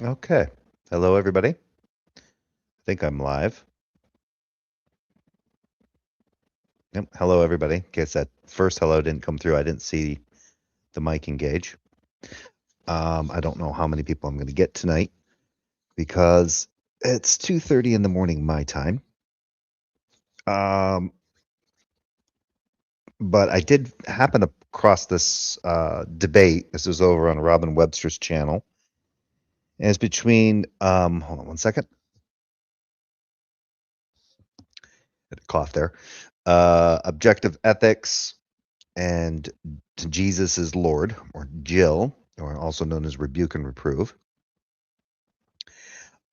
Okay. Hello, everybody. I think I'm live. Yep. Hello, everybody. In case that first hello didn't come through, I didn't see the mic engage. I don't know how many people I'm going to get tonight because it's 2:30 in the morning my time. Um, but I did happen to cross this debate. This was over on Robin Webster's channel. And it's between, hold on one second. Had a cough there. Objective ethics and Jesus is Lord, or Jill, or also known as Rebuke and Reprove.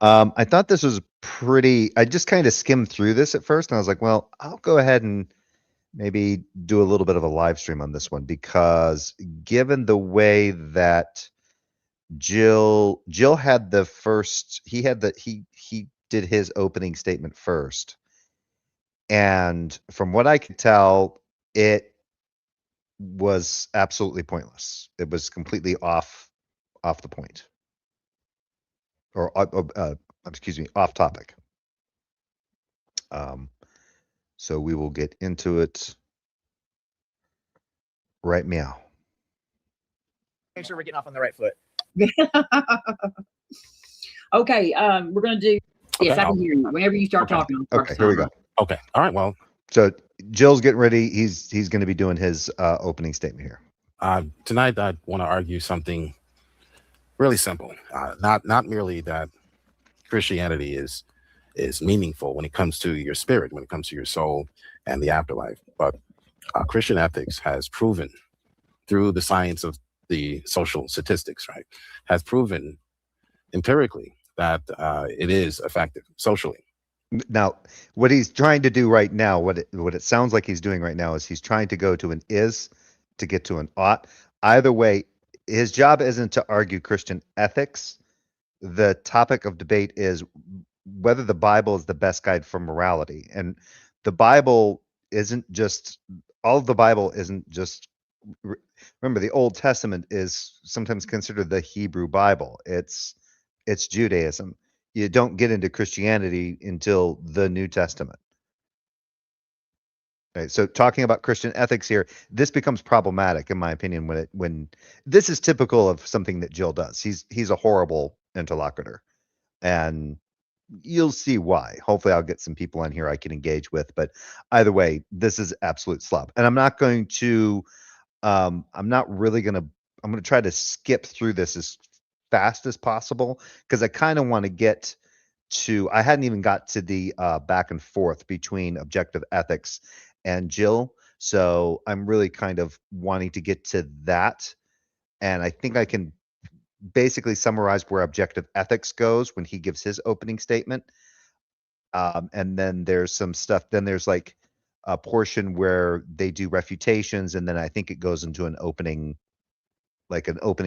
I thought this was pretty. I just kind of skimmed through this at first, and I was like, well, I'll go ahead and maybe do a little bit of a live stream on this one because given the way that Jill had the first, he did his opening statement first, and from what I could tell, it was absolutely pointless. It was completely off the point, or excuse me, off topic. Um, so we will get into it right meow. Make sure we're getting off on the right foot. Okay, we're gonna do. Yes, I can hear you. Whenever you start talking. Okay, here we go. Okay, all right. Well, so Jill's getting ready. He's going to be doing his opening statement here. Tonight, I want to argue something really simple. Not merely that Christianity is meaningful when it comes to your spirit, when it comes to your soul and the afterlife, but Christian ethics has proven through the science of the social statistics, right, has proven empirically that it is effective socially. Now, what he's trying to do right now, what it sounds like he's doing right now is he's trying to go to an is to get to an ought. Either way, his job isn't to argue Christian ethics. The topic of debate is whether the Bible is the best guide for morality. And the Bible isn't just, all of the Bible isn't just, remember, the Old Testament is sometimes considered the Hebrew Bible. It's Judaism. You don't get into Christianity until the New Testament. Right. So talking about Christian ethics here, this becomes problematic in my opinion when this is typical of something that Jill does. He's a horrible interlocutor. And you'll see why. Hopefully I'll get some people on here I can engage with, but either way, this is absolute slop. And I'm not going to I'm going to try to skip through this as fast as possible because I kind of want to get to, I hadn't even got to the back and forth between objective ethics and Jill. So I'm really kind of wanting to get to that. And I think I can basically summarize where objective ethics goes when he gives his opening statement. And then there's some stuff, then there's like a portion where they do refutations, and then I think it goes into an opening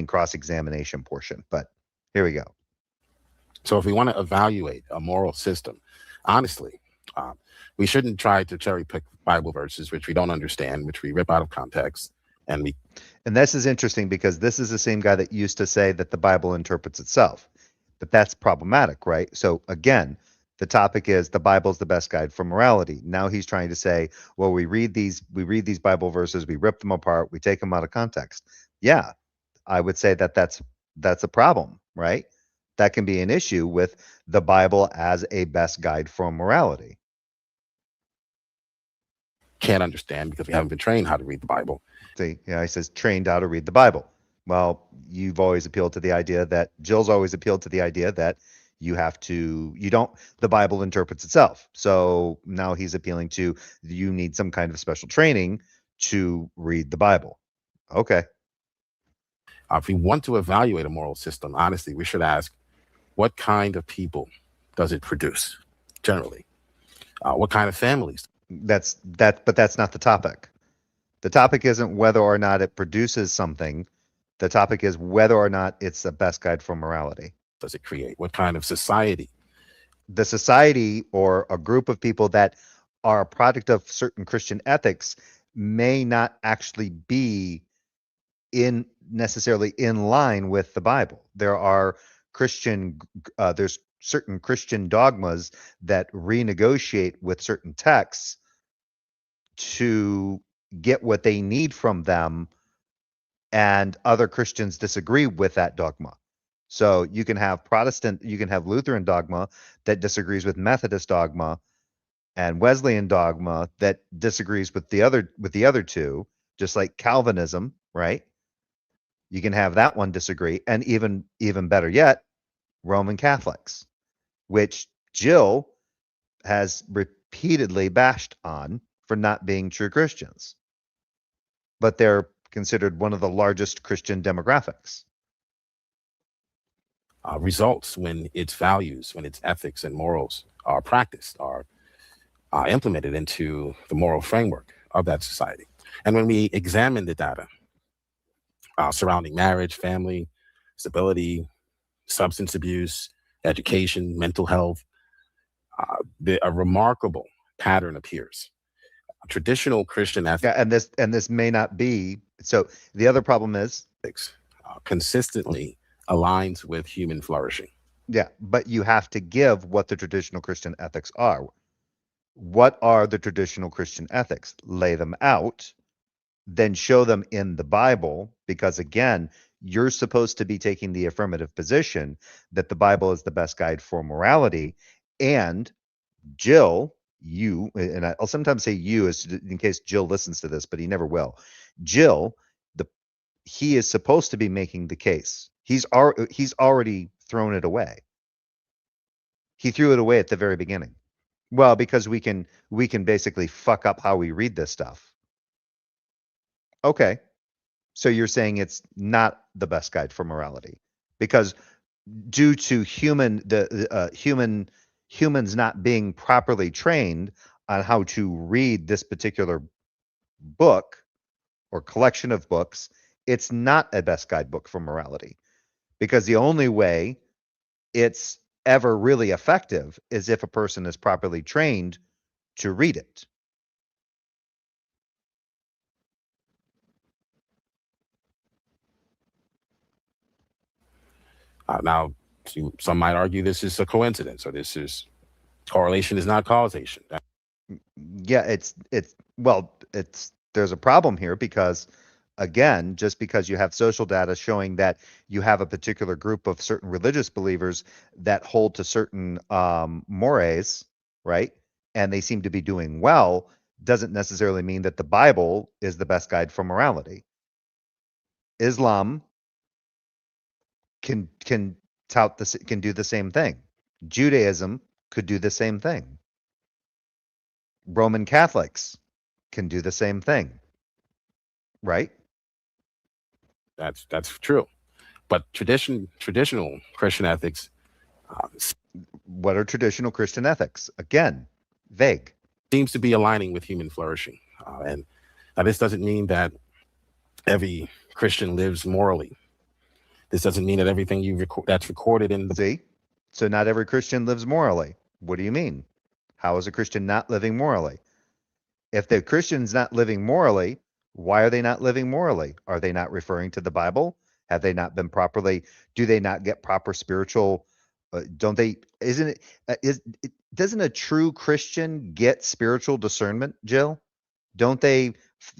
cross-examination portion. But here we go. So if we want to evaluate a moral system, honestly, we shouldn't try to cherry pick Bible verses which we don't understand, which we rip out of context. And this is interesting because this is the same guy that used to say that the Bible interprets itself. But that's problematic, right? So again, the topic is the Bible's the best guide for morality. Now he's trying to say, well, we read these Bible verses, we rip them apart, we take them out of context. Yeah, I would say that that's a problem, right? That can be an issue with the Bible as a best guide for morality. Can't understand because we haven't been trained how to read the Bible. See, yeah, he says trained how to read the Bible. Well, you've always appealed to the idea that Jill's always appealed to the idea that the Bible interprets itself. So now he's appealing to, you need some kind of special training to read the Bible. Okay. If we want to evaluate a moral system, honestly, we should ask, what kind of people does it produce generally? What kind of families? But that's not the topic. The topic isn't whether or not it produces something. The topic is whether or not it's the best guide for morality. Does it create? What kind of society? The society or a group of people that are a product of certain Christian ethics may not actually be necessarily in line with the Bible. There are there's certain Christian dogmas that renegotiate with certain texts to get what they need from them, and other Christians disagree with that dogma. So you can have Lutheran dogma that disagrees with Methodist dogma, and Wesleyan dogma that disagrees with the other two, just like Calvinism, right? You can have that one disagree, and even better yet, Roman Catholics, which Jill has repeatedly bashed on for not being true Christians. But they're considered one of the largest Christian demographics. Results when its values, when its ethics and morals are practiced, are implemented into the moral framework of that society. And when we examine the data surrounding marriage, family, stability, substance abuse, education, mental health, a remarkable pattern appears. Traditional Christian ethics, Yeah, and this may not be. So the other problem is, consistently aligns with human flourishing. yeah, but you have to give what the traditional Christian ethics are. What are the traditional Christian ethics? Lay them out, then show them in the Bible, because again, you're supposed to be taking the affirmative position that the Bible is the best guide for morality. And Jill, you, and I'll sometimes say you as in case Jill listens to this, but he never will. Jill, he is supposed to be making the case. He's already thrown it away. He threw it away at the very beginning. Well, because we can basically fuck up how we read this stuff. Okay. So you're saying it's not the best guide for morality because due to humans not being properly trained on how to read this particular book or collection of books, it's not a best guidebook for morality, because the only way it's ever really effective is if a person is properly trained to read it. Now, some might argue this is a coincidence, or this is correlation is not causation. Yeah, there's a problem here because, again, just because you have social data showing that you have a particular group of certain religious believers that hold to certain mores, right, and they seem to be doing well, doesn't necessarily mean that the Bible is the best guide for morality. Islam can can do the same thing. Judaism could do the same thing. Roman Catholics can do the same thing, right? That's true. But traditional Christian ethics. What are traditional Christian ethics? Again, vague. Seems to be aligning with human flourishing. And now this doesn't mean that every Christian lives morally. This doesn't mean that everything that's recorded in the... See? So not every Christian lives morally. What do you mean? How is a Christian not living morally? If the Christian's not living morally, why are they not living morally? Are they not referring to the Bible? Have they not been properly? Do they not get proper spiritual? Don't they? Doesn't a true Christian get spiritual discernment, Jill? Don't they?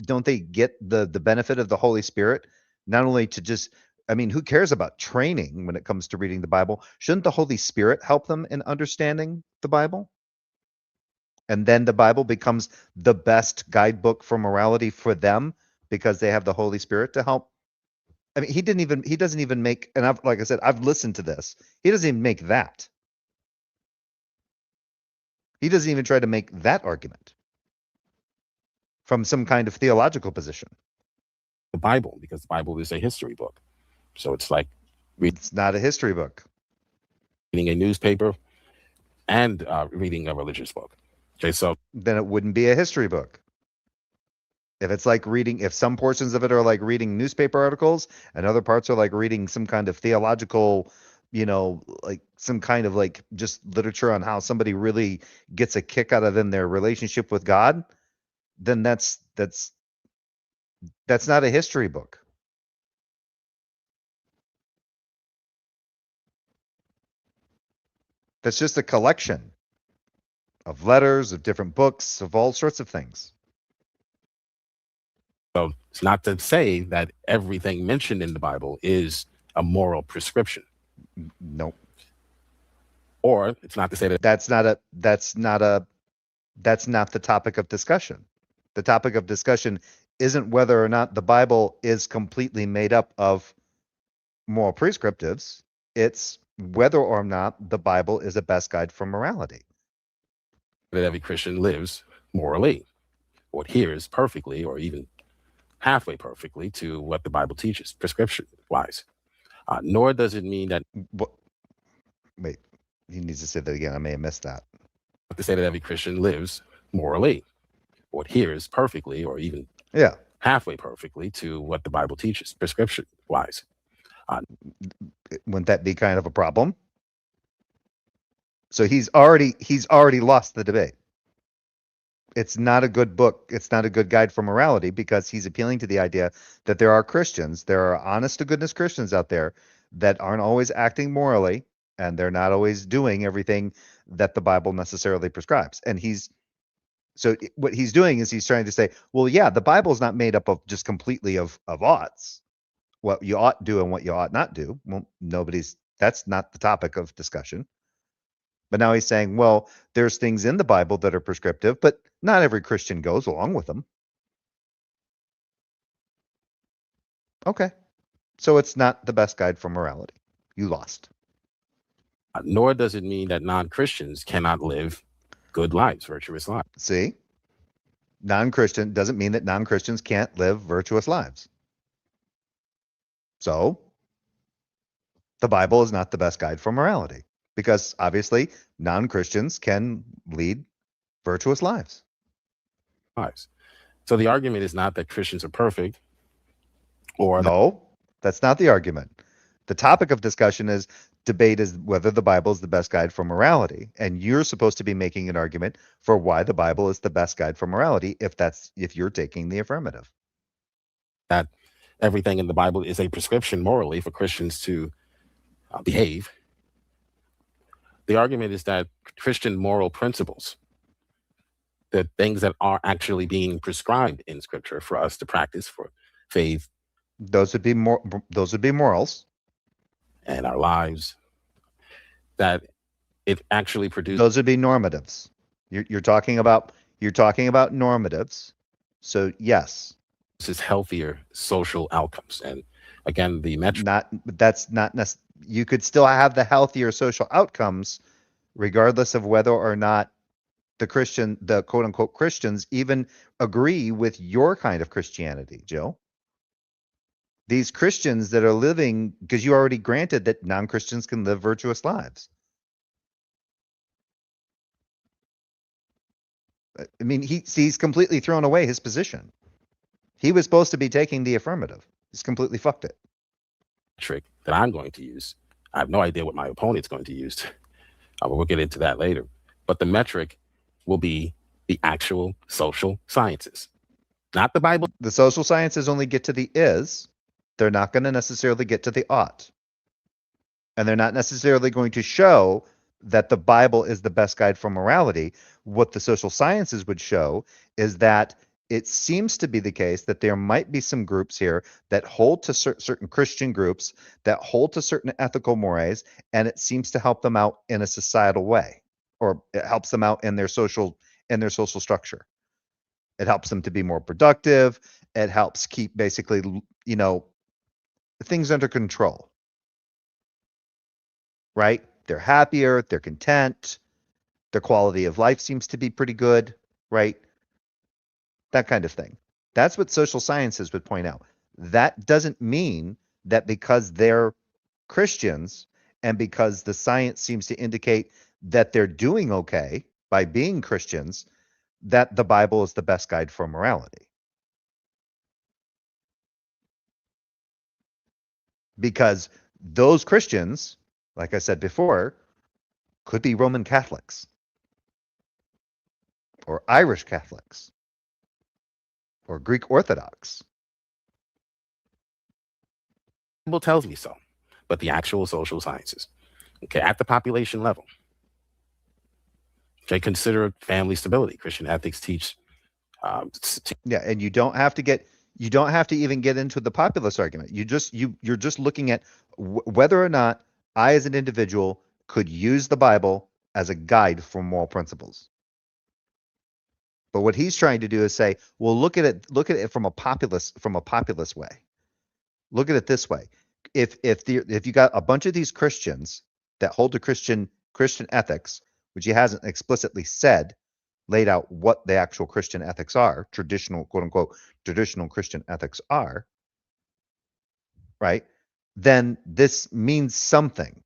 Don't they get the benefit of the Holy Spirit? Not only to just, I mean, who cares about training when it comes to reading the Bible? Shouldn't the Holy Spirit help them in understanding the Bible? And then the Bible becomes the best guidebook for morality for them because they have the Holy Spirit to help. I mean, he doesn't even make, and like I said, I've listened to this. He doesn't even make that. He doesn't even try to make that argument from some kind of theological position. The Bible, because the Bible is a history book. So it's like it's not a history book. Reading a newspaper and reading a religious book. Okay, so then it wouldn't be a history book. If it's like reading, if some portions of it are like reading newspaper articles and other parts are like reading some kind of theological, like some kind of like just literature on how somebody really gets a kick out of in their relationship with God, then that's not a history book. That's just a collection of letters, of different books, of all sorts of things. So it's not to say that everything mentioned in the Bible is a moral prescription. Nope. Or it's not to say that That's not the topic of discussion. The topic of discussion isn't whether or not the Bible is completely made up of moral prescriptives. It's whether or not the Bible is a best guide for morality. every Christian lives morally or adheres perfectly or even halfway perfectly to what the Bible teaches, prescription wise. Nor does it mean that Wait, he needs to say that again. I may have missed that. to say that every Christian lives morally or adheres perfectly or even halfway perfectly to what the Bible teaches, prescription wise. Wouldn't that be kind of a problem? So he's already lost the debate. It's not a good book. It's not a good guide for morality because he's appealing to the idea that there are Christians, there are honest to goodness Christians out there that aren't always acting morally, and they're not always doing everything that the Bible necessarily prescribes. And what he's doing is he's trying to say, well, yeah, the Bible is not made up of just completely of oughts, what you ought do and what you ought not do. Well, that's not the topic of discussion. But now he's saying, well, there's things in the Bible that are prescriptive, but not every Christian goes along with them. Okay. So it's not the best guide for morality. You lost. Nor does it mean that non-Christians cannot live good lives, virtuous lives. See? Non-Christian doesn't mean that non-Christians can't live virtuous lives. So the Bible is not the best guide for morality because obviously non-Christians can lead virtuous lives. So the argument is not that Christians are perfect or no, that's not the argument. The topic of discussion is debate is whether the Bible is the best guide for morality. And you're supposed to be making an argument for why the Bible is the best guide for morality if you're taking the affirmative. That everything in the Bible is a prescription morally for Christians to behave. The argument is that Christian moral principles, the things that are actually being prescribed in Scripture for us to practice for faith, those would be morals, and our lives, that it actually produces. Those would be normatives. You're talking about normatives. So yes, this is healthier social outcomes. And again, the metric. That's not necessarily. You could still have the healthier social outcomes, regardless of whether or not the quote unquote Christians even agree with your kind of Christianity, Joe. These Christians that are living, because you already granted that non-Christians can live virtuous lives. I mean, he's completely thrown away his position. He was supposed to be taking the affirmative. He's completely fucked it. Trick that I'm going to use. I have no idea what my opponent's going to use. We'll get into that later. But the metric will be the actual social sciences, not the Bible. The social sciences only get to the is. They're not going to necessarily get to the ought. And they're not necessarily going to show that the Bible is the best guide for morality. What the social sciences would show is that it seems to be the case that there might be some groups here that hold to certain Christian groups that hold to certain ethical mores, and it seems to help them out in a societal way, or it helps them out in their social structure. It helps them to be more productive. It helps keep basically, things under control. Right? They're happier, they're content, their quality of life seems to be pretty good, right? That kind of thing. That's what social sciences would point out. That doesn't mean that because they're Christians and because the science seems to indicate that they're doing okay by being Christians, that the Bible is the best guide for morality. Because those Christians, like I said before, could be Roman Catholics or Irish Catholics or Greek Orthodox. The Bible tells me so, but the actual social sciences, okay, at the population level, Okay, consider family stability. Christian ethics teach. Yeah, and you don't have to even get into the populist argument. You're just looking at whether or not I, as an individual, could use the Bible as a guide for moral principles. But what he's trying to do is say, well, look at it from a populist way. Look at it this way: if you got a bunch of these Christians that hold to Christian ethics, which he hasn't explicitly said, laid out what the actual Christian ethics are, traditional, quote unquote, traditional Christian ethics are, right? Then this means something.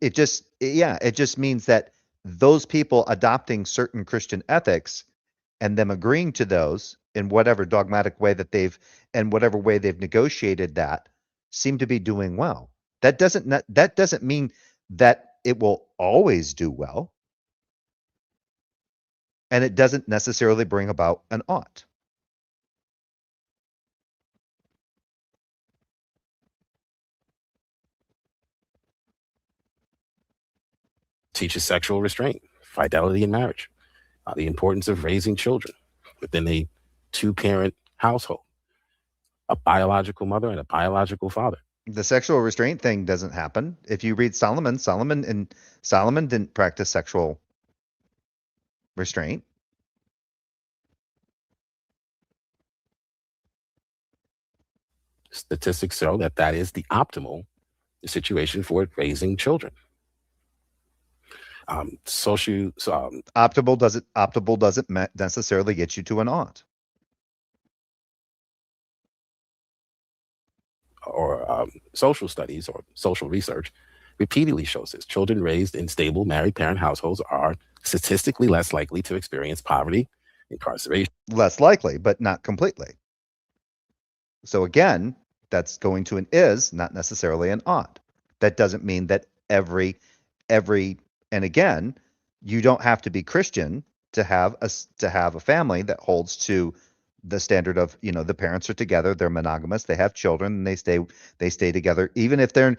It just means that those people adopting certain Christian ethics and them agreeing to those in whatever dogmatic way that whatever way they've negotiated that seem to be doing well. That doesn't mean that it will always do well. And it doesn't necessarily bring about an ought. Teaches sexual restraint, fidelity in marriage, the importance of raising children within a two-parent household, a biological mother and a biological father. The sexual restraint thing doesn't happen. If you read Solomon didn't practice sexual restraint. Statistics show that is the optimal situation for raising children. Optimal doesn't necessarily get you to an ought. Or social studies or social research repeatedly shows this. Children raised in stable married parent households are statistically less likely to experience poverty, incarceration. Less likely, but not completely. So again, that's going to an is, not necessarily an ought. That doesn't mean that every, and again, you don't have to be Christian to have a family that holds to the standard of, the parents are together, they're monogamous, they have children, and they stay together. Even if they're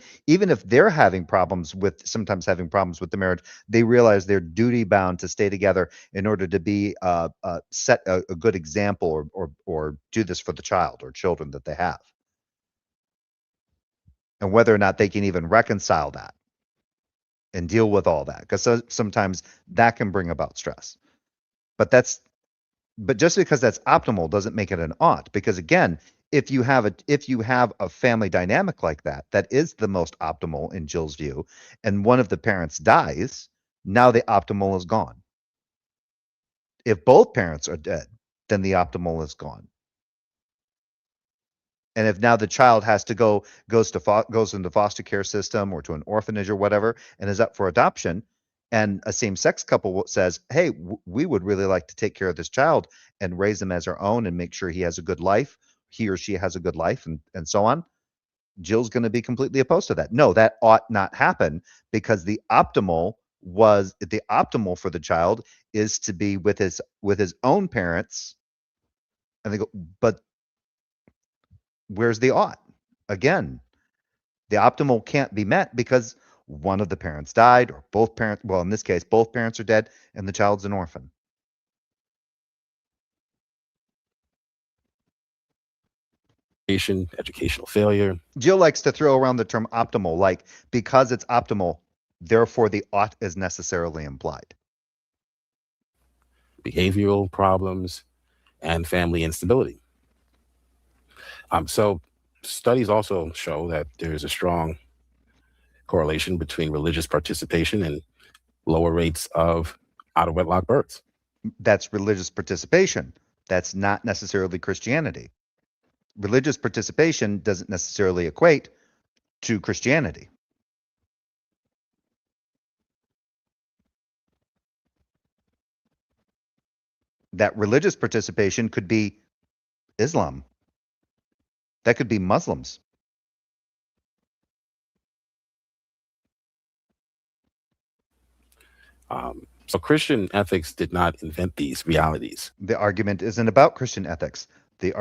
sometimes having problems with the marriage, they realize they're duty bound to stay together in order to be set a good example or do this for the child or children that they have. And whether or not they can even reconcile that and deal with all that, because sometimes that can bring about stress. But just because that's optimal doesn't make it an ought, because again, if you have a family dynamic like that is the most optimal in Jill's view, and one of the parents dies, now the optimal is gone. If both parents are dead, then the optimal is gone. And if now the child has to goes into foster care system or to an orphanage or whatever, and is up for adoption, and a same-sex couple says, hey, we would really like to take care of this child and raise him as our own and make sure he has a good life, he or she has a good life, and so on, Jill's going to be completely opposed to that. No, that ought not happen, because the optimal for the child is to be with his own parents. And they go, but where's the ought? Again, the optimal can't be met because one of the parents died, or both parents, well, in this case, both parents are dead and the child's an orphan. Educational failure. Jill likes to throw around the term optimal, like because it's optimal, therefore the ought is necessarily implied. Behavioral problems and family instability. So studies also show that there's a strong correlation between religious participation and lower rates of out-of-wedlock births. That's religious participation. That's not necessarily Christianity. Religious participation doesn't necessarily equate to Christianity. That religious participation could be Islam. That could be Muslims. So Christian ethics did not invent these realities. The argument isn't about Christian ethics. The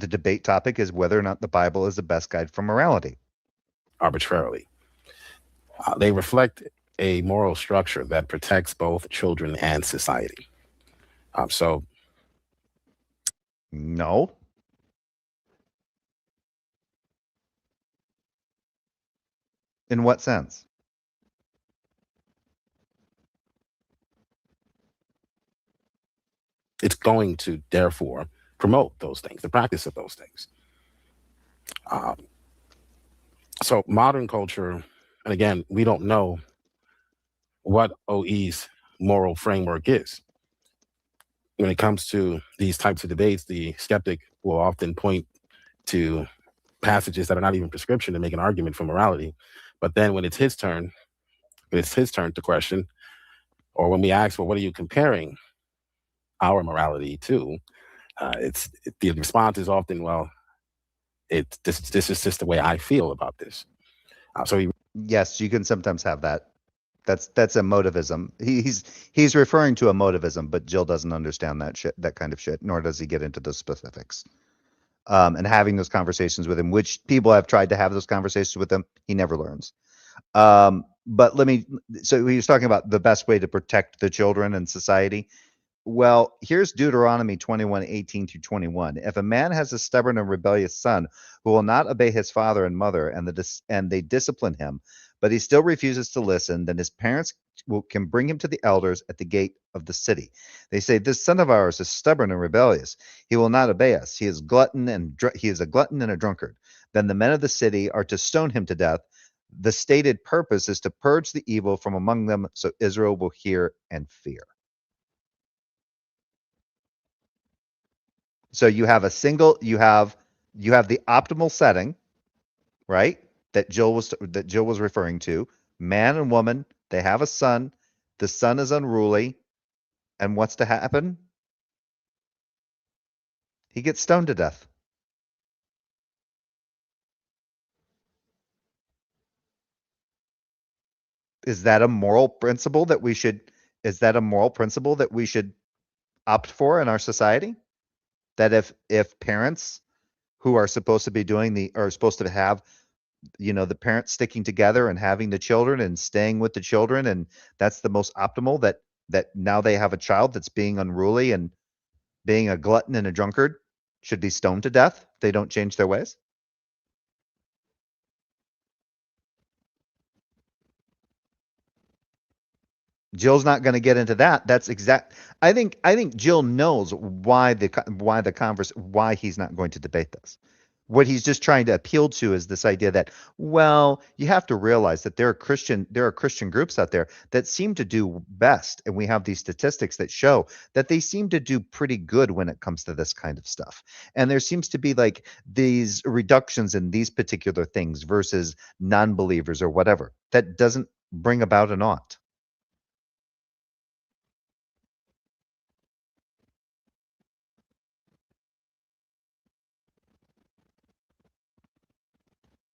debate topic is whether or not the Bible is the best guide for morality. Arbitrarily. They reflect a moral structure that protects both children and society. So No. In what sense? it's going to therefore promote those things, the practice of those things. So modern culture, and again, we don't know what OE's moral framework is. When it comes to these types of debates, the skeptic will often point to passages that are not even prescription to make an argument for morality. But then when it's his turn to question, or when we ask, well, what are you comparing our morality to? The response is often, well, this is just the way I feel about this. Yes, you can sometimes have that. That's emotivism. He's referring to emotivism, but Jill doesn't understand that kind of shit, nor does he get into the specifics. And having those conversations with him, which people have tried to have those conversations with him, he never learns. But so he was talking about the best way to protect the children and society. Well, here's Deuteronomy 21:18-21. If a man has a stubborn and rebellious son who will not obey his father and mother, and they discipline him, but he still refuses to listen, then his parents can bring him to the elders at the gate of the city. They say, "This son of ours is stubborn and rebellious. He will not obey us. He is a glutton and a drunkard." Then the men of the city are to stone him to death. The stated purpose is to purge the evil from among them, so Israel will hear and fear. So you have you have the optimal setting, right? That Jill was referring to. Man and woman, they have a son. The son is unruly, and what's to happen? He gets stoned to death. Is that a moral principle that we should opt for in our society? That if parents who are supposed to be are supposed to have, the parents sticking together and having the children and staying with the children, and that's the most optimal, that now they have a child that's being unruly and being a glutton and a drunkard, should be stoned to death if they don't change their ways? Jill's not going to get into that. I think Jill knows why why he's not going to debate this. What he's just trying to appeal to is this idea that, well, you have to realize that there are Christian groups out there that seem to do best, and we have these statistics that show that they seem to do pretty good when it comes to this kind of stuff. And there seems to be like these reductions in these particular things versus non-believers or whatever. That doesn't bring about an ought.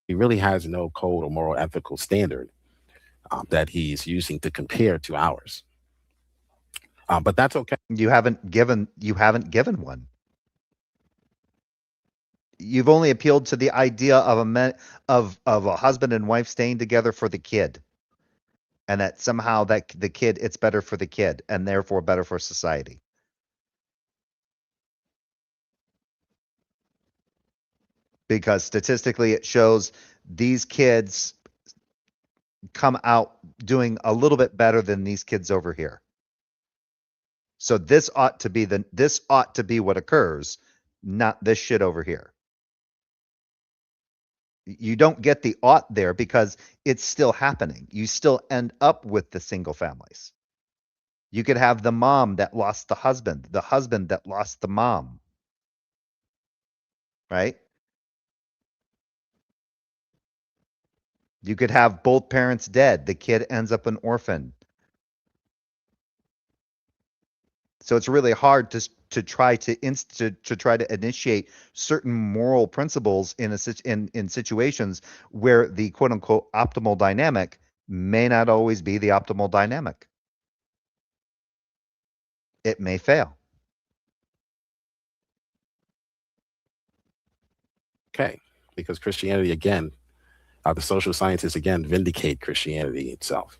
He really has no code or moral ethical standard that he's using to compare to ours. But that's okay. You haven't given one. You've only appealed to the idea of a husband and wife staying together for the kid, and that somehow that the kid, it's better for the kid and therefore better for society. Because statistically it shows these kids come out doing a little bit better than these kids over here. So this ought to be what occurs, not this shit over here. You don't get the ought there because it's still happening. You still end up with the single families. You could have the mom that lost the husband that lost the mom. Right? You could have both parents dead. The kid ends up an orphan. So it's really hard to try to initiate certain moral principles in situations where the quote unquote optimal dynamic may not always be the optimal dynamic. It may fail. Okay, because Christianity, again, the social scientists, again, vindicate Christianity itself.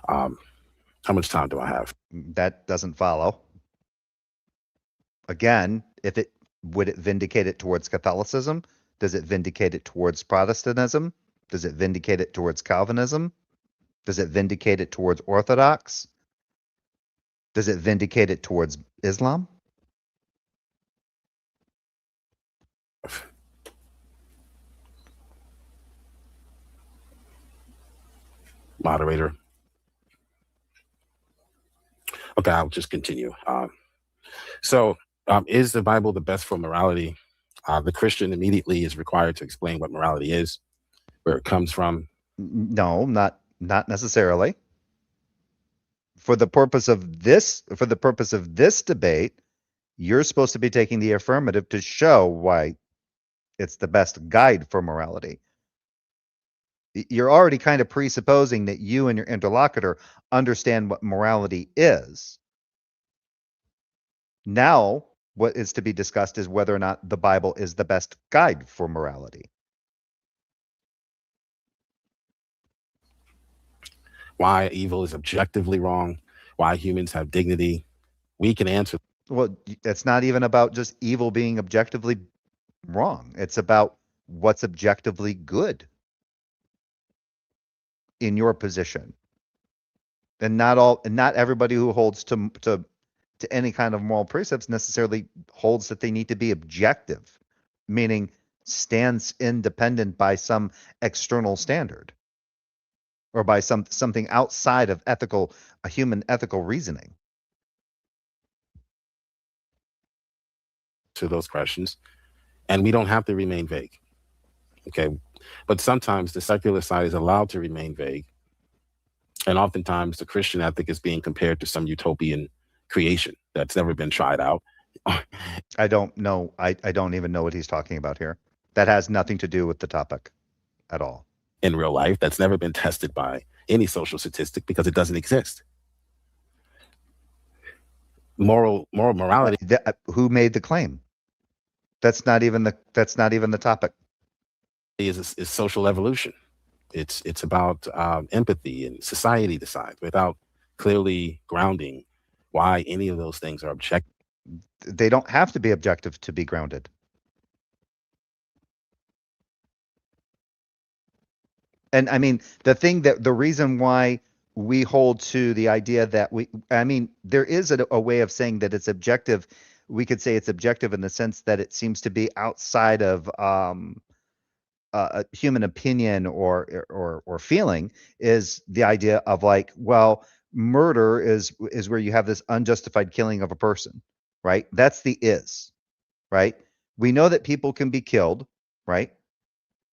How much time do I have? That doesn't follow. Again, would it vindicate it towards Catholicism? Does it vindicate it towards Protestantism? Does it vindicate it towards Calvinism? Does it vindicate it towards Orthodox? Does it vindicate it towards Islam? Moderator. Okay, I'll just continue. Is the Bible the best for morality? The Christian immediately is required to explain what morality is, where it comes from. No, not necessarily. For the purpose of this debate, you're supposed to be taking the affirmative to show why it's the best guide for morality. You're already kind of presupposing that you and your interlocutor understand what morality is. Now, what is to be discussed is whether or not the Bible is the best guide for morality. Why evil is objectively wrong, why humans have dignity. We can answer. Well, it's not even about just evil being objectively wrong. It's about what's objectively good in your position. And not everybody who holds to any kind of moral precepts necessarily holds that they need to be objective, meaning stands independent by some external standard or by something outside of human ethical reasoning. To those questions, and we don't have to remain vague. Okay, but sometimes the secular side is allowed to remain vague, and oftentimes the Christian ethic is being compared to some utopian creation that's never been tried out. I don't know. I don't even know what he's talking about here. That has nothing to do with the topic at all. In real life, that's never been tested by any social statistic because it doesn't exist. Morality. Who made the claim? That's not even the topic. Is social evolution. It's about empathy, and society decides without clearly grounding why any of those things are objective. They don't have to be objective to be grounded. And I mean, the reason why we hold to the idea that there is a way of saying that it's objective. We could say it's objective in the sense that it seems to be outside of a human opinion or feeling, is the idea of like, well, murder is where you have this unjustified killing of a person, right? That's the is, right? We know that people can be killed, right?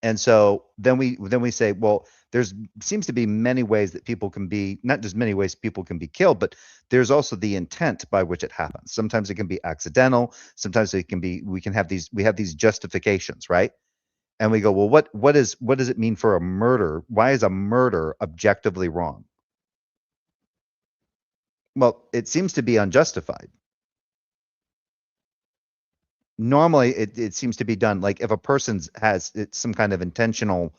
And so then we say, well, there's seems to be many ways that people can be, not just many ways people can be killed, but there's also the intent by which it happens. Sometimes it can be accidental. Sometimes we have these justifications, right? And we go, well, what does it mean for a murder? Why is a murder objectively wrong? Well, it seems to be unjustified. Normally it seems to be done like if a person has some kind of intentional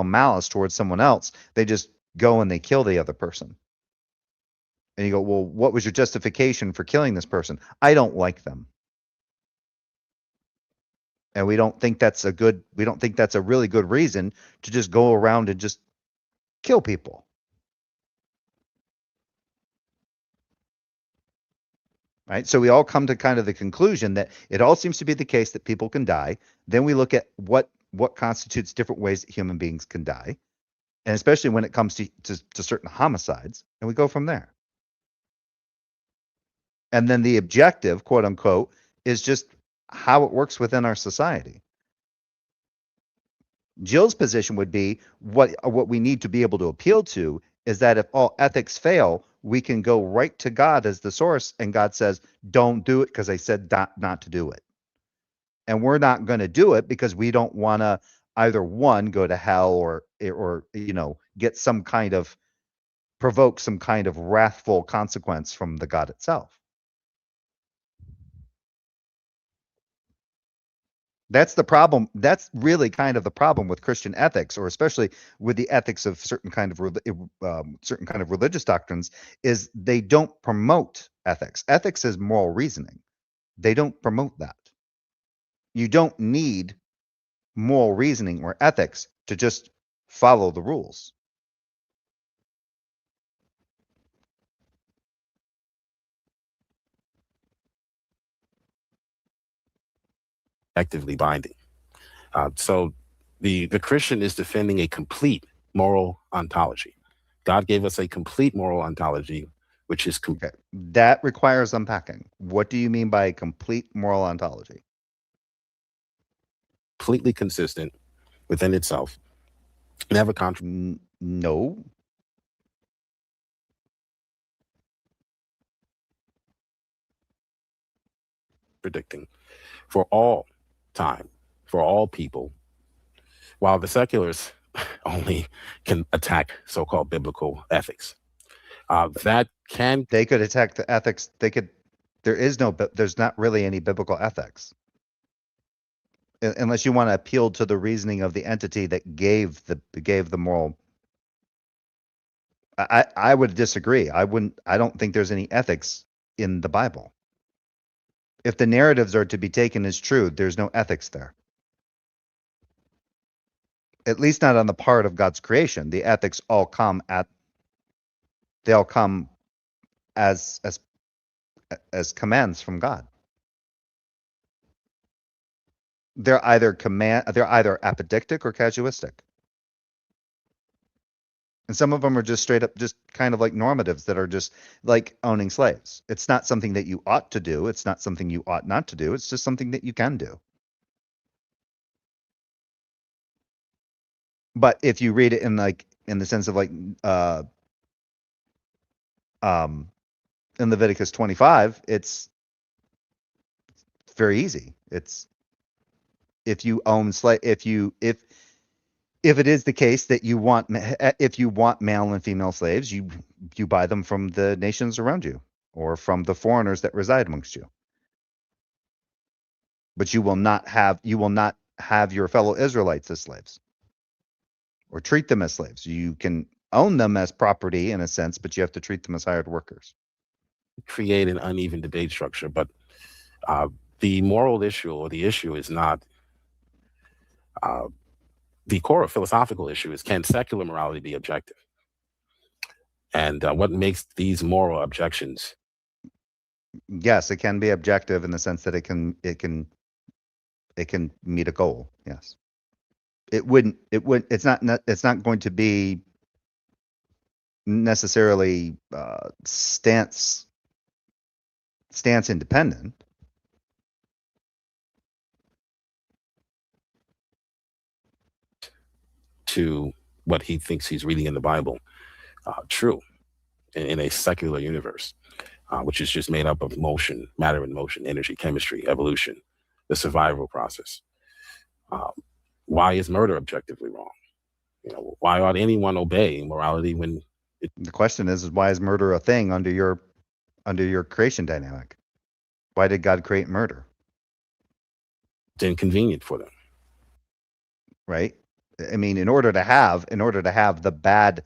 malice towards someone else, they just go and they kill the other person. And you go, well, what was your justification for killing this person? I don't like them. And we don't think that's a really good reason to just go around and just kill people. Right? So we all come to kind of the conclusion that it all seems to be the case that people can die. Then we look at what constitutes different ways that human beings can die, and especially when it comes to certain homicides, and we go from there. And then the objective, quote unquote, is just how it works within our society. Jill's position would be what we need to be able to appeal to is that if all ethics fail, we can go right to God as the source, and God says, don't do it because I said not to do it. And we're not going to do it because we don't want to either one, go to hell or get provoke some kind of wrathful consequence from the God itself. That's the problem. That's really kind of the problem with Christian ethics, or especially with the ethics of certain kind of religious doctrines, is they don't promote ethics. Ethics is moral reasoning. They don't promote that. You don't need moral reasoning or ethics to just follow the rules. Actively binding. So the Christian is defending a complete moral ontology. God gave us a complete moral ontology, which is Okay. That requires unpacking. What do you mean by a complete moral ontology? completely consistent within itself, never No. contradicting for all time, for all people, while the seculars only can attack so-called biblical ethics. That can They could attack the ethics. There's not really any biblical ethics. Unless you want to appeal to the reasoning of the entity that gave the moral. I would disagree. I don't think there's any ethics in the Bible. If the narratives are to be taken as true, there's no ethics there. At least not on the part of God's creation. The ethics all come as commands from God. They're either apodictic or casuistic. And some of them are just straight up, just kind of like normatives that are just like owning slaves. It's not something that you ought to do. It's not something you ought not to do. It's just something that you can do. But if you read it in the sense of in Leviticus 25, it's very easy. It's if you own slave, if it is the case that if you want male and female slaves, you buy them from the nations around you or from the foreigners that reside amongst you. But you will not have your fellow Israelites as slaves or treat them as slaves. You can own them as property in a sense, but you have to treat them as hired workers. create an uneven debate structure, but the moral issue or the issue is not the core philosophical issue is, can secular morality be objective? And what makes these moral objections? Yes, it can be objective in the sense that it can meet a goal. Yes. It's not going to be necessarily stance independent. To what he thinks he's reading in the Bible, true in a secular universe, which is just made up of motion, matter and motion, energy, chemistry, evolution, the survival process. Why is murder objectively wrong? Why ought anyone obey morality when the question is why is murder a thing under your creation dynamic? Why did God create murder? it's inconvenient for them? Right? I mean, in order to have the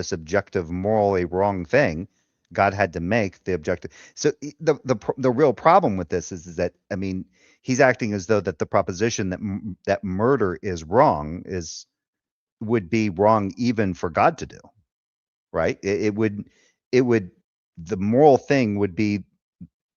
subjective morally wrong thing, God had to make the objective. So the real problem with this is that, I mean, he's acting as though that the proposition that murder is wrong would be wrong even for God to do, right? The moral thing would be,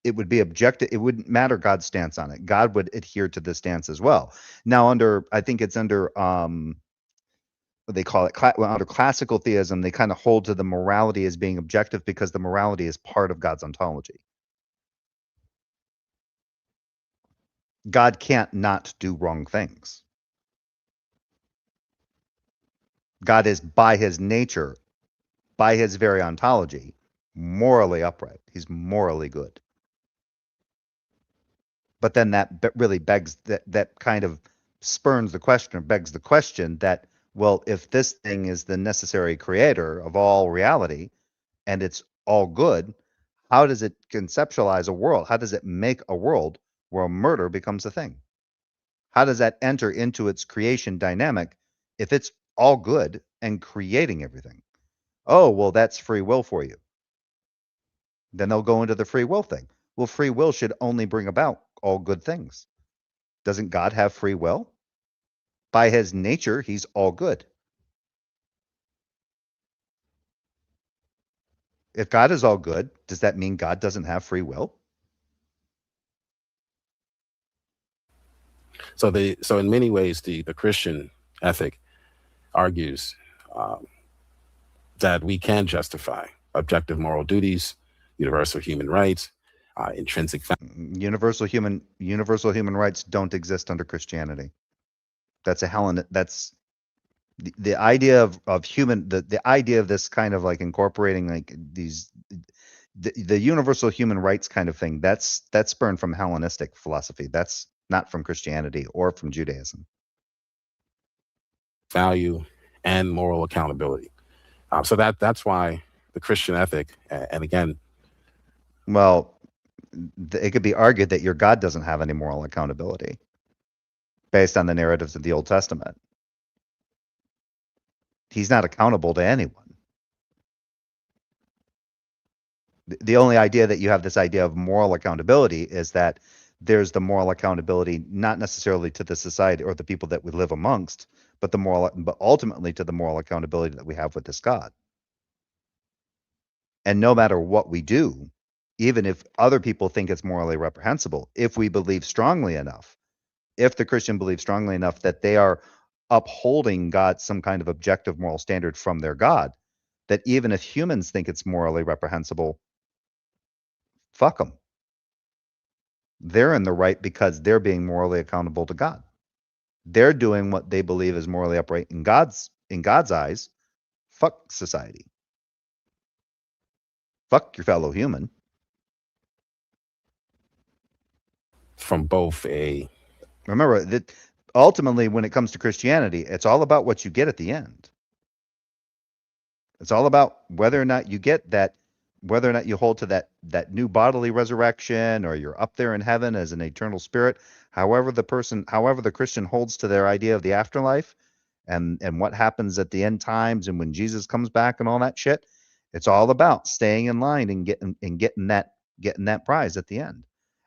it would be objective. It wouldn't matter God's stance on it. God would adhere to the stance as well. Now, I think it's under what they call it, under classical theism, they kind of hold to the morality as being objective because the morality is part of God's ontology. God can't not do wrong things. God is, by his nature, by his very ontology, morally upright. He's morally good. But then that really begs that kind of spurns the question, or begs the question that, well, if this thing is the necessary creator of all reality and it's all good, how does it conceptualize a world? How does it make a world where murder becomes a thing? How does that enter into its creation dynamic if it's all good and creating everything? Oh, well, that's free will for you. Then they'll go into the free will thing. Well, free will should only bring about all good things. Doesn't God have free will? By his nature, he's all good. If God is all good, does that mean God doesn't have free will? So in many ways, the Christian ethic argues that we can justify objective moral duties, universal human rights, intrinsic Universal human rights don't exist under Christianity. That's that's the idea of human, the idea of this kind of like incorporating like these the universal human rights kind of thing, that's spurned from Hellenistic philosophy. That's not from Christianity or from Judaism. value and moral accountability. So that's why the Christian ethic, and again, Well, it could be argued that your God doesn't have any moral accountability based on the narratives of the Old Testament. He's not accountable to anyone. The only idea that you have this idea of moral accountability is that there's the moral accountability not necessarily to the society or the people that we live amongst, but ultimately to the moral accountability that we have with this God. And no matter what we do, even if other people think it's morally reprehensible, if we believe strongly enough, if the Christian believes strongly enough that they are upholding God, some kind of objective moral standard from their God, that even if humans think it's morally reprehensible, fuck them. They're in the right because they're being morally accountable to God. They're doing what they believe is morally upright in God's eyes. Fuck society. Fuck your fellow human. from both a Remember that ultimately, when it comes to Christianity, it's all about what you get at the end. It's all about whether or not you get that, whether or not you hold to that new bodily resurrection, or you're up there in heaven as an eternal spirit. However the Christian holds to their idea of the afterlife and what happens at the end times and when Jesus comes back and all that shit, it's all about staying in line and getting that prize at the end.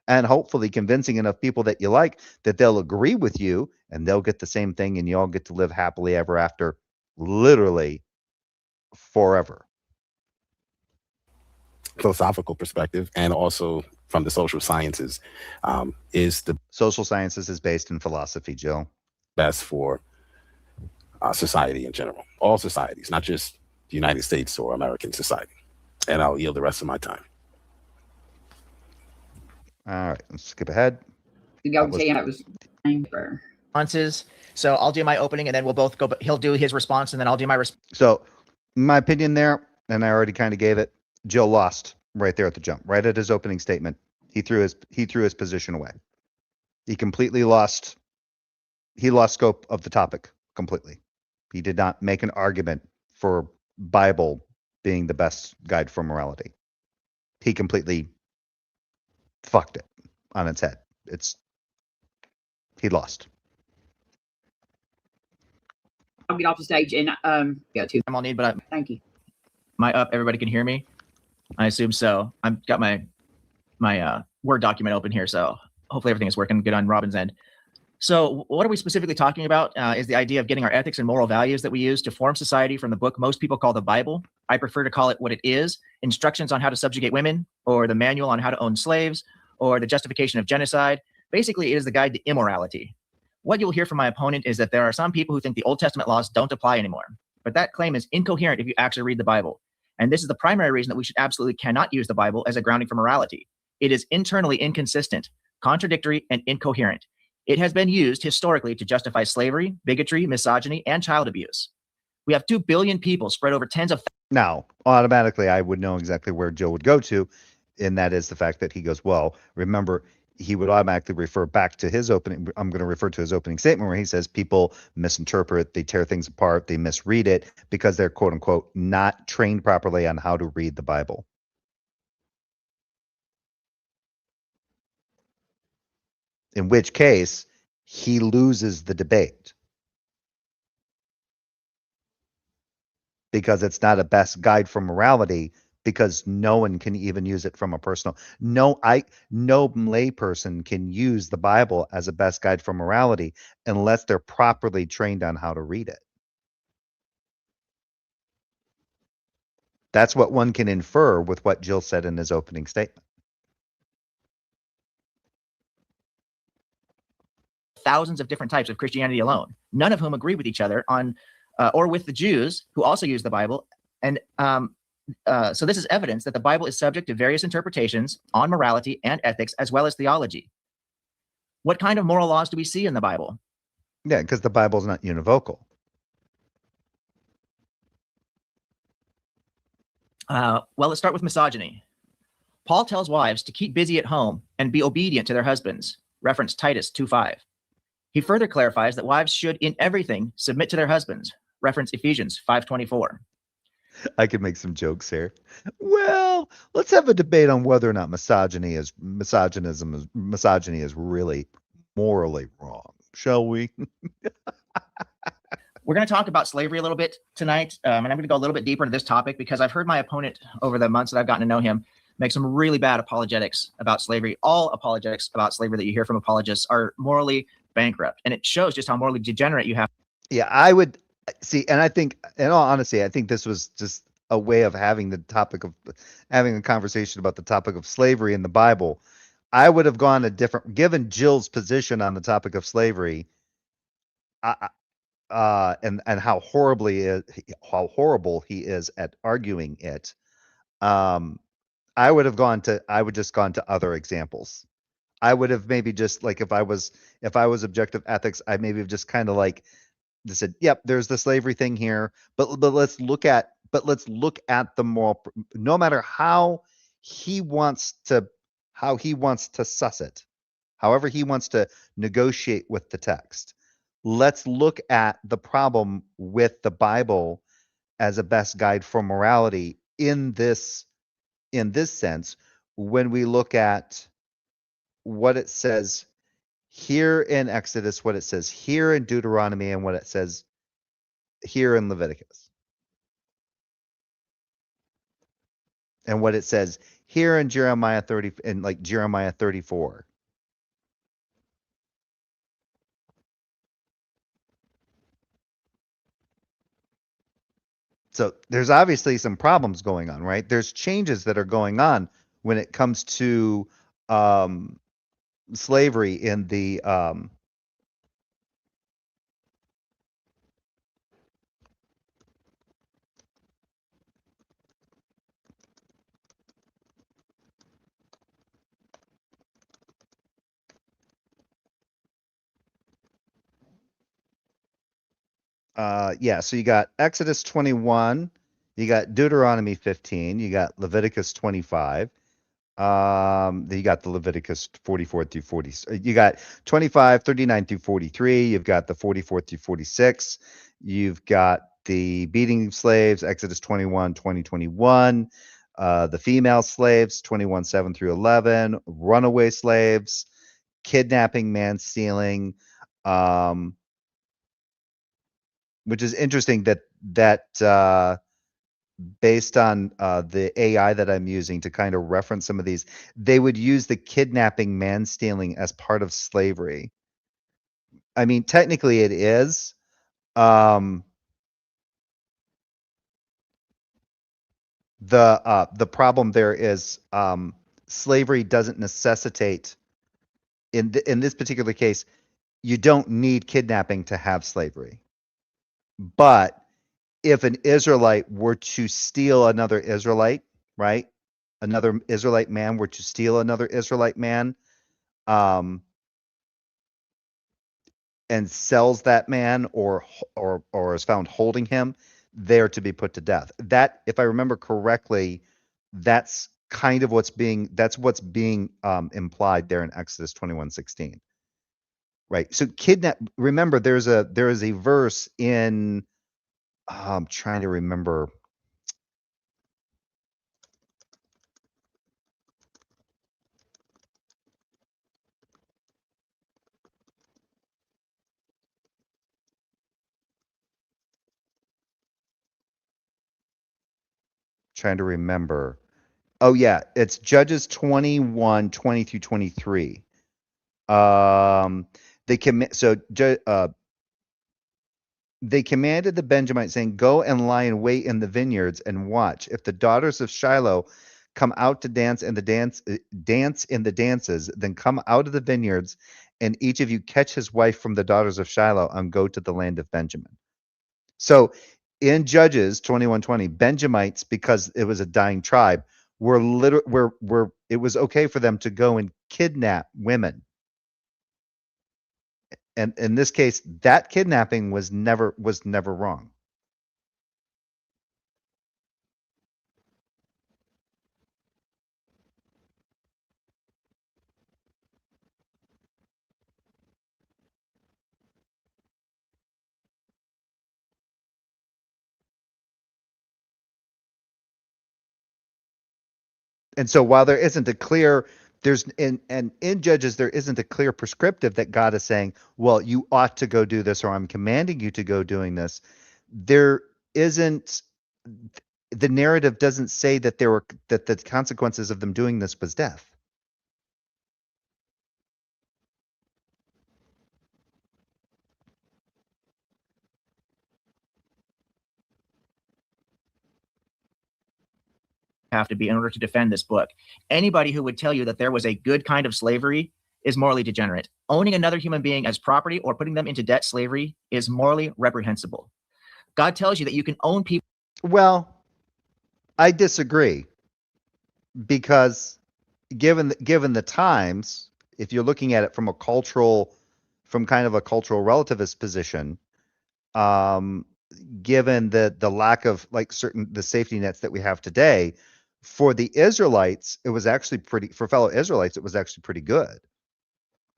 And hopefully convincing enough people that you like that they'll agree with you and they'll get the same thing and you all get to live happily ever after, literally forever. philosophical perspective, and also from the social sciences, is the Social sciences is based in philosophy, Jill. best for society in general, all societies, not just the United States or American society. And I'll yield the rest of my time. All right, let's skip ahead. You go say it was time for Responses. So I'll do my opening and then we'll both go, but he'll do his response and then I'll do my response. So my opinion there, and I already kind of gave it, Jill lost right there at the jump, right at his opening statement. He threw his position away. He completely lost scope of the topic completely. He did not make an argument for Bible being the best guide for morality. He completely fucked it on its head. He lost. I'll get off the stage and go to. I'll need, but Thank you. am I up? Everybody can hear me? I assume so. I've got my Word document open here, so hopefully everything is working good on Robin's end. So what are we specifically talking about is the idea of getting our ethics and moral values that we use to form society from the book most people call the Bible. I prefer to call it what it is: instructions on how to subjugate women, or the manual on how to own slaves, or the justification of genocide. Basically, it is the guide to immorality. What you'll hear from my opponent is that there are some people who think the Old Testament laws don't apply anymore. But that claim is incoherent if you actually read the Bible. And this is the primary reason that we should absolutely cannot use the Bible as a grounding for morality. It is internally inconsistent, contradictory, and incoherent. It has been used historically to justify slavery, bigotry, misogyny, and child abuse. We have 2 billion people spread over tens of Now, automatically, I would know exactly where Joe would go to, and that is the fact that he goes, well, remember, he would automatically refer back to his opening. I'm going to refer to his opening statement where he says people misinterpret, they tear things apart, they misread it because they're, quote unquote, not trained properly on how to read the Bible. In which case, he loses the debate because it's not a best guide for morality, because no one can even use it from a personal. No layperson can use the Bible as a best guide for morality unless they're properly trained on how to read it. That's what one can infer with what Jill said in his opening statement. Thousands of different types of Christianity alone, none of whom agree with each other on, or with the Jews who also use the Bible. And so this is evidence that the Bible is subject to various interpretations on morality and ethics, as well as theology. What kind of moral laws do we see in the Bible? Yeah, because the Bible's not univocal. Well, let's start with misogyny. Paul tells wives to keep busy at home and be obedient to their husbands, reference Titus 2:5. He further clarifies that wives should, in everything, submit to their husbands, reference Ephesians 5:24. I could make some jokes here. Well, let's have a debate on whether or not misogyny is really morally wrong, shall we? We're going to talk about slavery a little bit tonight, and I'm going to go a little bit deeper into this topic because I've heard my opponent over the months that I've gotten to know him make some really bad apologetics about slavery. All apologetics about slavery that you hear from apologists are morally bankrupt, and it shows just how morally degenerate you have. Yeah, I would see, and I think, in all honesty, I think this was just a way of having a conversation about the topic of slavery in the Bible. I would have gone a different, given Jill's position on the topic of slavery, and how horrible he is at arguing it. I would just gone to other examples. I would have maybe just, like, if I was objective ethics, I maybe have just kind of like said, yep, there's the slavery thing here, but let's look at the moral, no matter how he wants to suss it, however he wants to negotiate with the text. Let's look at the problem with the Bible as a best guide for morality in this sense, when we look at what it says here in Exodus, what it says here in Deuteronomy, and what it says here in Leviticus, and what it says here in Jeremiah 30, and like Jeremiah 34. So there's obviously some problems going on, right? There's changes that are going on when it comes to slavery in the so you got Exodus 21, you got Deuteronomy 15, you got Leviticus 25. Then you got the Leviticus 44 through 40. You got 25, 39 through 43. You've got the 44 through 46. You've got the beating slaves, Exodus 21, 20, 21. The female slaves, 21, 7 through 11. Runaway slaves, kidnapping, man stealing. Which is interesting that based on the AI that I'm using to kind of reference some of these, they would use the kidnapping, man stealing as part of slavery. I mean, technically it is. The problem there is slavery doesn't necessitate, in this particular case, you don't need kidnapping to have slavery. But if an Israelite were to steal another Israelite, right? Another Israelite man were to steal another Israelite man, and sells that man, or is found holding him, they're to be put to death. That, if I remember correctly, that's kind of what's being implied there in Exodus 21:16. Right. So remember, there is a verse in, I'm trying to remember. Trying to remember. Oh yeah, it's Judges 21, 20 through 23. They commit so they commanded the Benjamites, saying, "Go and lie in wait in the vineyards and watch. If the daughters of Shiloh come out to dance in the dance in the dances, then come out of the vineyards, and each of you catch his wife from the daughters of Shiloh and go to the land of Benjamin." So in Judges 21:20, Benjamites, because it was a dying tribe, were it was okay for them to go and kidnap women. And in this case, that kidnapping was never wrong. And so while there isn't a clear there's in Judges there isn't a clear prescriptive that God is saying, well, you ought to go do this, or I'm commanding you to go doing this. There isn't the narrative doesn't say that that the consequences of them doing this was death. Have to be in order to defend this book. Anybody who would tell you that there was a good kind of slavery is morally degenerate. Owning another human being as property or putting them into debt slavery is morally reprehensible. God tells you that you can own people. Well, I disagree, because given the times, if you're looking at it from kind of a cultural relativist position, given the lack of like the safety nets that we have today, for the Israelites, it was actually for fellow Israelites, it was actually pretty good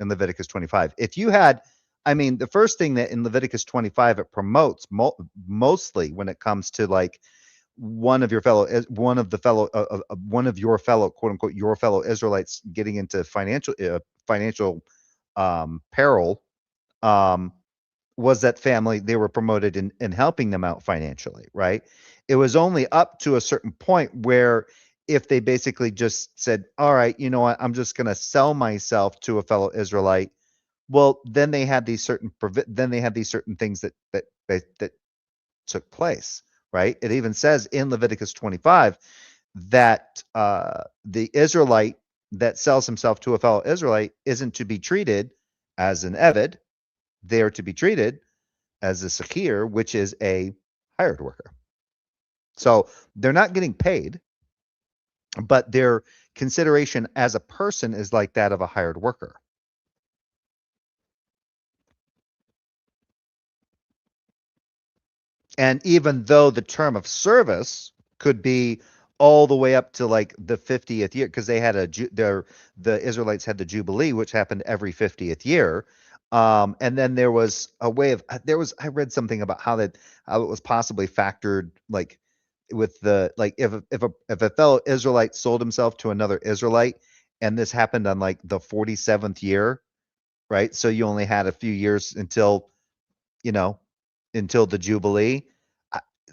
in Leviticus 25. If you had, I mean, the first thing that in Leviticus 25 it promotes mostly when it comes to like one of your fellow quote unquote your fellow Israelites getting into financial peril, was that family, they were promoted in helping them out financially, right? It was only up to a certain point where if they basically just said, all right, you know what, I'm just going to sell myself to a fellow Israelite, well, then they had these certain things that took place, right? It even says in Leviticus 25 that the Israelite that sells himself to a fellow Israelite isn't to be treated as an Eved. They are to be treated as a Sakir, which is a hired worker. So they're not getting paid, but their consideration as a person is like that of a hired worker. And even though the term of service could be all the way up to like the 50th year, because they had the Israelites had the Jubilee, which happened every 50th year. And then there was a way of I read something about how it was possibly factored, like with the like if a fellow Israelite sold himself to another Israelite, and this happened on like the 47th year, right? So you only had a few years until until the Jubilee.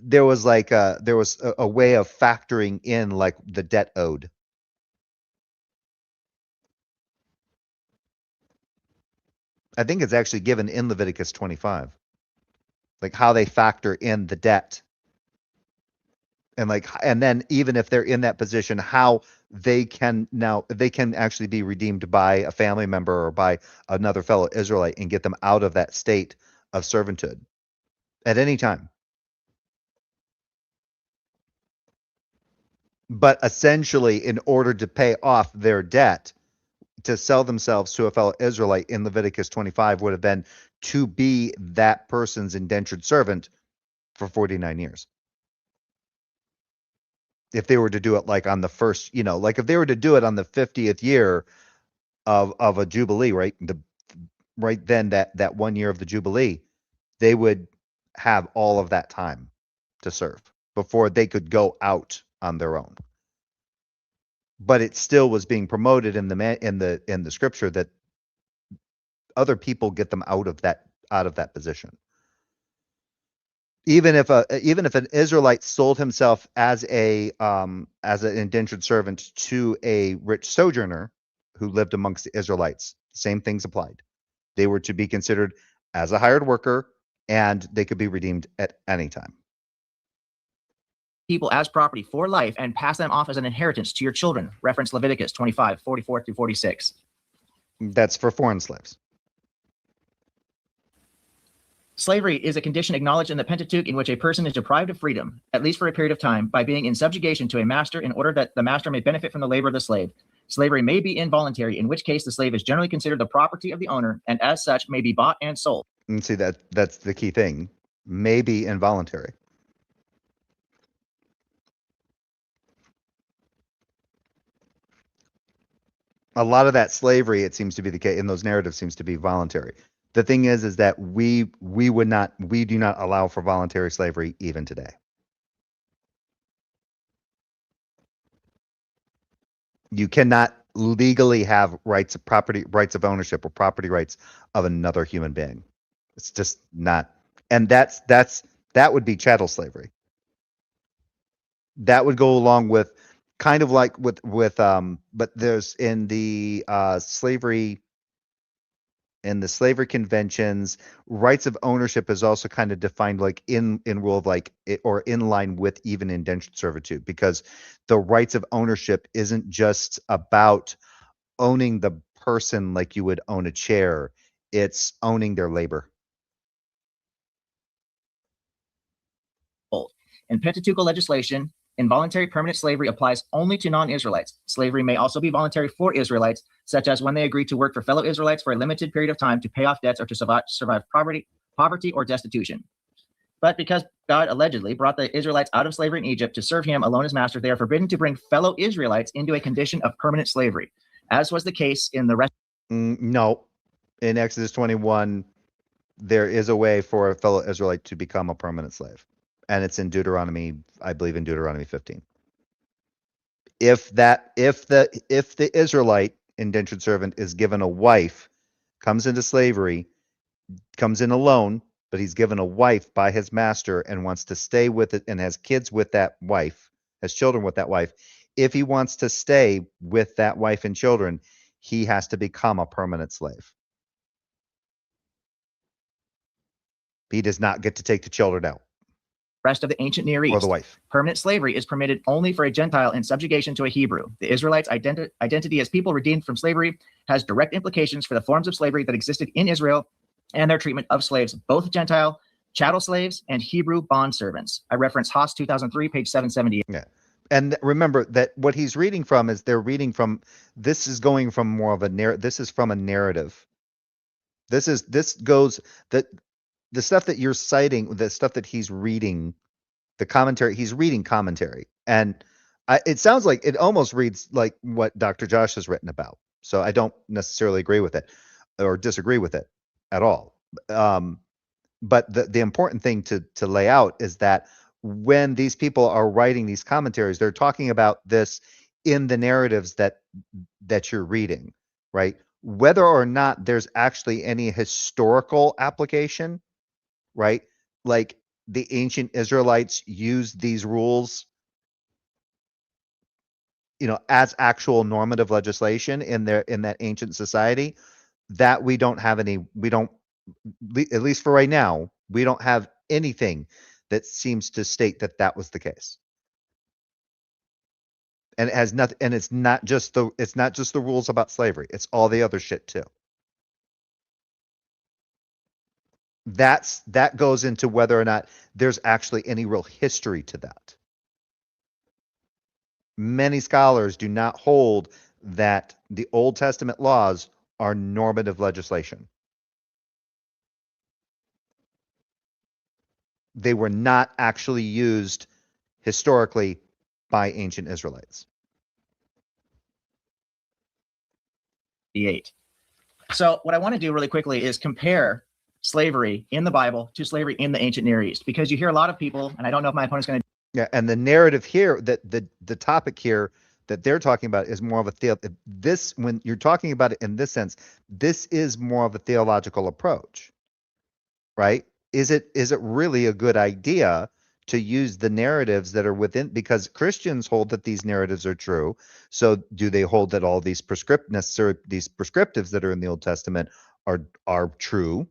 There was a way of factoring in like the debt owed. I think it's actually given in Leviticus 25, like how they factor in the debt, and then even if they're in that position, how they can actually be redeemed by a family member or by another fellow Israelite and get them out of that state of servitude at any time. But essentially, in order to pay off their debt, to sell themselves to a fellow Israelite in Leviticus 25 would have been to be that person's indentured servant for 49 years. If they were to do it like on the first, like if they were to do it on the 50th year of a Jubilee, right? Right then that 1 year of the Jubilee, they would have all of that time to serve before they could go out on their own. But it still was being promoted in the scripture that other people get them out of that position. Even if an Israelite sold himself as an indentured servant to a rich sojourner who lived amongst the Israelites, same things applied. They were to be considered as a hired worker, and they could be redeemed at any time. People as property for life and pass them off as an inheritance to your children. Reference Leviticus 25, 44 through 46. That's for foreign slaves. Slavery is a condition acknowledged in the Pentateuch in which a person is deprived of freedom, at least for a period of time, by being in subjugation to a master in order that the master may benefit from the labor of the slave. Slavery may be involuntary, in which case the slave is generally considered the property of the owner and as such may be bought and sold. And see, that's the key thing. May be involuntary. A lot of that slavery, it seems to be the case in those narratives, seems to be voluntary. The thing is that we do not allow for voluntary slavery even today. You cannot legally have rights of ownership or property rights of another human being. It's just not. And that would be chattel slavery. That would go along with kind of like with but there's in the slavery conventions, rights of ownership is also kind of defined like in rule of like it, or in line with even indentured servitude, because the rights of ownership isn't just about owning the person like you would own a chair. It's owning their labor. In Pentateuchal legislation, involuntary permanent slavery applies only to non-Israelites. Slavery may also be voluntary for Israelites, such as when they agree to work for fellow Israelites for a limited period of time to pay off debts or to survive poverty or destitution. But because God allegedly brought the Israelites out of slavery in Egypt to serve him alone as master, they are forbidden to bring fellow Israelites into a condition of permanent slavery, as was the case in the rest. No. In Exodus 21, there is a way for a fellow Israelite to become a permanent slave. And it's in Deuteronomy, I believe in Deuteronomy 15. If the Israelite indentured servant is given a wife, comes into slavery, comes in alone, but he's given a wife by his master and wants to stay with it and has kids with that wife, has children with that wife. If he wants to stay with that wife and children, he has to become a permanent slave. He does not get to take the children out. Rest of the ancient Near East, or the wife. Permanent slavery is permitted only for a Gentile in subjugation to a Hebrew. The Israelites' identity as people redeemed from slavery has direct implications for the forms of slavery that existed in Israel and their treatment of slaves, both Gentile, chattel slaves, and Hebrew bondservants. I reference Haas 2003, page 778. Yeah. And remember that what he's reading from is they're reading from, this is going from more of a narrative. This is from a narrative. This goes that the stuff that you're citing, the stuff that he's reading, the commentary, he's reading commentary. And it sounds like it almost reads like what Dr. Josh has written about. So I don't necessarily agree with it or disagree with it at all. But the important thing to lay out is that when these people are writing these commentaries, they're talking about this in the narratives that you're reading, right? Whether or not there's actually any historical application, right? Like the ancient Israelites used these rules, as actual normative legislation in that ancient society, that we don't, at least for right now, we don't have anything that seems to state that was the case. And it has nothing, and it's not just the rules about slavery, it's all the other shit too. That goes into whether or not there's actually any real history to that. Many scholars do not hold that the Old Testament laws are normative legislation. They were not actually used historically by ancient Israelites. 8. So what I want to do really quickly is compare slavery in the Bible to slavery in the ancient Near East, because you hear a lot of people, and I don't know if my opponent's going to. Yeah, and the narrative here, that the topic here that they're talking about is more of a when you're talking about it in this sense, this is more of a theological approach, right? is it really a good idea to use the narratives that are within, because Christians hold that these narratives are true. So do they hold that all these these prescriptives that are in the Old Testament are true?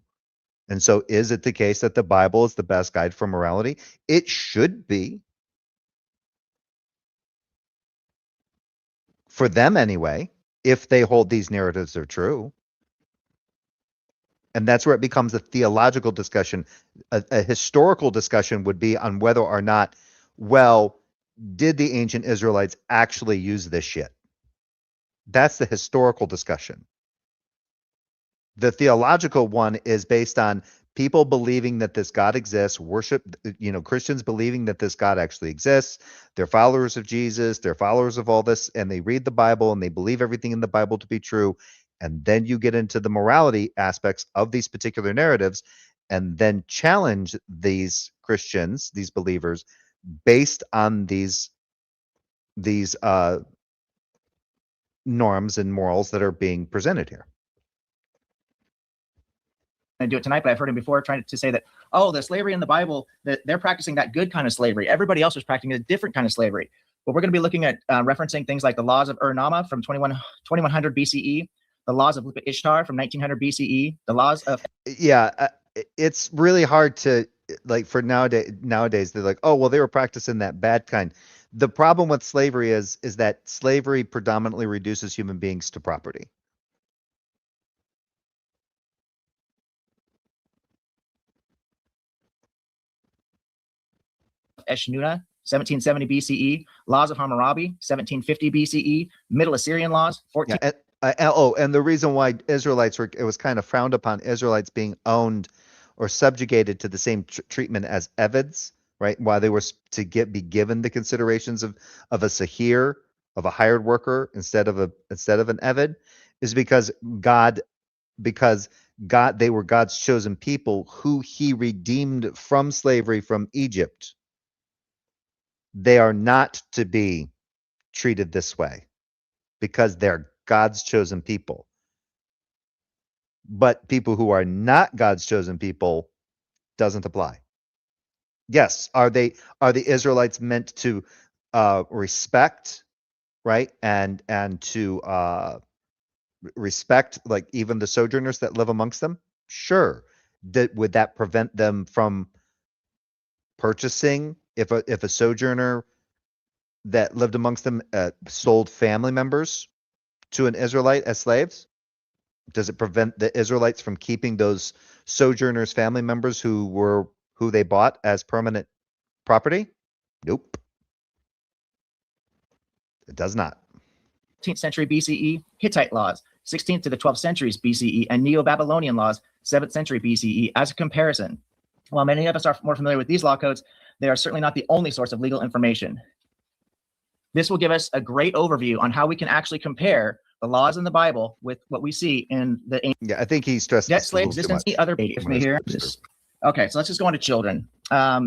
And so is it the case that the Bible is the best guide for morality? It should be. For them anyway, if they hold these narratives are true. And that's where it becomes a theological discussion. A historical discussion would be on whether or not, well, did the ancient Israelites actually use this shit? That's the historical discussion. The theological one is based on people believing that this God exists, Christians believing that this God actually exists. They're followers of Jesus, they're followers of all this, and they read the Bible and they believe everything in the Bible to be true. And then you get into the morality aspects of these particular narratives and then challenge these Christians, these believers, based on these norms and morals that are being presented here. Do it tonight, but I've heard him before trying to say that, oh, the slavery in the Bible, that they're practicing that good kind of slavery. Everybody else is practicing a different kind of slavery. But we're going to be looking at referencing things like the laws of Ur-Nama from 2100 BCE, the laws of Ishtar from 1900 BCE, the laws of... Yeah, it's really hard to, like, for nowadays, they're like, oh, well, they were practicing that bad kind. The problem with slavery is that slavery predominantly reduces human beings to property. Eshnuna, 1770 BCE, laws of Hammurabi, 1750 BCE, Middle Assyrian laws, 14... Yeah, and the reason why it was kind of frowned upon Israelites being owned or subjugated to the same treatment as Evids, right? Why they were to be given the considerations of a sahir, of a hired worker instead of an Evid, is because they were God's chosen people who he redeemed from slavery from Egypt. They are not to be treated this way because they're God's chosen people. But people who are not God's chosen people doesn't apply. Yes, are the Israelites meant to respect, right? And to respect, like, even the sojourners that live amongst them? Sure. Would that prevent them from purchasing if a sojourner that lived amongst them sold family members to an Israelite as slaves? Does it prevent the Israelites from keeping those sojourners' family members who they bought as permanent property? Nope. It does not. 15th century BCE, Hittite laws, 16th to the 12th centuries BCE, and Neo-Babylonian laws, 7th century BCE. As a comparison, while many of us are more familiar with these law codes, they are certainly not the only source of legal information. This will give us a great overview on how we can actually compare the laws in the Bible with what we see in the ancient... Yeah, I think he stressed debt slave existence. Other with me here. Okay, so let's just go on to children.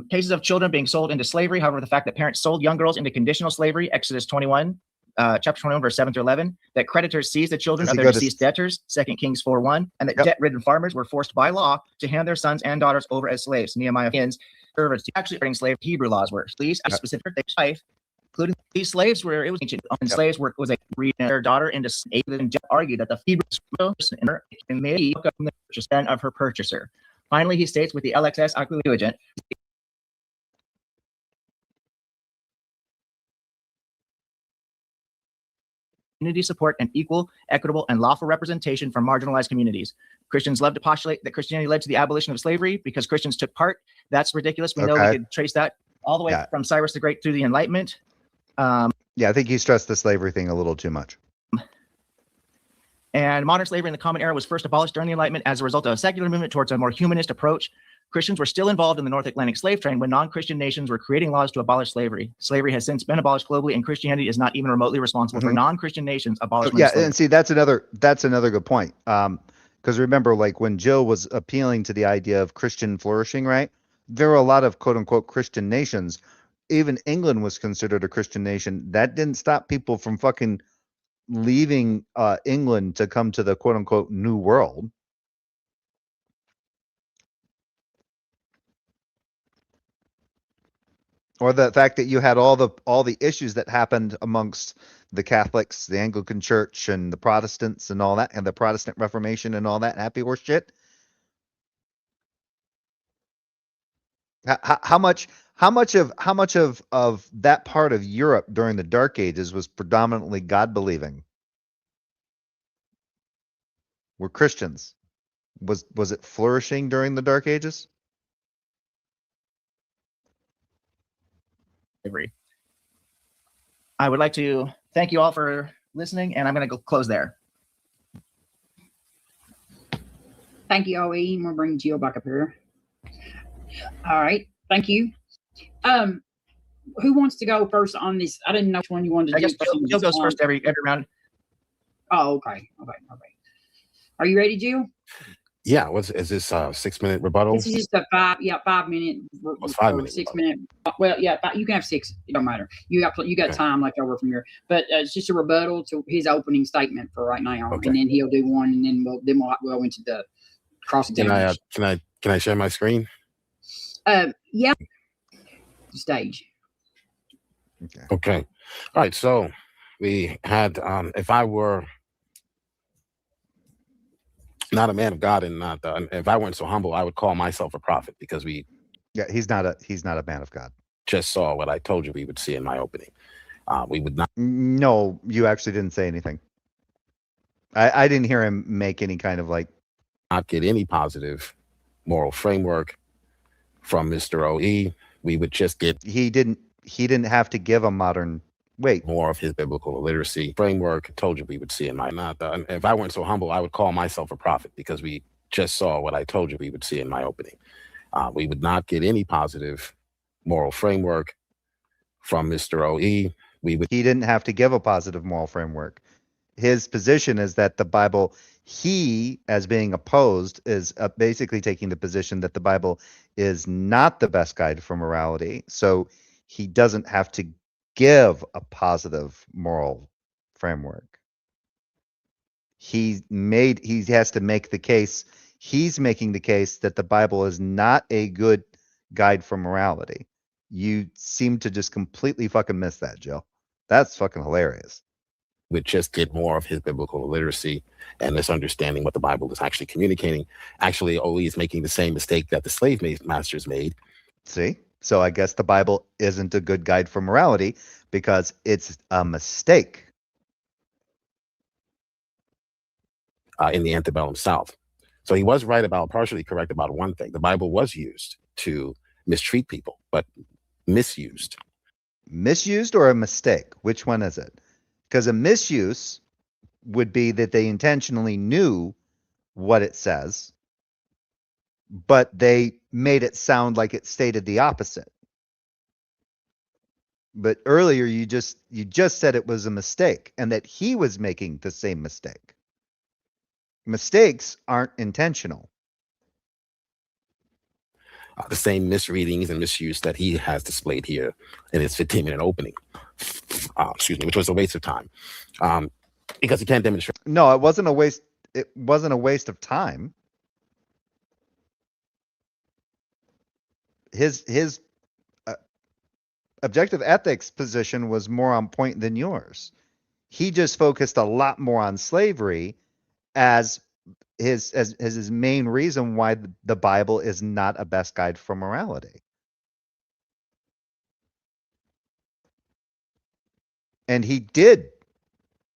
Cases of children being sold into slavery. However, the fact that parents sold young girls into conditional slavery, Exodus 21, chapter 21, verse 7 through 11, that creditors seized the children of their deceased debtors, 2 Kings 4:1, and that debt-ridden farmers were forced by law to hand their sons and daughters over as slaves. Nehemiah ends servants to actually bring slave Hebrew laws were. These specific life, including these slaves were it was ancient. Slaves were was a read their daughter into slave, and argued that the Hebrews may welcome the purchase of her purchaser. Finally, he states with the LXS Septuagint, community support and equal, equitable, and lawful representation for marginalized communities. Christians love to postulate that Christianity led to the abolition of slavery because Christians took part. That's ridiculous. We know we could trace that all the way from Cyrus the Great through the Enlightenment. Yeah, I think he stressed the slavery thing a little too much. And modern slavery in the Common Era was first abolished during the Enlightenment as a result of a secular movement towards a more humanist approach. Christians were still involved in the North Atlantic slave trade when non-Christian nations were creating laws to abolish slavery. Slavery has since been abolished globally, and Christianity is not even remotely responsible for non-Christian nations abolishing slavery. And see, that's another good point. Because remember, like, when Joe was appealing to the idea of Christian flourishing, right? There were a lot of quote unquote Christian nations. Even England was considered a Christian nation. That didn't stop people from fucking leaving England to come to the quote unquote New World. Or the fact that you had all the issues that happened amongst the Catholics, the Anglican Church, and the Protestants, and all that, and the Protestant Reformation, and all that happy horse shit. How much of that part of Europe during the Dark Ages was predominantly God believing? Were Christians? Was it flourishing during the Dark Ages? Agree. I would like to thank you all for listening, and I'm going to go close there. Thank you, OE. I'm gonna bring Jill back up here. All right, thank you. Who wants to go first on this? I didn't know which one you wanted to I do. guess Jill goes first every round. Oh, okay. Are you ready, Jill? Yeah. Is this 6-minute rebuttal? This is just a 5 minute. It's 5 minutes. 6 minute. Well, yeah, you can have 6. It don't matter. You got Okay. time left over from here, but it's just a rebuttal to his opening statement for right now, Okay. and then he'll do one, and then we'll go into the cross examination. Can I share my screen? Yeah. Stage. Okay. All right. So we had, if I were not a man of God and not, if I weren't so humble, I would call myself a prophet, because we He's not a man of God. just saw what I told you we would see in my opening. We would not. No, you actually didn't say anything. I didn't hear him make any kind of not get any positive moral framework from Mr. OE. We would just get he didn't have to give a modern more of his biblical literacy framework. Told you we would see in my if I weren't so humble, I would call myself a prophet, because we just saw what I told you we would see in my opening. We would not get any positive moral framework from Mr. OE. He didn't have to give a positive moral framework. His position is that the Bible, he, as being opposed, is basically taking the position that the Bible is not the best guide for morality. So he doesn't have to give a positive moral framework. He has to make the case. He's making the case that the Bible is not a good guide for morality. You seem to just completely fucking miss that, Joe. That's fucking hilarious. Would just get more of his biblical literacy and this understanding what the Bible is actually communicating. Actually, OE is making the same mistake that the slave masters made. See? So I guess the Bible isn't a good guide for morality because it's a mistake. In the antebellum South. So he was partially correct about one thing. The Bible was used to mistreat people, but misused. Misused or a mistake? Which one is it? Because a misuse would be that they intentionally knew what it says, but they made it sound like it stated the opposite. But earlier you just said it was a mistake and that he was making the same mistake. Mistakes aren't intentional. The same misreadings and misuse that he has displayed here in his 15-minute opening. Which was a waste of time. Because he can't demonstrate. No, it wasn't a waste. It wasn't a waste of time. His objective ethics position was more on point than yours. He just focused a lot more on slavery as his main reason why the Bible is not a best guide for morality. And he did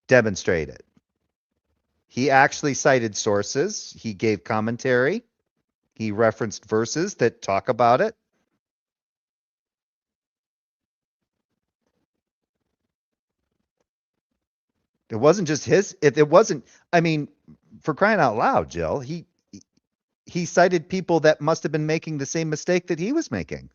demonstrate it. He actually cited sources. He gave commentary. He referenced verses that talk about it. It wasn't just his. It wasn't. I mean, for crying out loud, Jill. He cited people that must have been making the same mistake that he was making.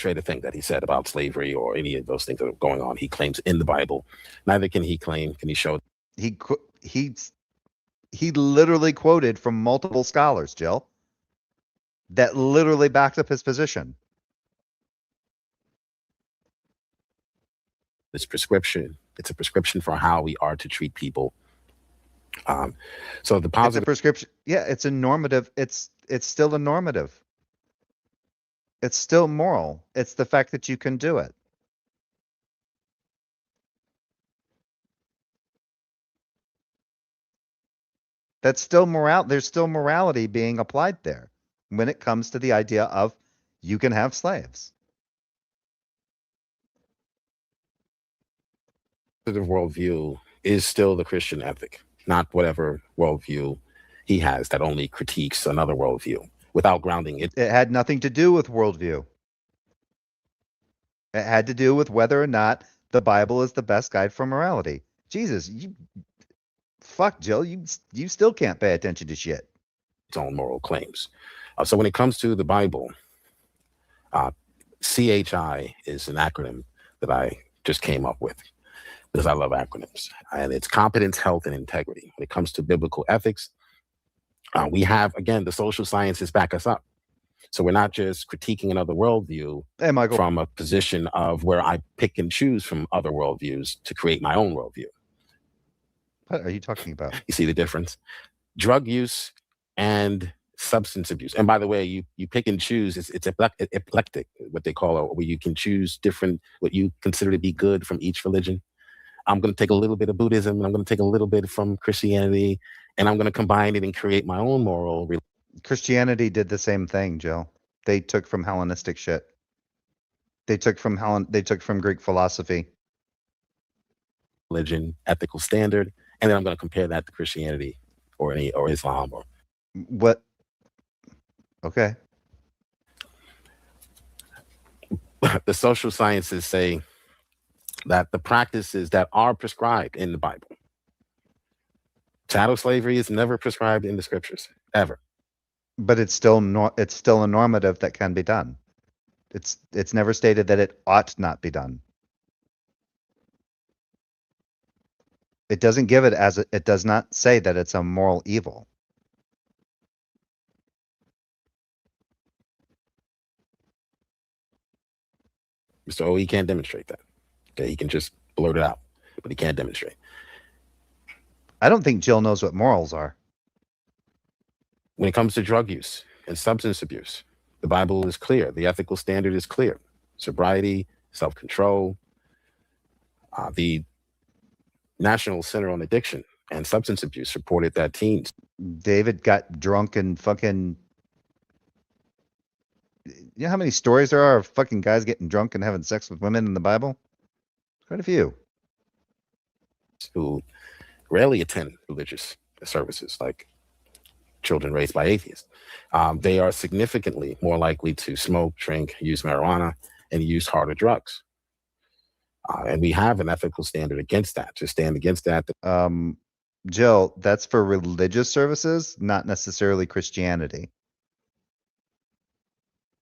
A thing that he said about slavery or any of those things that are going on. He claims in the Bible. Neither can he show. He literally quoted from multiple scholars, Jill, that literally backed up his position. This prescription. It's a prescription for how we are to treat people So the It's a positive prescription. Yeah, it's a normative. It's still a normative. It's still moral. It's the fact that you can do it. That's still moral. There's still morality being applied there when it comes to the idea of you can have slaves. worldview is still the Christian ethic, not whatever worldview he has that only critiques another worldview without grounding it. It had nothing to do with worldview. It had to do with whether or not the Bible is the best guide for morality. Jesus, fuck, Jill, you still can't pay attention to shit. Its own moral claims. So when it comes to the Bible, CHI is an acronym that I just came up with because I love acronyms, and it's competence, health, and integrity. When it comes to biblical ethics, we have, again, the social sciences back us up. So we're not just critiquing another worldview Hey, Michael. from a position of where I pick and choose from other worldviews to create my own worldview. What are you talking about? You see the difference? Drug use and substance abuse. And by the way, you pick and choose. It's eclectic, what they call it, where you can choose different, what you consider to be good from each religion. I'm going to take a little bit of Buddhism, and I'm going to take a little bit from Christianity, and I'm going to combine it and create my own moral. Christianity did the same thing, Jill. They took from Hellenistic shit. They took from Greek philosophy. Religion, ethical standard, and then I'm going to compare that to Christianity or Islam or what? Okay. The social sciences say that the practices that are prescribed in the Bible. Chattel slavery is never prescribed in the scriptures, ever. But it's still a normative that can be done. It's never stated that it ought not be done. It doesn't give it it does not say that it's a moral evil. Mr. O, he can't demonstrate that. Okay, he can just blurt it out, but he can't demonstrate. I don't think Jill knows what morals are. When it comes to drug use and substance abuse, the Bible is clear. The ethical standard is clear. Sobriety, self-control. The National Center on Addiction and Substance Abuse reported that teens. David got drunk and fucking. You know how many stories there are of fucking guys getting drunk and having sex with women in the Bible? Quite a few. Who rarely attend religious services, like children raised by atheists. They are significantly more likely to smoke, drink, use marijuana, and use harder drugs. And we have an ethical standard against that, to stand against that. Jill, that's for religious services, not necessarily Christianity.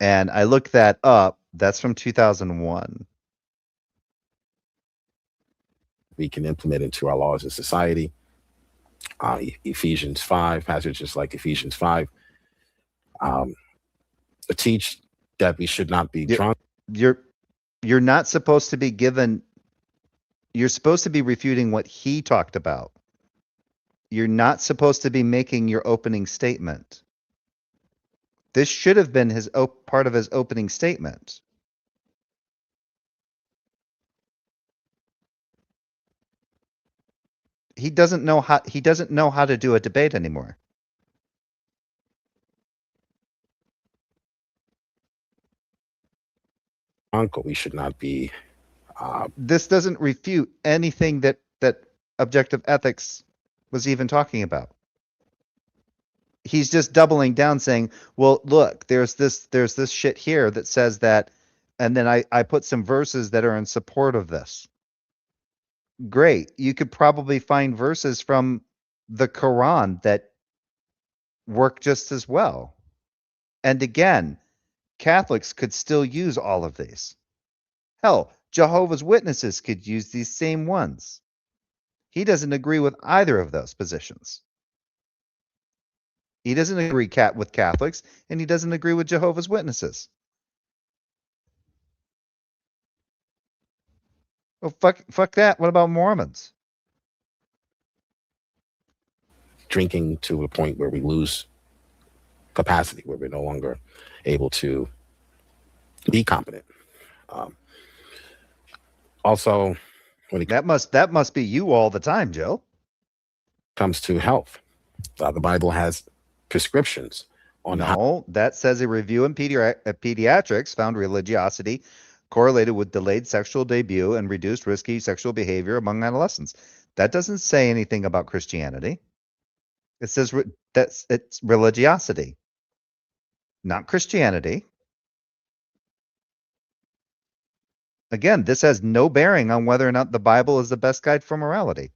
And I looked that up. That's from 2001. We can implement into our laws of society. Ephesians 5, passages like Ephesians 5, teach that we should not be drunk. You're not supposed to be given. You're supposed to be refuting what he talked about. You're not supposed to be making your opening statement. This should have been his part of his opening statement. He doesn't know how to do a debate anymore. Uncle, we should not be. This doesn't refute anything that objective ethics was even talking about. He's just doubling down, saying, "Well, look, there's this shit here that says that," and then I put some verses that are in support of this. Great, you could probably find verses from the Quran that work just as well. And again, Catholics could still use all of these. Hell, Jehovah's Witnesses could use these same ones. He doesn't agree with either of those positions. He doesn't agree with Catholics, and he doesn't agree with Jehovah's Witnesses. Well, fuck that. What about Mormons? drinking to a point where we lose capacity, where we're no longer able to be competent. Also, when it That must be you all the time, Joe. comes to health, the Bible has prescriptions on how No, that says a review in pediatrics found religiosity correlated with delayed sexual debut and reduced risky sexual behavior among adolescents. That doesn't say anything about Christianity. It says it's religiosity, not Christianity. Again, this has no bearing on whether or not the Bible is the best guide for morality.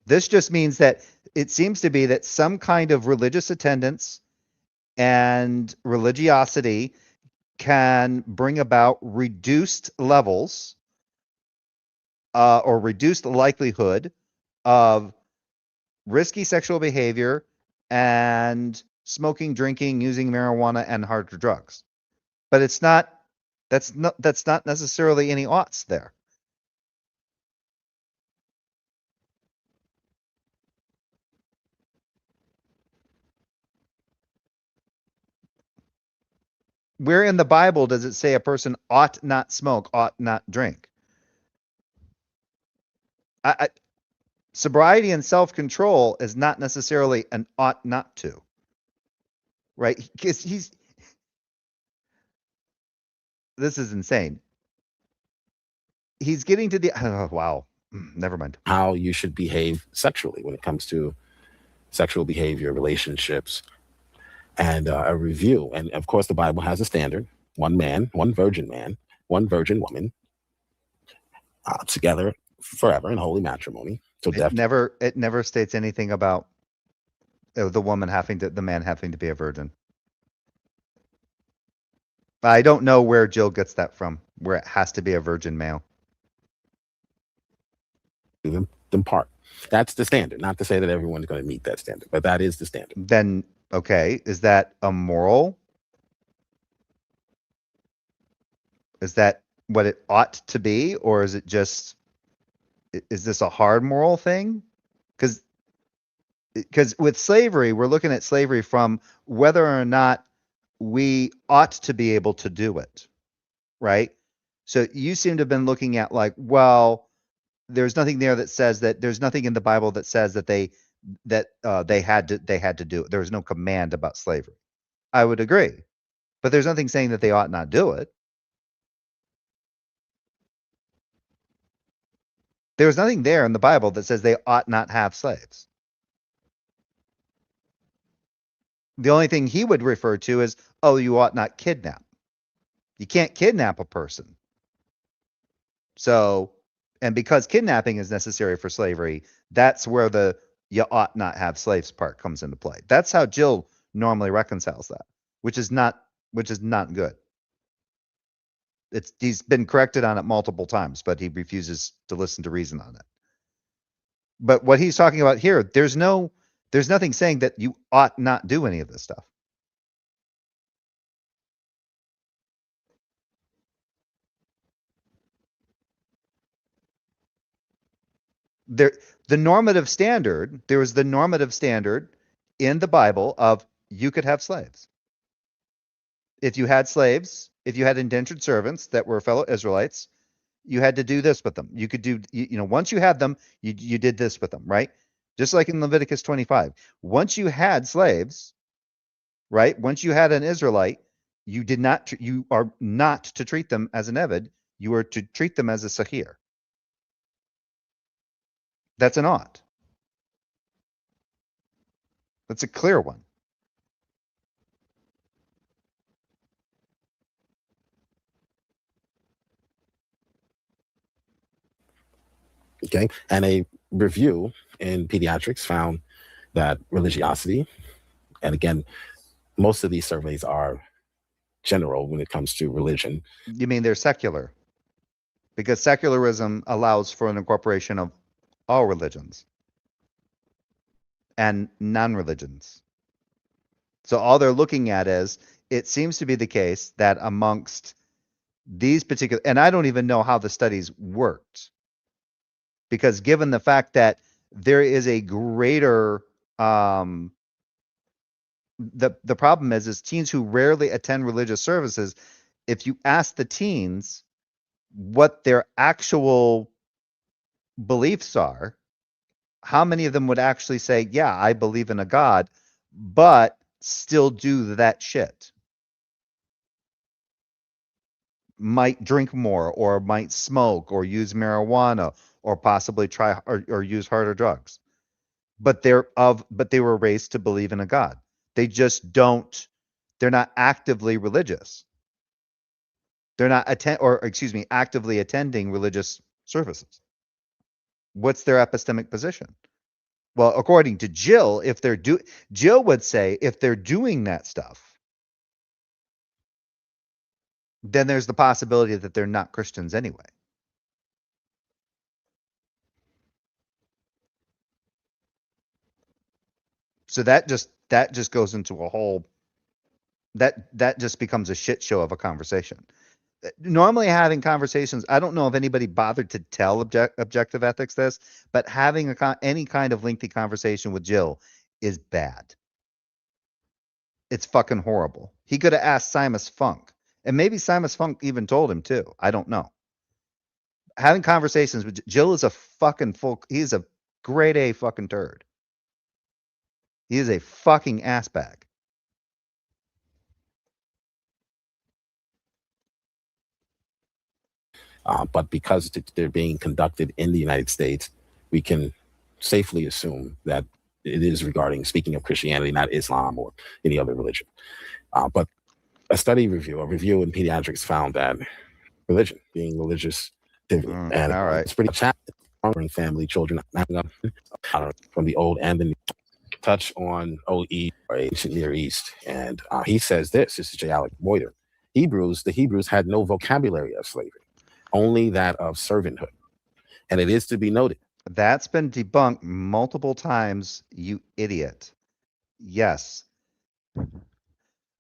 This just means that it seems to be that some kind of religious attendance and religiosity can bring about reduced levels or reduced likelihood of risky sexual behavior and smoking, drinking, using marijuana, and harder drugs. But it's not. That's not necessarily any oughts there. Where in the Bible does it say a person ought not smoke, ought not drink? Sobriety and self-control is not necessarily an ought not to, right? Because this is insane. He's getting to the, oh, wow, never mind. how you should behave sexually when it comes to sexual behavior, relationships, and a review. And of course, the Bible has a standard: one man, one virgin woman, together forever in holy matrimony. So It never states anything about the man having to be a virgin. I don't know where Jill gets that from, where it has to be a virgin male. them part. That's the standard. Not to say that everyone's going to meet that standard, but that is the standard. Then, okay, is that immoral? Is that what it ought to be, or is it just, is this a hard moral thing? Because with slavery, we're looking at slavery from whether or not we ought to be able to do it, right? So you seem to have been looking at like, well, there's nothing there that says that, there's nothing in the Bible that says that they had to do it. There was no command about slavery. I would agree, but there's nothing saying that they ought not do it. There's nothing there in the Bible that says they ought not have slaves. The only thing he would refer to is, oh, you ought not kidnap. You can't kidnap a person. So, and because kidnapping is necessary for slavery, that's where the you ought not have slaves part comes into play. That's how Jill normally reconciles that, which is not good. He's been corrected on it multiple times, but he refuses to listen to reason on it. But what he's talking about here, there's nothing saying that you ought not do any of this stuff. There was the normative standard in the Bible of you could have slaves. If you had slaves, if you had indentured servants that were fellow Israelites, you had to do this with them. You could do, once you had them, you did this with them, right? Just like in Leviticus 25. Once you had slaves, right? Once you had an Israelite, you are not to treat them as an Eved. You are to treat them as a Sahir. That's an ought. That's a clear one. Okay. And a review in pediatrics found that religiosity, and again, most of these surveys are general when it comes to religion. You mean they're secular? Because secularism allows for an incorporation of all religions and non-religions. So all they're looking at is, it seems to be the case that amongst these particular, and I don't even know how the studies worked, because given the fact that there is a greater the problem is teens who rarely attend religious services, if you ask the teens what their actual beliefs are, how many of them would actually say, yeah, I believe in a God, but still do that shit? Might drink more, or might smoke, or use marijuana, or possibly try or use harder drugs. But they were raised to believe in a God. They just don't, they're not actively religious. They're not actively attending religious services. What's their epistemic position? Well, according to Jill, Jill would say if they're doing that stuff, then there's the possibility that they're not Christians anyway. So that just goes into a whole that just becomes a shit show of a conversation. Normally having conversations, I don't know if anybody bothered to tell objective ethics this, but having any kind of lengthy conversation with Jill is bad. It's fucking horrible. He could have asked Simus Funk, and maybe Simus Funk even told him too. I don't know. Having conversations with Jill is a fucking he's a grade A fucking turd. He is a fucking ass bag. But because they're being conducted in the United States, we can safely assume that it is regarding, speaking of Christianity, not Islam or any other religion. But a review in pediatrics found that religion, being religious, and all right. it's pretty challenging family, children, from the old and the new. Touch on OE, or ancient Near East. And he says this is J. Alec Moiter. The Hebrews had no vocabulary of slavery, only that of servanthood. And it is to be noted. That's been debunked multiple times, you idiot. Yes.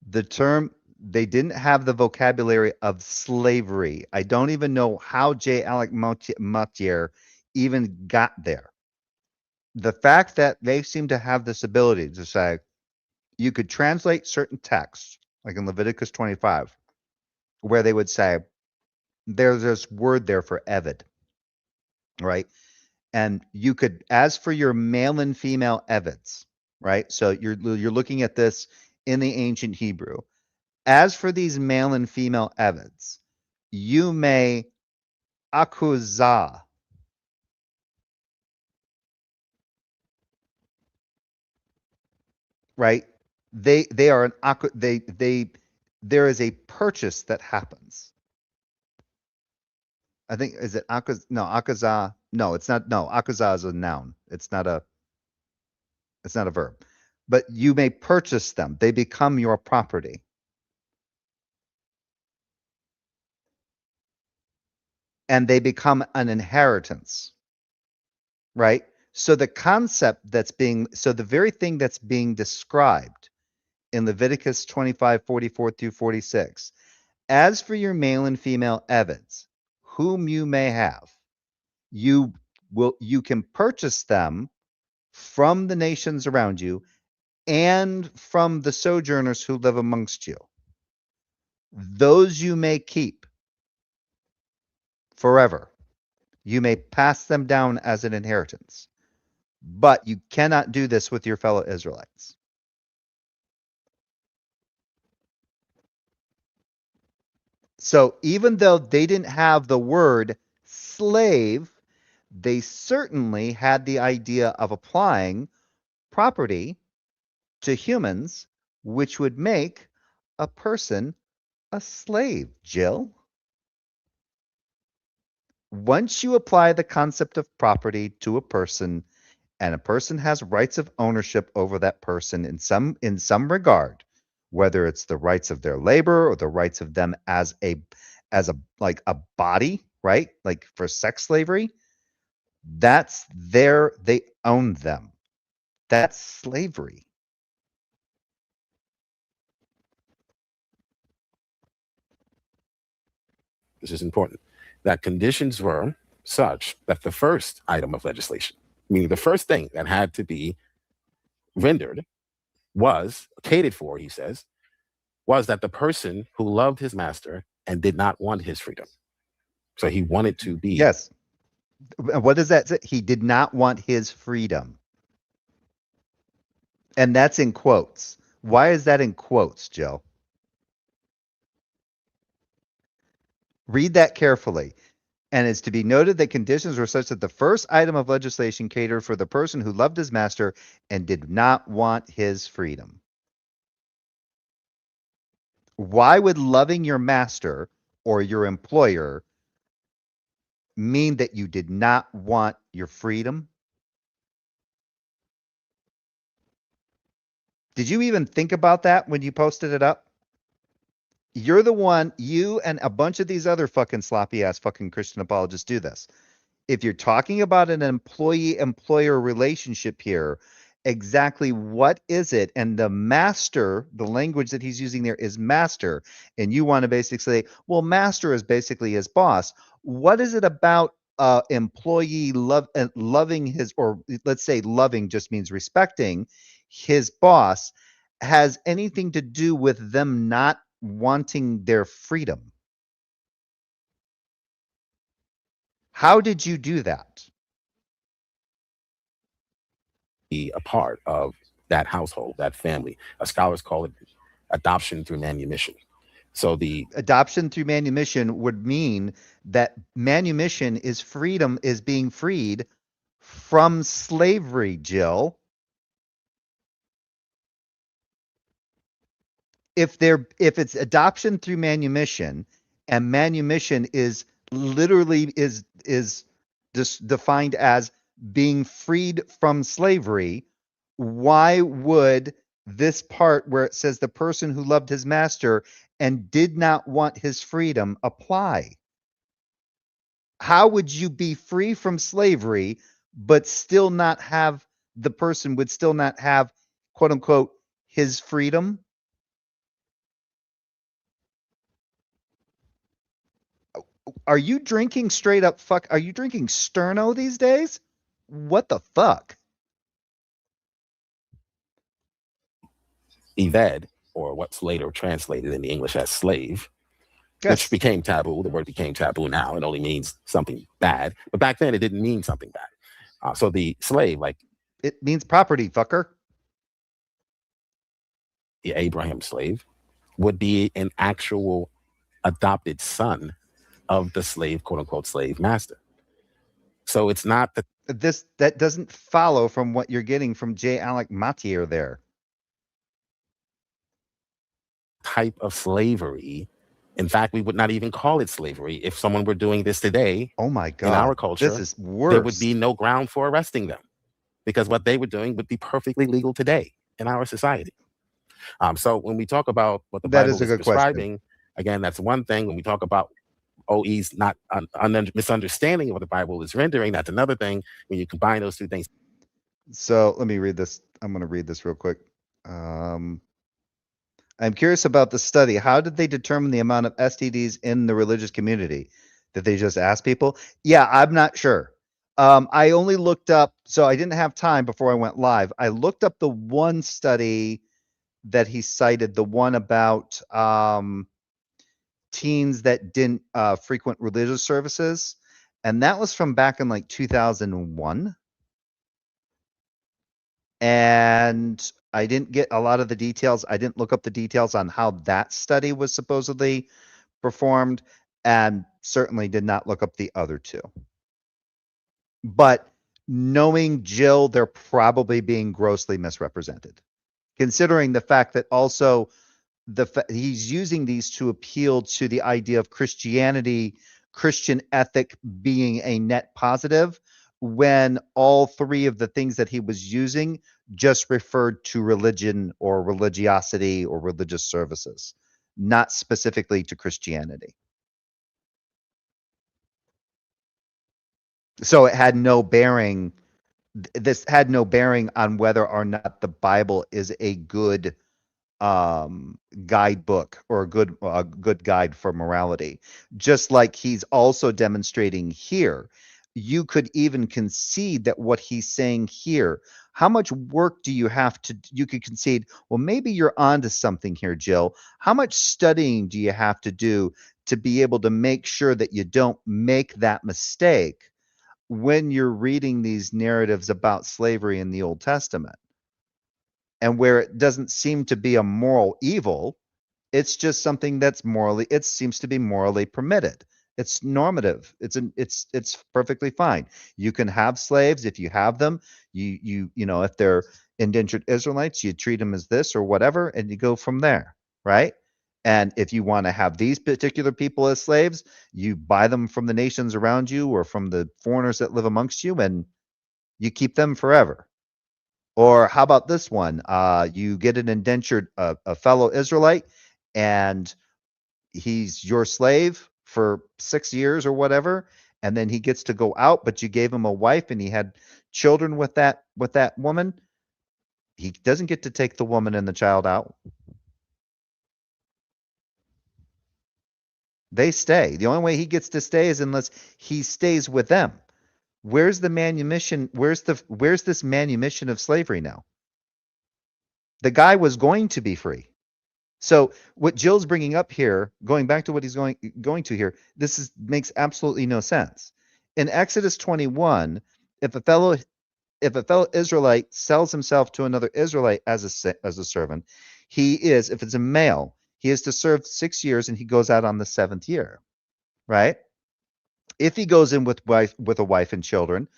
The term, they didn't have the vocabulary of slavery. I don't even know how J. Alec Moutier even got there. The fact that they seem to have this ability to say, you could translate certain texts, like in Leviticus 25, where they would say, there's this word there for Eved, right? And you could, as for your male and female Eveds, right? So you're looking at this in the ancient Hebrew. As for these male and female Eveds, you may akuzah, right? They are there is a purchase that happens. I think, is it akuzah? No, it's not. No, akuzah is a noun. It's not a verb. But you may purchase them. They become your property. And they become an inheritance, right? So the very thing that's being described in Leviticus 25, 44 through 46, as for your male and female Eveds, whom you may have, you can purchase them from the nations around you and from the sojourners who live amongst you. Those you may keep forever. You may pass them down as an inheritance, but you cannot do this with your fellow Israelites. So even though they didn't have the word slave, they certainly had the idea of applying property to humans, which would make a person a slave, Jill. Once you apply the concept of property to a person, and a person has rights of ownership over that person in some regard, whether it's the rights of their labor or the rights of them as a like a body, right? Like for sex slavery, they own them. That's slavery. This is important. That conditions were such that the first item of legislation, meaning the first thing that had to be rendered, was catered for, he says, was that the person who loved his master and did not want his freedom. So he wanted to be. Yes. What does that say? He did not want his freedom. And that's in quotes. Why is that in quotes, Joe? Read that carefully. And it's to be noted that conditions were such that the first item of legislation catered for the person who loved his master and did not want his freedom. Why would loving your master or your employer mean that you did not want your freedom? Did you even think about that when you posted it up? You're the one, you and a bunch of these other fucking sloppy ass fucking Christian apologists do this. If you're talking about an employee-employer relationship here, exactly what is it? And the master, the language that he's using there is master. And you want to basically say, well, master is basically his boss. What is it about employee loving his, or let's say loving just means respecting his boss, has anything to do with them not wanting their freedom? How did you do that? Be a part of that household, that family. Scholars call it adoption through manumission. So the adoption through manumission would mean that manumission is freedom, is being freed from slavery, Jill. If it's adoption through manumission, and manumission is literally is just defined as being freed from slavery, why would this part where it says the person who loved his master and did not want his freedom apply? How would you be free from slavery, but still not have, the person would still not have, quote unquote, his freedom? Are you drinking straight up fuck? Are you drinking Sterno these days? What the fuck? eved, or what's later translated in the English as slave, Yes. which became taboo. The word became taboo now. It only means something bad. But back then, it didn't mean something bad. So the slave, like It means property, fucker. the Abraham slave, would be an actual adopted son of the slave, quote unquote, slave master. So it's not the That doesn't follow from what you're getting from J. Alec Matier there. type of slavery. In fact, we would not even call it slavery. If someone were doing this today Oh my God. in our culture, this is worse. there would be no ground for arresting them because what they were doing would be perfectly legal today in our society. So when we talk about what the Bible is prescribing, again, that's one thing. When we talk about OE's not misunderstanding of what the Bible is rendering, that's another thing. When you combine those two things. So let me read this. I'm going to read this real quick. I'm curious about the study. How did they determine the amount of STDs in the religious community? Did they just ask people? Yeah, I'm not sure. I only looked up, so I didn't have time before I went live. I looked up the one study that he cited, the one about teens that didn't frequent religious services. And that was from back in like 2001. And I didn't get a lot of the details. I didn't look up the details on how that study was supposedly performed, and certainly did not look up the other two. But knowing Jill, they're probably being grossly misrepresented, considering the fact that also he's using these to appeal to the idea of Christianity, Christian ethic being a net positive, when all three of the things that he was using just referred to religion or religiosity or religious services, not specifically to Christianity. So it had no bearing. This had no bearing on whether or not the Bible is a good guidebook or a good guide for morality. Just like he's also demonstrating here you could even concede that what he's saying here, how much work do you have to, you could concede, well, maybe you're onto something here, Jill. How much studying do you have to do to be able to make sure that you don't make that mistake when you're reading these narratives about slavery in the Old Testament? And where it doesn't seem to be a moral evil, it's just something that's morally, it seems to be morally permitted. It's normative. It's perfectly fine. You can have slaves if you have them. You know, if they're indentured Israelites, you treat them as this or whatever, and you go from there, right? And if you want to have these particular people as slaves, you buy them from the nations around you or from the foreigners that live amongst you, and you keep them forever. Or how about this one? You get an indentured a fellow Israelite, and he's your slave for 6 years or whatever, and then he gets to go out, but you gave him a wife and he had children with that woman. He doesn't get to take the woman and the child out. They stay. The only way he gets to stay is unless he stays with them. Where's the manumission? Where's this manumission of slavery now? The guy was going to be free. So what Jill's bringing up here, going back to what he's going to here, makes absolutely no sense. In Exodus 21, if a fellow Israelite sells himself to another Israelite as a servant, if it's a male, he is to serve 6 years and he goes out on the 7th year, right? If he goes in with a wife and children,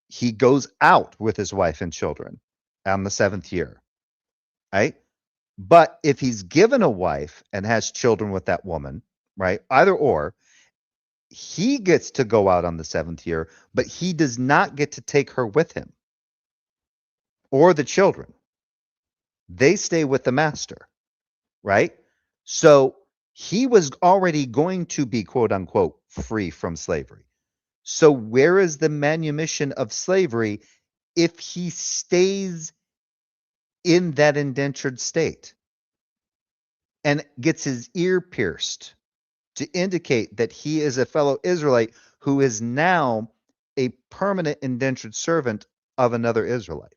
he goes out with his wife and children on the 7th year, right? But if he's given a wife and has children with that woman, right? Either or, he gets to go out on the 7th year, but he does not get to take her with him or the children. They stay with the master, right? So he was already going to be, quote unquote, free from slavery. So where is the manumission of slavery if he stays in that indentured state and gets his ear pierced to indicate that he is a fellow Israelite who is now a permanent indentured servant of another Israelite?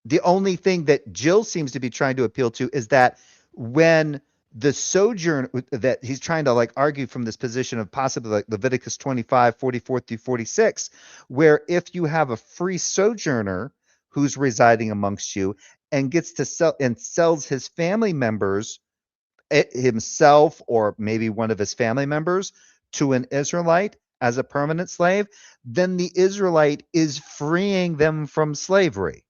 The only thing that Jill seems to be trying to appeal to is that when the sojourn, that he's trying to like argue from this position of possibly like Leviticus 25, 44 through 46, where if you have a free sojourner who's residing amongst you and gets to sell and sells his family members, himself or maybe one of his family members, to an Israelite as a permanent slave, then the Israelite is freeing them from slavery.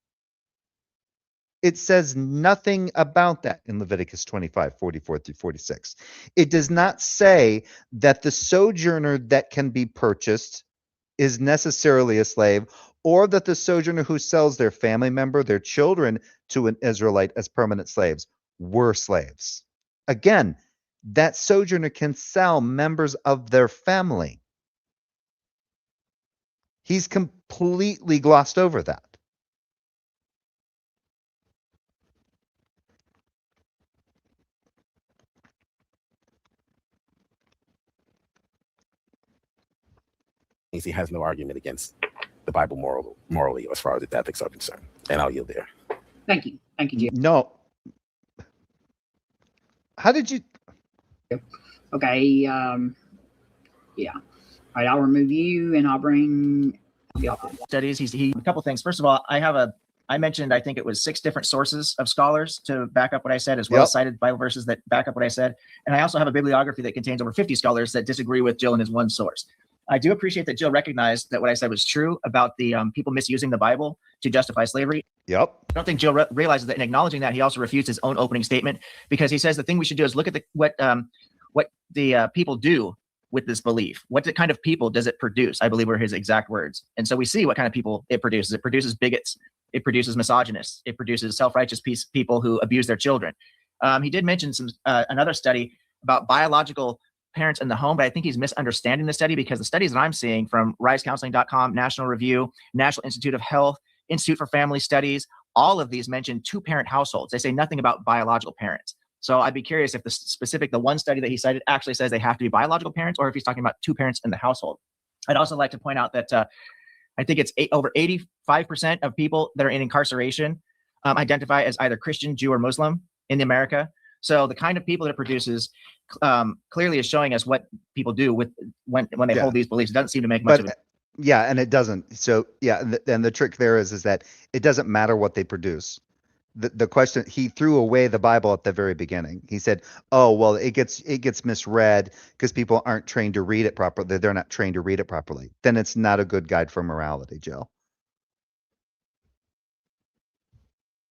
It says nothing about that in Leviticus 25, 44 through 46. It does not say that the sojourner that can be purchased is necessarily a slave, or that the sojourner who sells their family member, their children, to an Israelite as permanent slaves were slaves. Again, that sojourner can sell members of their family. He's completely glossed over that. He has no argument against the Bible morally as far as the ethics are concerned. And I'll yield there. Thank you. Thank you, Jim. No. How did you? Okay. Yeah. All right. I'll remove you and I'll bring you up. Studies. He a couple things. First of all, I mentioned, I think it was 6 different sources of scholars to back up what I said, as well as cited Bible verses that back up what I said. And I also have a bibliography that contains over 50 scholars that disagree with Jill and his one source. I do appreciate that Jill recognized that what I said was true about the people misusing the Bible to justify slavery. Yep. I don't think Jill realizes that in acknowledging that, he also refused his own opening statement, because he says the thing we should do is look at what the people do with this belief. What kind of people does it produce? I believe were his exact words. And so we see what kind of people it produces. It produces bigots. It produces misogynists. It produces self-righteous people who abuse their children. He did mention another study about biological parents in the home, but I think he's misunderstanding the study, because the studies that I'm seeing from risecounseling.com, National Review, National Institute of Health, Institute for Family Studies, all of these mention 2-parent households. They say nothing about biological parents. So I'd be curious if the one study that he cited actually says they have to be biological parents, or if he's talking about two parents in the household. I'd also like to point out that I think it's over 85% of people that are in incarceration identify as either Christian, Jew, or Muslim in America. So the kind of people that it produces clearly is showing us what people do with when they hold these beliefs. It doesn't seem to make much of it. Yeah, and it doesn't. So yeah, and the trick there is that it doesn't matter what they produce. The question, he threw away the Bible at the very beginning. He said, "Oh, well, it gets misread because people aren't trained to read it properly. They're not trained to read it properly. Then it's not a good guide for morality, Jill.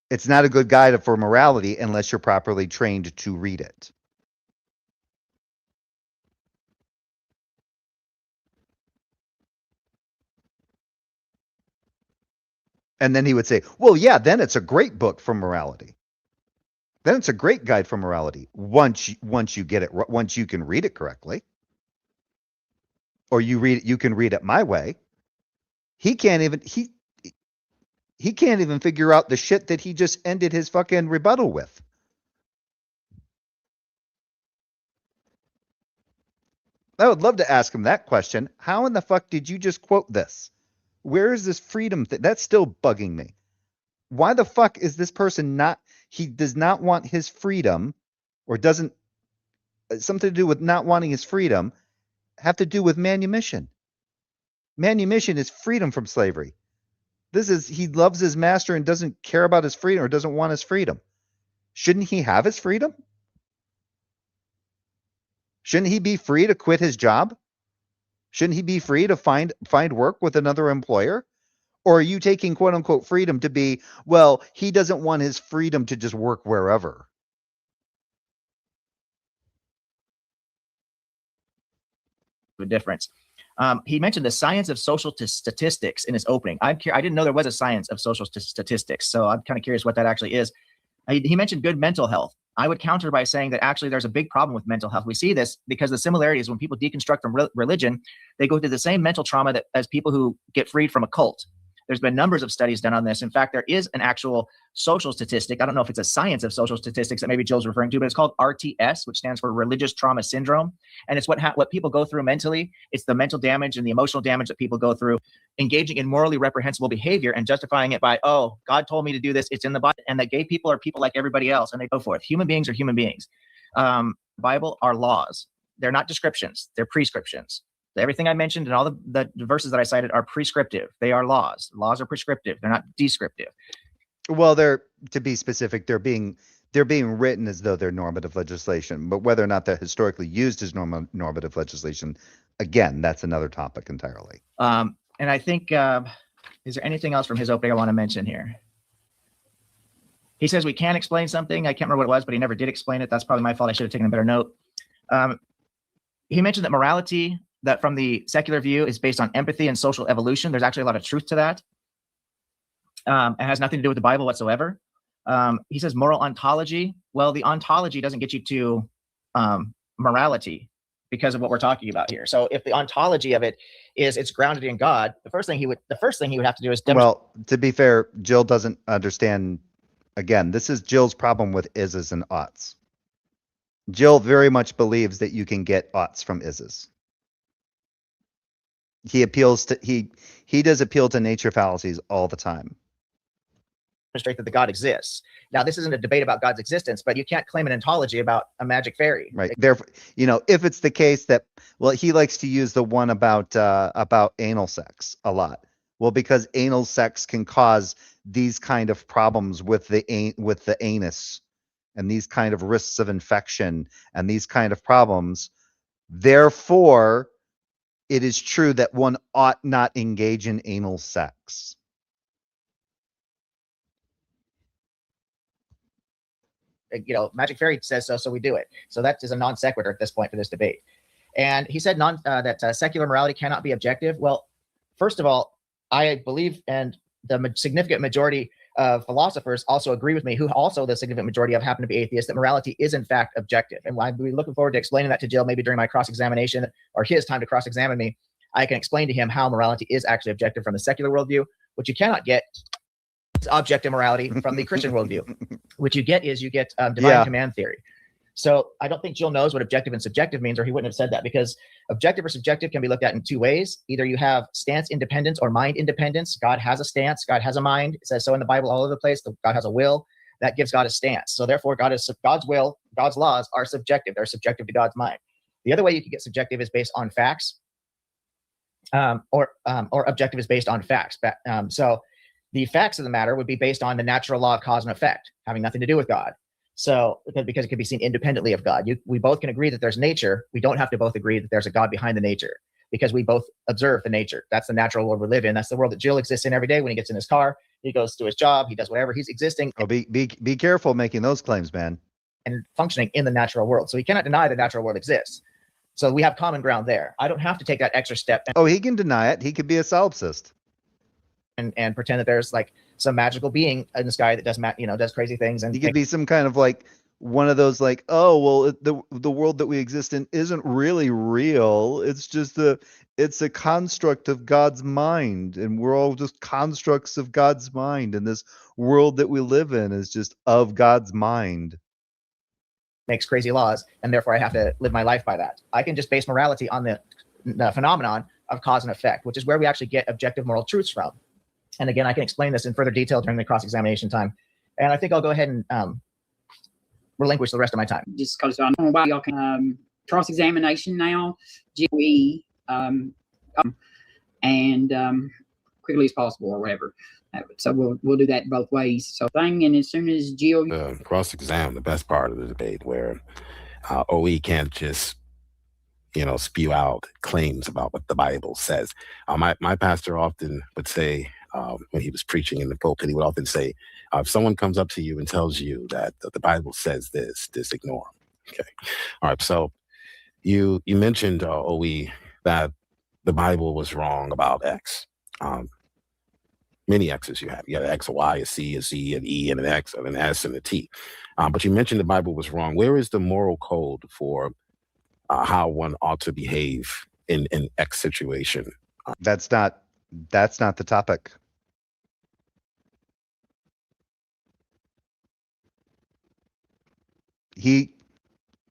It's not a good guide for morality unless you're properly trained to read it." And then he would say, "Well, yeah, then it's a great book for morality. Then it's a great guide for morality once you get it, once you can read it correctly, or you can read it my way." He can't even figure out the shit that he just ended his fucking rebuttal with. I would love to ask him that question. How in the fuck did you just quote this? Where is this freedom thing? That's still bugging me. Why the fuck is this person he does not want his freedom, or doesn't something to do with not wanting his freedom have to do with manumission? Manumission is freedom from slavery. He loves his master and doesn't care about his freedom, or doesn't want his freedom. Shouldn't he have his freedom? Shouldn't he be free to quit his job? Shouldn't he be free to find work with another employer? Or are you taking quote unquote freedom to be, well, he doesn't want his freedom to just work wherever? A difference. He mentioned the science of social statistics in his opening. I didn't know there was a science of social statistics, so I'm kind of curious what that actually is. He mentioned good mental health. I would counter by saying that actually there's a big problem with mental health. We see this because the similarities, when people deconstruct from religion, they go through the same mental trauma as people who get freed from a cult. There's been numbers of studies done on this. In fact, there is an actual social statistic. I don't know if it's a science of social statistics that maybe Jill's referring to, but it's called RTS, which stands for Religious Trauma Syndrome. And it's what people go through mentally. It's the mental damage and the emotional damage that people go through, engaging in morally reprehensible behavior and justifying it by, oh, God told me to do this. It's in the Bible. And that gay people are people like everybody else, and they go forth. Human beings are human beings. Bible are laws. They're not descriptions. They're prescriptions. Everything I mentioned and all the verses that I cited are prescriptive. They are laws. Laws are prescriptive. They're not descriptive. Well, to be specific, they're being written as though they're normative legislation, but whether or not they're historically used as normative legislation, again, that's another topic entirely. And I think, is there anything else from his opening I want to mention here? He says we can explain something. I can't remember what it was, but he never did explain it. That's probably my fault. I should have taken a better note. He mentioned that morality, that from the secular view, is based on empathy and social evolution. There's actually a lot of truth to that. It has nothing to do with the Bible whatsoever. He says moral ontology. Well, the ontology doesn't get you to morality because of what we're talking about here. So if the ontology of it is it's grounded in God, the first thing he would have to do is demonstrate. Well, to be fair, Jill doesn't understand. Again, this is Jill's problem with is's and oughts. Jill very much believes that you can get oughts from is's. He does appeal to nature fallacies all the time. Demonstrate that the God exists. Now, this isn't a debate about God's existence, but you can't claim an ontology about a magic fairy. Right. Therefore, if it's the case that, well, he likes to use the one about anal sex a lot. Well, because anal sex can cause these kind of problems with the anus, and these kind of risks of infection and these kind of problems. Therefore, it is true that one ought not engage in anal sex. Magic fairy says so, so we do it. So that is a non sequitur at this point for this debate. And he said that secular morality cannot be objective. Well, first of all, I believe, and the significant majority of philosophers also agree with me, who also the significant majority of happen to be atheists, that morality is in fact objective. And I'll be looking forward to explaining that to Jill, maybe during my cross-examination or his time to cross-examine me. I can explain to him how morality is actually objective from the secular worldview. What you cannot get is objective morality from the Christian worldview. What you get is divine command theory. So I don't think Jill knows what objective and subjective means, or he wouldn't have said that, because objective or subjective can be looked at in two ways. Either you have stance independence or mind independence. God has a stance. God has a mind. It says so in the Bible all over the place. God has a will. That gives God a stance. So therefore, God's will, God's laws are subjective. They're subjective to God's mind. The other way you can get subjective is based on facts, or objective is based on facts. So the facts of the matter would be based on the natural law of cause and effect, having nothing to do with God. So because it can be seen independently of God. We both can agree that there's nature. We don't have to both agree that there's a God behind the nature, because we both observe the nature. That's the natural world we live in. That's the world that Jill exists in every day. When he gets in his car, he goes to his job, he does whatever, he's existing. Oh, be careful making those claims, man. And functioning in the natural world. So he cannot deny the natural world exists. So we have common ground there. I don't have to take that extra step. Oh, he can deny it. He could be a solipsist. And pretend that there's like some magical being in the sky that does crazy things. And he could be some kind of like one of those like, oh, well, the world that we exist in isn't really real. It's just it's a construct of God's mind, and we're all just constructs of God's mind, and this world that we live in is just of God's mind. Makes crazy laws, and therefore I have to live my life by that. I can just base morality on the phenomenon of cause and effect, which is where we actually get objective moral truths from. And again, I can explain this in further detail during the cross-examination time. And I think I'll go ahead and relinquish the rest of my time. Just because I don't know about y'all can cross-examination now, GOE, and quickly as possible or whatever. So we'll do that both ways. So and as soon as Gio cross-exam, the best part of the debate, where OE can't just spew out claims about what the Bible says. My pastor often would say, when he was preaching in the pulpit, he would often say, if someone comes up to you and tells you that the Bible says this, just ignore them. Okay. All right. So you mentioned, OE, that the Bible was wrong about X. Many X's you have. You got an X, a Y, a C, a Z, an E, and an X, and an S, and a T. But you mentioned the Bible was wrong. Where is the moral code for how one ought to behave in X situation? That's not the topic.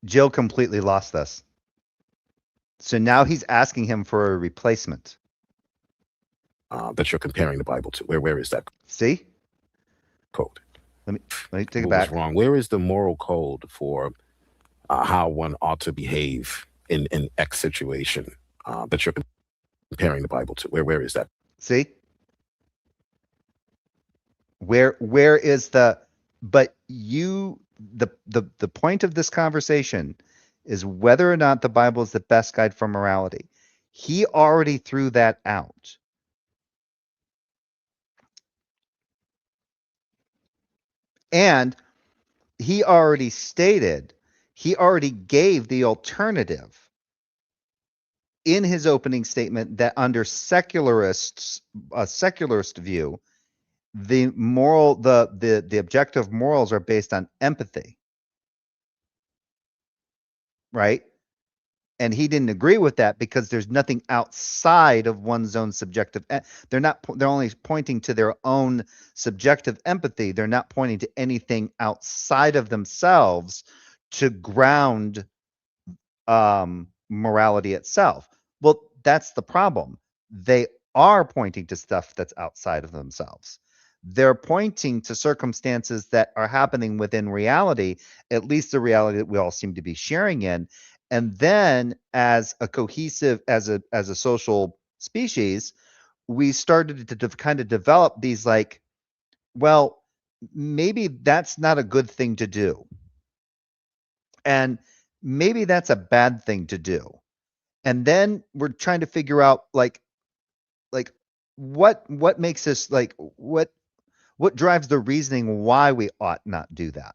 Jill completely lost this. So now he's asking him for a replacement. That you're comparing the Bible to. Where is that? See? Code. Let me take it back. Wrong. Where is the moral code for how one ought to behave in X situation that you're comparing the Bible to? Where is that? See? Where is the point of this conversation is whether or not the Bible is the best guide for morality. He already threw that out. And he already gave the alternative in his opening statement that under a secularist view, the objective morals are based on empathy. Right? And he didn't agree with that because there's nothing outside of one's own subjective. They're only pointing to their own subjective empathy. They're not pointing to anything outside of themselves to ground morality itself. Well, that's the problem. They are pointing to stuff that's outside of themselves. They're pointing to circumstances that are happening within reality, at least the reality that we all seem to be sharing in. And then as a cohesive, as a social species, we started to kind of develop these like, well, maybe that's not a good thing to do. And maybe that's a bad thing to do. And then we're trying to figure out like what makes us like, what drives the reasoning why we ought not do that.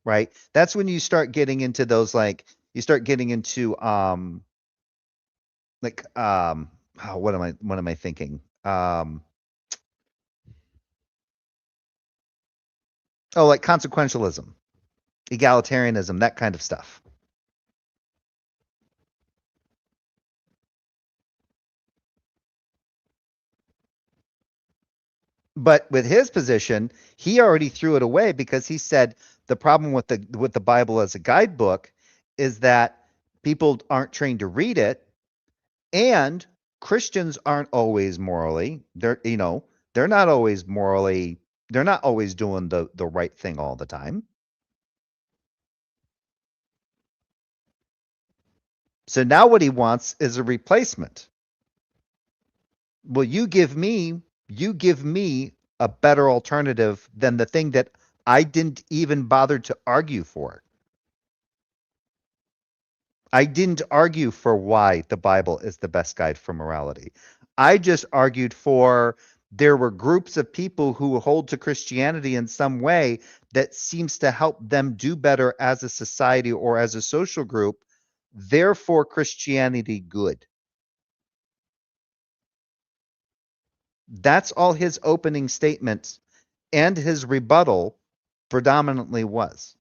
Right? That's when you start getting into those what am I thinking? Like consequentialism, egalitarianism, that kind of stuff. But with his position, he already threw it away because he said The problem with the Bible as a guidebook is that people aren't trained to read it, and Christians aren't always morally. They're not always morally. They're not always doing the right thing all the time. So now what he wants is a replacement. Well, you give me a better alternative than the thing that I didn't even bother to argue for. I didn't argue for why the Bible is the best guide for morality. I just argued for there were groups of people who hold to Christianity in some way that seems to help them do better as a society or as a social group. Therefore, Christianity good. That's all his opening statements and his rebuttal predominantly was.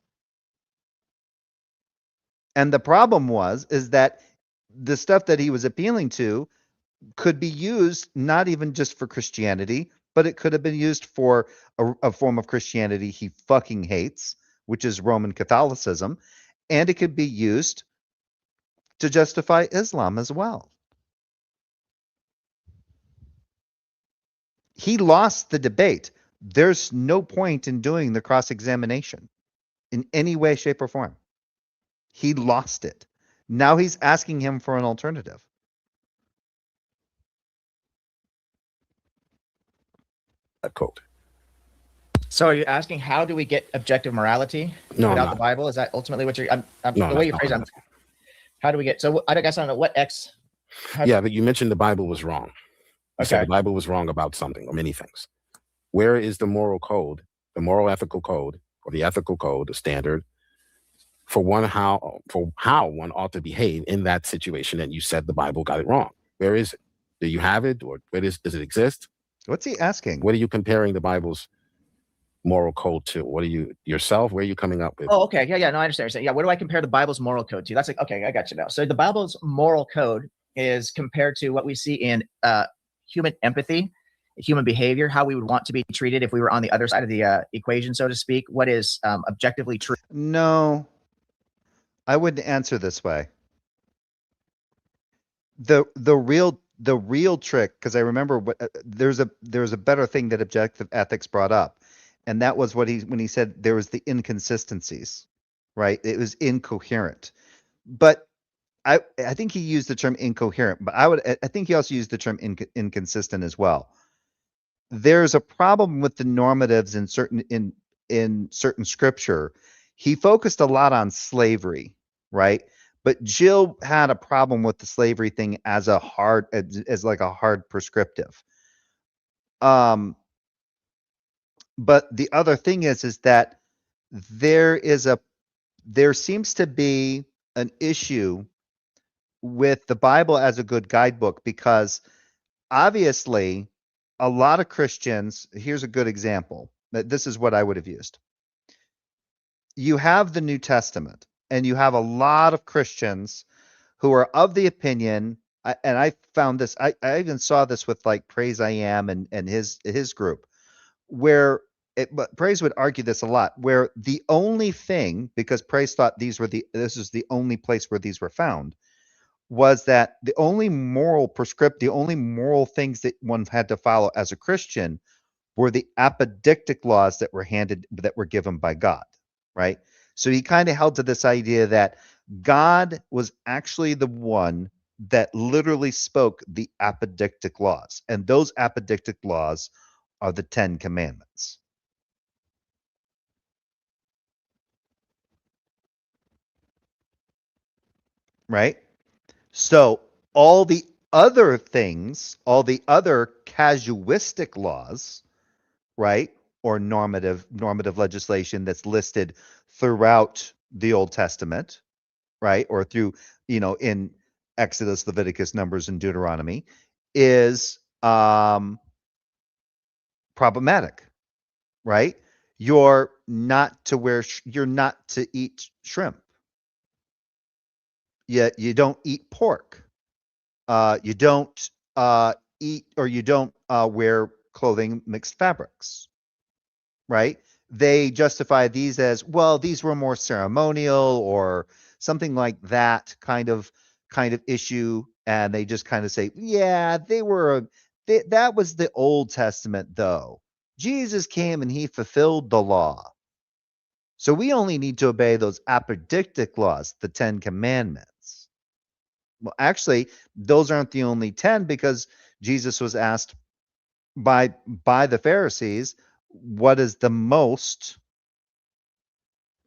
And the problem is that the stuff that he was appealing to could be used not even just for Christianity, but it could have been used for a form of Christianity he fucking hates, which is Roman Catholicism, and it could be used to justify Islam as well. He lost the debate. There's no point in doing the cross-examination in any way, shape, or form. He lost it. Now he's asking him for an alternative. That quote. So are you asking how do we get objective morality No, without no. the Bible? Is that ultimately what you're? No, the way you phrase it. How do we get? So I guess I don't know what X. Yeah, but you mentioned the Bible was wrong. You said Okay. the Bible was wrong about something or many things. Where is the moral code, the moral ethical code, or the ethical code, the standard for how one ought to behave in that situation that you said the Bible got it wrong? Where is it? Do you have it, or does it exist? What's he asking? What are you comparing the Bible's moral code to? What are you yourself? Where are you coming up with? Oh, okay. Yeah. No, I understand what you're saying. Yeah. What do I compare the Bible's moral code to? That's like, okay, I got you now. So the Bible's moral code is compared to what we see in human empathy, human behavior, how we would want to be treated if we were on the other side of the equation, so to speak. What is objectively true? No, I wouldn't answer this way. The real trick, because I remember there's a better thing that objective ethics brought up, and that was when he said there was the inconsistencies, right? It was incoherent, but I think he used the term incoherent, but I think he also used the term inconsistent as well. There's a problem with the normatives in certain scripture. He focused a lot on slavery, right? But Jill had a problem with the slavery thing as like a hard prescriptive. But the other thing is that there seems to be an issue with the Bible as a good guidebook, because obviously a lot of Christians, here's a good example. This is what I would have used. You have the New Testament, and you have a lot of Christians who are of the opinion, and I found this, I even saw this with like Praise I Am and his group, where but Praise would argue this a lot, where the only thing, because Praise thought this is the only place where these were found, was that the only moral things that one had to follow as a Christian were the apodictic laws that were given by God, right? So he kind of held to this idea that God was actually the one that literally spoke the apodictic laws, and those apodictic laws are the 10 Commandments. Right? So all the other things, all the other casuistic laws, right, or normative legislation that's listed throughout the Old Testament, right, or through, in Exodus, Leviticus, Numbers, and Deuteronomy, is problematic, right? You're not to eat shrimp. You don't eat pork. You don't eat, or you don't wear clothing mixed fabrics, right? they justify these as, well, these were more ceremonial or something like that kind of issue, and they just kind of say, yeah, that was the Old Testament though. Jesus came and he fulfilled the law. So we only need to obey those apodictic laws, the 10 commandments. Well, actually, those aren't the only 10, because Jesus was asked by the Pharisees, what is the most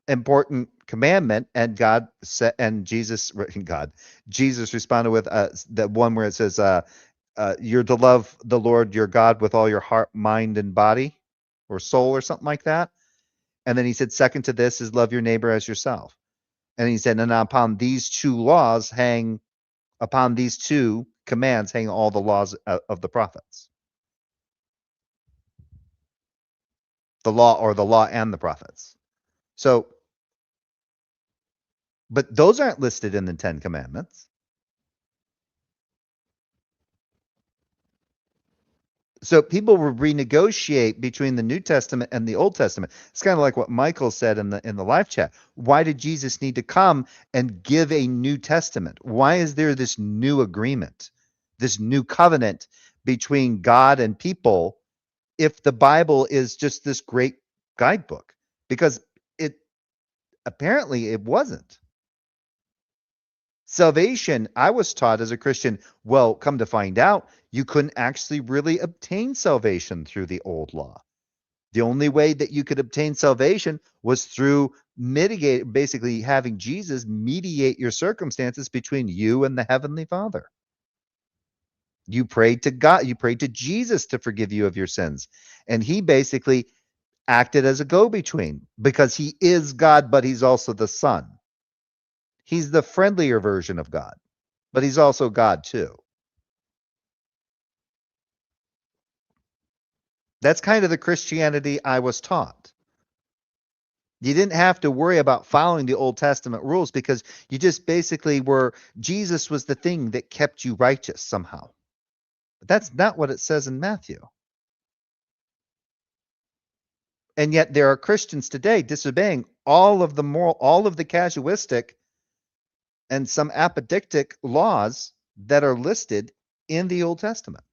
important commandment? And God said, and Jesus responded with the one where it says, you're to love the Lord your God with all your heart, mind, and body, or soul, or something like that. And then he said, second to this is love your neighbor as yourself. And he said, and upon these two commands hang all the laws of the prophets. The law and the prophets. So, but those aren't listed in the 10 commandments. So people will renegotiate between the New Testament and the Old Testament. It's kind of like what Michael said in the live chat. Why did Jesus need to come and give a New Testament? Why is there this new agreement, this new covenant between God and people, if the Bible is just this great guidebook? Because apparently it wasn't. Salvation, I was taught as a Christian, well, come to find out, you couldn't actually really obtain salvation through the old law. The only way that you could obtain salvation was through basically having Jesus mediate your circumstances between you and the Heavenly Father. You prayed to God, you prayed to Jesus to forgive you of your sins. And he basically acted as a go-between, because he is God, but he's also the Son. He's the friendlier version of God, but he's also God too. That's kind of the Christianity I was taught. You didn't have to worry about following the Old Testament rules, because you just basically Jesus was the thing that kept you righteous somehow. But that's not what it says in Matthew. And yet there are Christians today disobeying all of the casuistic and some apodictic laws that are listed in the Old Testament.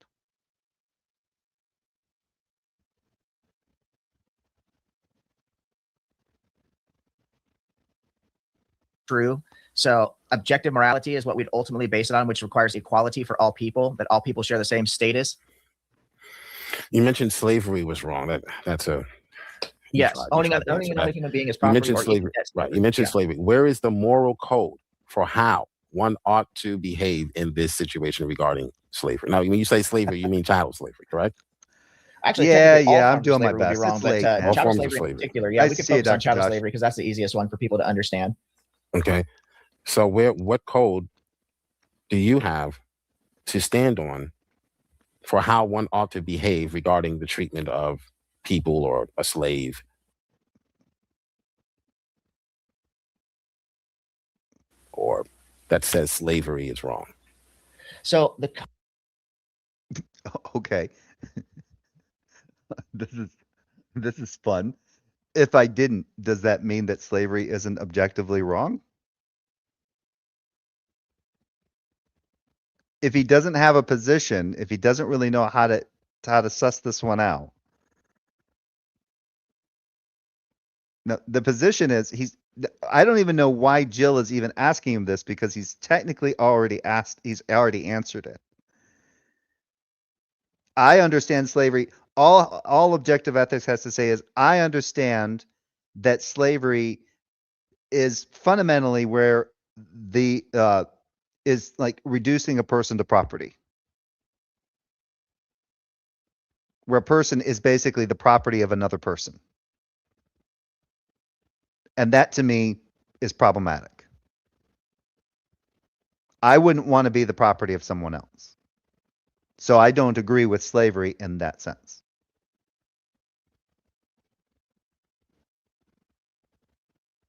True. So objective morality is what we'd ultimately base it on, which requires equality for all people, that all people share the same status. You mentioned slavery was wrong. That's a yes. Owning another human being is property. You mentioned slavery, right? You mentioned slavery. Where is the moral code for how one ought to behave in this situation regarding slavery? Now, when you say slavery, you mean chattel slavery, correct? Actually, yeah, I'm doing my best. Wrong, it's late. All chattel slavery in particular, yeah, we could focus on chattel slavery because that's the easiest one for people to understand. Okay, so what code do you have to stand on for how one ought to behave regarding the treatment of people or a slave? Or that says slavery is wrong? So okay. This is fun. If I didn't, does that mean that slavery isn't objectively wrong? If he doesn't have a position, if he doesn't really know how to suss this one out. No, the position is I don't even know why Jill is even asking him this, because he's technically already answered it. I understand slavery. All objective ethics has to say is, I understand that slavery is fundamentally where the is like reducing a person to property, where a person is basically the property of another person. And that to me is problematic. I wouldn't want to be the property of someone else. So I don't agree with slavery in that sense.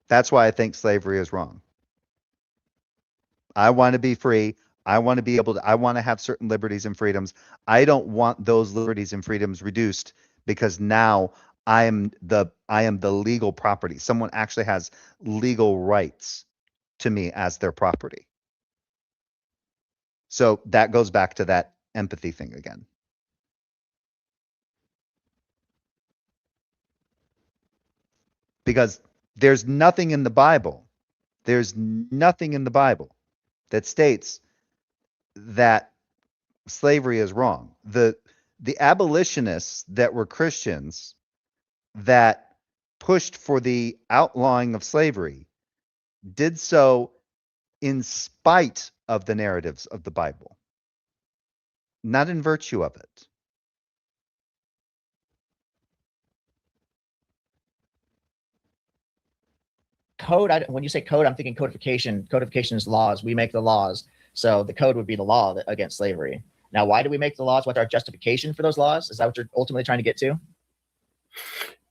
That's why I think slavery is wrong. I want to be free. I want to be able to, I want to have certain liberties and freedoms. I don't want those liberties and freedoms reduced because now I am the legal property. Someone actually has legal rights to me as their property. So that goes back to that empathy thing again. Because there's nothing in the Bible that states that slavery is wrong. The abolitionists that were Christians that pushed for the outlawing of slavery did so in spite of the narratives of the Bible, not in virtue of it. Code, when you say code, I'm thinking codification. Codification is laws. We make the laws. So the code would be the law against slavery. Now, why do we make the laws? What's our justification for those laws? Is that what you're ultimately trying to get to?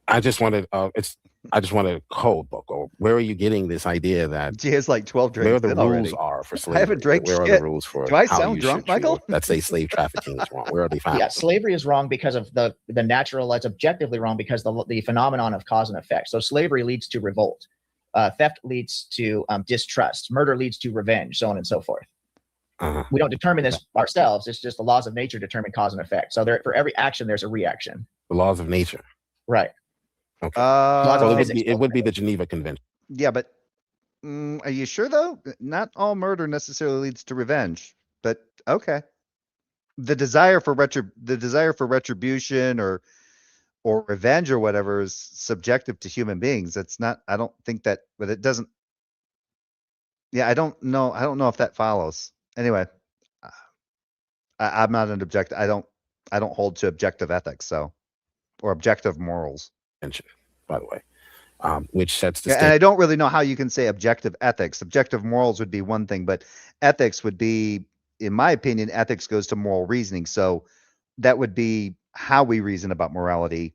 I just wanted a code book. Or where are you getting this idea that He has like 12 drinks. where the rules already. are for slavery? I haven't drank Where shit. are the rules for Do I how sound you drunk, should treat Michael? it? Let's say slave trafficking is wrong. Where are they found? Yeah, slavery is wrong because of the natural. It's objectively wrong because the phenomenon of cause and effect. So slavery leads to revolt. Theft leads to distrust. Murder leads to revenge, so on and so forth. We don't determine this ourselves. It's just the laws of nature determine cause and effect. So for every action, there's a reaction. The laws of nature. Right. Okay. Well, it would be the Geneva Convention. Yeah, but are you sure though? Not all murder necessarily leads to revenge. But okay, the desire for retribution or revenge or whatever is subjective to human beings. It's not. I don't think that, but it doesn't. Yeah, I don't know. I don't know if that follows. Anyway, I'm not an objective. I don't hold to objective ethics, or objective morals. By the way, which sets the And I don't really know how you can say objective ethics. Objective morals would be one thing, but ethics would be, in my opinion, ethics goes to moral reasoning. So that would be how we reason about morality,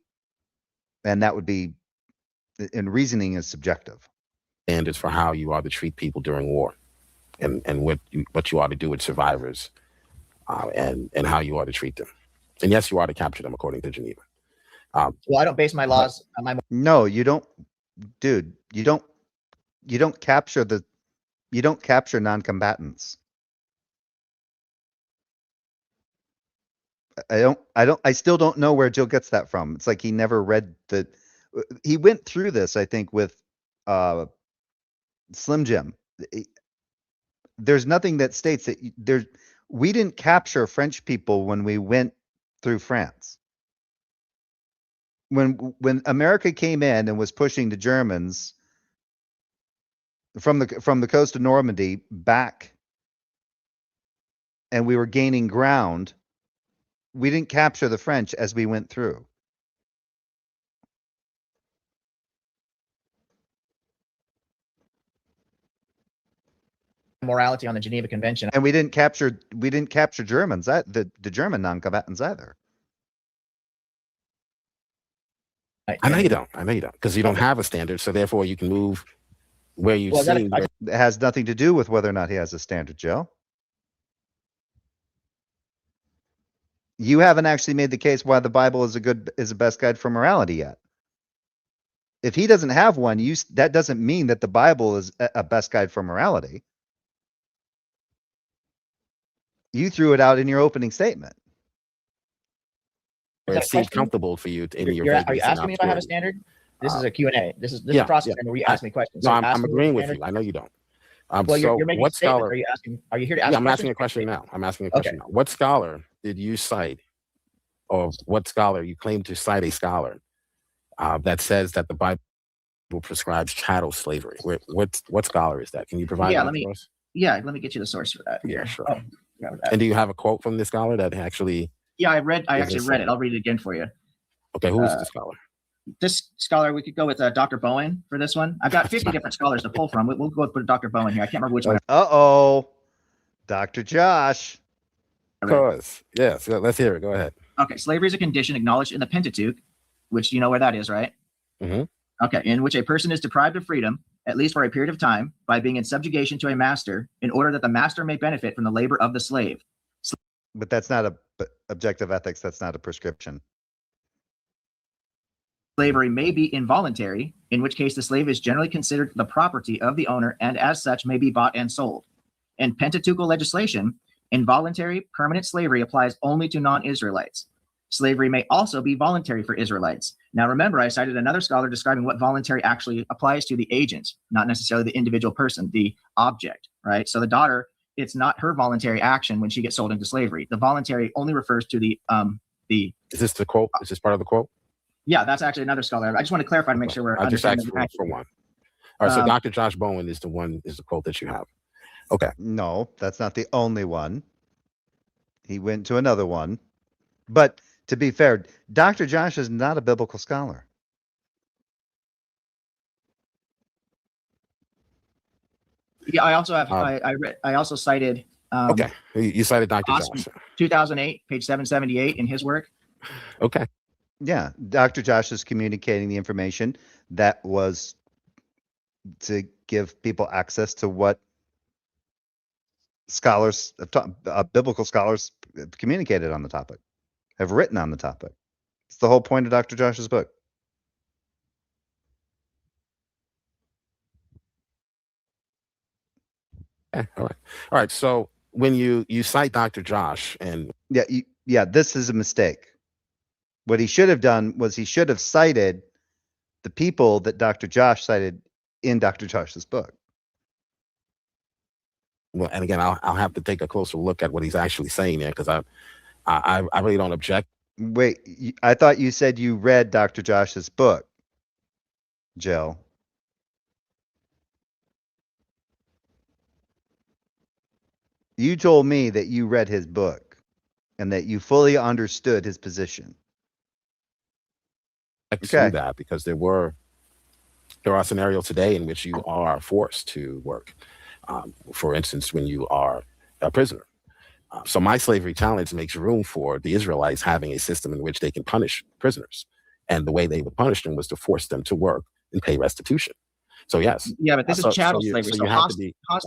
and that would be, and reasoning is subjective. standards for how you are to treat people during war, and what you ought to do with survivors, and how you ought to treat them. And yes, you ought to capture them according to Geneva. Well, I don't base my laws on my. No, you don't, dude. You don't capture non-combatants. I still don't know where Jill gets that from. It's like he never read he went through this, I think, with Slim Jim. There's nothing that states that we didn't capture French people when we went through France. When America came in and was pushing the Germans from the coast of Normandy back, and we were gaining ground, we didn't capture the French as we went through. Morality on the Geneva Convention. And we didn't capture Germans, the German non-combatants either. I know you don't, because you don't have a standard, so therefore you can move where you've seen. It has nothing to do with whether or not he has a standard, Joe. You haven't actually made the case why the Bible is a best guide for morality yet. If he doesn't have one, that doesn't mean that the Bible is a best guide for morality. You threw it out in your opening statement. Where it seems comfortable for you in your. Are you asking me if I have a standard? This is a Q&A. This is a process where you ask me questions. No, So I'm agreeing with you. I know you don't. Well, you're making a statement. Are you here to ask? Yeah, I'm asking a question now. Now. What scholar did you cite, or what scholar you claim to cite a scholar that says that the Bible prescribes chattel slavery? What scholar is that? Can you provide that for us? Yeah, let me get you the source for that. Yeah, sure. And do you have a quote from this scholar that actually? Yeah, I actually read it. I'll read it again for you. Okay, who is the scholar? This scholar, we could go with Dr. Bowen for this one. I've got 50 different scholars to pull from. We'll go with Dr. Bowen here. I can't remember which one. Uh-oh. Dr. Josh. Of course. Yes, let's hear it. Go ahead. Okay, slavery is a condition acknowledged in the Pentateuch, which you know where that is, right? Mm-hmm. Okay, in which a person is deprived of freedom, at least for a period of time, by being in subjugation to a master, in order that the master may benefit from the labor of the slave. But that's not objective ethics. That's not a prescription. Slavery may be involuntary, in which case the slave is generally considered the property of the owner and as such may be bought and sold. In Pentateuchal legislation, involuntary permanent slavery applies only to non-Israelites. Slavery may also be voluntary for Israelites. Now remember, I cited another scholar describing what voluntary actually applies to: the agent, not necessarily the individual person, the object, right? So the daughter, it's not her voluntary action when she gets sold into slavery. The voluntary only refers to the Is this the quote? Is this part of the quote? Yeah, that's actually another scholar. I just want to clarify to make sure we're I just asked understanding. for one. All right, so Dr. Josh Bowen is the quote that you have. Okay. No, that's not the only one. He went to another one. But to be fair, Dr. Josh is not a biblical scholar. Yeah, I also have. I also cited. Okay, you cited Dr. Austin, Josh. 2008, page 778 in his work. Okay. Yeah, Dr. Josh is communicating the information that was to give people access to what scholars, biblical scholars, communicated on the topic, have written on the topic. It's the whole point of Dr. Josh's book. Okay. All right. So when you cite Dr. Josh and this is a mistake. What he should have done was he should have cited the people that Dr. Josh cited in Dr. Josh's book. Well, and again, I'll have to take a closer look at what he's actually saying there, because I really don't object. Wait, I thought you said you read Dr. Josh's book, Jill. You told me that you read his book and that you fully understood his position. Okay. That because there are scenarios today in which you are forced to work. For instance, when you are a prisoner. So my slavery challenge makes room for the Israelites having a system in which they can punish prisoners. And the way they would punish them was to force them to work and pay restitution. So yes. Yeah, but this is chattel slavery. So Haas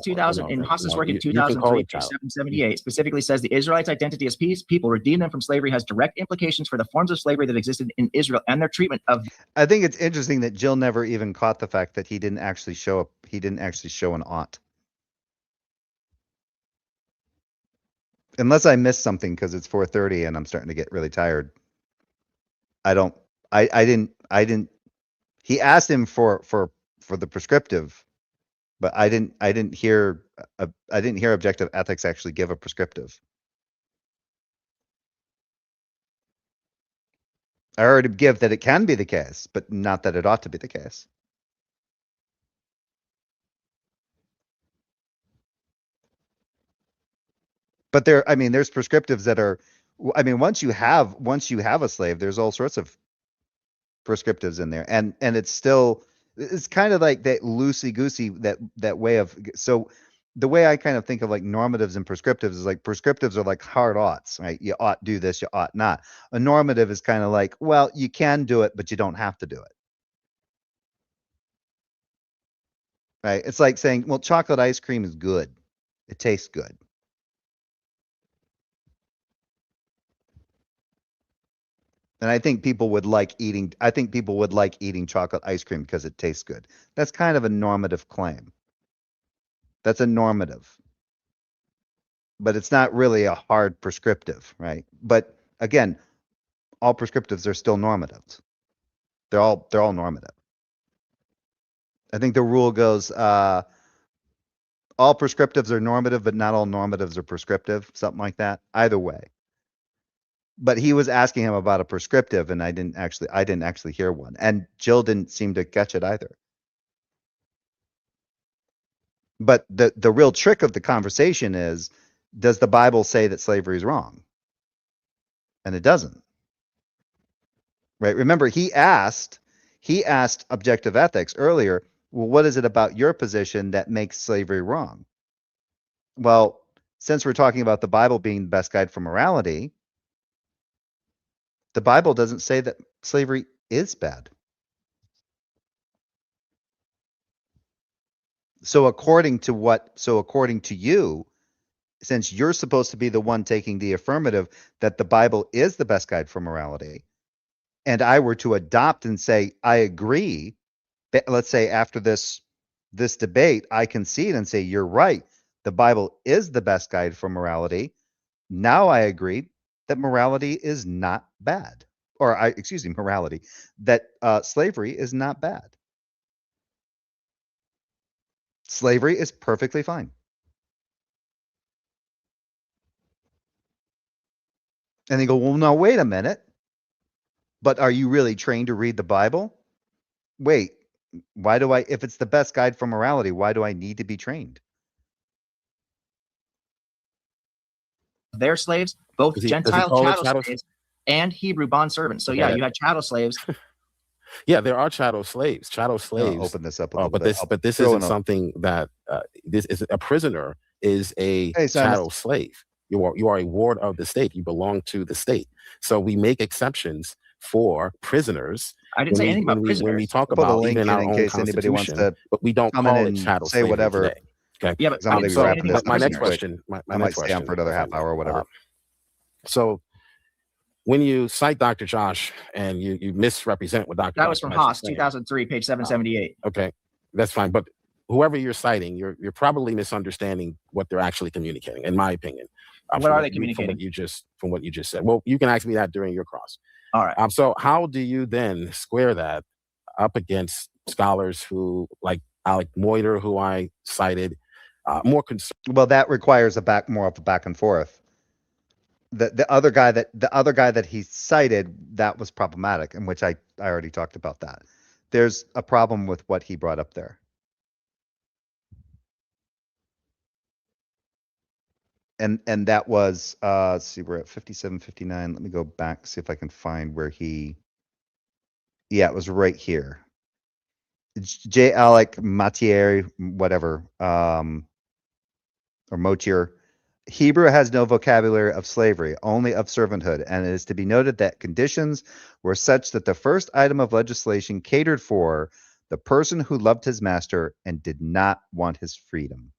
2000 in Haas's work in 2003, page 778 specifically says the Israelites' identity as people redeem them from slavery has direct implications for the forms of slavery that existed in Israel and their treatment of. I think it's interesting that Jill never even caught the fact that he didn't actually show an ought. Unless I missed something because it's 4:30 and I'm starting to get really tired. I didn't. He asked him for the prescriptive, but I didn't hear objective ethics actually give a prescriptive. I heard him give that it can be the case, but not that it ought to be the case. But there's prescriptives that are, once you have a slave, there's all sorts of prescriptives in there, and it's kind of like that loosey-goosey, that way of, so the way I kind of think of like normatives and prescriptives is like prescriptives are like hard oughts, right? You ought do this, you ought not. A normative is kind of like, well, you can do it, but you don't have to do it. Right? It's like saying, well, chocolate ice cream is good. It tastes good. And I think people would like eating chocolate ice cream because it tastes good. That's kind of a normative claim. That's a normative. But it's not really a hard prescriptive, right? But again, all prescriptives are still normatives. They're all normative. I think the rule goes, all prescriptives are normative, but not all normatives are prescriptive, something like that. Either way. But he was asking him about a prescriptive, and I didn't actually hear one. And Jill didn't seem to catch it either. But the real trick of the conversation is, does the Bible say that slavery is wrong? And it doesn't. Right? Remember, he asked objective ethics earlier, well, what is it about your position that makes slavery wrong? Well, since we're talking about the Bible being the best guide for morality, the Bible doesn't say that slavery is bad. So according to you, since you're supposed to be the one taking the affirmative that the Bible is the best guide for morality, and I were to adopt and say, I agree, let's say after this debate, I concede and say, you're right, the Bible is the best guide for morality. Now I agree that morality is not bad. Or morality, that slavery is not bad. Slavery is perfectly fine. And they go, well, no, wait a minute. But are you really trained to read the Bible? Wait, why do if it's the best guide for morality, why do I need to be trained? Their slaves, both Does he Gentile call it chattel chattel? slaves and Hebrew bondservants. So yeah, Okay. you had chattel slaves. Yeah, there are chattel slaves. Chattel I'll slaves. open this up a little But bit. this isn't something that this is a prisoner is a chattel slave. You are a ward of the state. You belong to the state. So we make exceptions for prisoners. I didn't say anything about prisoners. When we talk I'll put a about link even our in own case anybody wants constitution, to but we don't come call in it and chattel say slavery whatever. today. Okay. Yeah, but I'm gonna be wrapping this up. My next quick. question. I might stay on for another half hour or whatever. So when you cite Dr. Josh and you misrepresent what Dr. That Josh was from is Haas, saying, 2003, page 778. okay, that's fine. But whoever you're citing, you're probably misunderstanding what they're actually communicating, in my opinion. What are they communicating? From what you just said. Well, you can ask me that during your cross. All right. So how do you then square that up against scholars who, like Alec Moiter, who I cited, more concerned? Well, that requires more of a back and forth. The other guy that he cited, that was problematic, in which I already talked about that. There's a problem with what he brought up there. And that was let's see, we're at 57, 59. Let me go back, see if I can find where it was right here. J. Alec Matier, whatever, or Motier. Hebrew has no vocabulary of slavery, only of servanthood, and it is to be noted that conditions were such that the first item of legislation catered for the person who loved his master and did not want his freedom.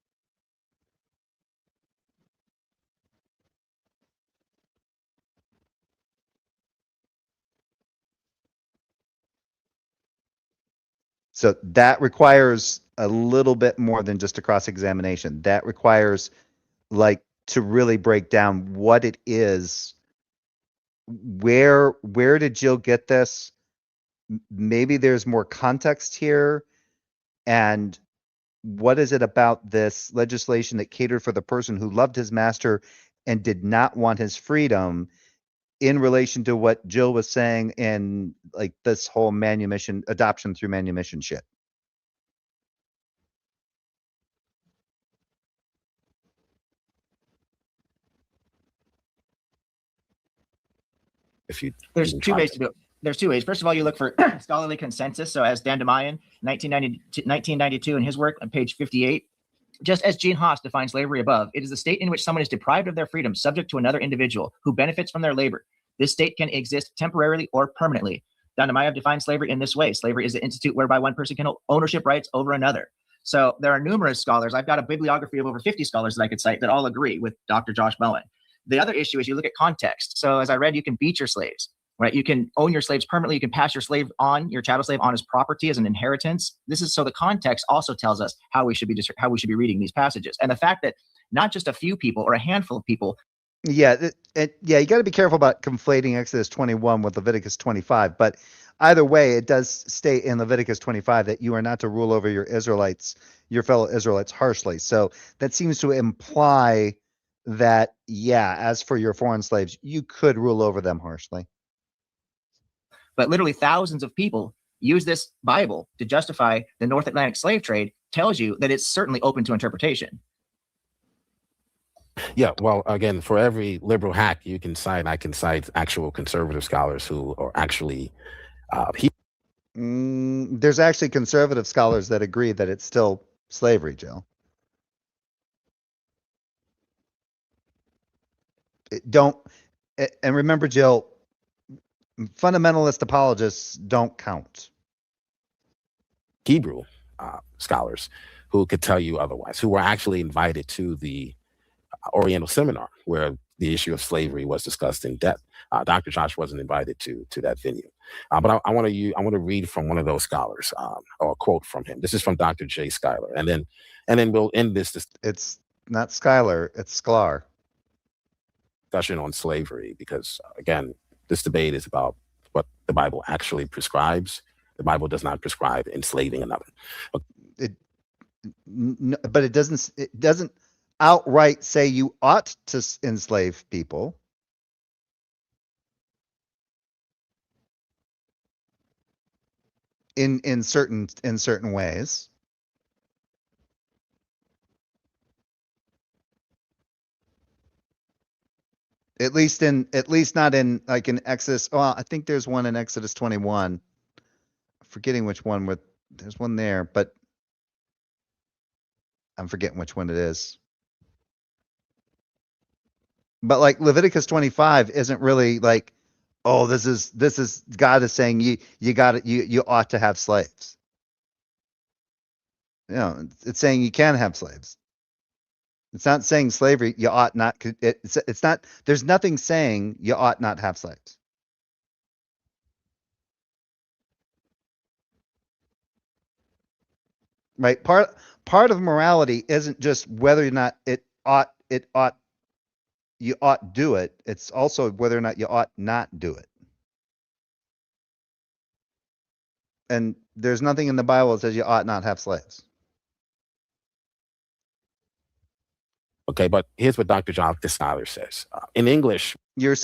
So that requires a little bit more than just a cross-examination. That requires, like, to really break down what it is. Where did Jill get this? Maybe there's more context here. And what is it about this legislation that catered for the person who loved his master and did not want his freedom, in relation to what Jill was saying in, like, this whole manumission, adoption through manumission shit? There's two ways to do it. There's two ways. First of all, you look for scholarly consensus. So as Dan DeMayan, 1992 in his work on page 58, just as Gene Haas defines slavery above, it is the state in which someone is deprived of their freedom subject to another individual who benefits from their labor. This state can exist temporarily or permanently. Dan DeMayan defines slavery in this way. Slavery is the institute whereby one person can hold ownership rights over another. So there are numerous scholars. I've got a bibliography of over 50 scholars that I could cite that all agree with Dr. Josh Bowen. The other issue is you look at context. So as I read, you can beat your slaves, right? You can own your slaves permanently. You can pass your slave on, your chattel slave, on as property, as an inheritance. This is so the context also tells us how we should be reading these passages, and the fact that not just a few people or a handful of people. Yeah, you got to be careful about conflating Exodus 21 with Leviticus 25. But either way, it does state in Leviticus 25 that you are not to rule over your fellow Israelites harshly. So that seems to imply that, yeah, as for your foreign slaves, you could rule over them harshly. But literally thousands of people use this Bible to justify the North Atlantic slave trade. Tells you that it's certainly open to interpretation. Yeah, well, again, for every liberal hack you can cite, I can cite actual conservative scholars who are actually there's actually conservative scholars that agree that it's still slavery, Jill. And remember, Jill, fundamentalist apologists don't count. Hebrew scholars who could tell you otherwise, who were actually invited to the Oriental seminar where the issue of slavery was discussed in depth. Dr. Josh wasn't invited to that venue. But I want to read from one of those scholars, or a quote from him. This is from Dr. J. Schuyler, and then we'll end this It's not Schuyler, it's Sklar. discussion on slavery, because again, this debate is about what the Bible actually prescribes. The Bible does not prescribe enslaving another. But it doesn't outright say you ought to enslave people. In certain ways. At least not in like in Exodus. Well, I think there's one in Exodus 21. I'm forgetting which one. There's one there, but I'm forgetting which one it is. But like Leviticus 25 isn't really like, oh, this is God is saying you ought to have slaves. You know, it's saying you can have slaves. It's not saying slavery you ought not. It's not. There's nothing saying you ought not have slaves. Right. Part of morality isn't just whether or not you ought do it. It's also whether or not you ought not do it. And there's nothing in the Bible that says you ought not have slaves. Okay, but here's what Dr. John Schuyler says. In English, you're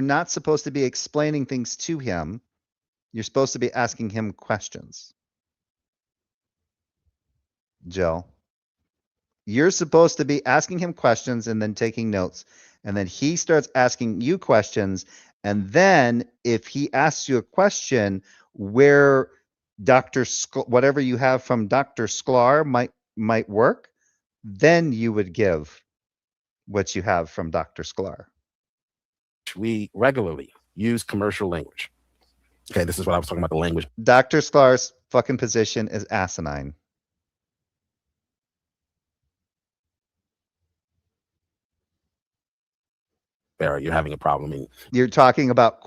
not supposed to be explaining things to him. You're supposed to be asking him questions. Jill, you're supposed to be asking him questions and then taking notes. And then he starts asking you questions. And then if he asks you a question where whatever you have from Dr. Sklar might work, then you would give what you have from Dr. Sklar. We regularly use commercial language. Okay, this is what I was talking about, the language. Dr. Sklar's fucking position is asinine. Barry, you're having a problem. You're talking about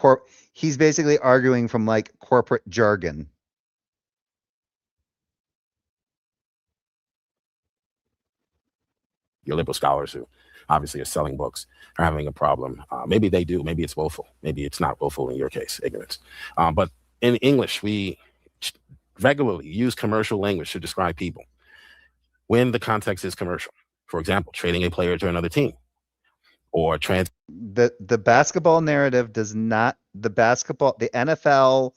he's basically arguing from like corporate jargon. Your liberal scholars who obviously are selling books are having a problem. Maybe they do. Maybe it's willful. Maybe it's not willful in your case, ignorance. But in English, we regularly use commercial language to describe people when the context is commercial. For example, trading a player to another team, or the basketball narrative does not, the NFL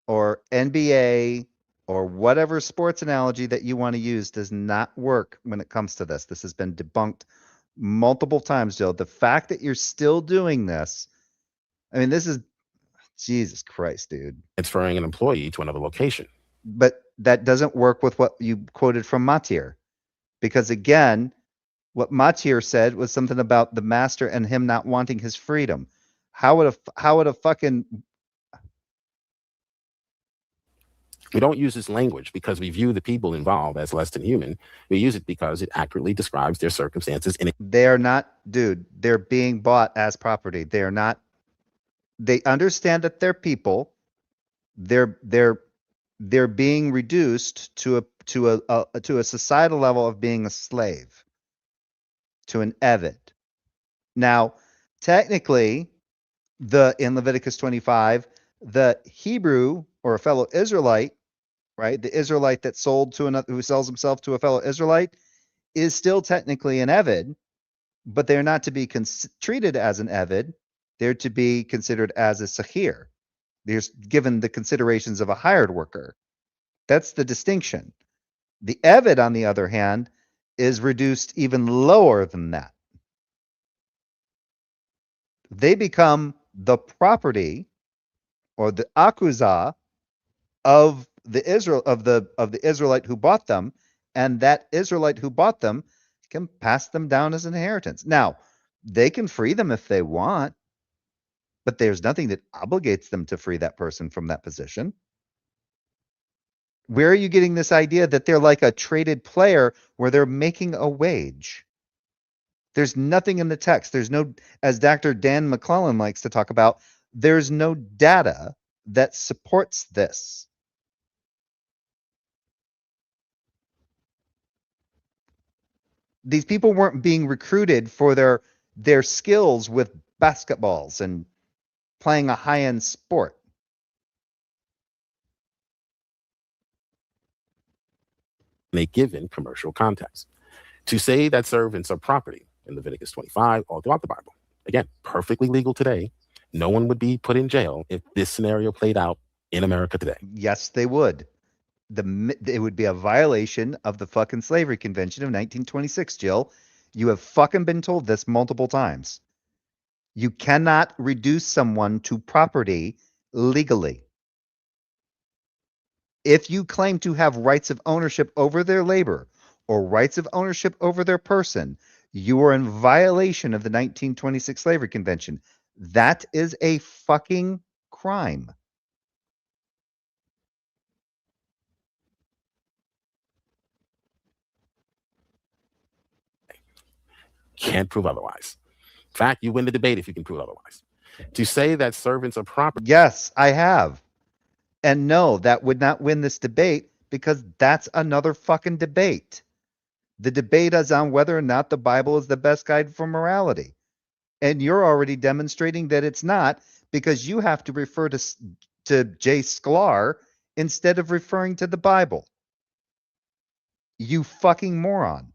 or NBA or whatever sports analogy that you want to use does not work when it comes to this. This has been debunked multiple times, Jill. The fact that you're still doing this, I mean, this is Jesus Christ, dude. Transferring an employee to another location. But that doesn't work with what you quoted from Matir. Because again, what Matir said was something about the master and him not wanting his freedom. How would a fucking... We don't use this language because we view the people involved as less than human. We use it because it accurately describes their circumstances. They are not, dude, they're being bought as property. They are not, they understand that they're people. They're being reduced to a societal level of being a slave, to an eved. Now, technically, in Leviticus 25, the Hebrew or a fellow Israelite, right? The Israelite that sold to another, who sells himself to a fellow Israelite, is still technically an eved, but they're not to be treated as an eved. They're to be considered as a sahir. They're given the considerations of a hired worker. That's the distinction. The eved, on the other hand, is reduced even lower than that. They become the property or the akuzah of the Israelite who bought them, and that Israelite who bought them can pass them down as an inheritance. Now, they can free them if they want, but there's nothing that obligates them to free that person from that position. Where are you getting this idea that they're like a traded player where they're making a wage? There's nothing in the text. There's no, as Dr. Dan McClellan likes to talk about, there's no data that supports this. These people weren't being recruited for their skills with basketballs and playing a high-end sport. In a given commercial context. To say that servants are property in Leviticus 25 all throughout the Bible, again, perfectly legal today. No one would be put in jail if this scenario played out in America today. Yes, they would. It would be a violation of the fucking Slavery Convention of 1926, Jill. You have fucking been told this multiple times. You cannot reduce someone to property legally. If you claim to have rights of ownership over their labor or rights of ownership over their person, you are in violation of the 1926 Slavery Convention. That is a fucking crime. Can't prove otherwise. In fact, you win the debate if you can prove otherwise. To say that servants are property. Yes, I have. And no, that would not win this debate because that's another fucking debate. The debate is on whether or not the Bible is the best guide for morality. And you're already demonstrating that it's not because you have to refer to J. Sklar instead of referring to the Bible. You fucking moron.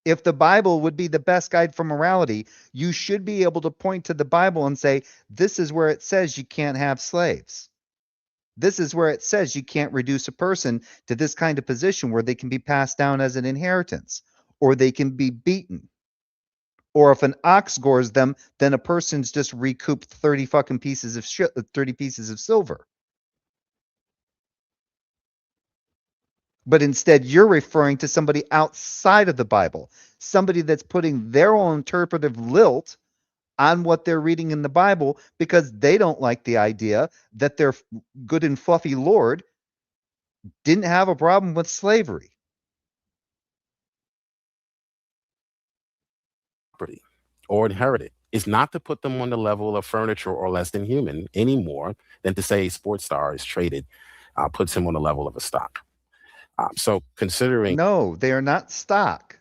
If the Bible would be the best guide for morality, you should be able to point to the Bible and say, this is where it says you can't have slaves. This is where it says you can't reduce a person to this kind of position where they can be passed down as an inheritance, or they can be beaten. Or if an ox gores them, then a person's just recouped 30 fucking pieces of 30 pieces of silver. But instead, you're referring to somebody outside of the Bible, somebody that's putting their own interpretive lilt on what they're reading in the Bible because they don't like the idea that their good and fluffy Lord didn't have a problem with slavery. Property or inherited is not to put them on the level of furniture or less than human any more than to say a sports star is traded, puts him on the level of a stock. So considering. No, they are not stock.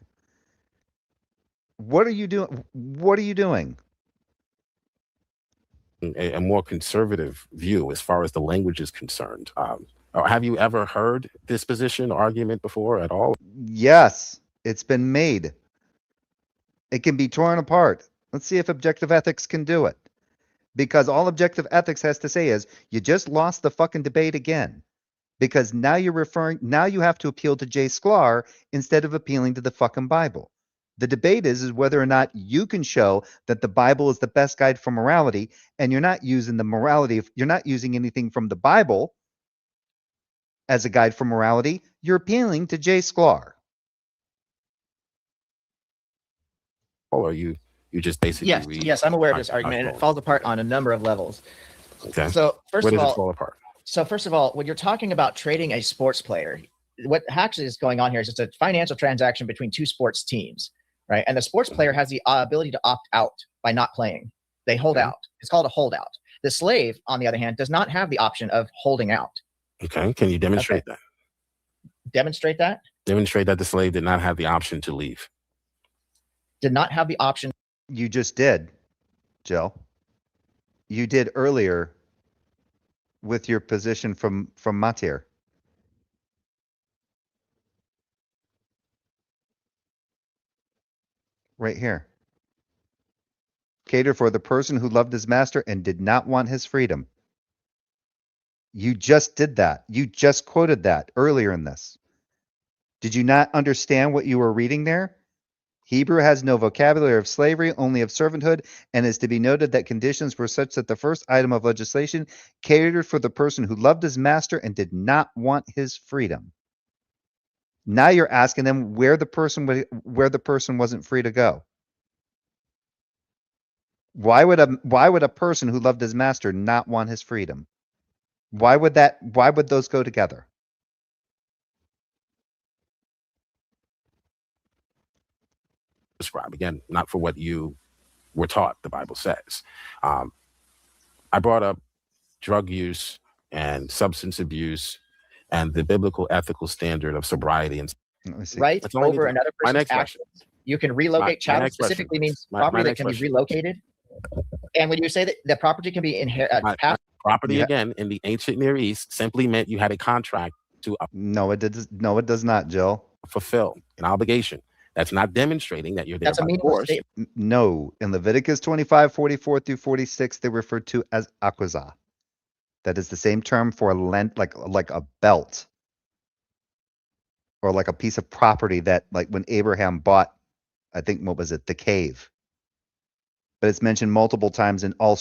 What are you doing? What are you doing? A more conservative view as far as the language is concerned. Have you ever heard this position or argument before at all? Yes, it's been made. It can be torn apart. Let's see if objective ethics can do it. Because all objective ethics has to say is, you just lost the fucking debate again. Because now you have to appeal to J. Sklar instead of appealing to the fucking Bible. The debate is whether or not you can show that the Bible is the best guide for morality, and you're not using you're not using anything from the Bible as a guide for morality. You're appealing to J. Sklar. Or you just basically read. Yes, I'm aware of this argument, and it falls apart on a number of levels. Okay. So Where does it fall apart? So first of all, when you're talking about trading a sports player, what actually is going on here is it's a financial transaction between two sports teams, right? And the sports player has the ability to opt out by not playing. They hold out. It's called a holdout. The slave, on the other hand, does not have the option of holding out. Okay. Can you demonstrate that? Demonstrate that? Demonstrate that the slave did not have the option to leave. Did not have the option. You just did, Jill. You did earlier with your position from Matir. Right here. Cater for the person who loved his master and did not want his freedom. You just did that. You just quoted that earlier in this. Did you not understand what you were reading there? Hebrew has no vocabulary of slavery, only of servanthood, and is to be noted that conditions were such that the first item of legislation catered for the person who loved his master and did not want his freedom. Now you're asking them where the person wasn't free to go. Why would a person who loved his master not want his freedom? Why would those go together? prescribe. Again, not for what you were taught, the Bible says. I brought up drug use and substance abuse and the biblical ethical standard of sobriety. And Let me see. Right That's all I need over to know. another My person's next question. actions. You can relocate. My Chattel next question, specifically means my property that next can be question. relocated. And when you say that the property can be passed, Property Yeah. again in the ancient Near East simply meant you had a contract to No, it does not, Jill. fulfill an obligation. That's not demonstrating that you're there that's a by meaningless force. statement. No, in Leviticus 25, 44 through 46, they refer to as akuzah. That is the same term for lent, like a belt, or like a piece of property that, like when Abraham bought, I think, what was it, the cave. But it's mentioned multiple times in all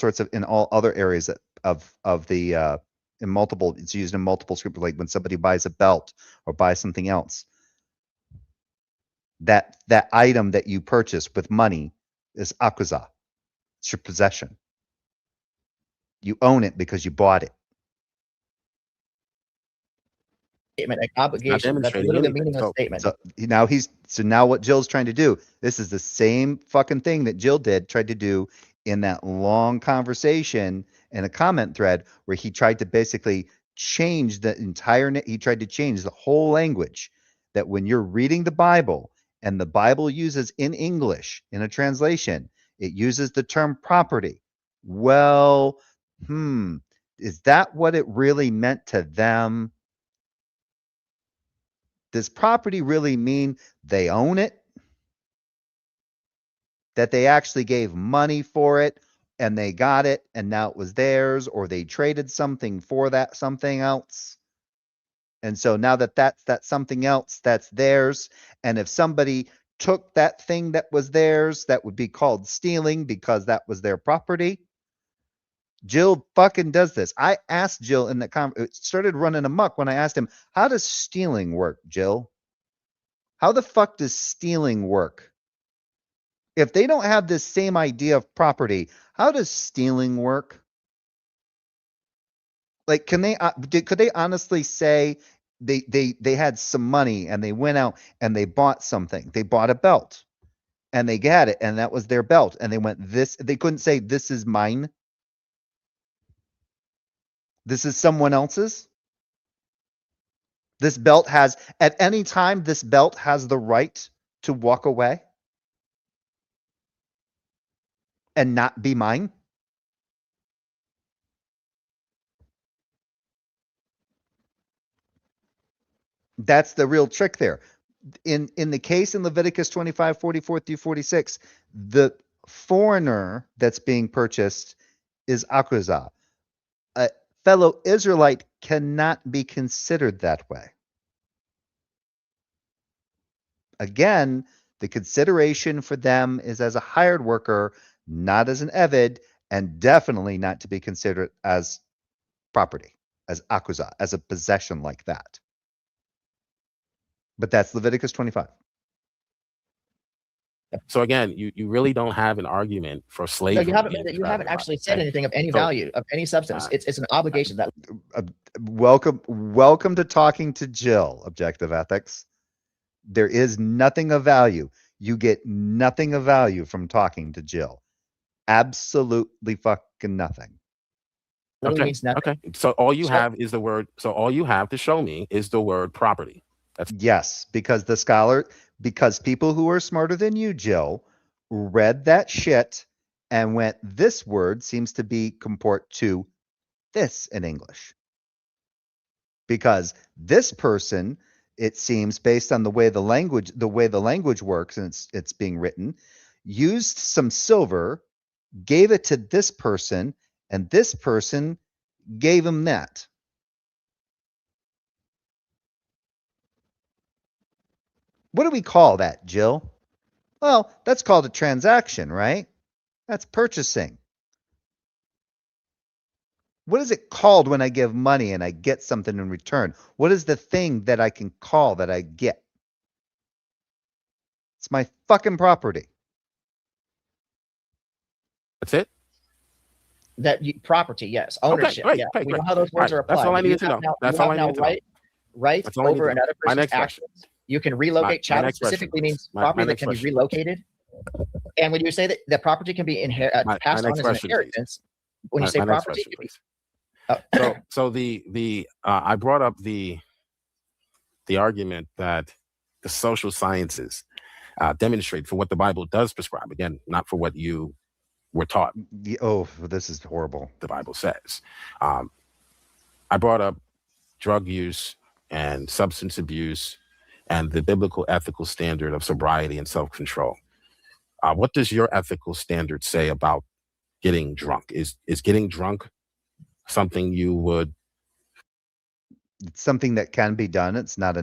other areas of the it's used in multiple scriptures, like when somebody buys a belt or buys something else. That item that you purchase with money is akuzah. It's your possession. You own it because you bought it. Statement, like obligation. That's demonstrating literally a anything. meaningless So- statement. So now what Jill's trying to do, this is the same fucking thing that Jill tried to do in that long conversation in a comment thread where he tried to basically change he tried to change the whole language, that when you're reading the Bible and the Bible uses in English in a translation, it uses the term property. Well, is that what it really meant to them? Does property really mean they own it? That they actually gave money for it and they got it and now it was theirs, or they traded something for that something else? And so now that's something else that's theirs. And if somebody took that thing that was theirs, that would be called stealing because that was their property. Jill fucking does this. I asked Jill in the it started running amok when I asked him, how does stealing work, Jill? How the fuck does stealing work? If they don't have this same idea of property, how does stealing work? Like, could they honestly say they had some money and they went out and they bought something? They bought a belt and they got it and that was their belt and they went they couldn't say this is mine. This is someone else's. This belt has, at any time, this belt has the right to walk away and not be mine. That's the real trick there. In the case in Leviticus 25, 44 through 46, the foreigner that's being purchased is akuzah. A fellow Israelite cannot be considered that way. Again, the consideration for them is as a hired worker, not as an eved, and definitely not to be considered as property, as akuzah, as a possession like that. But that's Leviticus 25. So again, you really don't have an argument for No, slavery. you haven't actually said anything of any value, of any substance. It's an obligation that Welcome to talking to Jill, Objective Ethics. There is nothing of value. You get nothing of value from talking to Jill. Absolutely fucking nothing. literally means nothing. Okay. So all you have is the word. So all you have to show me is the word property. Yes, because because people who are smarter than you, Jill, read that shit and went, this word seems to be comport to this in English. Because this person, it seems, based on the way the language works and it's being written, used some silver, gave it to this person, and this person gave him that. What do we call that, Jill? Well, that's called a transaction, right? That's purchasing. What is it called when I give money and I get something in return? What is the thing that I can call that I get? It's my fucking property. That's it. Property, yes. Ownership, great, yeah. great, We great. know how those words All are right, that's applied. all I You needed to have know. now- That's you all have I needed now to know. right That's all I need over to know. another My person's next question. actions. You can relocate. My Chattel next question. specifically means My property that next can question. be relocated. And when you say that the property can be passed on next as an question, please. inheritance, when you say My next property, question, please. So the I brought up the argument that the social sciences demonstrate for what the Bible does prescribe. Again, not for what you were taught. Oh, this is horrible. The Bible says. I brought up drug use and substance abuse and the biblical ethical standard of sobriety and self-control. What does your ethical standard say about getting drunk? Is getting drunk something you would? It's something that can be done. It's not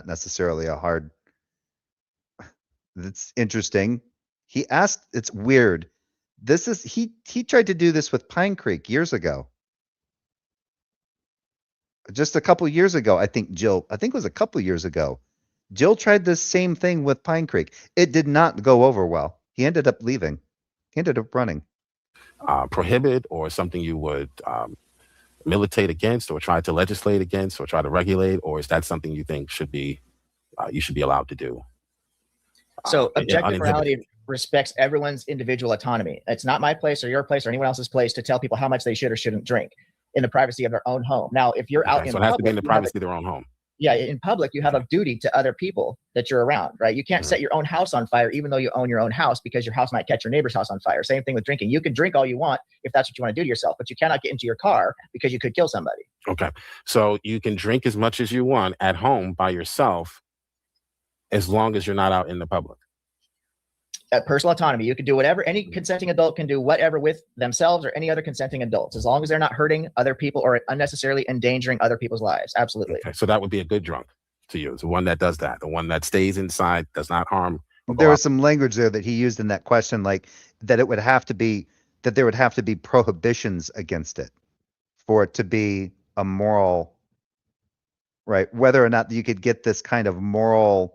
necessarily a hard. That's interesting. He asked. It's weird. This is he tried to do this with Pine Creek years ago. Just a couple years ago, I think it was a couple years ago. Jill tried this same thing with Pine Creek. It did not go over well. He ended up leaving. He ended up running. Prohibit, or something you would militate against, or try to legislate against, or try to regulate, or is that something you think should be you should be allowed to do? So objective morality respects everyone's individual autonomy. It's not my place or your place or anyone else's place to tell people how much they should or shouldn't drink in the privacy of their own home. Now, if you're out in so it public, has to be in the privacy of their own home. Yeah, in public, you have a duty to other people that you're around, right? You can't set your own house on fire, even though you own your own house, because your house might catch your neighbor's house on fire. Same thing with drinking. You can drink all you want if that's what you want to do to yourself, but you cannot get into your car because you could kill somebody. Okay. So you can drink as much as you want at home by yourself, as long as you're not out in the public. Personal autonomy. You can do whatever. Any consenting adult can do whatever with themselves or any other consenting adults, as long as they're not hurting other people or unnecessarily endangering other people's lives. Absolutely. Okay. So that would be a good drunk to you. The one that does that, the one that stays inside, does not harm. There was some language there that he used in that question, like that it would have to be that there would have to be prohibitions against it for it to be a moral, right? Whether or not you could get this kind of moral,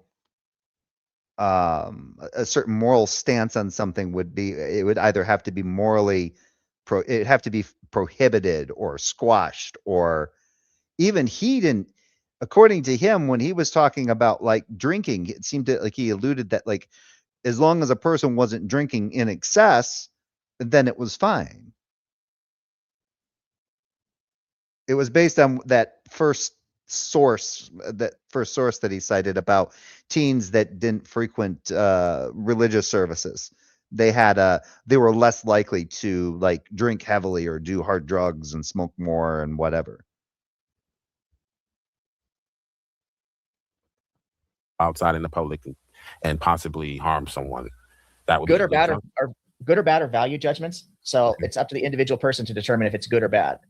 a certain moral stance on something would be, it would either have to be morally, it'd have to be prohibited or squashed, or even he didn't, according to him, when he was talking about like drinking, it seemed to like he alluded that like as long as a person wasn't drinking in excess, then it was fine. It was based on that first source that he cited about teens that didn't frequent religious services. They were less likely to like drink heavily or do hard drugs and smoke more and whatever. Outside in the public and possibly harm someone. That would good be or bad, or good or bad, or value judgments. So it's up to the individual person to determine if it's good or bad.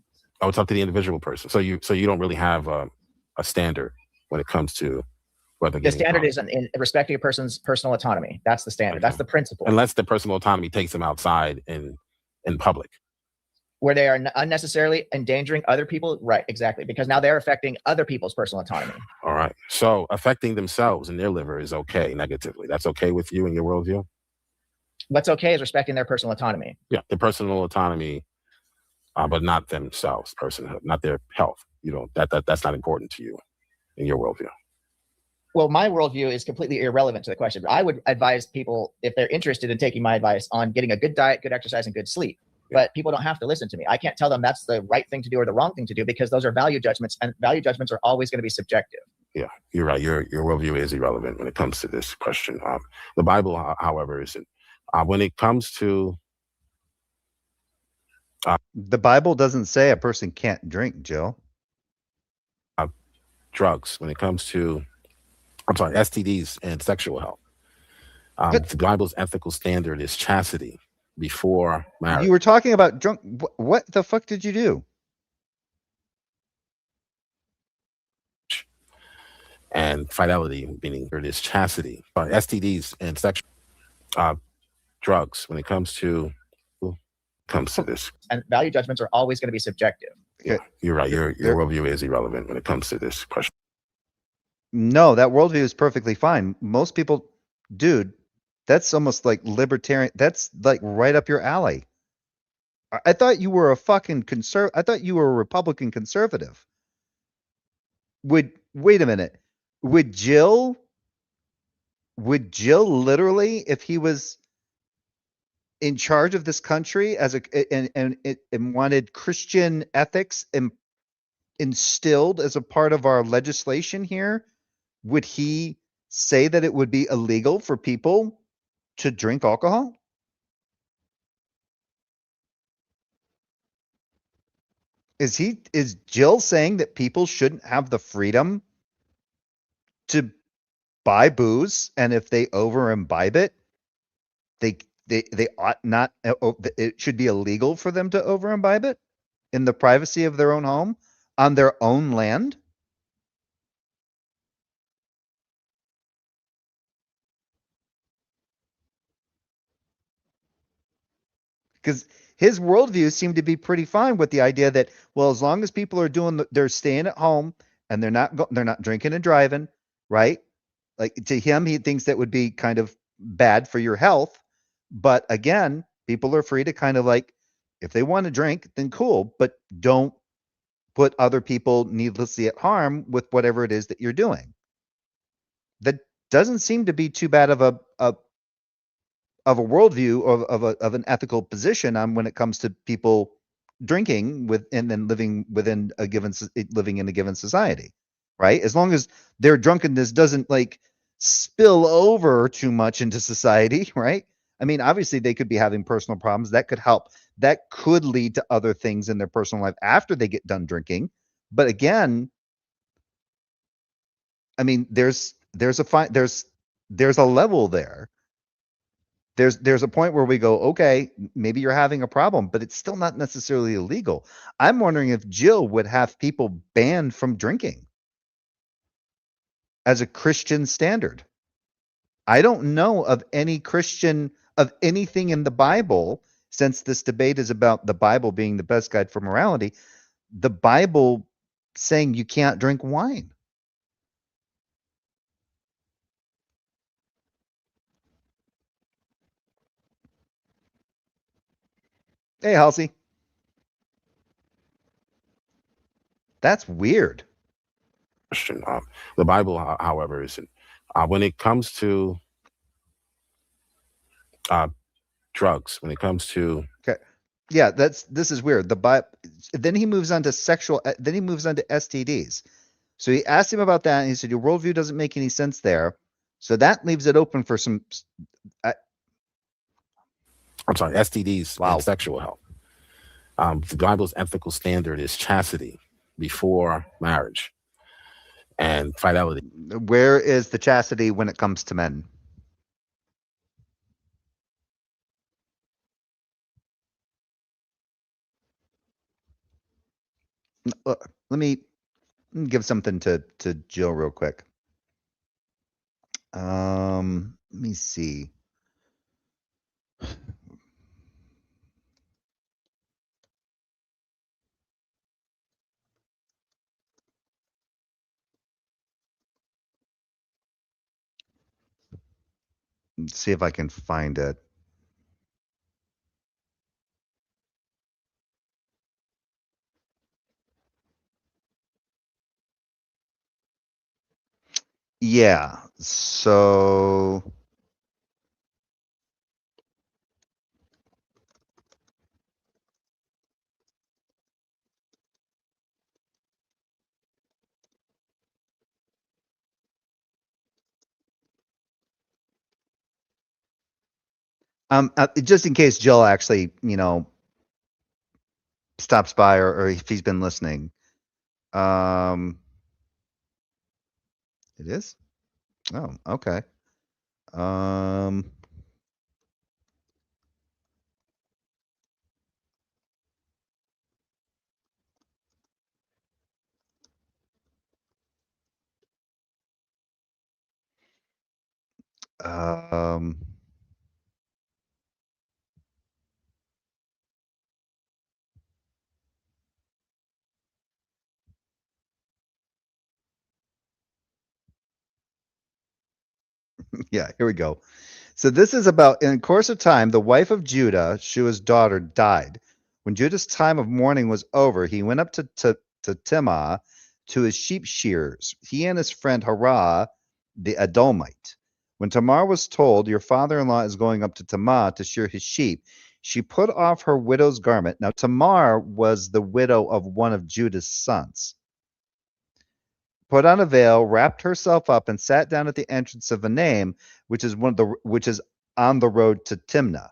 Oh, it's up to the individual person. So you don't really have a standard when it comes to whether the standard is in respecting a person's personal autonomy. That's the standard. Okay. That's the principle. Unless the personal autonomy takes them outside in public, where they are unnecessarily endangering other people. Right, exactly. Because now they're affecting other people's personal autonomy. All right. So affecting themselves and their liver is okay negatively. That's okay with you and your worldview? What's okay is respecting their personal autonomy. Yeah, their personal autonomy, but not themselves, personhood, not their health. You know, that's not important to you in your worldview. Well, my worldview is completely irrelevant to the question. I would advise people, if they're interested in taking my advice, on getting a good diet, good exercise, and good sleep. But people don't have to listen to me. I can't tell them that's the right thing to do or the wrong thing to do, because those are value judgments, and value judgments are always going to be subjective. Yeah, you're right. Your worldview is irrelevant when it comes to this question. The Bible, however, isn't. When it comes to the Bible doesn't say a person can't drink, Jill. Drugs, when it comes to, STDs and sexual health. The Bible's ethical standard is chastity before marriage. You were talking about drunk. What the fuck did you do? And fidelity, meaning it is chastity. STDs and sexual drugs, when it comes to this. And value judgments are always going to be subjective. Yeah, you're right. Your worldview is irrelevant when it comes to this question. No, that worldview is perfectly fine. Most people, dude, that's almost like libertarian. That's like right up your alley. I thought you were a fucking I thought you were a Republican conservative. Wait a minute. Would Jill literally, if he was in charge of this country as and wanted Christian ethics instilled as a part of our legislation here, would he say that it would be illegal for people to drink alcohol? Is Jill saying that people shouldn't have the freedom to buy booze, and if they over imbibe it, they ought not, it should be illegal for them to over imbibe it in the privacy of their own home on their own land? Because his worldview seemed to be pretty fine with the idea that, well, as long as people are they're staying at home and they're not drinking and driving, right? Like, to him, he thinks that would be kind of bad for your health. But again, people are free to kind of, like, if they want to drink, then cool, but don't put other people needlessly at harm with whatever it is that you're doing. That doesn't seem to be too bad of a worldview of an ethical position on when it comes to people drinking with and then living within living in a given society, right? As long as their drunkenness doesn't, like, spill over too much into society, right? I mean, obviously they could be having personal problems that could help, that could lead to other things in their personal life after they get done drinking. But again, I mean, there's a level there. There's a point where we go, okay, maybe you're having a problem, but it's still not necessarily illegal. I'm wondering if Jill would have people banned from drinking as a Christian standard. I don't know of anything in the Bible, since this debate is about the Bible being the best guide for morality, the Bible saying you can't drink wine. Hey, Halsey. That's weird. Question. The Bible, however, isn't. When it comes to drugs, when it comes to Yeah, this is weird. The Bible. Then he moves on to Then he moves on to STDs. So he asked him about that, and he said your worldview doesn't make any sense there. So that leaves it open for some. I'm sorry, STDs Wow. and sexual health. The Bible's ethical standard is chastity before marriage and fidelity. Where is the chastity when it comes to men? Let me give something to Jill real quick. Let me see. Let's see if I can find it. Yeah. So just in case Jill actually, stops by or if he's been listening. It is? Oh, okay. Um, yeah, here we go. So this is about, in the course of time, the wife of Judah, Shua's daughter, died. When Judah's time of mourning was over, he went up to Timnah to his sheep shearers, he and his friend Harah, the Adullamite. When Tamar was told, your father-in-law is going up to Tamar to shear his sheep, she put off her widow's garment. Now, Tamar was the widow of one of Judah's sons. Put on a veil, wrapped herself up, and sat down at the entrance of Enaim, which is on the road to Timnah.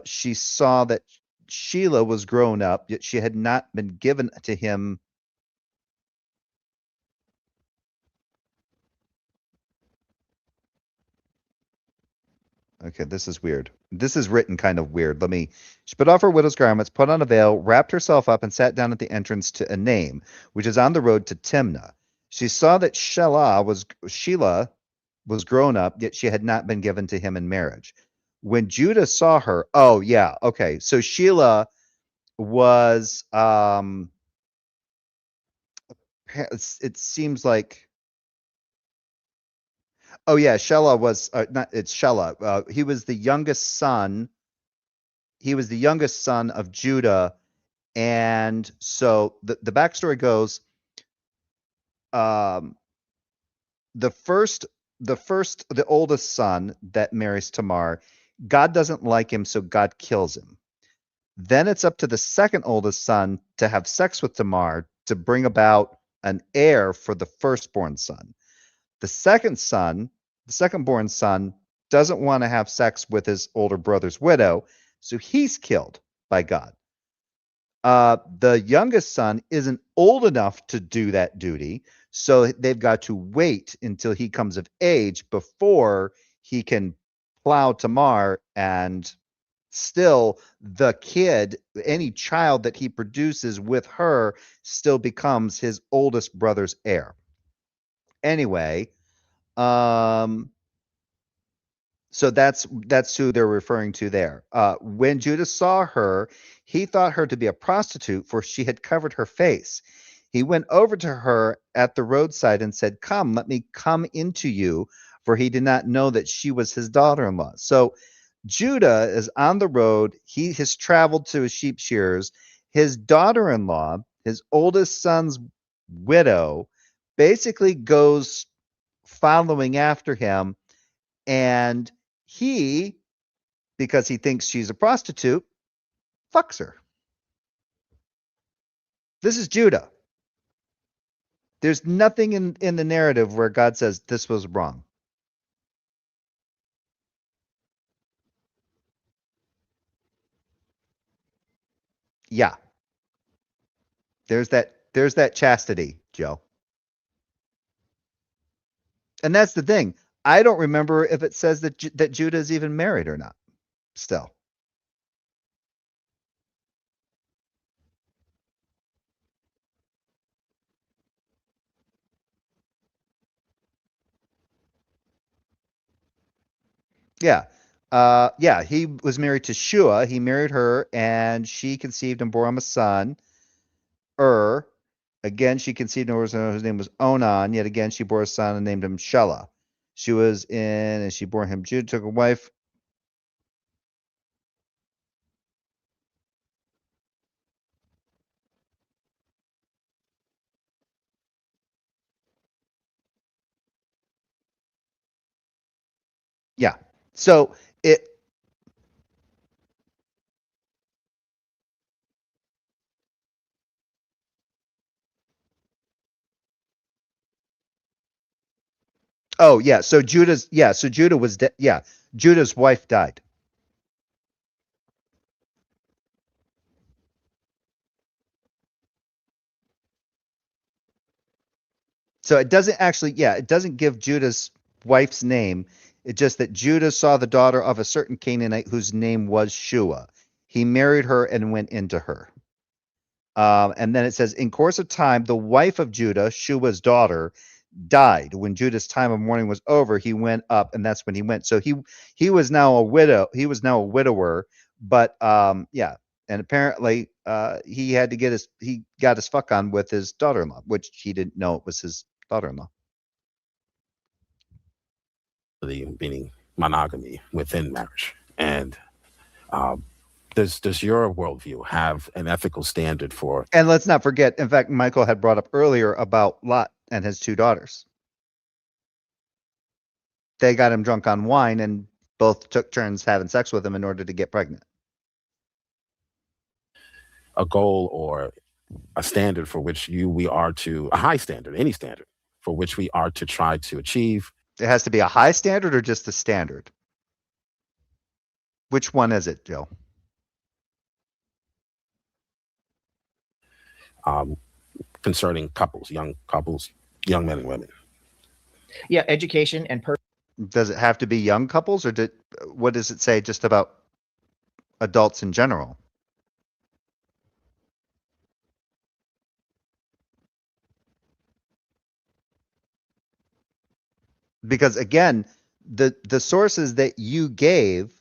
She saw that Shelah was grown up, yet she had not been given to him. Okay, this is weird. This is written kind of weird. She put off her widow's garments, put on a veil, wrapped herself up, and sat down at the entrance to Enaim, which is on the road to Timnah. She saw that Shelah was grown up, yet she had not been given to him in marriage. When Judah saw her, oh yeah, okay. So Shelah was it seems like, oh yeah, Shelah was it's Shelah. He was the youngest son. He was the youngest son of Judah, and so the backstory goes, the oldest son that marries Tamar, God doesn't like him, so God kills him. Then it's up to the second oldest son to have sex with Tamar to bring about an heir for the firstborn son. The second-born son, doesn't want to have sex with his older brother's widow, so he's killed by God. The youngest son isn't old enough to do that duty, so they've got to wait until he comes of age before he can plow Tamar, and still the kid, any child that he produces with her, still becomes his oldest brother's heir. Anyway, so that's who they're referring to there. When Judah saw her, he thought her to be a prostitute, for she had covered her face. He went over to her at the roadside and said, "Come, let me come into you," for he did not know that she was his daughter-in-law. So Judah is on the road. He has traveled to his sheep shearers. His daughter-in-law, his oldest son's widow, basically goes following after him, and he, because he thinks she's a prostitute, fucks her. This is Judah. There's nothing in the narrative where God says this was wrong. Yeah. There's that chastity, Joe. And that's the thing. I don't remember if it says that Judah is even married or not. Still. Yeah. Yeah, he was married to Shua. He married her, and she conceived and bore him a son, Again, she conceived and bore a son whose name was Onan. Yet again, she bore a son and named him Shelah. She was in, and she bore him Judah, took a wife. Yeah. So it. Oh yeah. So Judah's. Yeah. So Judah was. Yeah. Judah's wife died. So it doesn't actually. Yeah. It doesn't give Judah's wife's name. It's just that Judah saw the daughter of a certain Canaanite whose name was Shua. He married her and went into her. And then it says, in course of time, the wife of Judah, Shua's daughter, died. When Judah's time of mourning was over, he went up, and that's when he went. So he was now a widow. He was now a widower. But yeah, and apparently he got his fuck on with his daughter-in-law, which he didn't know it was his daughter-in-law. Meaning monogamy within marriage, and does your worldview have an ethical standard for? And let's not forget, in fact, Michael had brought up earlier about Lot and his two daughters. they got him drunk on wine and both took turns having sex with him in order to get pregnant. A goal or a standard for which we are to, a high standard, any standard for which we are to try to achieve. It has to be a high standard or just a standard? Which one is it, Joe? Concerning couples, young men and women. Yeah, education and Does it have to be young couples, or what does it say just about adults in general? Because again, the sources that you gave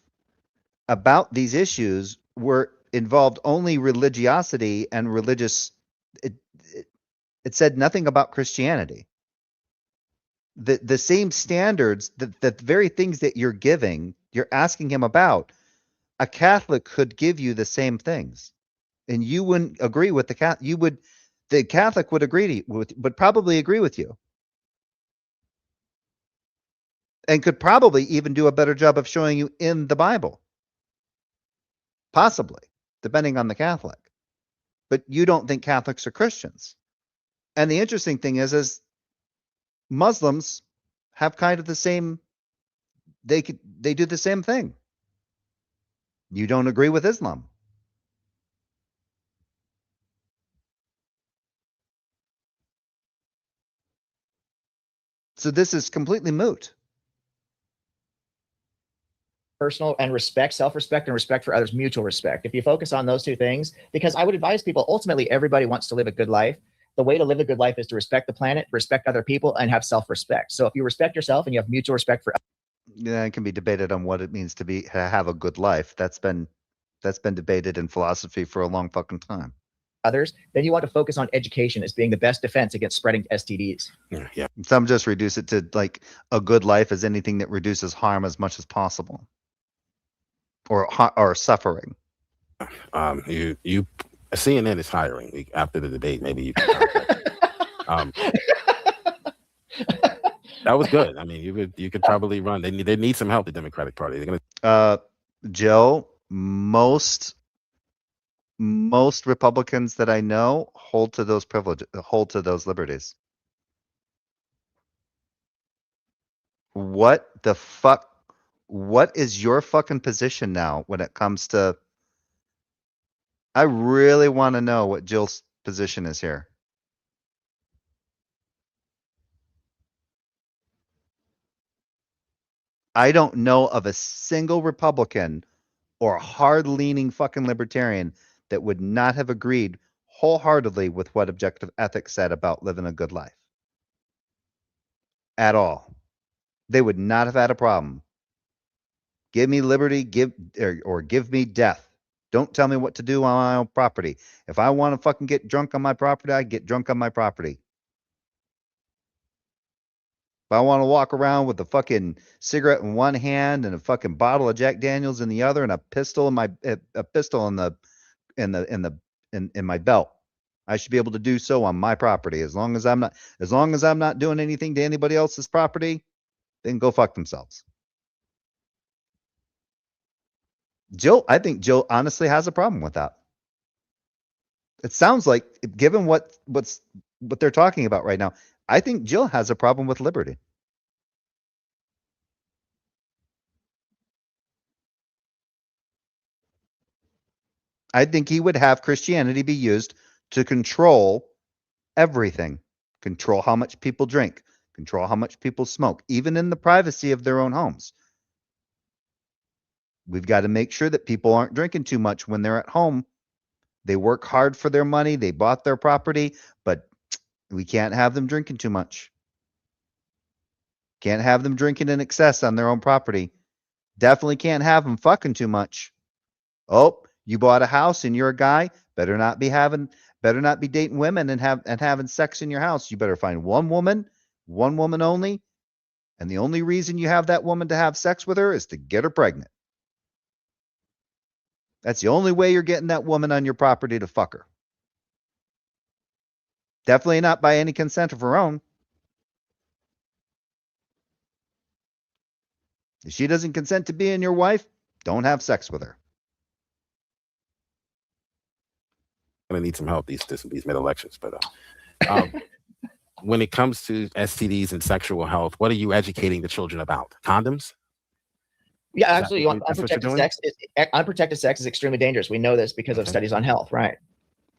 about these issues were involved only religiosity and religious. It said nothing about Christianity. The same standards, the very things that you're giving, you're asking him about, a Catholic could give you the same things, and you wouldn't agree with the Catholic. The Catholic would would probably agree with you, and could probably even do a better job of showing you in the Bible, possibly, depending on the Catholic. But you don't think Catholics are Christians. And the interesting thing is Muslims have kind of the same. They do the same thing. You don't agree with Islam. So this is completely moot. personal and respect, self-respect and respect for others, mutual respect. If you focus on those two things, because I would advise people, ultimately, everybody wants to live a good life. The way to live a good life is to respect the planet, respect other people, and have self-respect. So if you respect yourself and you have mutual respect for Yeah, it can be debated on what it means to have a good life. That's been debated in philosophy for a long fucking time. others, then you want to focus on education as being the best defense against spreading STDs. Yeah. Some just reduce it to like a good life as anything that reduces harm as much as possible, or suffering. You CNN is hiring after the debate. Maybe you can that was good. I mean, you could probably run. They need some help. The Democratic Party. They're gonna. Joe, most Republicans that I know hold to those privileges, hold to those liberties. What the fuck? What is your fucking position now when it comes to? I really want to know what Jill's position is here. I don't know of a single Republican or hard-leaning fucking libertarian that would not have agreed wholeheartedly with what objective ethics said about living a good life. At all. They would not have had a problem. Give me liberty, give me death. Don't tell me what to do on my own property. If I want to fucking get drunk on my property, I get drunk on my property. If I want to walk around with a fucking cigarette in one hand and a fucking bottle of Jack Daniels in the other and a pistol in my in my belt, I should be able to do so on my property. As long as I'm not doing anything to anybody else's property, then go fuck themselves. I think Jill honestly has a problem with that. It sounds like, given what they're talking about right now, I think Jill has a problem with liberty. I think he would have Christianity be used to control everything. Control how much people drink, control how much people smoke, even in the privacy of their own homes. We've got to make sure that people aren't drinking too much when they're at home. They work hard for their money. They bought their property, but we can't have them drinking too much. Can't have them drinking in excess on their own property. Definitely can't have them fucking too much. Oh, you bought a house and you're a guy. Better not be dating women and having sex in your house. You better find one woman only. And the only reason you have that woman to have sex with her is to get her pregnant. That's the only way you're getting that woman on your property to fuck her. Definitely not by any consent of her own. If she doesn't consent to being your wife, don't have sex with her. Gonna need some help these mid elections, but when it comes to STDs and sexual health, what are you educating the children about? Condoms? Yeah, Is that absolutely. what that's what you're Unprotected doing? unprotected sex is extremely dangerous. We know this because of Okay. studies on health, right?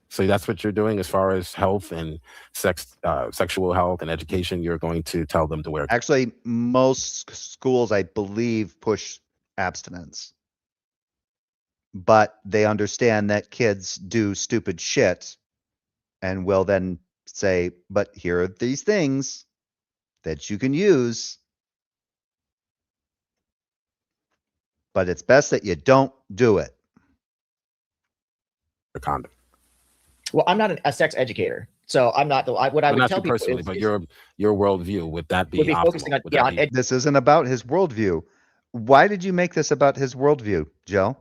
So that's what you're doing as far as health and sexual health and education. You're going to tell them to wear. Actually, most schools, I believe, push abstinence. But they understand that kids do stupid shit and will then say, but here are these things that you can use. But it's best that you don't do it. a condom. Well, I'm not a sex educator, so I'm not the. What I Well, would not tell you people personally, is, but your worldview, would that be would be optimal? focusing on Would yeah that on be- This isn't about his worldview. Why did you make this about his worldview, Joe?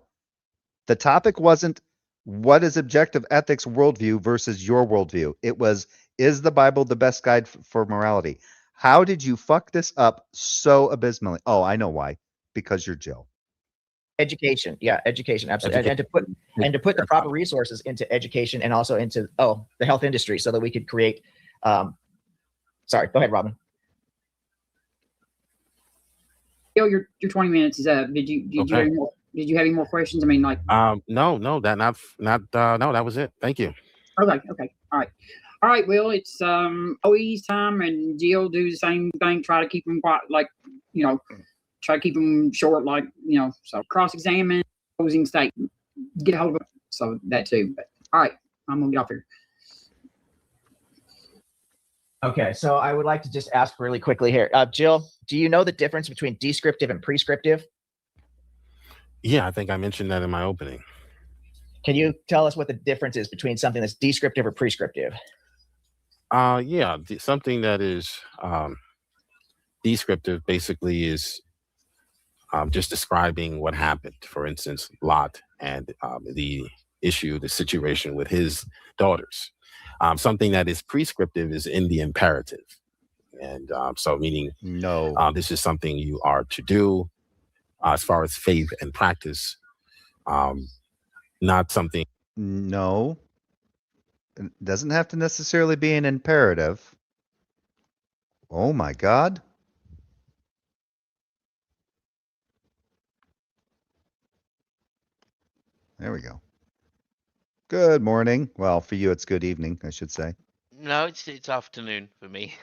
The topic wasn't what is objective ethics worldview versus your worldview. It was, is the Bible the best guide for morality? How did you fuck this up so abysmally? Oh, I know why. Because you're Joe. education. Yeah, education, absolutely, and to put the proper resources into education and also into the health industry, so that we could create. Sorry, go ahead, Robin. Bill, your 20 minutes is up. Did you Okay. have any more, did you have any more questions? I mean, like, no, no, that was it. Thank you. okay, all right. Well, it's OE's time, and Jill do the same thing. Try to keep them quiet, like, try to keep them short, like, so cross-examine, closing statement, get a hold of it. So that too. But all right, I'm gonna get off here. Okay, so I would like to just ask really quickly here, Jill, do you know the difference between descriptive and prescriptive? Yeah, I think I mentioned that in my opening. Can you tell us what the difference is between something that's descriptive or prescriptive? Yeah, something that is descriptive basically is just describing what happened. For instance, Lot and the situation with his daughters. Something that is prescriptive is in the imperative. And so meaning No. this is something you are to do as far as faith and practice, not something. No. It doesn't have to necessarily be an imperative. Oh my God. There we go. Good morning. Well, for you, it's good evening, I should say. No, it's afternoon for me.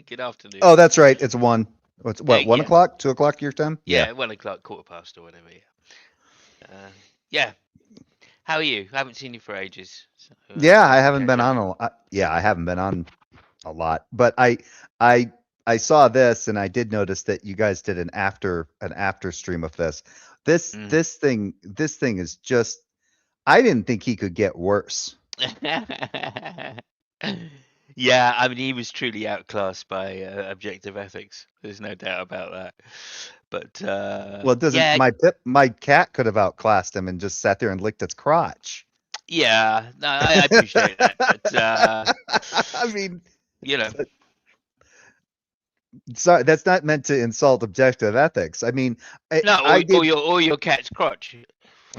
Good afternoon. Oh, that's right. It's 1. What's what? Yeah, 1 yeah. o'clock? 2 o'clock your time? Yeah, 1 o'clock, 1:15 or whatever. Yeah. Yeah. How are you? I haven't seen you for ages. So, Yeah, I haven't been catch on up. a lot. Yeah, I haven't been on a lot, but I saw this and I did notice that you guys did an after stream of this. This thing is just, I didn't think he could get worse. Yeah, I mean, he was truly outclassed by objective ethics. There's no doubt about that. But Well, it doesn't. yeah, My cat could have outclassed him and just sat there and licked its crotch. yeah, no, I appreciate that. But I mean, you know, sorry, that's not meant to insult objective ethics. I mean, no, I did, or your cat's crotch.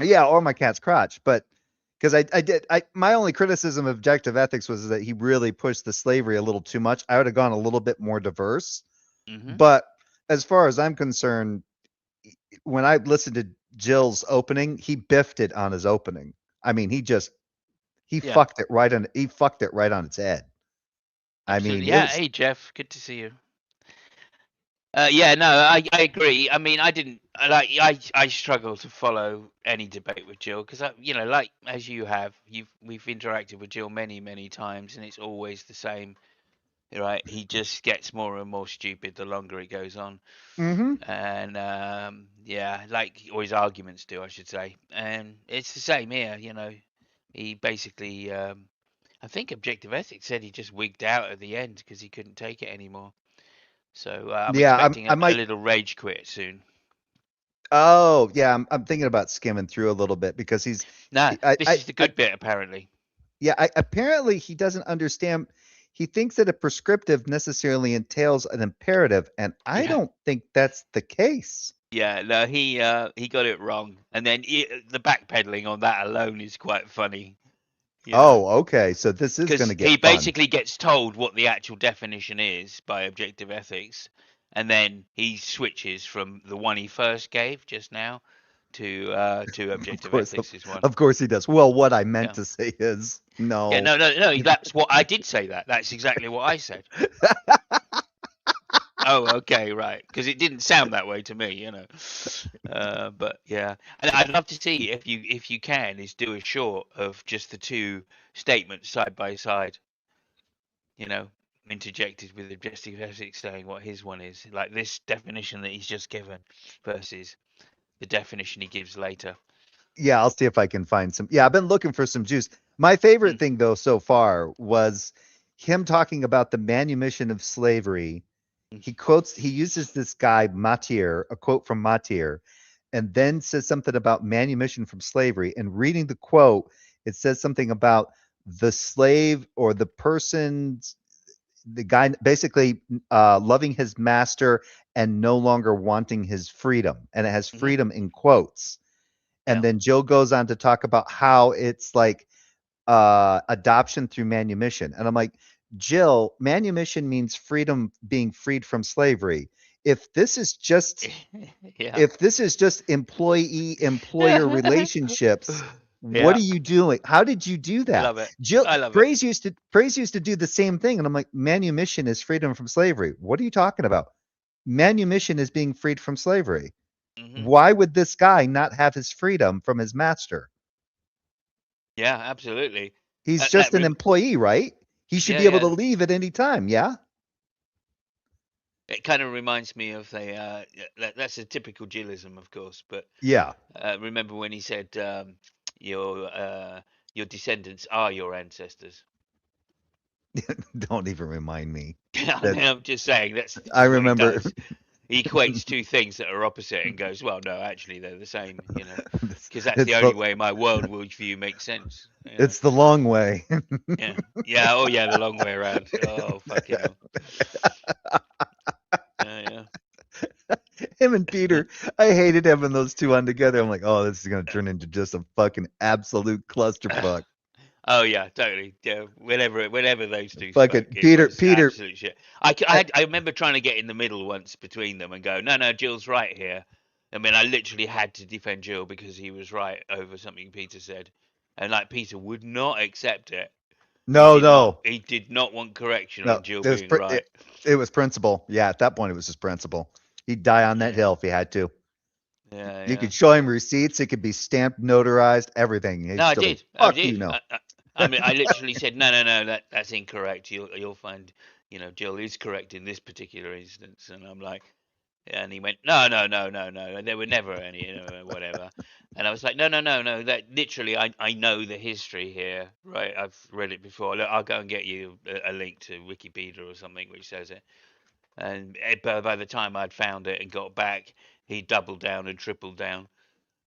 yeah, or my cat's crotch, but because my only criticism of objective ethics was that he really pushed the slavery a little too much. I would have gone a little bit more diverse. Mm-hmm. But as far as I'm concerned, when I listened to Jill's opening, he biffed it on his opening. I mean, he Yeah. fucked it right on its head. I Absolutely. mean, Yeah. Hey, Jeff. Good to see you. Yeah. No, I agree. I mean, I struggle to follow any debate with Jill because like as you have, we've interacted with Jill many times, and it's always the same. Right, he just gets more and more stupid the longer it goes on, and yeah, like or his arguments do, I should say, and it's the same here. He basically, I think Objective Ethics said he just wigged out at the end because he couldn't take it anymore. So I'm yeah, expecting I a might. little rage quit soon. Oh, yeah, I'm thinking about skimming through a little bit because he's. No, I, this I, is the good bit apparently. Yeah, apparently he doesn't understand. He thinks that a prescriptive necessarily entails an imperative, and I Yeah. don't think that's the case. Yeah, no, he got it wrong, and then the backpedaling on that alone is quite funny. Oh, okay. So this is going Because to he get fun. basically gets told what the actual definition is by objective ethics, and then he switches from the one he first gave just now to objective ethics is one. Of course he does. Well, what I meant Yeah. to say is Yeah, no. no, that's what I did say. That's exactly what I said. Oh, okay, right. Because it didn't sound that way to me, you know. But yeah, and I'd love to see if you can is do a short of just the two statements side by side. You know, interjected with objective ethics saying what his one is, like this definition that he's just given versus the definition he gives later. Yeah, I'll see if I can find some. Yeah, I've been looking for some juice. My favorite Mm. thing though so far was him talking about the manumission of slavery. He uses this guy Matier, a quote from Matier, and then says something about manumission from slavery. And reading the quote, it says something about the slave or the person's the guy basically loving his master and no longer wanting his freedom, and it has freedom in quotes. And Yeah. then Jill goes on to talk about how it's like adoption through manumission. And I'm like, Jill, manumission means freedom, being freed from slavery. If this is just Yeah. if this is just employee-employer relationships, what Yeah. are you doing? How did you do I that? love it. Jill I love it. Praise used to do the same thing. And I'm like, manumission is freedom from slavery. What are you talking about? Manumission is being freed from slavery. Mhm. Why would this guy not have his freedom from his master? Yeah, absolutely. He's That just an employee, right? He should be able to yeah. leave at any time, yeah? It kind of reminds me of that's a typical Jillism, of course. But Yeah. remember when he said your descendants are your ancestors. Don't even remind me. I mean, I'm just saying that's I what he remember. does. He equates two things that are opposite and goes, well, no, actually they're the same, you know, because that's the only way my world view makes sense. You know? It's the long way. Yeah, yeah, oh yeah, the long way around. Oh fucking hell. Yeah. Him and Peter, I hated having those two on together. I'm like, oh, this is gonna turn into just a fucking absolute clusterfuck. Oh yeah, totally. Yeah, whenever those two Fucking spoke, it Peter, was Peter. absolute shit. I remember trying to get in the middle once between them and go, no, Jill's right here. I mean, I literally had to defend Jill because he was right over something Peter said, and like Peter would not accept it. No. He did not want correction No, on Jill it was being right. it was principle. Yeah, at that point it was just principle. He'd die on that hill if he had to. Yeah, You could show him receipts, it could be stamped, notarized, everything. He'd No, I still be, did. I fuck did. you, no. I mean, I literally said, no, that's incorrect. You'll find, you know, Jill is correct in this particular instance. And I'm like, and he went, no. There were never any, you know, whatever. And I was like, no. That literally, I know the history here, right? I've read it before. Look, I'll go and get you a link to Wikipedia or something which says it. And by the time I'd found it and got back, he doubled down and tripled down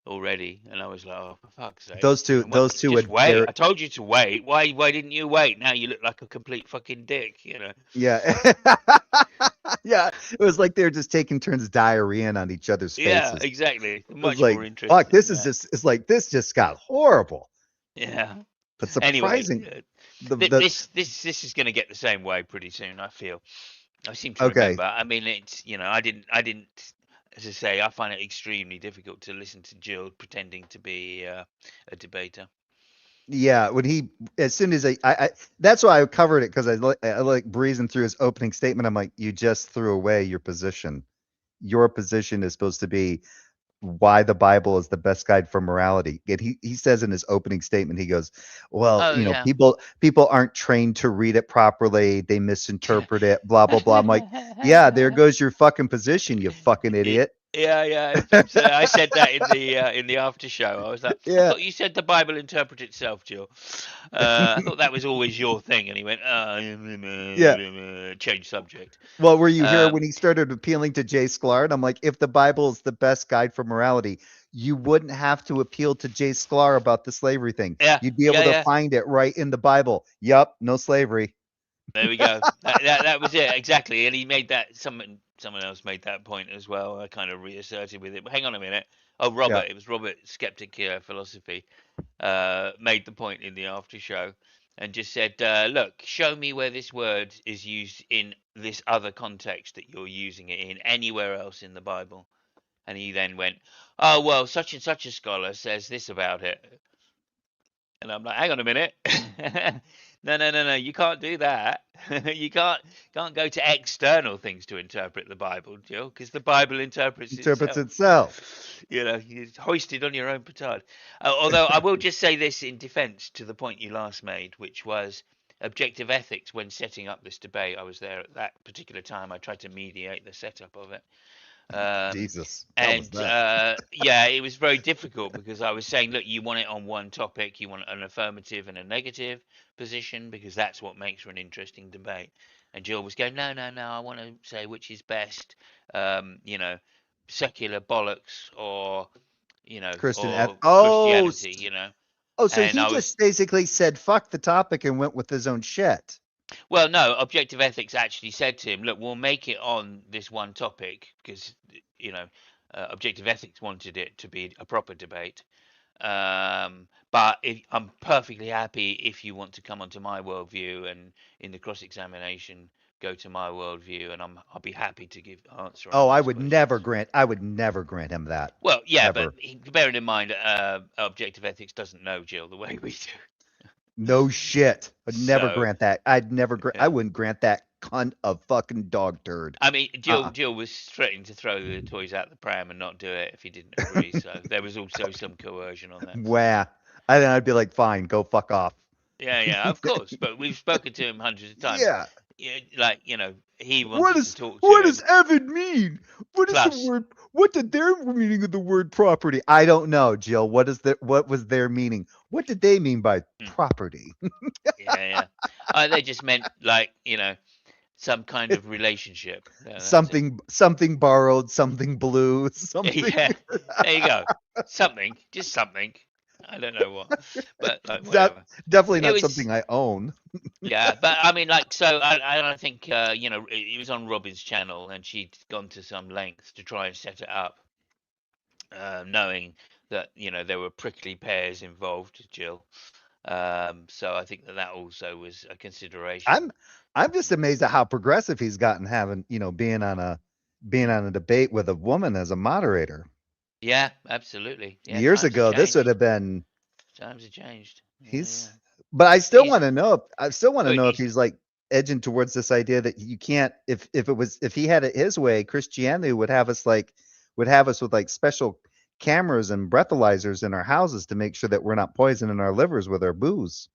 already, and I was like, "Oh, for fuck's sake!" Those two Just would wait. I told you to wait. Why didn't you wait? Now you look like a complete fucking dick. You know. Yeah. Yeah. It was like they were just taking turns diarrheaing on each other's faces. Yeah, exactly. Much like, more interesting. fuck, this is just, it's like, this just got horrible. Yeah. But surprising. Anyway, this is going to get the same way pretty soon. I feel. I seem to remember. I mean, it's, you know, I didn't. As I say, I find it extremely difficult to listen to Jill pretending to be a debater. Yeah, when as soon as I that's why I covered it, because I like breezing through his opening statement. I'm like, you just threw away your position. Your position is supposed to be why the Bible is the best guide for morality. And he says in his opening statement, he goes, well, people aren't trained to read it properly. They misinterpret it, blah, blah, blah. I'm like, yeah, there goes your fucking position, you fucking idiot. Yeah. I said that in the after show. I was like, I thought you said the Bible interpret itself, Jill. I thought that was always your thing. And he went, change subject. Well, were you here when he started appealing to Jay Sklar? And I'm like, if the Bible is the best guide for morality, you wouldn't have to appeal to Jay Sklar about the slavery thing. Yeah, you'd be able to find it right in the Bible. Yup, no slavery. There we go. That was it exactly, and he made that something someone else made that point as well. I kind of reasserted with it. But hang on a minute. Oh, Yeah. Robert. It was Robert, Skeptic Philosophy, made the point in the after show and just said, look, show me where this word is used in this other context that you're using it in anywhere else in the Bible. And he then went, oh, well, such and such a scholar says this about it. And I'm like, hang on a minute. No. You can't do that. You can't go to external things to interpret the Bible, Jill, because the Bible interprets Interprets itself. itself. You know, you're hoisted on your own petard. Although I will just say this in defence to the point you last made, which was objective ethics when setting up this debate. I was there at that particular time. I tried to mediate the setup of it. Jesus. How was And that? yeah, it was very difficult because I was saying, look, you want it on one topic, you want an affirmative and a negative position because that's what makes for an interesting debate. And Jill was going, no, I want to say which is best, you know, secular bollocks or, you know, Christian or Oh, Christianity, you know. so And he I was, just basically said fuck the topic and went with his own shit. well, no, objective ethics actually said to him, look, we'll make it on this one topic because, you know, objective ethics wanted it to be a proper debate. But I'm perfectly happy if you want to come onto my worldview and in the cross examination go to my worldview, and I'll be happy to give answer on Oh, those questions. I would never grant him that. Well, yeah, but Ever. bearing in mind, objective ethics doesn't know Jill the way we do. No shit. I'd never So, grant that. I wouldn't grant that cunt a fucking dog turd. I mean, Uh-uh. Jill was threatening to throw the toys out the pram and not do it if he didn't agree. So there was also some coercion on that. Wah. I'd be like, fine, go fuck off. Yeah, of course. But we've spoken to him hundreds of times. Yeah. Yeah, like, you know, he What wanted does to talk to what him. does Evan mean? What is the Plus, word? What did their meaning of the word property? I don't know, Jill. What was their meaning? What did they mean by property? yeah. They just meant like, you know, some kind of relationship. Yeah, that's it. Something borrowed, something blue, something. Yeah, there you go. Something, just something. I don't know what, but like It's not, whatever. definitely It not was, something I own. yeah, but I mean, like, so I think, you know, it was on Robin's channel, and she'd gone to some lengths to try and set it up, knowing that, you know, there were prickly pears involved, Jill. So I think that also was a consideration. I'm just amazed at how progressive he's gotten, having being on a debate with a woman as a moderator. Yeah, absolutely. Yeah, Years times have ago, this would changed. have been. Times have changed. He's, Yeah. but I still want He's, to know. I still want to know if he's he's like edging towards this idea that you can't. If he had it his way, Christianity would have us with like special cameras and breathalyzers in our houses to make sure that we're not poisoning our livers with our booze.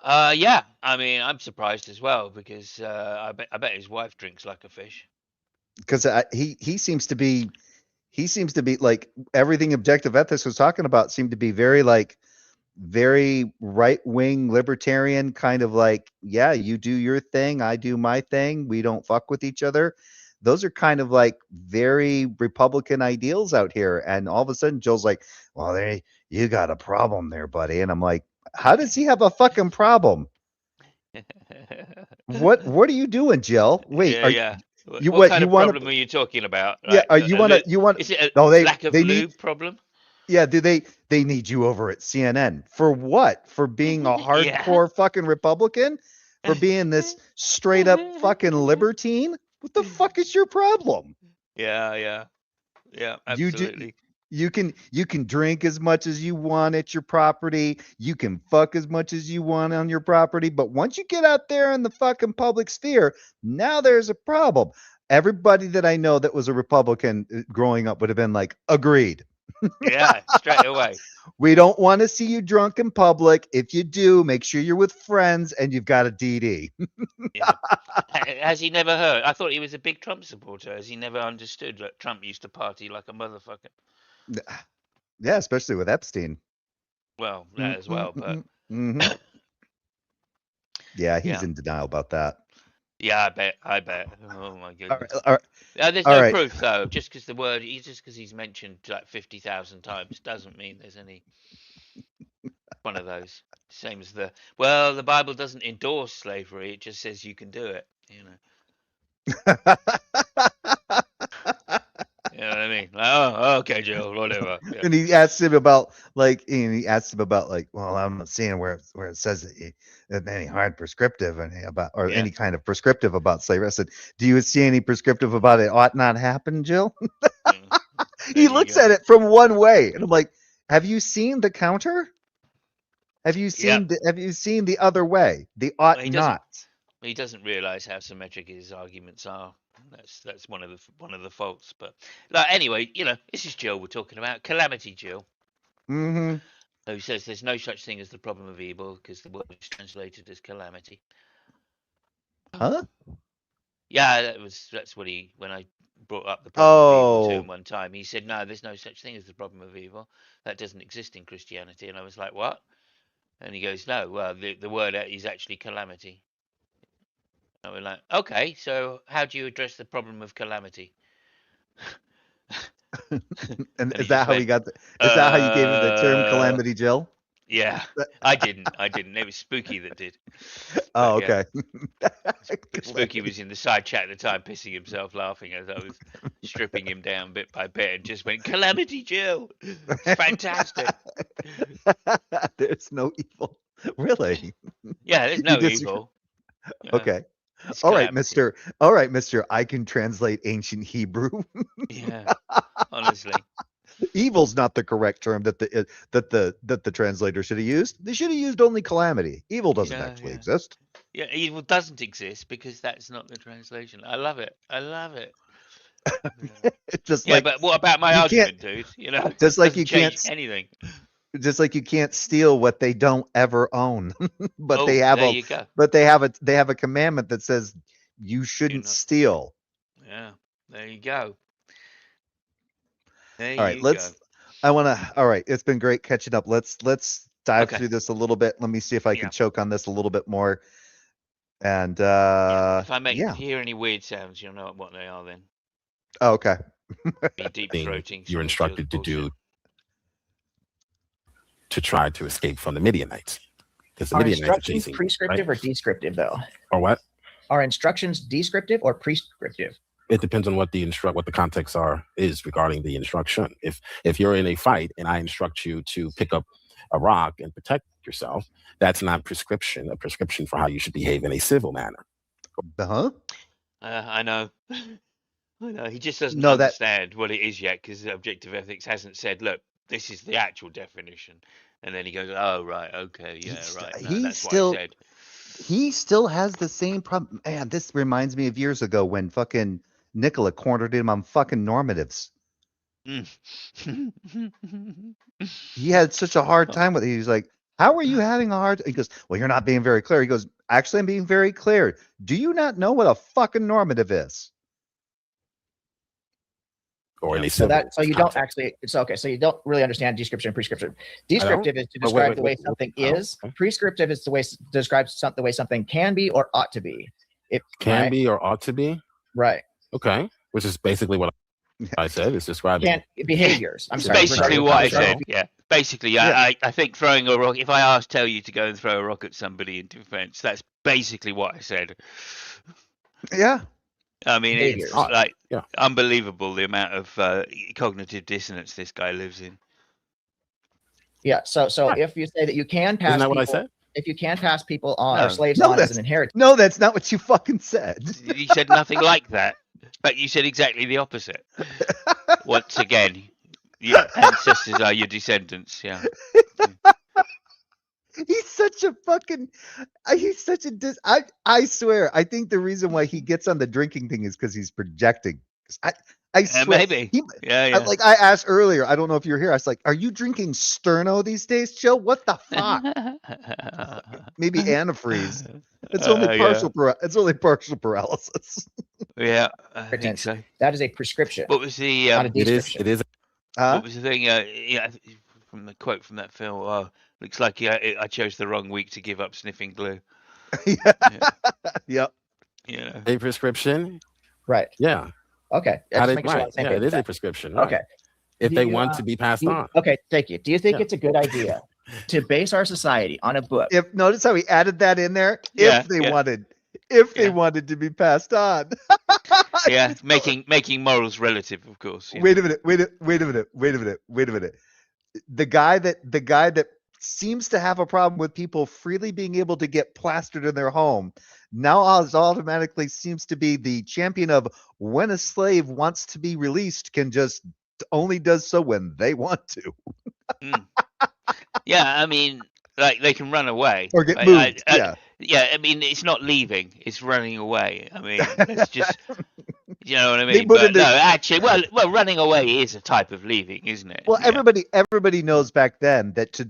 yeah. I mean, I'm surprised as well because I bet his wife drinks like a fish. Because he seems to be like everything objective ethics was talking about seemed to be very right-wing libertarian, kind of like, yeah, you do your thing, I do my thing, we don't fuck with each other. Those are kind of like very Republican ideals out here. And all of a sudden Joel's like, well, you got a problem there, buddy. And I'm like, how does he have a fucking problem? What are you doing, Jill? Wait, Yeah. you What kind you of want problem are you talking about? yeah, Like, you want is it no, a lack of they need lube problem? yeah, do they need you over at CNN for what? For being a Yeah. hardcore fucking Republican? For being this straight up fucking libertine? What the fuck is your problem? Yeah, You do absolutely. you can drink as much as you want at your property. You can fuck as much as you want on your property, but once you get out there in the fucking public sphere, now there's a problem. Everybody that I know that was a Republican growing up would have been like, agreed. Yeah, straight away. We don't want to see you drunk in public. If you do, make sure you're with friends and you've got a DD. Yeah. Has he never heard? I thought he was a big Trump supporter. Has he never understood that Trump used to party like a motherfucker? Yeah, especially with Epstein. Well, that as well, but Mhm. Yeah, he's yeah. in denial about that. Yeah, I bet. Oh my All goodness. right, all right, There's all no right. proof though. Just because he's mentioned like 50,000 times doesn't mean there's any one of those. Same as the Bible doesn't endorse slavery. It just says you can do it. You know. You know what I mean? Like, oh, okay, Jill, whatever. Yeah. And he asked him about like, well, I'm not seeing where it says that any hard prescriptive or Yeah. any kind of prescriptive about slavery. I said, do you see any prescriptive about it ought not happen, Jill? Mm. He There you looks go. at it from one way, and I'm like, have you seen the counter? Have you Yep. seen the other way? The ought Well, he doesn't- not. He doesn't realize how symmetric his arguments are. That's one of the faults. But like, anyway, this is Jill we're talking about. Calamity Jill, Mm-hmm. who says there's no such thing as the problem of evil because the word is translated as calamity. Huh? Yeah, that's what when I brought up the problem of evil to Oh, him one time, he said, no, there's no such thing as the problem of evil. That doesn't exist in Christianity. And I was like, what? And he goes, no, well, the word is actually calamity. And we're like, okay, so how do you address the problem of calamity? and And is he that just how he went, got? Is that how you gave him the term uh, Calamity Jill? yeah, I didn't. It was Spooky that did. Oh, But, yeah, okay. Spooky was in the side chat at the time, pissing himself laughing as I was stripping him down bit by bit, and just went, Calamity Jill. It's fantastic. There's no evil, really. Yeah, there's You no dis- evil. Okay. It's All right, calamity. Mister. All right, Mister. I can translate ancient Hebrew. Yeah, honestly. Evil's not the correct term that the translator should have used. They should have used only calamity. Evil doesn't actually exist. Yeah, evil doesn't exist because that's not the translation. I love it. Yeah. It's just Yeah, like but what about my you argument, can't. dude? Just like Doesn't you can't. change anything. Just like you can't steal what they don't ever own. but Oh, they have there a. you go. But they have a commandment that says you shouldn't not- steal. Yeah, there you go. There All right, you go. all right, it's been great catching up. Let's dive Okay. through this a little bit. Let me see if I can Yeah. choke on this a little bit more. And If I yeah. hear any weird sounds, you'll know what they are then. Oh, okay. Be deep Thing throating. you're instructed to do to try to escape from the Midianites. Because the Are Midianites are instructions chasing, prescriptive or descriptive, though? or what? Are instructions descriptive or prescriptive? It depends on what the context is regarding the instruction. If you're in a fight and I instruct you to pick up a rock and protect yourself, that's not a prescription for how you should behave in a civil manner. Huh? I know. I know. He just doesn't No, that understand what it is yet because objective ethics hasn't said, look, this is the actual definition. And then he goes, oh, right. Okay. Yeah, right. No, that's what I said. he still has the same problem. Man, this reminds me of years ago when fucking Nicola cornered him on fucking normatives. He had such a hard time with it. He was like, how are you having a hard He goes, well, you're not being very clear. He goes, actually, I'm being very clear. Do you not know what a fucking normative is? Or in a So civil you don't context. actually. It's okay. So you don't really understand description and prescription. Descriptive is to Wait, describe wait, the way wait, something oh, is. okay. Prescriptive is the way describes the way something can be or ought to be. It Can right? be or ought to be. Right. Okay, which is basically what I said. It's describing Behaviors. I'm It's sorry. basically regarding what I control. said. Yeah. Basically, Yeah. I think throwing a rock, if I tell you to go and throw a rock at somebody in defense, that's basically what I said. Yeah. I mean, Behaviors. it's like Yeah. unbelievable the amount of cognitive dissonance this guy lives in. Yeah. So if you say that you can pass Isn't that what I people- said? if you can pass people on No. or slaves No, on as that's- an inheritance, No, that's not what you fucking said. You said nothing like that, but you said exactly the opposite. Once again, your ancestors are your descendants. Yeah. He's such a fucking. He's such a. I swear. I think the reason why he gets on the drinking thing is because he's projecting. I swear. Maybe. He, Yeah. like I asked earlier. I don't know if you're here. I was like, "Are you drinking Sterno these days, Joe? What the fuck? Maybe antifreeze. It's only partial. It's only partial paralysis." Yeah, I think so. that is a prescription, What was the not a It is. description. It is. what was the thing? Yeah, from the quote from that film. Oh, looks like I chose the wrong week to give up sniffing glue. Yep. Yeah. A prescription. Right. Yeah. Okay. How Just did, making sure we're on right. the same Yeah, page it with is a that. prescription. Right. Okay. If Do they you, want to be passed on. Okay, thank you. Do you think Yeah. it's a good idea to base our society on a book? If notice how he added that in there. Yeah, If they yeah. wanted. if they Yeah. wanted to be passed on. Yeah, making morals relative, of course. Wait a minute. Wait a minute. The guy that seems to have a problem with people freely being able to get plastered in their home now automatically seems to be the champion of when a slave wants to be released can just only does so when they want to Mm. Yeah, I mean, like they can run away. or get moved. Yeah. Yeah, I mean, it's not leaving; it's running away. I mean, it's just, you know what I They mean? put in But no, their actually, well, running away is a type of leaving, isn't it? well, Yeah. everybody knows back then that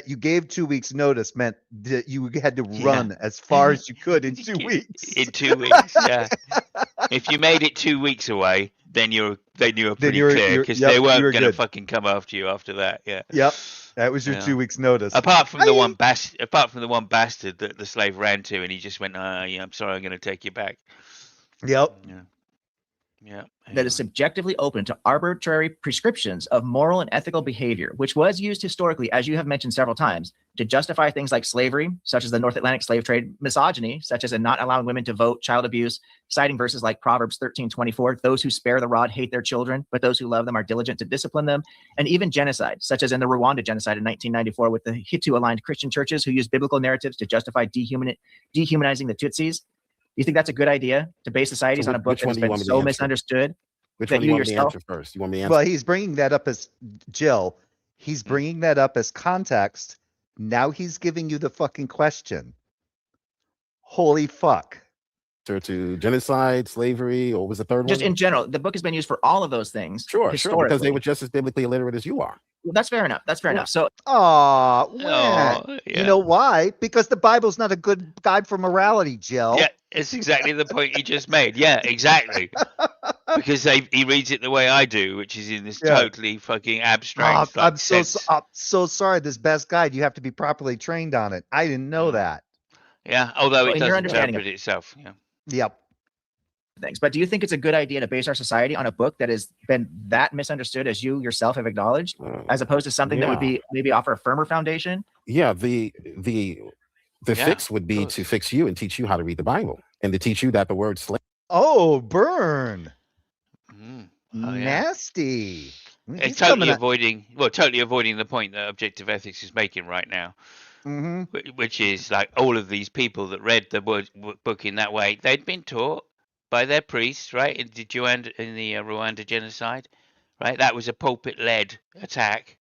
you gave 2 weeks notice meant that you had to Yeah. run as far as you could in 2 weeks. In 2 weeks, yeah. If you made it 2 weeks away, then you were Then pretty clear because they you weren't were gonna good. fucking come after you after that. Yeah. Yep. That was your Yeah. 2 weeks notice. Apart from the I- one bastard that the slave ran to, and he just went, yeah, I'm sorry, I'm going to take you back." Yep. Yeah. Yeah. That is Anyway. subjectively open to arbitrary prescriptions of moral and ethical behavior, which was used historically, as you have mentioned several times, to justify things like slavery, such as the North Atlantic slave trade, misogyny, such as in not allowing women to vote, child abuse, citing verses like Proverbs 13:24, those who spare the rod hate their children, but those who love them are diligent to discipline them, and even genocide, such as in the Rwanda genocide in 1994 with the Hutu-aligned Christian churches who used biblical narratives to justify dehumanizing the Tutsis. You think that's a good idea to base societies on a book which that one has do you been want me to so answer? misunderstood? Which that one do you you want me to yourself- answer first? You want me to answer? Well, he's bringing that up as Jill. He's bringing that up as context. Now he's giving you the fucking question. Holy fuck. to genocide, slavery, or what was the third Just one? in general, the book has been used for all of those things. Sure, historically. because they were just as biblically illiterate as you are. Well, that's fair enough. That's fair enough. So Aw, Oh, when? yeah. You know why? Because the Bible's not a good guide for morality, Jill. Yeah, it's exactly the point you just made. Yeah, exactly. Because he reads it the way I do, which is in this Yeah. totally fucking abstract I'm sense. so sorry. This best guide, you have to be properly trained on it. I didn't know that. Yeah, although Well, it in your does understanding interpret itself. Yeah. Yep. things. But do you think it's a good idea to base our society on a book that has been that misunderstood as you yourself have acknowledged, as opposed to something that would be maybe offer a firmer foundation? Yeah, the fix would be course. to fix you and teach you how to read the Bible and to teach you that the word slave. Oh, burn. Mm. Oh, yeah. Nasty. It's He's totally coming at- avoiding the point that objective ethics is making right now, which is like all of these people that read the book in that way, they'd been taught by their priests, right? In the Rwanda genocide, right? That was a pulpit-led attack,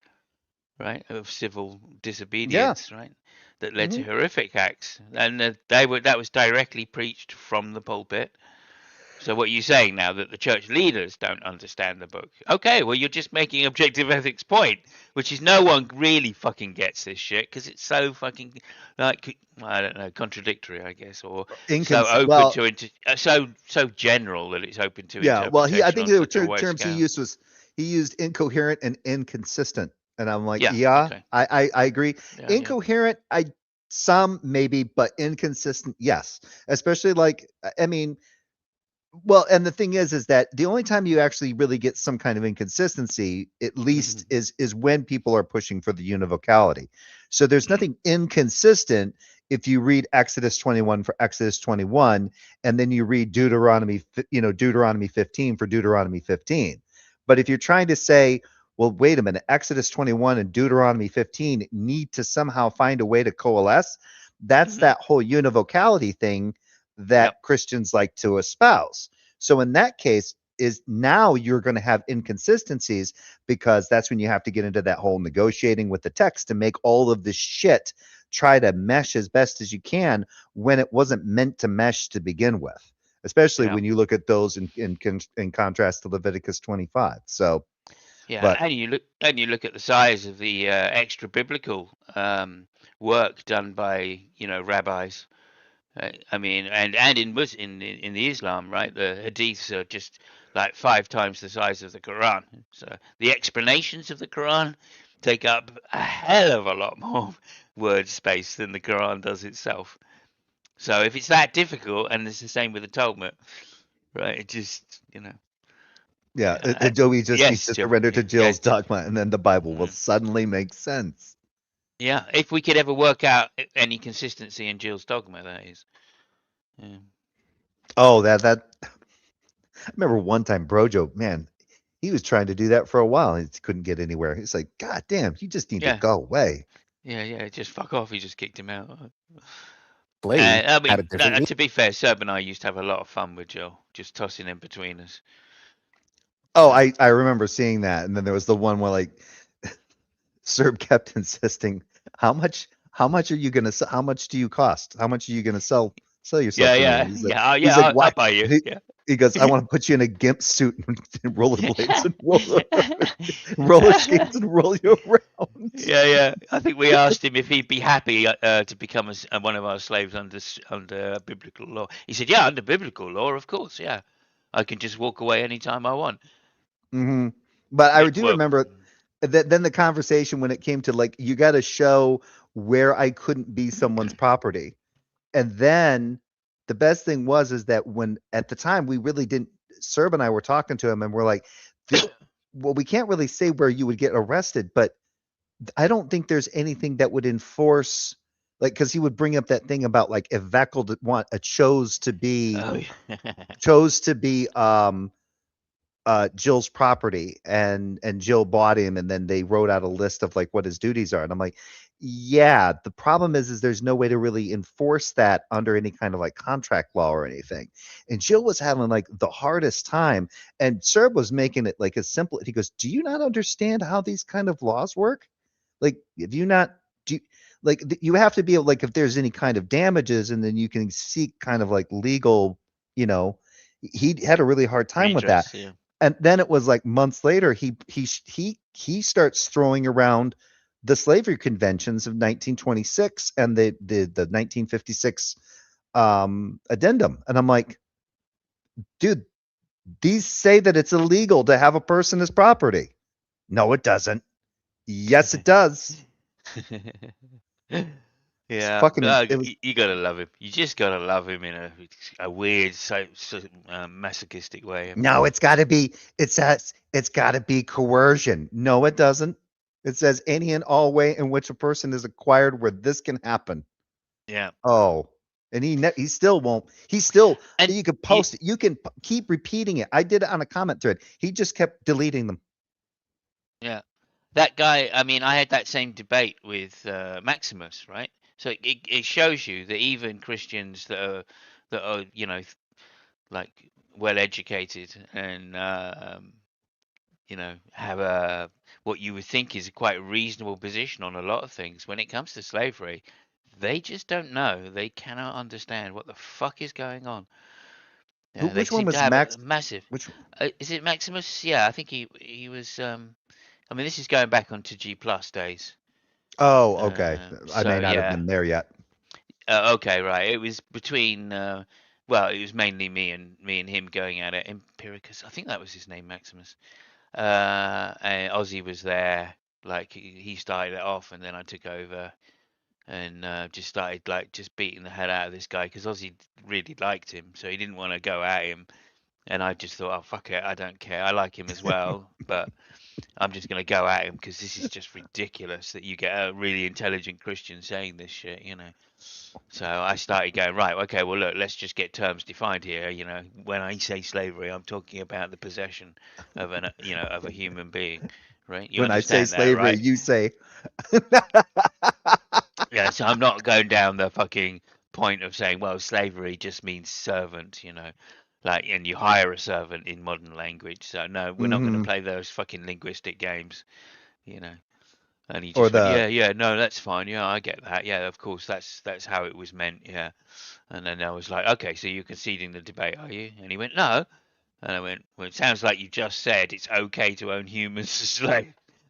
right, of civil disobedience, right, that led to horrific acts, and that was directly preached from the pulpit. So what are you saying now, that the church leaders don't understand the book? Okay, well, you're just making objective ethics point, which is no one really fucking gets this shit because it's so fucking, like, I don't know, contradictory, I guess, or so open so general that it's open to interpretation. Well, I think on the such a wide terms scale. he used incoherent and inconsistent, and I'm like, Okay. I agree. Yeah, Incoherent, some maybe, but inconsistent, yes. Especially like, I mean, well, and the thing is that the only time you actually really get some kind of inconsistency, at least, is when people are pushing for the univocality. So there's nothing inconsistent if you read Exodus 21 for Exodus 21, and then you read Deuteronomy 15 for Deuteronomy 15. But if you're trying to say, well, wait a minute, Exodus 21 and Deuteronomy 15 need to somehow find a way to coalesce, that's that whole univocality thing that Christians like to espouse. So in that case, is now you're going to have inconsistencies, because that's when you have to get into that whole negotiating with the text to make all of this shit try to mesh as best as you can when it wasn't meant to mesh to begin with, especially when you look at those in contrast to Leviticus 25. So and you look at the size of the extra biblical work done by rabbis. I mean, and in the Islam, right? The hadiths are just like 5 times the size of the Quran. So the explanations of the Quran take up a hell of a lot more word space than the Quran does itself. So if it's that difficult, and it's the same with the Talmud, right? It just Joey just needs to Jill. surrender to Jill's dogma, and then the Bible will suddenly make sense. Yeah, if we could ever work out any consistency in Jill's dogma, that is. Yeah. Oh, that I remember one time Brojo, man, he was trying to do that for a while and he couldn't get anywhere. He's like, God damn, you just need to Yeah. go away. Yeah. Just fuck off. He just kicked him out. Slave I had a mean, different meaning. to be fair, Seb and I used to have a lot of fun with Joe, just tossing in between us. Oh, So, I remember seeing that. And then there was the one where like Serb kept insisting, how much are you gonna sell? How much do you cost? How much are you gonna sell yourself to me? And he's like, why? I'll buy you. He, Yeah. he goes, I want to put you in a gimp suit and rollerblades and roller skates and roll you around. Yeah. I think we asked him if he'd be happy to become one of our slaves under biblical law. He said, "Yeah, under biblical law, of course. Yeah, I can just walk away anytime I want." Hmm. But I do Well, remember that then the conversation when it came to like, you got to show where I couldn't be someone's property. And then the best thing is that when at the time we really didn't, Serb and I were talking to him and we're like, well, we can't really say where you would get arrested, but I don't think there's anything that would enforce, like, because he would bring up that thing about like if Veckel chose to be oh, yeah. Jill's property and Jill bought him and then they wrote out a list of like what his duties are. And I'm like, yeah, the problem is there's no way to really enforce that under any kind of like contract law or anything. And Jill was having like the hardest time and Serb was making it like as simple. He goes, do you not understand how these kind of laws work? Like, if you not do like you have to be able, like if there's any kind of damages and then you can seek kind of like legal, you know, he had a really hard time with that. Redress, yeah. And then it was like months later, he starts throwing around the slavery conventions of 1926 and the 1956 addendum. And I'm like, dude, these say that it's illegal to have a person as property. No, it doesn't. Yes, it does. It's Yeah, fucking. It was, you gotta love him. You just gotta love him in a weird, masochistic way. I mean, no, it's got to be. It says it's got to be coercion. No, it doesn't. It says any and all way in which a person is acquired where this can happen. yeah, Oh, and he still won't. He still. and You can post it. You can keep repeating it. I did it on a comment thread. He just kept deleting them. yeah, that guy. I mean, I had that same debate with Maximus, right? So it shows you that even Christians that are like well educated and have a what you would think is a quite reasonable position on a lot of things when it comes to slavery, they just don't know. They cannot understand what the fuck is going on. Yeah, they Which one seem to was have a Max? massive. Which? Is it Maximus? Yeah, I think he was. I mean, this is going back onto G Plus days. Oh, okay. I So may not have yeah. been there yet. Okay, right. It was between. Well, it was mainly me and him going at it. Empiricus, I think that was his name, Maximus. And Ozzy was there. Like he started it off, and then I took over and just started like just beating the hell out of this guy because Ozzy really liked him, so he didn't want to go at him. And I just thought, oh fuck it, I don't care. I like him as well, but I'm just gonna go at him because this is just ridiculous that you get a really intelligent Christian saying this shit. So I started going, right, okay, well look, let's just get terms defined here. When I say slavery, I'm talking about the possession of of a human being, right? You When I say understand that, slavery, right? you say. Yeah, so I'm not going down the fucking point of saying, well, slavery just means servant, like, and you hire a servant in modern language. So no, we're not going to Hmm. play those fucking linguistic games, you know. And he Or just went, the yeah, no, that's fine. Yeah, I get that. Yeah, of course, that's how it was meant. Yeah. And then I was like, okay, so you're conceding the debate, are you? And he went, no. And I went, well, it sounds like you just said it's okay to own humans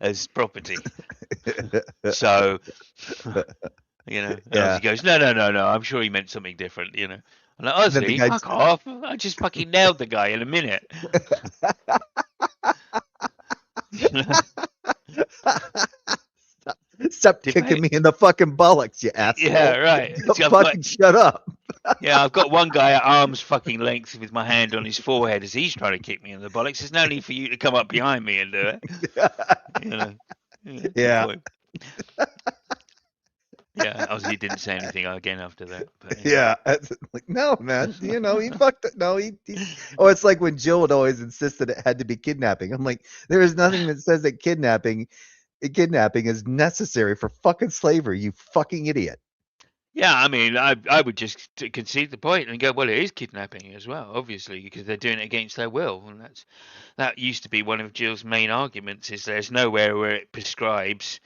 as property. So, and yeah. Ozzy goes, no, I'm sure he meant something different. I'm like, Then the Ozzy, guy. fuck off. I just fucking nailed the guy in a minute. Stop kicking Debate. me in the fucking bullocks, you asshole. Yeah, right. So Fucking shut up. I've got one guy at arm's fucking length with my hand on his forehead as he's trying to kick me in the bollocks. There's no need for you to come up behind me and do it. Yeah, good Yeah. point. Yeah, obviously he didn't say anything again after that. But, Yeah, like no, man. He fucked it. No, he's. Oh, it's like when Jill would always insist that it had to be kidnapping. I'm like, there is nothing that says that kidnapping is necessary for fucking slavery. You fucking idiot. yeah, I mean, I would just concede the point and go, well, it is kidnapping as well, obviously, because they're doing it against their will, and that used to be one of Jill's main arguments. Is there's nowhere where it prescribes,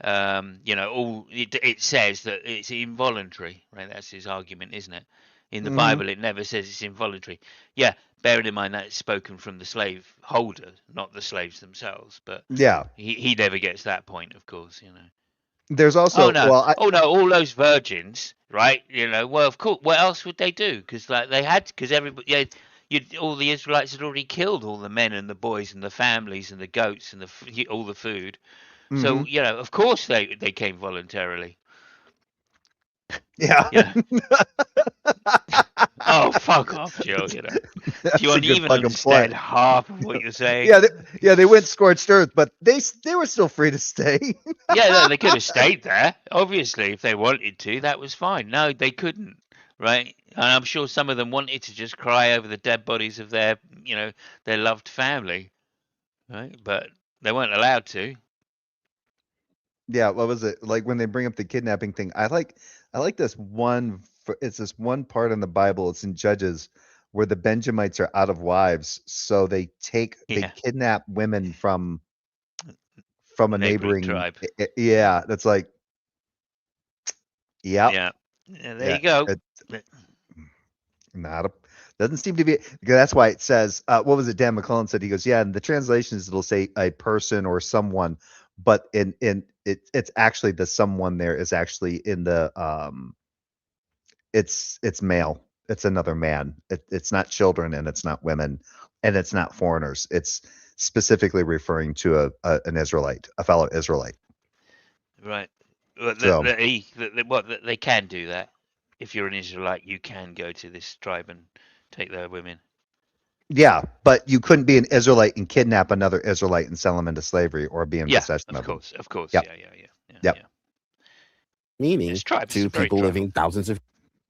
it says that it's involuntary, right? That's his argument, isn't it? In the Bible, it never says it's involuntary. Yeah, bearing in mind that it's spoken from the slave holder, not the slaves themselves, but Yeah. he never gets that point, of course, There's Oh also no! well, Oh no! All those virgins, right? Well, of course. What else would they do? Because they had, because everybody, all the Israelites had already killed all the men and the boys and the families and the goats and all the food. So of course they came voluntarily. yeah. Yeah. Oh, fuck off, Joe. Do you a good even fucking understand point. half of what you're saying? Yeah, they went scorched earth, but they were still free to stay. Yeah, no, they could have stayed there. Obviously, if they wanted to, that was fine. No, they couldn't, right? And I'm sure some of them wanted to just cry over the dead bodies of their loved family, right? But they weren't allowed to. Yeah, what was it like when they bring up the kidnapping thing? I like this one. It's this one part in the Bible. It's in Judges where the Benjamites are out of wives, so they kidnap women from a Neighboring neighboring tribe. Yeah, that's like, Yeah, there you go. Not a doesn't seem to be because that's why it says what was it Dan McClellan said, he goes, yeah, in the translations it'll say a person or someone, but in it's actually the someone there is actually in the it's male, it's another man, it's not children and it's not women and it's not foreigners, it's specifically referring to an Israelite, a fellow Israelite. Right. So They can do that. If you're an Israelite, you can go to this tribe and take their women. yeah, but you couldn't be an Israelite and kidnap another Israelite and sell him into slavery or be in possession of them. Of course. Yep. Yeah. Yep. Meaning It's tribes, to very people tribal. living thousands of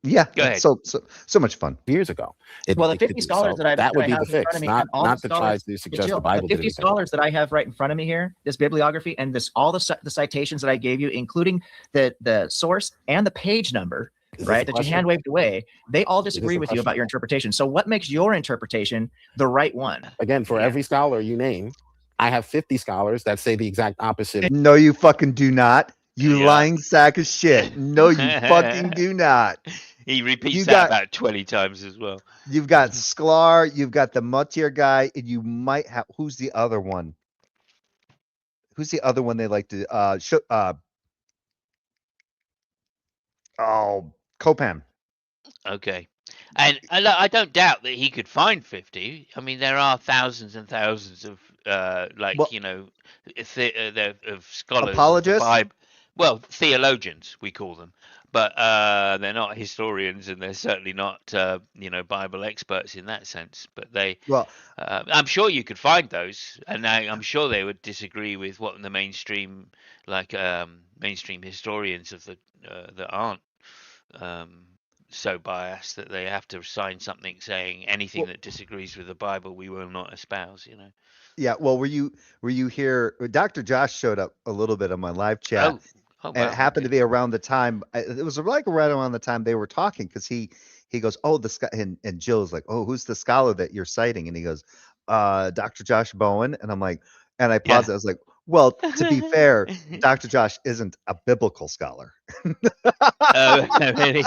Yeah, Go ahead. So much fun. years ago. Well, the 50 scholars that would be I the have in front fix, of me, not and all not the to try scholars, to suggest Jill, the Bible the did 50 anything. scholars that I have right in front of me here, this bibliography and all the citations that I gave you, including the source and the page number, right, that you hand waved away, they all disagree with you about your interpretation. So what makes your interpretation the right one? Again, for every scholar you name, I have 50 scholars that say the exact opposite. No, you fucking do not. You lying sack of shit. No, you fucking do not. He repeats that about 20 times as well. You've got Sklar, you've got the Mutier guy, and you might have who's the other one? Who's the other one they like to Copan. Okay. And I don't doubt that he could find 50. I mean, there are thousands and thousands of of scholars, apologists. Well, theologians we call them, but they're not historians, and they're certainly not Bible experts in that sense. But I'm sure you could find those, and I'm sure they would disagree with what the mainstream mainstream historians of that aren't so biased that they have to sign something saying anything that disagrees with the Bible we will not espouse. Yeah. Well, were you here? Dr. Josh showed up a little bit on my live chat. Oh, and it happened to be around the time. It was like right around the time they were talking because he goes, oh, and Jill's like, oh, who's the scholar that you're citing? And he goes, Dr. Josh Bowen. And I'm like, and I paused. I was like, well, to be fair, Dr. Josh isn't a biblical scholar. Really?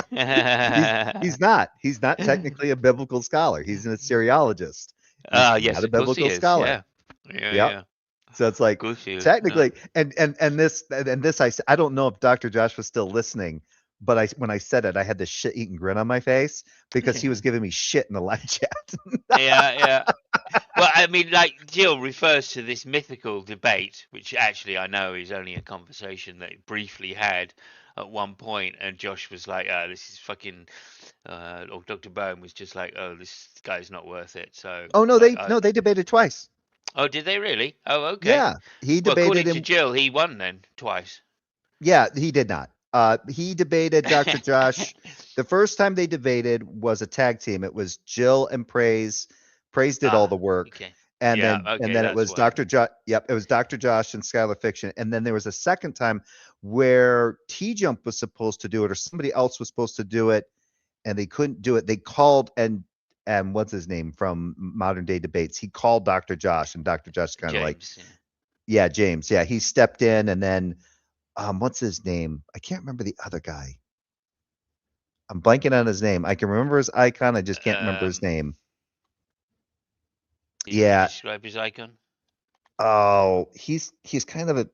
He's not. He's not technically a biblical scholar. He's an Assyriologist. Yes, not a biblical scholar. Yeah. So it's like technically, and this I don't know if Dr. Josh was still listening, but when I said it, I had this shit-eating grin on my face because he was giving me shit in the live chat. Yeah. Well, I mean, like Jill refers to this mythical debate, which actually I know is only a conversation they briefly had at one point, and Josh was like, "This is fucking," or Dr. Bowen was just like, "Oh, this guy's not worth it." So. Oh no, they debated twice. Oh, did they really? Oh, okay. Yeah, he debated. According to Jill, he won then twice. Yeah, he did not. He debated Dr. Josh. The first time they debated was a tag team. It was Jill and Praise. Praise did all the work. Okay. And Yeah, then it was Dr. Josh. Yep, it was Dr. Josh and Skylar Fiction. And then there was a second time where T Jump was supposed to do it, or somebody else was supposed to do it, and they couldn't do it. They called and what's his name from Modern Day Debates? He called Dr. Josh, and Dr. Josh kind of like, yeah, James. Yeah, he stepped in, and then what's his name? I can't remember the other guy. I'm blanking on his name. I can remember his icon. I just can't remember his name. Yeah. Describe his icon. Oh, he's kind of a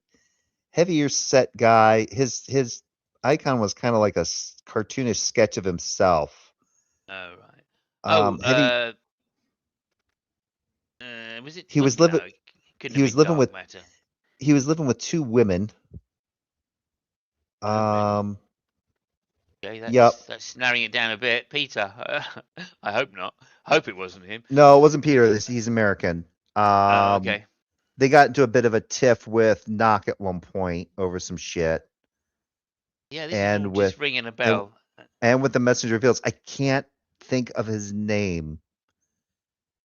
heavier set guy. His icon was kind of like a cartoonish sketch of himself. Oh right. Was it? He was living. He was living with. Matter. He was living with two women. Okay, yep. That's narrowing it down a bit. Peter. I hope not. Hope it wasn't him. No, it wasn't Peter. He's American. Okay. They got into a bit of a tiff with Knock at one point over some shit. Yeah, this is all just ringing a bell. And with the Messenger of Fields, I can't think of his name.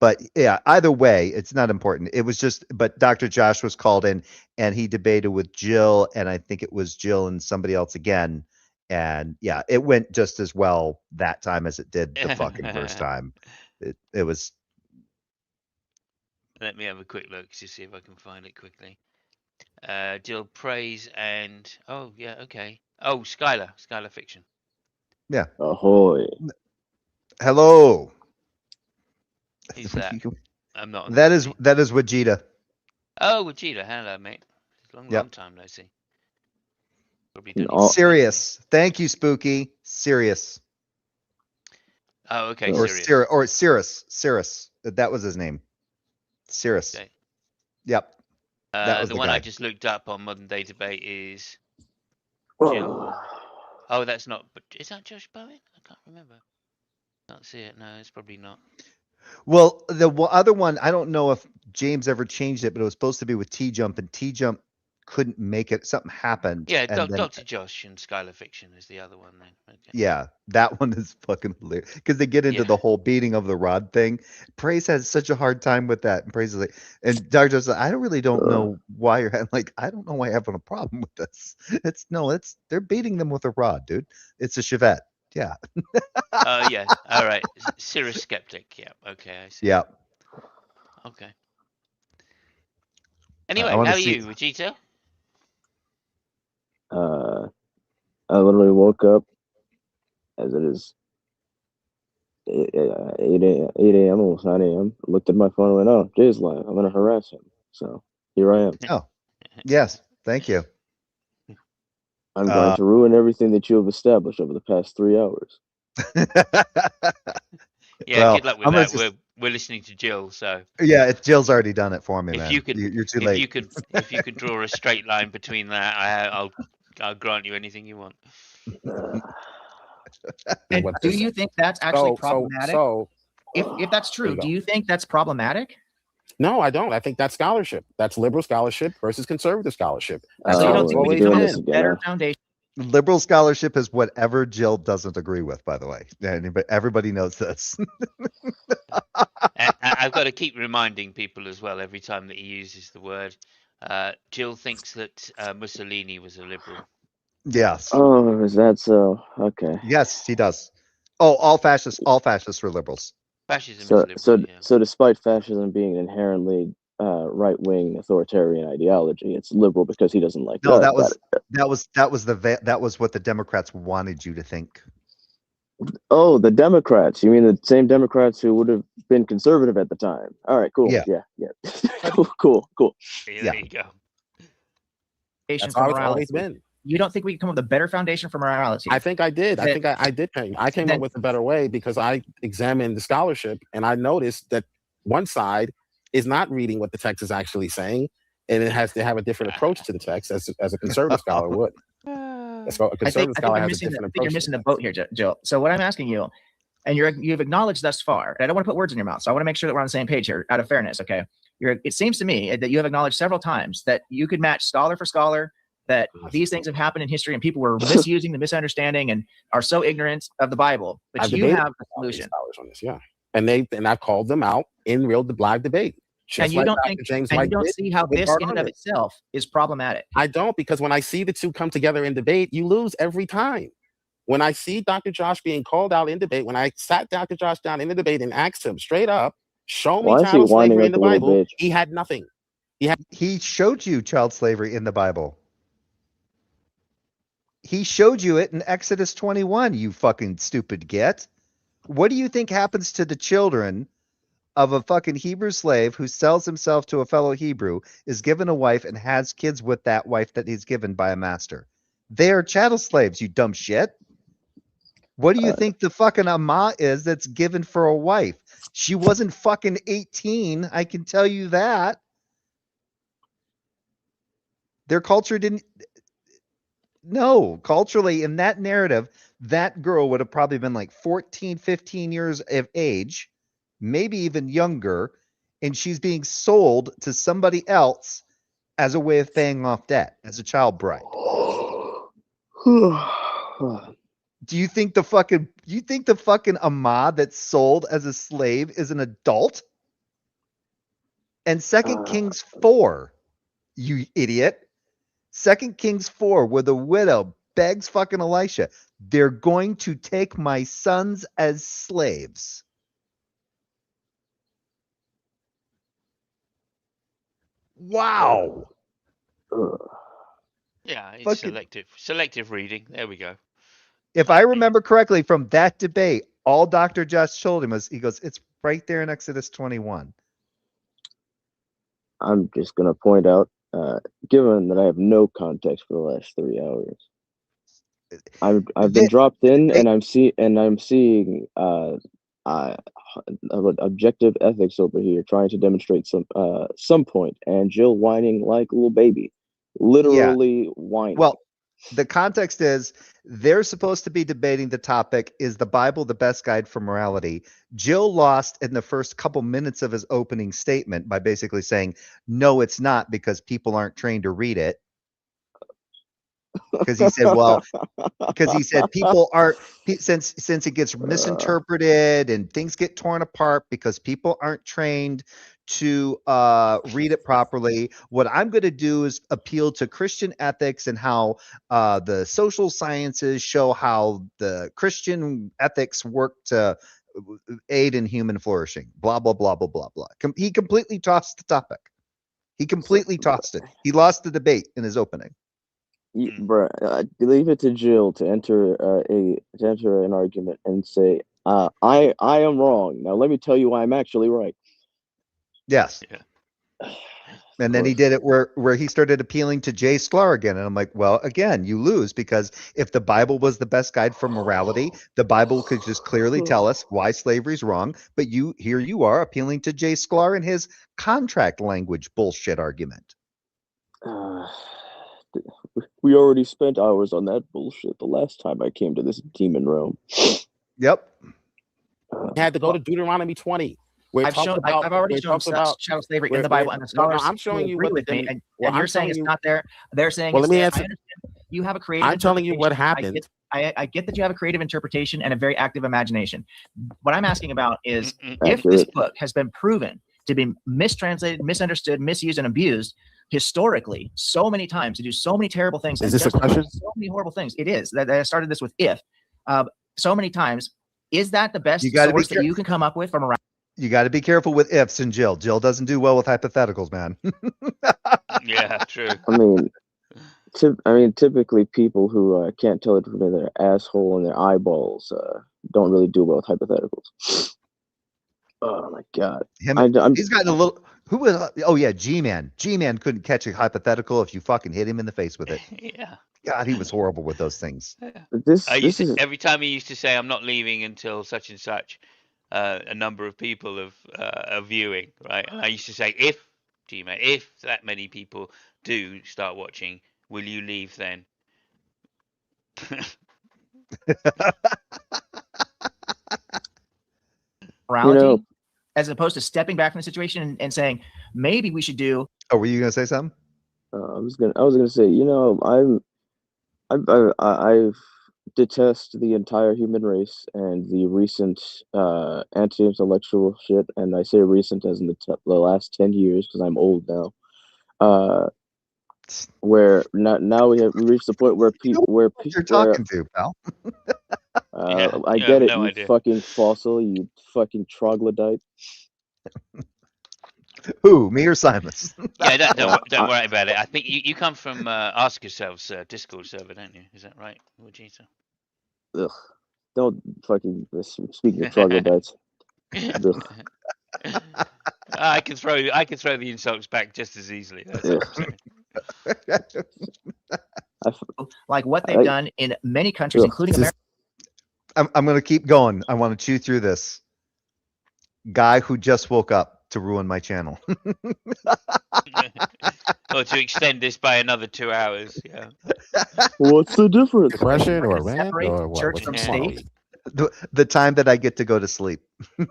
But yeah, either way, it's not important. It was just, but Dr. Josh was called in, and he debated with Jill, and I think it was Jill and somebody else again. And yeah, it went just as well that time as it did the fucking first time. It was. Let me have a quick look to see if I can find it quickly. Jill Praise and oh yeah, okay. Oh, Skylar Fiction. Yeah. Ahoy. Hello. Who's that? I'm not. That is Vegeta. Oh, Vegeta. Hello, mate. Long time no see. Sirius. Thank you, Spooky. Sirius. Oh, okay. Or Cirrus. That was his name. Cirrus. Okay. Yep. That was the one guy I just looked up on Modern Day Debate is Jill. Oh, that's not. But is that Josh Bowen? I can't remember. Can't see it. No, it's probably not. Well, the other one, I don't know if James ever changed it, but it was supposed to be with T Jump, and T Jump couldn't make it. Something happened. Yeah, Dr. Josh and Skylar Fiction is the other one then. Okay. Yeah, that one is fucking hilarious because they get into the whole beating of the rod thing. Praise has such a hard time with that, and Praise is like, and Dr. Josh, I really don't know why you're like, I don't know why you're having a problem with this. They're beating them with a rod, dude. It's a Chevette. Yeah. Yeah. All right. Cirrus Skeptic. Yeah. Okay. I see. Yeah. Okay. Anyway, how are you, Vegeta? I literally woke up as it is 8 a.m. almost 9 a.m. Looked at my phone and went, "Oh, Jay's live. I'm gonna harass him." So here I am. Oh, yes. Thank you. I'm going to ruin everything that you have established over the past 3 hours. Yeah, well, good luck with that. We're listening to Jill, so yeah, Jill's already done it for me, man. You're too late. If you could draw a straight line between that, I'll grant you anything you want. And do you think that's actually problematic? If that's true, do you think that's problematic? No, I don't. I think that's scholarship. That's liberal scholarship versus conservative scholarship. So you don't think we can come up with a better foundation? Liberal scholarship is whatever Jill doesn't agree with, by the way. But everybody knows this. I've got to keep reminding people as well every time that he uses the word. Jill thinks that Mussolini was a liberal. Yes. Oh, is that so? Okay. Yes, he does. Oh, all fascists were liberals. Fascism is liberal. So despite fascism being an inherently right-wing authoritarian ideology, it's liberal because he doesn't like. No, that was what the Democrats wanted you to think. Oh, the Democrats. You mean the same Democrats who would have been conservative at the time? All right, cool. Yeah. Cool. Yeah, there you go. That's how it's always been. You don't think we can come up with a better foundation for morality? I think I did. I came up with a better way because I examined the scholarship and I noticed that one side is not reading what the text is actually saying, and it has to have a different approach to the text as a conservative scholar would. So a conservative scholar has a different approach. You're missing the boat here, Jill. So what I'm asking you, and you've acknowledged thus far, and I don't want to put words in your mouth, so I want to make sure that we're on the same page here, out of fairness, okay? It seems to me that you have acknowledged several times that you could match scholar for scholar, that these things have happened in history and people were misusing the misunderstanding and are so ignorant of the Bible. But I've you debated have the with these solution. scholars on this, yeah, and I've called them out in real live debate. And you like don't Dr. think, James and White you don't did see how with this Bart in and of Ehrman. itself is problematic. I don't, because when I see the two come together in debate, you lose every time. When I see Dr. Josh being called out in debate, when I sat Dr. Josh down in the debate and asked him straight up, show me Why is he child whining slavery in like the a little Bible, bitch? he had nothing. He showed you child slavery in the Bible. He showed you it in Exodus 21, you fucking stupid git. What do you think happens to the children of a fucking Hebrew slave who sells himself to a fellow Hebrew, is given a wife, and has kids with that wife that he's given by a master? They are chattel slaves, you dumb shit. What do you think the fucking Amma is that's given for a wife? She wasn't fucking 18, I can tell you that. Their culture didn't. No, culturally, in that narrative, that girl would have probably been like 14, 15 years of age, maybe even younger, and she's being sold to somebody else as a way of paying off debt, as a child bride. Do you think the fucking Amma that's sold as a slave is an adult? And 2 Kings 4, you idiot. 2 Kings 4, where the widow begs fucking Elisha, they're going to take my sons as slaves. Wow. Yeah, it's Fucking- selective reading. There we go. If I remember correctly from that debate, all Dr. Josh told him was, he goes, it's right there in Exodus 21. I'm just gonna point out, given that I have no context for the last 3 hours, I've been dropped in, and I'm seeing objective ethics over here trying to demonstrate some point, and Jill whining like a little baby, literally whining. Well, the context is they're supposed to be debating the topic, is the Bible the best guide for morality? Jill lost in the first couple minutes of his opening statement by basically saying, no, it's not, because people aren't trained to read it. Because he said, people are, since it gets misinterpreted and things get torn apart because people aren't trained to read it properly. What I'm going to do is appeal to Christian ethics and how the social sciences show how the Christian ethics work to aid in human flourishing. Blah, blah, blah, blah, blah, blah. He completely tossed the topic. He completely tossed it. He lost the debate in his opening. Bruh, leave it to Jill to enter an argument and say, I am wrong. Now let me tell you why I'm actually right. Yes. Yeah. And then he did it where he started appealing to Jay Sklar again. And I'm like, well, again, you lose, because if the Bible was the best guide for morality, the Bible could just clearly tell us why slavery's wrong. But here you are appealing to Jay Sklar and his contract language bullshit argument. We already spent hours on that bullshit the last time I came to this demon realm. Yep. You had to go to Deuteronomy 20. I've already shown chattel slavery in the Bible, and the scholars I'm showing you agree what with me, and I'm you're saying it's not there. They're saying, well, it's let me there. answer. I understand you have a creative. I'm telling you what happened. I get that you have a creative interpretation and a very active imagination. What I'm asking about is, if Accurate. this book has been proven to be mistranslated, misunderstood, misused, and abused historically so many times, to do so many terrible things, Is this a question? So many horrible things. It is that I started this with so many times. Is that the best source that you can come up with from around? You got to be careful with ifs and Jill. Jill doesn't do well with hypotheticals, man. Yeah, true. I mean, typically people who can't tell it between their asshole and their eyeballs don't really do well with hypotheticals. Oh my god! He's gotten a little. Who was? Oh yeah, G-Man. G-Man couldn't catch a hypothetical if you fucking hit him in the face with it. Yeah. God, he was horrible with those things. Every time he used to say, "I'm not leaving until such and such a number of people are viewing," right? And I used to say, if that many people do start watching, will you leave then? Morality, as opposed to stepping back from the situation and saying, maybe we should do. Oh, were you going to say something? was gonna say, you know, I've detest the entire human race and the recent anti-intellectual shit, and I say recent as in the last 10 years because I'm old now. Where now we reached the point where You know where what you're talking to, pal. Yeah, I you get have it, no you idea. fucking fossil, you fucking troglodyte. Who, me or Simus? Yeah, don't I- worry about it. I think you come from Ask Yourselves Discord server, don't you? Is that right, Vegeta? Ugh, don't fucking speaking of troglodytes. Ugh, I can throw the insults back just as easily. That's all I'm saying. Like what they've done in many countries, Ugh. including America. I'm going to keep going. I want to chew through this. Guy who just woke up to ruin my channel. Or to extend this by another 2 hours. Yeah. What's the difference? Question or to rant separate or what? church What's from come on, state. The time that I get to go to sleep. Come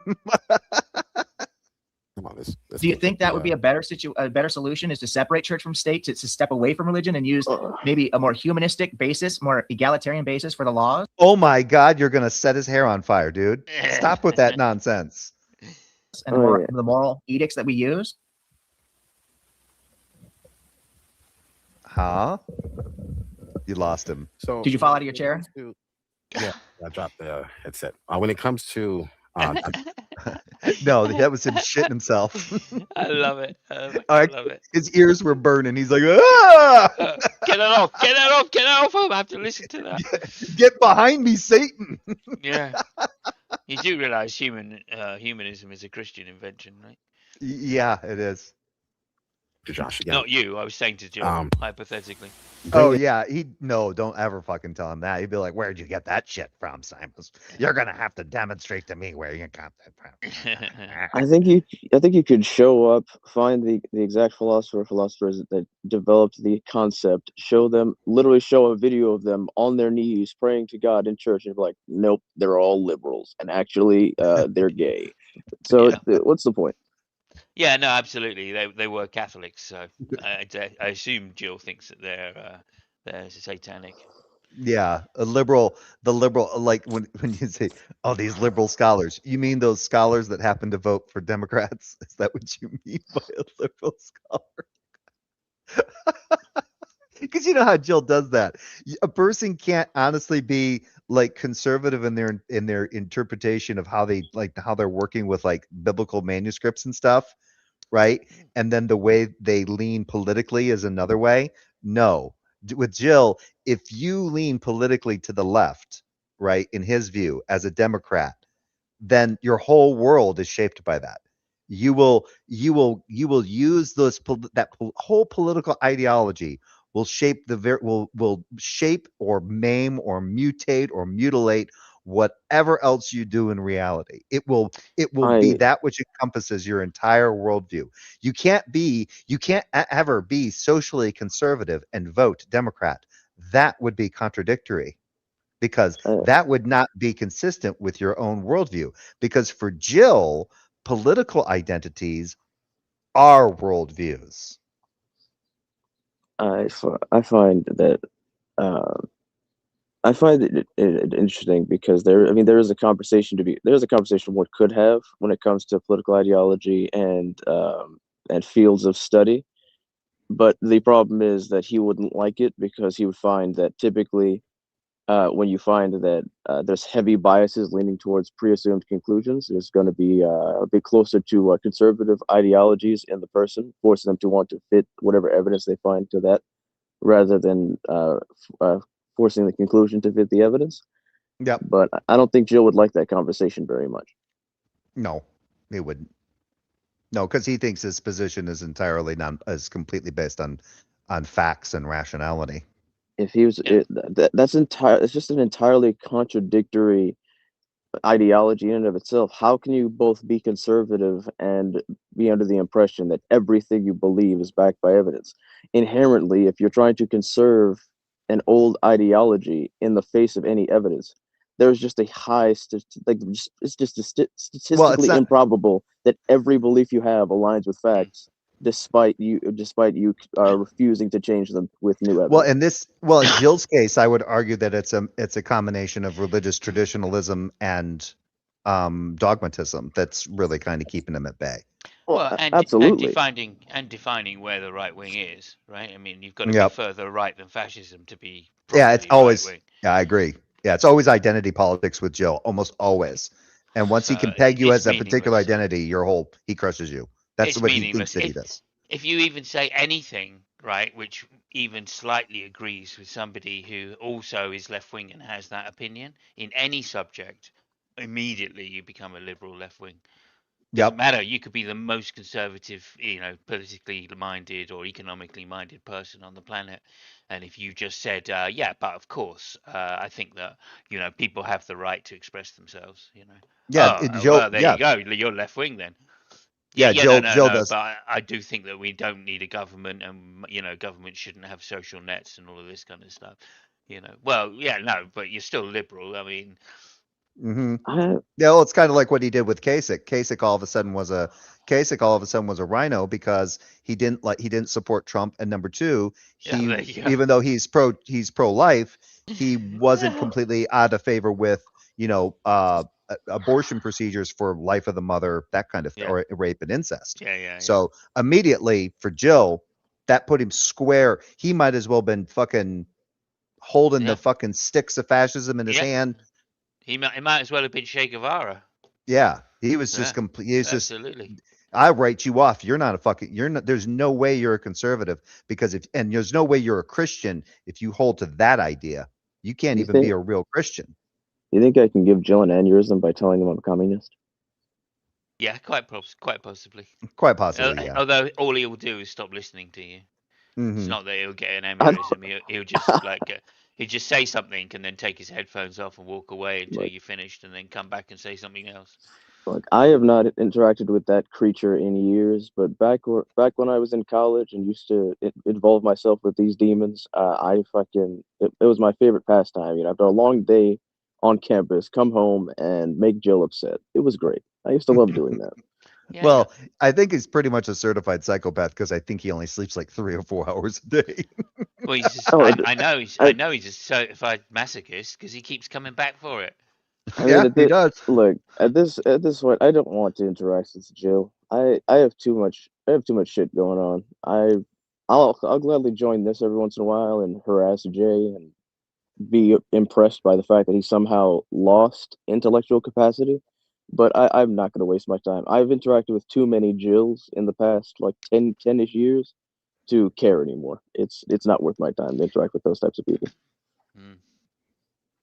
on, let's Do you get think the, that would be a better solution is to separate church from state, to step away from religion and use maybe a more humanistic basis, more egalitarian basis for the laws? Oh my God, you're going to set his hair on fire, dude. Stop with that nonsense. And Oh, the moral edicts that we use? Huh? You lost him. So Did you fall out of your chair? Yeah, I dropped the headset. When it comes to No, that was him shitting himself. I love it. I Alright, love it. his ears were burning. He's like, ah! Get it off! Get it off! Get it off! I have to listen to that. Get behind me, Satan. Yeah. You do realize humanism is a Christian invention, right? Yeah, it is. to Josh again. Not you. I was saying to Joe, hypothetically. Oh yeah, don't ever fucking tell him that. He'd be like, "Where'd you get that shit from, Simus? You're gonna have to demonstrate to me where you got that from." I think you could show up, find the exact philosophers that developed the concept, literally show a video of them on their knees praying to God in church, and be like, nope, they're all liberals, and actually, they're gay. So what's the point? Yeah, no, absolutely. They were Catholics, so I assume Jill thinks that they're satanic. Yeah, the liberal, like when you say, "Oh, these liberal scholars," you mean those scholars that happen to vote for Democrats? Is that what you mean by a liberal scholar? Because you know how Jill does that. A person can't honestly be like conservative in their interpretation of how they're working with like biblical manuscripts and stuff, right? And then the way they lean politically is another way. No, with Jill, if you lean politically to the left, right, in his view as a Democrat, then your whole world is shaped by that. You will use whole political ideology will shape will shape or maim or mutate or mutilate whatever else you do in reality. It will be that which encompasses your entire worldview. You can't ever be socially conservative and vote Democrat. That would be contradictory, because that would not be consistent with your own worldview. Because for Jill, political identities are worldviews. I find that I find it interesting because there is a conversation one could have when it comes to political ideology and fields of study. But the problem is that he wouldn't like it because he would find that typically when you find that there's heavy biases leaning towards pre-assumed conclusions, there's going to be a bit closer to conservative ideologies in the person, forcing them to want to fit whatever evidence they find to that, rather than forcing the conclusion to fit the evidence. Yep. But I don't think Jill would like that conversation very much. No, he wouldn't. No, because he thinks his position is completely based on facts and rationality. If he was, it's just an entirely contradictory ideology in and of itself. How can you both be conservative and be under the impression that everything you believe is backed by evidence? Inherently, if you're trying to conserve an old ideology in the face of any evidence, there's just a high it's just statistically improbable that every belief you have aligns with facts despite you refusing to change them with new Well, evidence. in Jill's case, I would argue that it's a combination of religious traditionalism and dogmatism that's really kind of keeping him at bay. Well, and Absolutely. defining where the right wing is, right? I mean, you've got to be Yep. further right than fascism to be Yeah, it's properly right always. wing. Yeah, I agree. Yeah, it's always identity politics with Jill, almost always. And once he So can peg you it's as that particular meaningless. identity, he crushes you. That's It's what he thinks meaningless. that he does. If you even say anything, right, which even slightly agrees with somebody who also is left wing and has that opinion in any subject, immediately you become a liberal left wing. Doesn't Yep. matter. You could be the most conservative, politically minded or economically minded person on the planet, and if you just said, "Yeah, but of course, I think that people have the right to express themselves," Yeah, Jill. well, there Yeah, you go. You're left wing then. Yeah, yeah. yeah, no, Jill. no, Jill no. does. But I do think that we don't need a government, and government shouldn't have social nets and all of this kind of stuff. Well, yeah, no, but you're still liberal. I mean, Hmm. I, Yeah, well, it's kind of like what he did with Kasich. Kasich all of a sudden was a rhino because he didn't support Trump, and number two, yeah, there you go. even though he's pro life, he wasn't completely out of favor with abortion procedures for life of the mother, that kind of Yeah, or rape and incest. yeah, yeah, yeah. So immediately for Jill, that put him square. He might as well been fucking holding Yeah. the fucking sticks of fascism in his Yeah. hand. He might as well have been Che Guevara. Yeah, he was just Yeah, complete. He's just. absolutely. I write you off. You're not a fucking. You're not. There's no way you're a conservative because and there's no way you're a Christian if you hold to that idea. You can't you even be think a real Christian. you think I can give Jill an aneurysm by telling him I'm a communist? Yeah, quite possibly. Quite possibly, yeah. Although all he'll do is stop listening to you. It's Hmm. not that he'll get an I aneurysm. He'll just he'll just say something and then take his headphones off and walk away until Like, you're finished, and then come back and say something else. I have not interacted with that creature in years, but back when I was in college and used to involve myself with these demons, it was my favorite pastime. After a long day on campus, come home and make Jill upset. It was great. I used to love doing that. Yeah, Well, I think he's pretty much a certified psychopath because I think he only sleeps like 3 or 4 hours a day. Well, he's just, Oh, I know I, I know he's a certified masochist because he keeps coming back for it. I mean, Yeah, he does. look at this point, I don't want to interact with Jill. I have too much shit going on. I'll gladly join this every once in a while and harass Jay and be impressed by the fact that he somehow lost intellectual capacity. But I'm not going to waste my time. I've interacted with too many Jills in the past, like 10-ish years, to care anymore. It's not worth my time to interact with those types of people. Mm.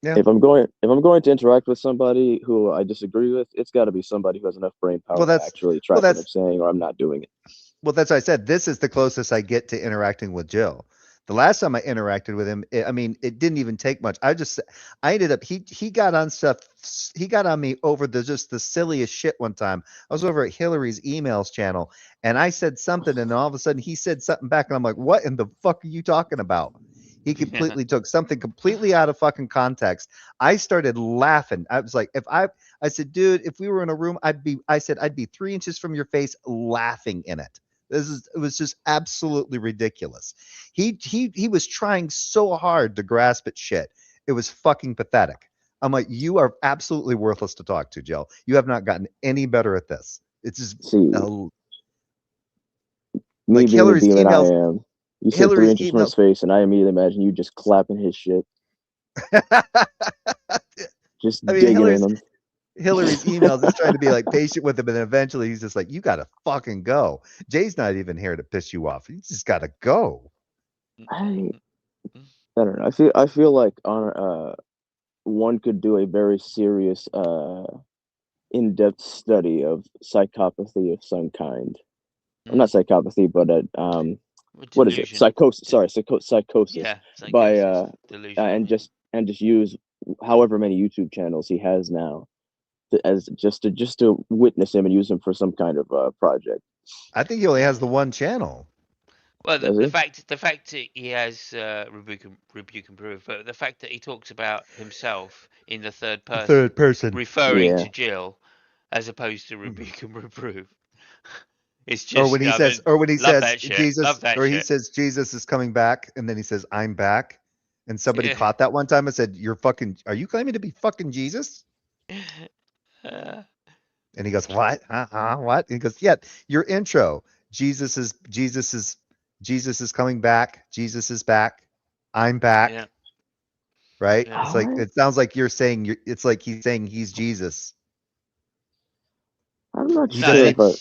Yeah. If I'm going to interact with somebody who I disagree with, it's got to be somebody who has enough brain power Well, to that's actually well, track what I'm that's saying, or I'm not doing it. Well, that's what I said. This is the closest I get to interacting with Jill. The last time I interacted with him, I mean, it didn't even take much. I ended up he got on stuff. He got on me over just the silliest shit one time. I was over at Hillary's emails channel, and I said something, and all of a sudden he said something back, and I'm like, "What in the fuck are you talking about?" He completely took something completely out of fucking context. I started laughing. I was like, I said, dude, if we were in a room, I said, I'd be 3 inches from your face laughing in it. It was just absolutely ridiculous. He was trying so hard to grasp at shit. It was fucking pathetic. I'm like, you are absolutely worthless to talk to, Jill. You have not gotten any better at this. It's just See, uh, me like being the demon I am, you said 3 inches from his emails. face, and I immediately imagine you just clapping his shit, just I mean, digging in him. Hillary's emails is trying to be like patient with him, and then eventually he's just like, "You gotta fucking go." Jay's not even here to piss you off. You just gotta go. I don't know. I feel like one could do a very serious in-depth study of psychopathy of some kind. Well, not psychopathy, but what is it? Delusion. Psychosis. Sorry, psychosis. Yeah, By psychosis, delusion. and just use however many YouTube channels he has now as just to witness him and use him for some kind of project. I think he only has the one channel. Well, Does the he? fact that he has rebuke and prove, but the fact that he talks about himself in the third person, Third person. referring Yeah. to Jill, as opposed to rebuke and reprove. It's just, Or when he says, love that shit. Jesus, Love that or he shit. says Jesus is coming back, and then he says I'm back, and somebody Yeah. caught that one time and said, are you claiming to be fucking Jesus? Uh, And he goes, what? What? And he goes, yeah, your intro. Jesus is coming back. Jesus is back. I'm back. yeah. Right? Yeah. It's like, it sounds like you're saying, it's like he's saying he's Jesus. I'm not He No, sure doesn't. if I.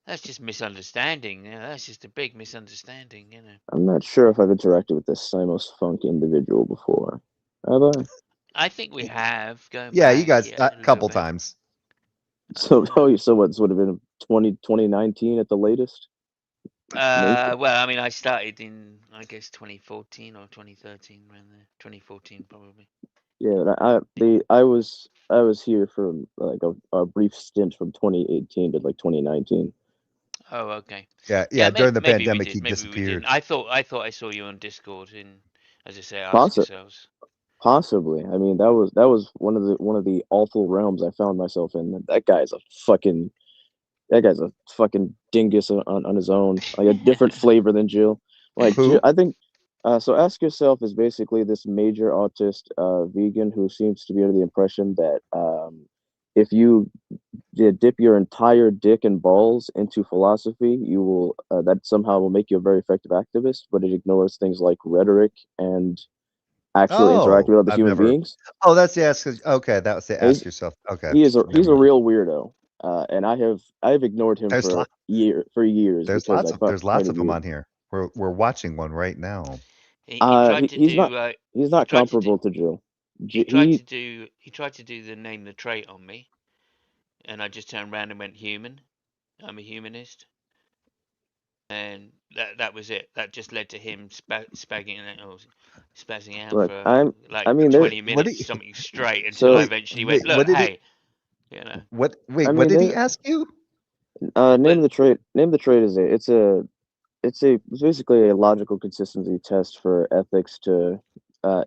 that's just misunderstanding. You know, that's just a big misunderstanding. You know. I'm not sure if I've interacted with this Simos Funk individual before. Have I? I think we have going Yeah, you back, guys yeah, a a little couple bit. times. So, so what would have been 2019 at the latest? Well, I mean, I started in, I guess, 2014 or 2013, around there. 2014, probably. Yeah, I was here for like a brief stint from 2018 to like 2019. Oh, okay. Yeah. During the maybe we pandemic, did. he Maybe we didn't. disappeared. I thought I saw you on Discord in, as I say, Ask Possi- Yourselves. Possibly. I mean, that was one of the awful realms I found myself in. That guy's a fucking dingus on his own, like a different flavor than Jill. Like Who? I think. So Ask Yourself is basically this major autist vegan who seems to be under the impression that if you dip your entire dick and balls into philosophy, you will that somehow will make you a very effective activist. But it ignores things like rhetoric and actually interacting with other I've human never. beings. Oh, that's the ask. Okay, that was the And ask yourself. Okay, he's a never. real weirdo, and I've ignored him There's for years because I there's find lots it of them weird. on here. We're watching one right now. He tried to He's do. not he's He not tried to do. comparable to Jill. He tried to do. He tried to do the name the trait on me, and I just turned around and went human. I'm a humanist, and that was it. That just led to him spazzing out Look, for like I mean, 20 What do minutes, you, something straight, until I so eventually went, wait, look, hey, you know. I what mean, did he ask you? name But the trait. Name the trait is it's basically a logical consistency test for ethics to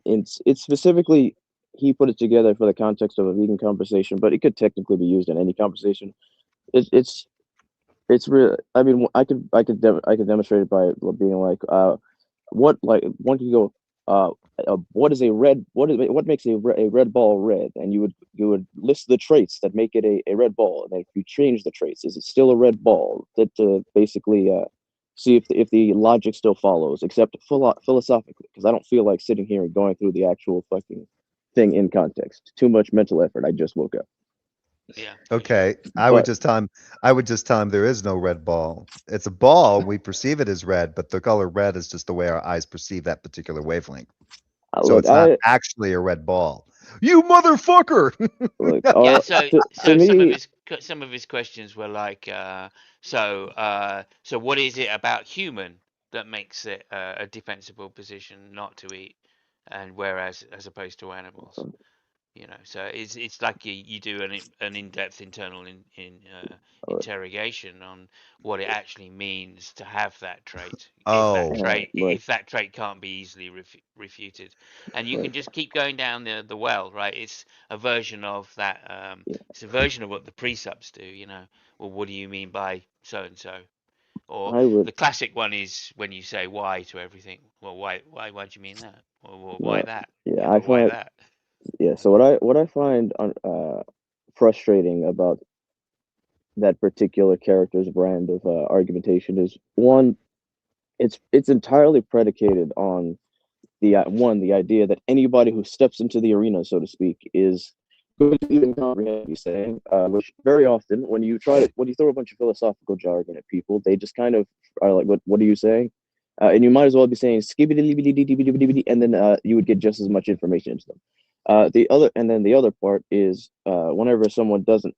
it's specifically he put it together for the context of a vegan conversation, but it could technically be used in any conversation. It's real. I mean, I could demonstrate it by being like what like one could go what is a red what makes a red ball red, and you would list the traits that make it a red ball, and then if you change the traits, is it still a red ball? That to basically see if the logic still follows, except philosophically, because I don't feel like sitting here and going through the actual fucking thing in context. Too much mental effort. I just woke up. yeah, Okay, I would But just tell him. I would just tell him there is no red ball. It's a ball. We perceive it as red, but the color red is just the way our eyes perceive that particular wavelength. So look, it's not actually a red ball. You motherfucker! look, yeah. So to me, some of his questions were like, so what is it about human that makes it a defensible position not to eat, and whereas as opposed to animals? You know, so it's like you do an in-depth internal interrogation on what it actually means to have that trait. Oh, look, If that trait can't be easily refuted, and you can just keep going down the well, right? It's a version of that. It's a version of what the precepts do. You know, well, what do you mean by so and so? Or I would the classic one is when you say why to everything. Well, why do you mean that? Or why no, that? yeah, Yeah, I but why find that? yeah. So what I find frustrating about that particular character's brand of argumentation is one, it's entirely predicated on the idea that anybody who steps into the arena, so to speak, is going to even comprehend what he's saying. Which very often, when you throw a bunch of philosophical jargon at people, they just kind of are like, "What are you saying?" And you might as well be saying "skibidi," and then you would get just as much information into them. The other part is whenever someone doesn't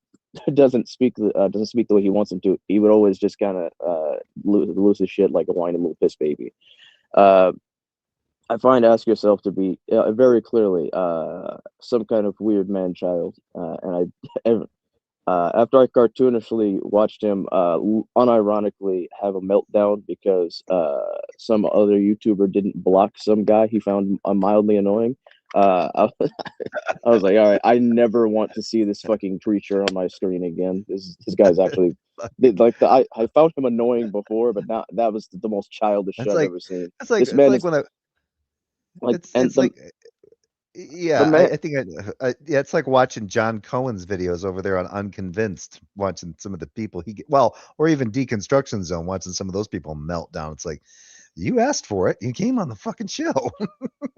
speak the way he wants them to, he would always just kind of lose his shit like a whiny little piss baby. Uh, I find Ask Yourself to be very clearly some kind of weird man child, and after I cartoonishly watched him unironically have a meltdown because some other YouTuber didn't block some guy he found mildly annoying. I was like, all right, I never want to see this fucking creature on my screen again. This guy's actually I found him annoying before, but now that was the most childish shit It's I've like ever seen. it's like This it's man like is when I like, it's and it's like yeah, the man. I think yeah, it's like watching John Cohen's videos over there on Unconvinced, watching some of the people or even Deconstruction Zone, watching some of those people melt down. It's like you asked for it, you came on the fucking show.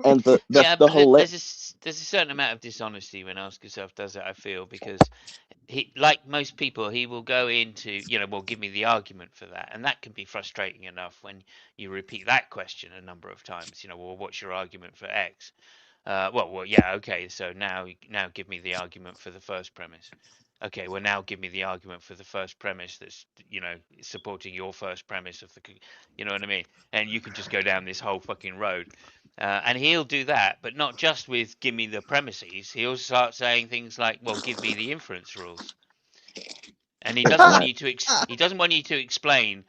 And Yeah, the but hilarious. there's a certain amount of dishonesty when Ask Yourself does it. I feel because he, like most people, he will go into, well, give me the argument for that, and that can be frustrating enough when you repeat that question a number of times. Well, what's your argument for X? Well, yeah, okay. So now give me the argument for the first premise. Okay, well now give me the argument for the first premise that's supporting your first premise of the, you know what I mean? And you can just go down this whole fucking road, and he'll do that, but not just with give me the premises. He'll start saying things like, well, give me the inference rules, and he doesn't want you to he doesn't want you to explain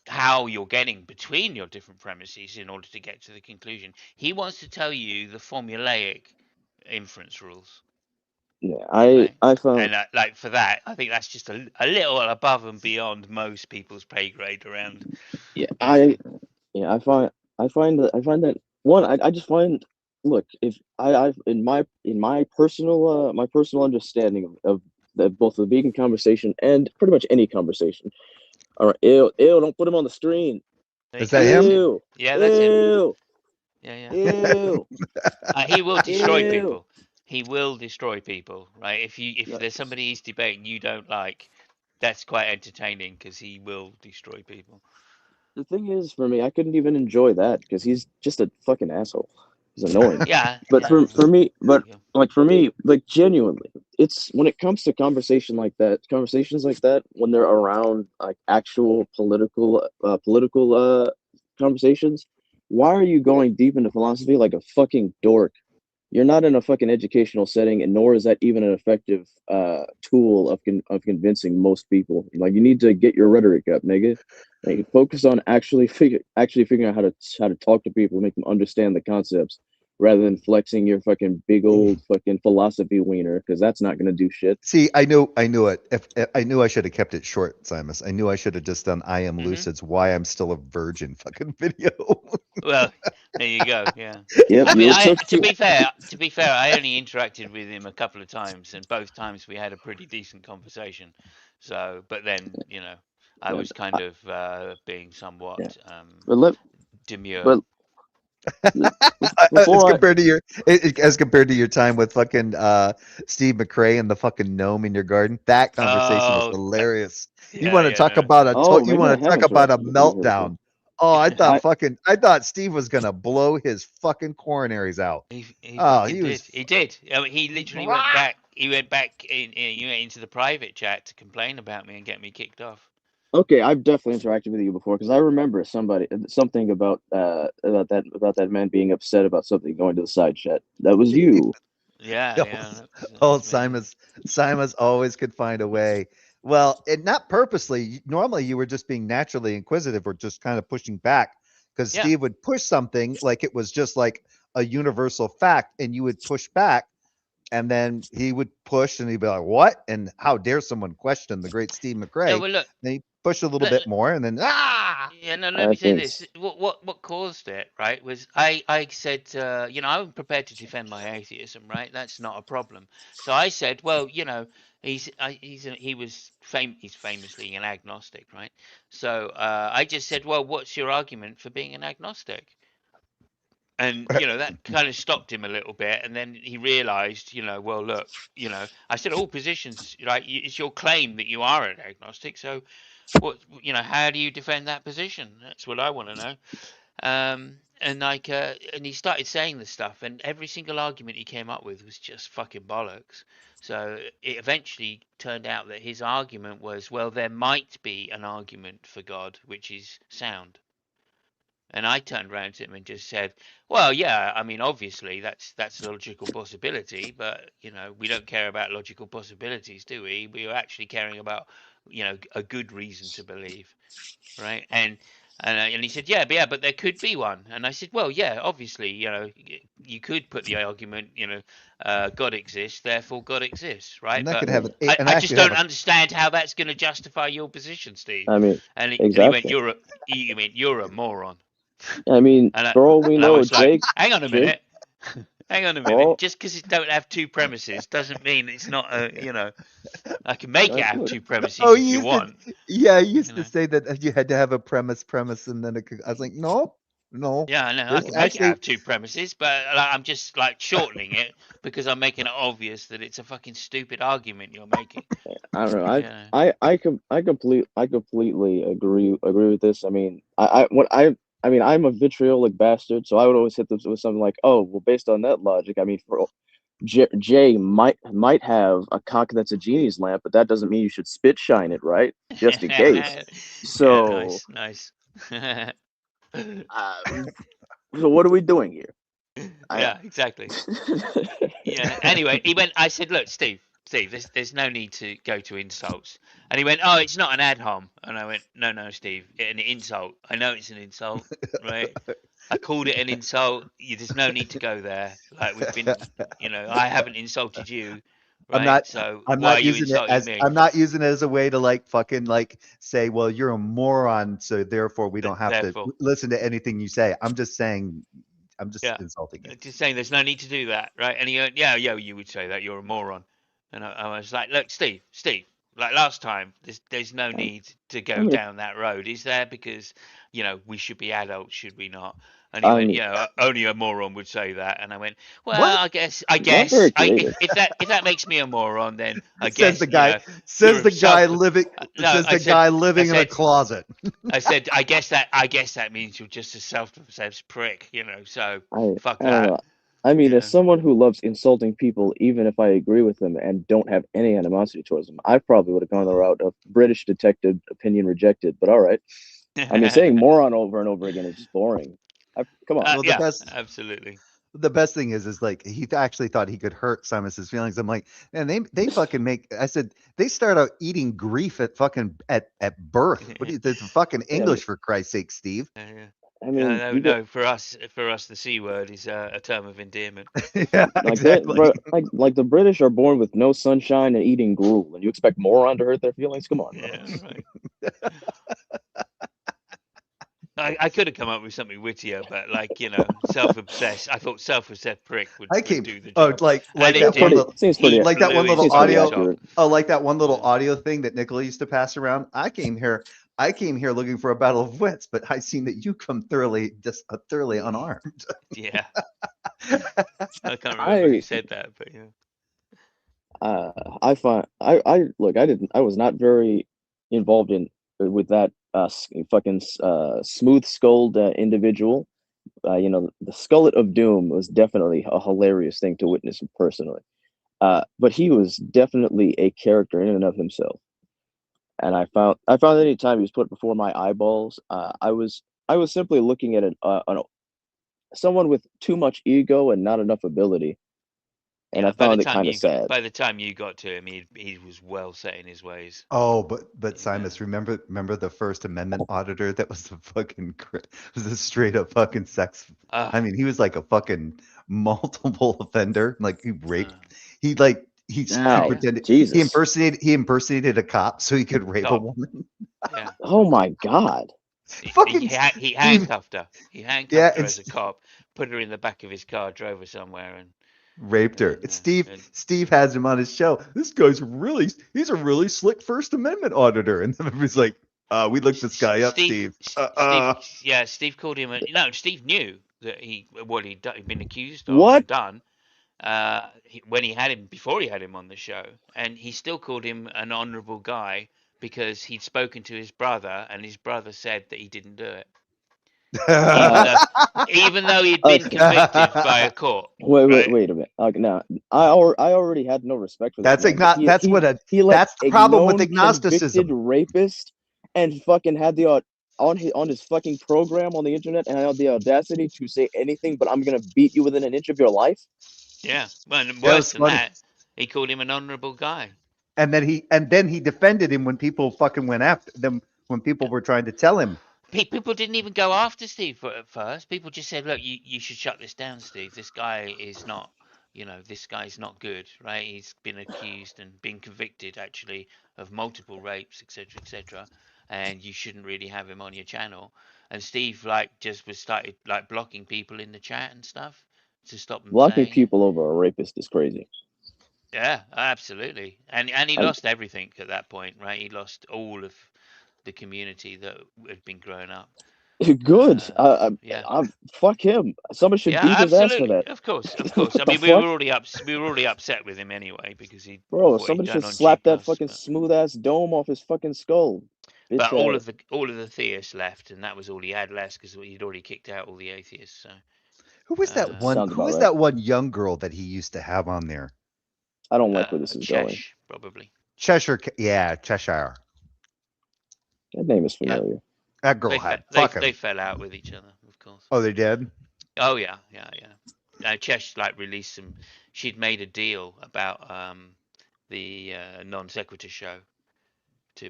how you're getting between your different premises in order to get to the conclusion. He wants to tell you the formulaic inference rules, Yeah, right? I found. And like for that, I think that's just a little above and beyond most people's pay grade around. Yeah, I find that one. I just find. Look, if I in my personal understanding of both the vegan conversation and pretty much any conversation. All right, ew, don't put him on the screen. There he Is that comes. him? Ew, Yeah, that's him. ew, Yeah, yeah. ew, He will destroy ew. people. He will destroy people, right? If Like, there's somebody he's debating you don't like, that's quite entertaining because he will destroy people. the thing is, for me, I couldn't even enjoy that because he's just a fucking asshole. He's annoying. Yeah, But yeah. for me, There but you go. like for me, like genuinely, it's when it comes to conversations like that, when they're around like actual political conversations, why are you going deep into philosophy like a fucking dork? You're not in a fucking educational setting, and nor is that even an effective tool of convincing most people. Like you need to get your rhetoric up, nigga. Like, focus on actually figuring out how to talk to people, make them understand the concepts, rather than flexing your fucking big old fucking philosophy wiener, because that's not gonna do shit. See, I knew it. If I knew I should have kept it short, Simus. I knew I should have just done I am Hmm. Lucid's Why I'm Still a Virgin fucking video. Well, there you go. Yeah. Yep, I mean, you took to two. be fair, I only interacted with him a couple of times, and both times we had a pretty decent conversation. So, but then, I Yeah, was kind of being yeah. somewhat But let demure. but before I As compared to your time with fucking Steve McRae and the fucking gnome in your garden, that conversation was Oh, hilarious. You yeah, want to yeah, talk no. about oh you maybe I want to have talk about a interacted with you before. meltdown. Oh, I I thought Steve was gonna blow his fucking coronaries out. He Oh, fucking he did. was He did. I mean, he literally went back. He went back into the private chat to complain about me and get me kicked off. Okay, I've definitely interacted with you before because I remember something about that man being upset about something going to the side chat. That was you. Yeah, yeah, old, that old was me. Simus always could find a way. Well, and not purposely. Normally, you were just being naturally inquisitive or just kind of pushing back because Yeah. Steve would push something like it was just like a universal fact, and you would push back, and then he would push, and he'd be like, "What?" And how dare someone question the great Steve No, McRae? but look, Then he pushed a little let, bit more, and then yeah, no, let I me say think this. What caused it, right, was I said, I'm prepared to defend my atheism, right? That's not a problem. So I said, well, he's famously an agnostic, right? So I just said, well, what's your argument for being an agnostic? And that kind of stopped him a little bit, and then he realized, well, look, I said all positions, right? It's your claim that you are an agnostic, so how do you defend that position? That's what I want to know. And like, and he started saying this stuff, and every single argument he came up with was just fucking bollocks. So it eventually turned out that his argument was, well, there might be an argument for God, which is sound. And I turned around to him and just said, "Well, yeah, I mean, obviously that's a logical possibility, but we don't care about logical possibilities, do we? We are actually caring about, a good reason to believe, right?" And And he said, yeah, but there could be one. And I said, well, yeah, obviously, you could put the argument, God exists, therefore God exists, right? And that But could have I just don't understand how that's going to justify your position, Steve. I mean, And he went, exactly. you're a moron. I mean, And for all we I know, was like, Jake, hang on a minute. Hang on a for minute. all, Just because it don't have two premises doesn't mean it's not I can make it have two premises Oh, if you want. Yeah, you used You to know. say that you had to have a premise, and then I was like, no. Yeah, I know. I There's can make it actually have two premises, but I'm just like shortening it because I'm making it obvious that it's a fucking stupid argument you're making. I don't know. Yeah. I completely agree with this. I mean, I mean, I'm a vitriolic bastard, so I would always hit this with something like, "Oh, well, based on that logic, I mean, for Jay might have a cock that's a genie's lamp, but that doesn't mean you should spit shine it, right? Just in case." Yeah, So, nice. so what are we doing here? Yeah, exactly. Yeah. Anyway, I said, look, Steve, there's no need to go to insults. And he went, oh, it's not an ad hom. And I went, no, Steve, an insult. I know it's an insult, right? I called it an insult. There's no need to go there. Like we've been, I haven't insulted you, right? So I'm why are not you using it insulting as me? I'm not using it as a way to like fucking like say, well, you're a moron, so therefore we don't have to Therefore, listen to anything you say. I'm just saying, I'm just yeah, insulting you. just saying there's no need to do that, right? And he went, yeah, you would say that you're a moron. And I was like, look, Steve, like last time, there's no need to I go mean, down that road, is there? Because we should be adults, should we not? And he I went, mean, yeah, only a moron would say that. And I went, well, What? I guess, not very creative. if that makes me a moron, then I Says guess the guy. you're Says the guy living. no, Says I the said, guy living in a said, closet. I said, I guess that means you're just a self-obsessed prick, So fuck I don't that. know. I mean, as Yeah. someone who loves insulting people, even if I agree with them and don't have any animosity towards them, I probably would have gone the route of British detective opinion rejected. But all right. I mean, saying moron over and over again is just boring. Come on. Well, Yeah, absolutely. the best thing is like he actually thought he could hurt Simus's feelings. I'm like, and they fucking make. I said they start out eating grief at fucking at birth. What do you? That's fucking English for Christ's sake, Steve. Yeah. I mean, No, you get for us, the C word is a term of endearment. Yeah, like that, exactly. bro. Like the British are born with no sunshine and eating gruel, and you expect moron to hurt their feelings? Come on, bro. Yeah, right. I could have come up with something wittier, but self-obsessed. I thought self-obsessed prick would do the job. like And it that one did. little, Seems pretty. like that one blew his little Seems pretty audio. top. accurate. Oh, like that one little audio thing that Nicola used to pass around. I came here looking for a battle of wits, but I seen that you come thoroughly unarmed. Yeah, I can't remember who said that, but yeah. I find I look. I was not very involved with that fucking smooth skulled individual. The Skullet of Doom was definitely a hilarious thing to witness personally. But he was definitely a character in and of himself. And I found any time he was put before my eyeballs, I was simply looking at someone with too much ego and not enough ability, and Yeah, I found it kind of sad. by the time you got to him, he was well set in his ways. Oh, but Simus, remember the First Amendment auditor that was was a straight up fucking sex. I mean, he was like a fucking multiple offender. Like he raped. He pretended Jesus. he impersonated a cop so he could rape a woman. Yeah. Oh my God. He handcuffed her. He handcuffed her as a cop, put her in the back of his car, drove her somewhere, and raped her. Steve has him on his show. This guy's he's a really slick First Amendment auditor. And he's like, we looked this guy up, Steve. Steve called him. Steve knew that he'd been accused of What? and done before he had him on the show, and he still called him an honourable guy because he'd spoken to his brother, and his brother said that he didn't do it. Even though he'd been convicted by a court. Wait a minute. Now, I already had no respect for that. That's the problem with agnosticism. Rapist and fucking had the on his fucking program on the internet and had the audacity to say anything but I'm gonna beat you within an inch of your life. Yeah, well, and worse than that, he called him an honourable guy. And then he defended him when people fucking went after them, when people were trying to tell him People didn't even go after Steve at first. People just said, "Look, you should shut this down, Steve. This guy is not, this guy's not good, right? He's been accused and been convicted actually of multiple rapes, etc., etc. And you shouldn't really have him on your channel." And Steve just started blocking people in the chat and stuff to stop them Blocking saying it. people over a rapist is crazy. Yeah, absolutely. And he lost everything at that point, right? He lost all of the community that had been growing up. Good. Yeah. Fuck him. Somebody should Yeah, beat his ass for absolutely. that. Of course. I What mean, the fuck? we were already upset with him anyway because Bro, what he'd somebody done should on slap G+. that fucking smooth ass dome off his fucking skull. Bitch But all ass. of the theists left, and that was all he had left because he'd already kicked out all the atheists. So Who was that one? Sounds Who about was right. that one young girl that he used to have on there? I don't like where this is going. Chesh, probably. Cheshire. Yeah, Cheshire. That name is Yeah. familiar. That girl They had they fell out with each other, of course. Oh, they did. Oh yeah. Chesh released some. She'd made a deal about the non sequitur show.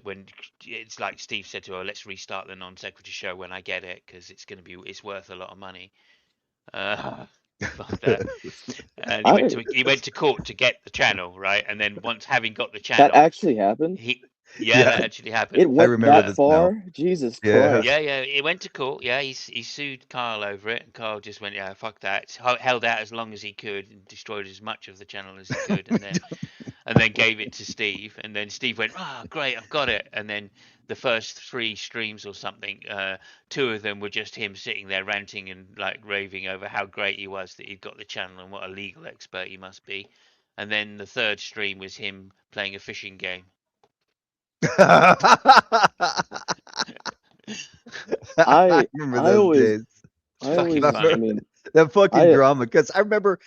When it's like Steve said to her, "Let's restart the non sequitur show when I get it because it's worth a lot of money." Fuck that. And he went to court to get the channel, right? And then once having got the channel, That actually happened? that actually happened. It went remember that this far? now. Jesus Yeah. Christ. Yeah, it went to court. Yeah, he sued Carl over it, and Carl just went, "Yeah, fuck that." Held out as long as he could and destroyed as much of the channel as he could, and then gave it to Steve. And then Steve went, "Ah, great, I've got it." And then the first 3 streams or something, 2 of them were just him sitting there ranting and raving over how great he was that he'd got the channel and what a legal expert he must be. And then the 3rd stream was him playing a fishing game. I remember I those always- days. I fucking always, funny. I mean, That fucking I- drama, because I remember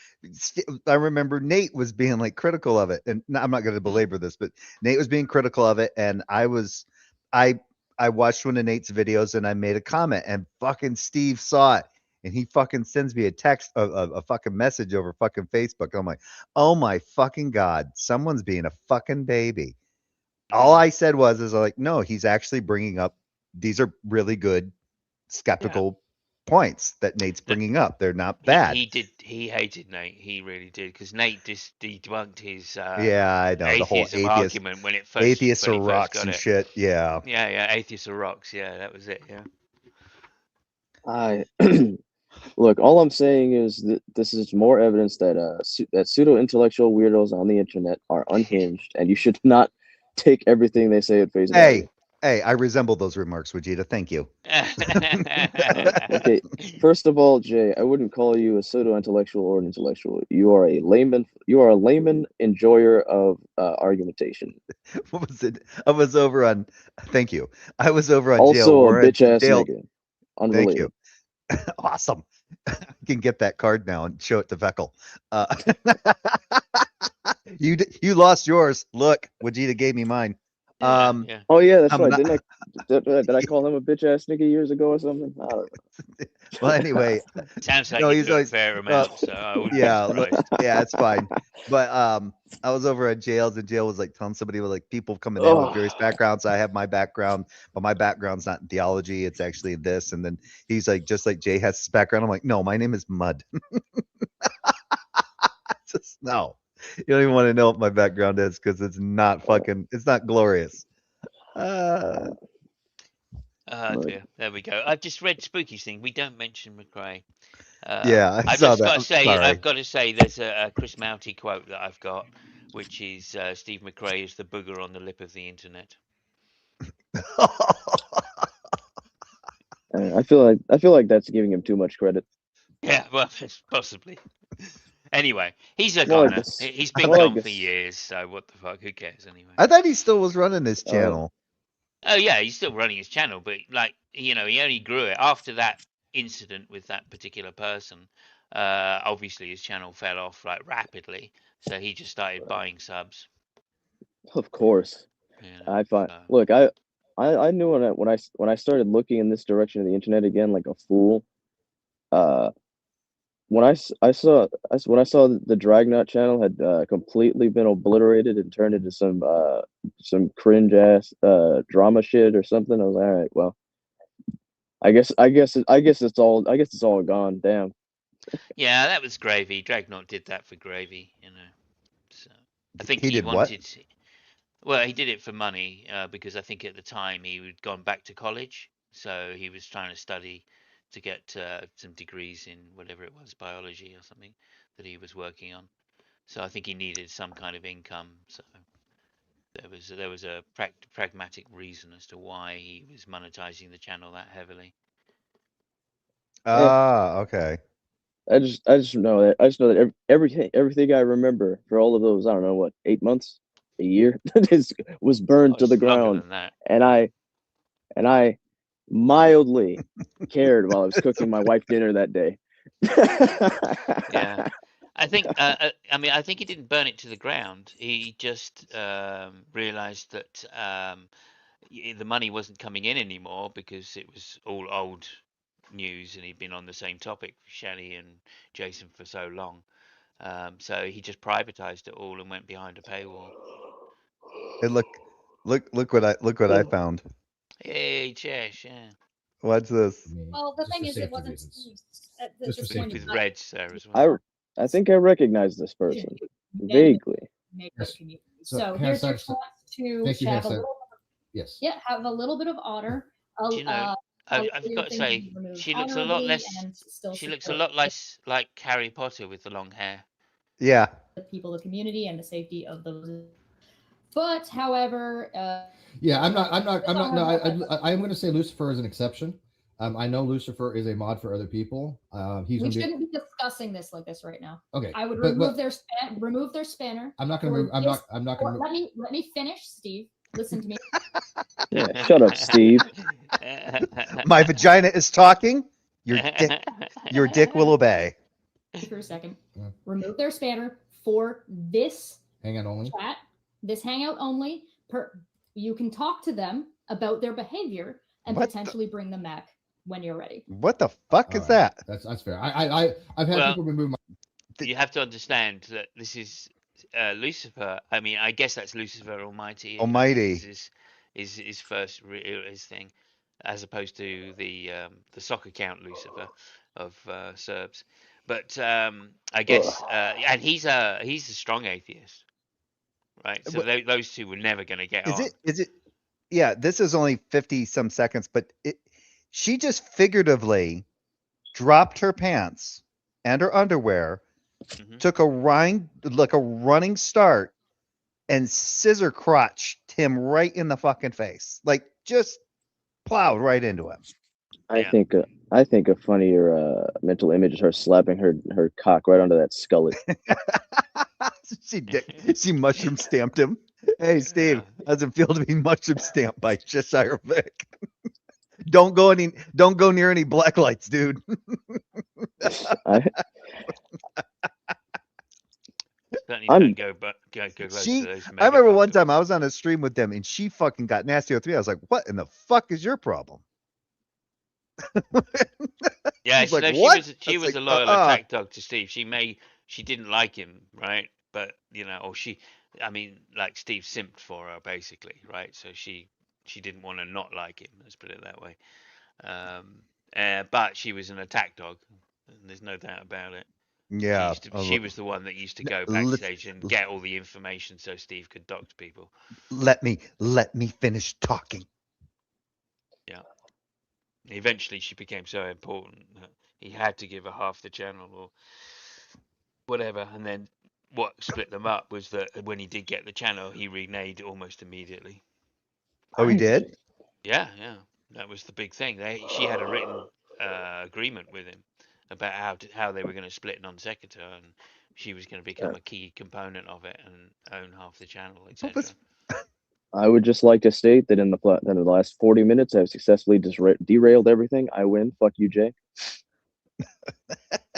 Nate was being critical of it, and I'm not going to belabor this, but Nate was being critical of it, and I watched one of Nate's videos and I made a comment, and fucking Steve saw it, and he fucking sends me a text, a fucking message over fucking Facebook. I'm like, oh my fucking god, someone's being a fucking baby. All I said is like, no, he's actually bringing up, these are really good skeptical points that Nate's bringing up. They're not bad. He hated Nate. He really did, because Nate just debunked his yeah, I know, the whole atheism argument when it first atheists when are he first rocks got and it. shit. Yeah. Yeah, atheists are rocks. Yeah, that was it. Yeah. Look, all I'm saying is that this is more evidence that that pseudo-intellectual weirdos on the internet are unhinged, and you should not take everything they say at face value. Hey, I resemble those remarks, Vegeta. Thank you. Okay, first of all, Jay, I wouldn't call you a pseudo-intellectual or an intellectual. You are a layman. You are a layman enjoyer of argumentation. What was it? I was over on. Thank you. I was over on jail. Also, a We're at bitch ass jail. nigga. Thank Unrelated. you. Awesome. I can get that card now and show it to Veckel. You lost yours. Look, Vegeta gave me mine. Yeah. Oh yeah, that's I'm right. not- Did I call him a bitch ass nigga years ago or something? I don't know. Well, anyway, Sounds like No, he's he's got a always- fair amount. So I wouldn't be yeah, surprised. yeah, it's fine. But I was over at jails, and jail was like telling somebody with people coming in with various backgrounds. I have my background, but my background's not in theology. It's actually this. And then he's like, just like Jay has his background. I'm like, no, my name is Mud. Just no. You don't even want to know what my background is, because it's not it's not glorious. Dear. There we go. I've just read Spooky's thing. We don't mention McRae. Yeah, I I've saw just that. got I'm to say, sorry. I've got to say, there's a Chris Mouty quote that I've got, which is Steve McRae is the booger on the lip of the internet. I feel like that's giving him too much credit. Yeah, well, possibly. Anyway, he's a More like goner. this- He's been more like gone for this- years, so what the fuck? Who cares anyway? I thought he still was running his channel. Oh yeah, he's still running his channel, but he only grew it after that incident with that particular person. Obviously his channel fell off rapidly, so he just started buying subs. Of course. I find. Look, I knew when I started looking in this direction of the internet again like a fool. When I saw the Dragnut channel had completely been obliterated and turned into some cringe ass drama shit or something, I was like, all right, well, I guess it's all gone. Damn. Yeah, that was gravy. Dragnot did that for gravy, So I think He he did what? wanted. Well, he did it for money because I think at the time he had gone back to college, so he was trying to study to get some degrees in whatever it was, biology or something that he was working on. So I think he needed some kind of income. So there was a pragmatic reason as to why he was monetizing the channel that heavily. Ah, okay. I just know that everything I remember for all of those, I don't know what, 8 months, a year, was burned Oh, to the it's longer ground, than that. and I mildly cared while I was cooking my wife dinner that day. Yeah. I think I think he didn't burn it to the ground. He just realized that the money wasn't coming in anymore because it was all old news and he'd been on the same topic with Shani and Jason for so long. So he just privatized it all and went behind a paywall. Hey, look what I found. Hey, Chesh, yeah. Watch this. Well, the Just thing for is, it safety wasn't reasons. Steve's at Just for this safety point in With time. Reg there as well. I think I recognize this person vaguely. Yes. Community. So, So here's your Hansard, chance to thank you, have a Hansard. little, Yes. have a little bit of honor. Do you know, I've got to say, she looks a lot less. She looks a lot less like Harry Potter with the long hair. Yeah. The people, the community, and the safety of those. But however, Yeah, I'm not. No, I am going to say Lucifer is an exception. I know Lucifer is a mod for other people. He's we going to be shouldn't be discussing this like this right now. okay. I would but- remove but their spanner. I'm not going to. I'm not going to. Let me finish, Steve. Listen to me. Yeah, shut up, Steve. My vagina is talking. Your dick will obey. For a second. Yeah. Remove their spanner for this Hang on only. chat, this hangout only. You can talk to them about their behavior and What potentially bring them back when you're ready. What the fuck is All right. that? That's fair. I've had Well, people remove my. You have to understand that this is Lucifer. I mean, I guess that's Lucifer Almighty. Almighty. Is his first his thing, as opposed to the soccer count Lucifer of Serbs. But I guess and he's a strong atheist, right? So those two were never going to get on. Is it? Yeah, this is only 50 some seconds, but she just figuratively dropped her pants and her underwear, took a running start, and scissor crotched him right in the fucking face. Like just plowed right into him. I think a funnier mental image is her slapping her cock right onto that skullet. She mushroom stamped him. Hey Steve, how's it feel to be mushroom stamped by Cheshire Vic? Don't go near any black lights, dude. I remember one time I was on a stream with them and she fucking got nasty with me. I was like, what in the fuck is your problem? Yeah, like, she was a loyal attack dog to Steve. She didn't like him, right? But like Steve simped for her basically, right? So she didn't want to not like him. Let's put it that way. But she was an attack dog, and there's no doubt about it. Yeah, she was the one that used to go backstage and get all the information so Steve could dox people. Let me finish talking. Yeah. Eventually, she became so important that he had to give her half the channel or whatever. And then what split them up was that when he did get the channel, he reneged almost immediately. Oh, he did? Yeah. That was the big thing. She had a written agreement with him about how they were going to split non-sequitur, and she was going to become a key component of it and own half the channel, etc. I would just like to state that in the last 40 minutes, I've successfully derailed everything. I win. Fuck you, Jay.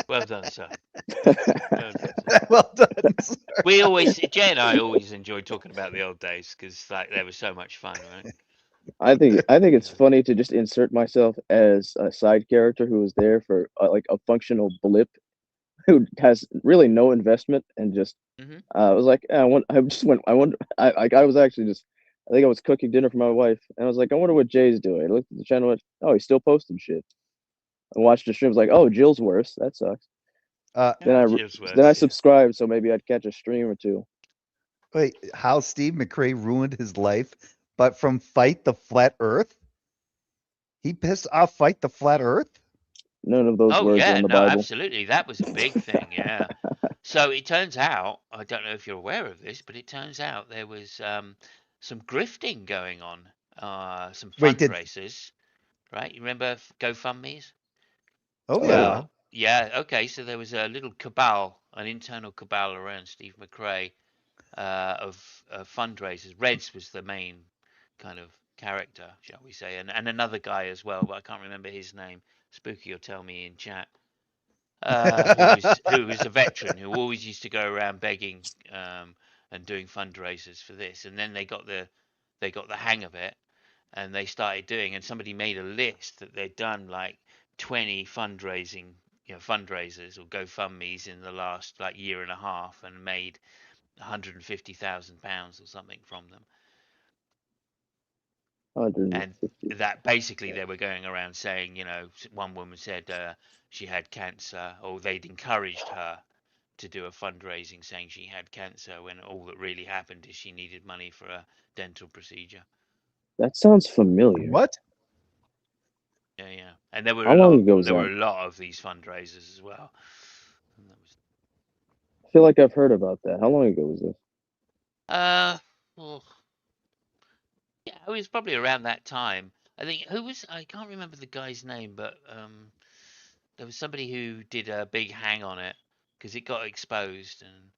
Well done, sir. Well done, sir. Jay and I always enjoyed talking about the old days because they were so much fun, right? I think it's funny to just insert myself as a side character who was there for like a functional blip, who has really no investment and just I was like, I was actually just I think I was cooking dinner for my wife, and I was like, I wonder what Jay's doing. I looked at the channel, and went, oh, he's still posting shit. I watched the stream, was like, oh, Jill's worse. That sucks. Then I Jill's then worse, I yeah. subscribed, so maybe I'd catch a stream or two. Wait, how Steve McRae ruined his life, but from Fight the Flat Earth? He pissed off Fight the Flat Earth? None of those Oh words are yeah, in the no, Bible. absolutely. That was a big thing, yeah. So it turns out, I don't know if you're aware of this, but it turns out there was some grifting going on, some Wait, fundraisers, right? You remember GoFundMe's? Oh, yeah. Well, yeah, okay. So there was a little cabal, an internal cabal around Steve McRae of fundraisers. Reds was the main kind of character, shall we say, and another guy as well, but I can't remember his name. Spooky will tell me in chat. Who was a veteran who always used to go around begging and doing fundraisers for this, and then they got the hang of it, and they started doing. And somebody made a list that they'd done like 20 fundraisers or GoFundMe's in the last like year and a half, and made £150,000 or something from them. And that basically they were going around saying, one woman said she had cancer, or they'd encouraged her to do a fundraising saying she had cancer, when all that really happened is she needed money for a dental procedure. That sounds familiar. What? Yeah. And there were How long ago was that? were a lot of these fundraisers as well. I feel like I've heard about that. How long ago was this? Well, yeah, it was probably around that time. I think I can't remember the guy's name, but there was somebody who did a big hang on it because it got exposed, and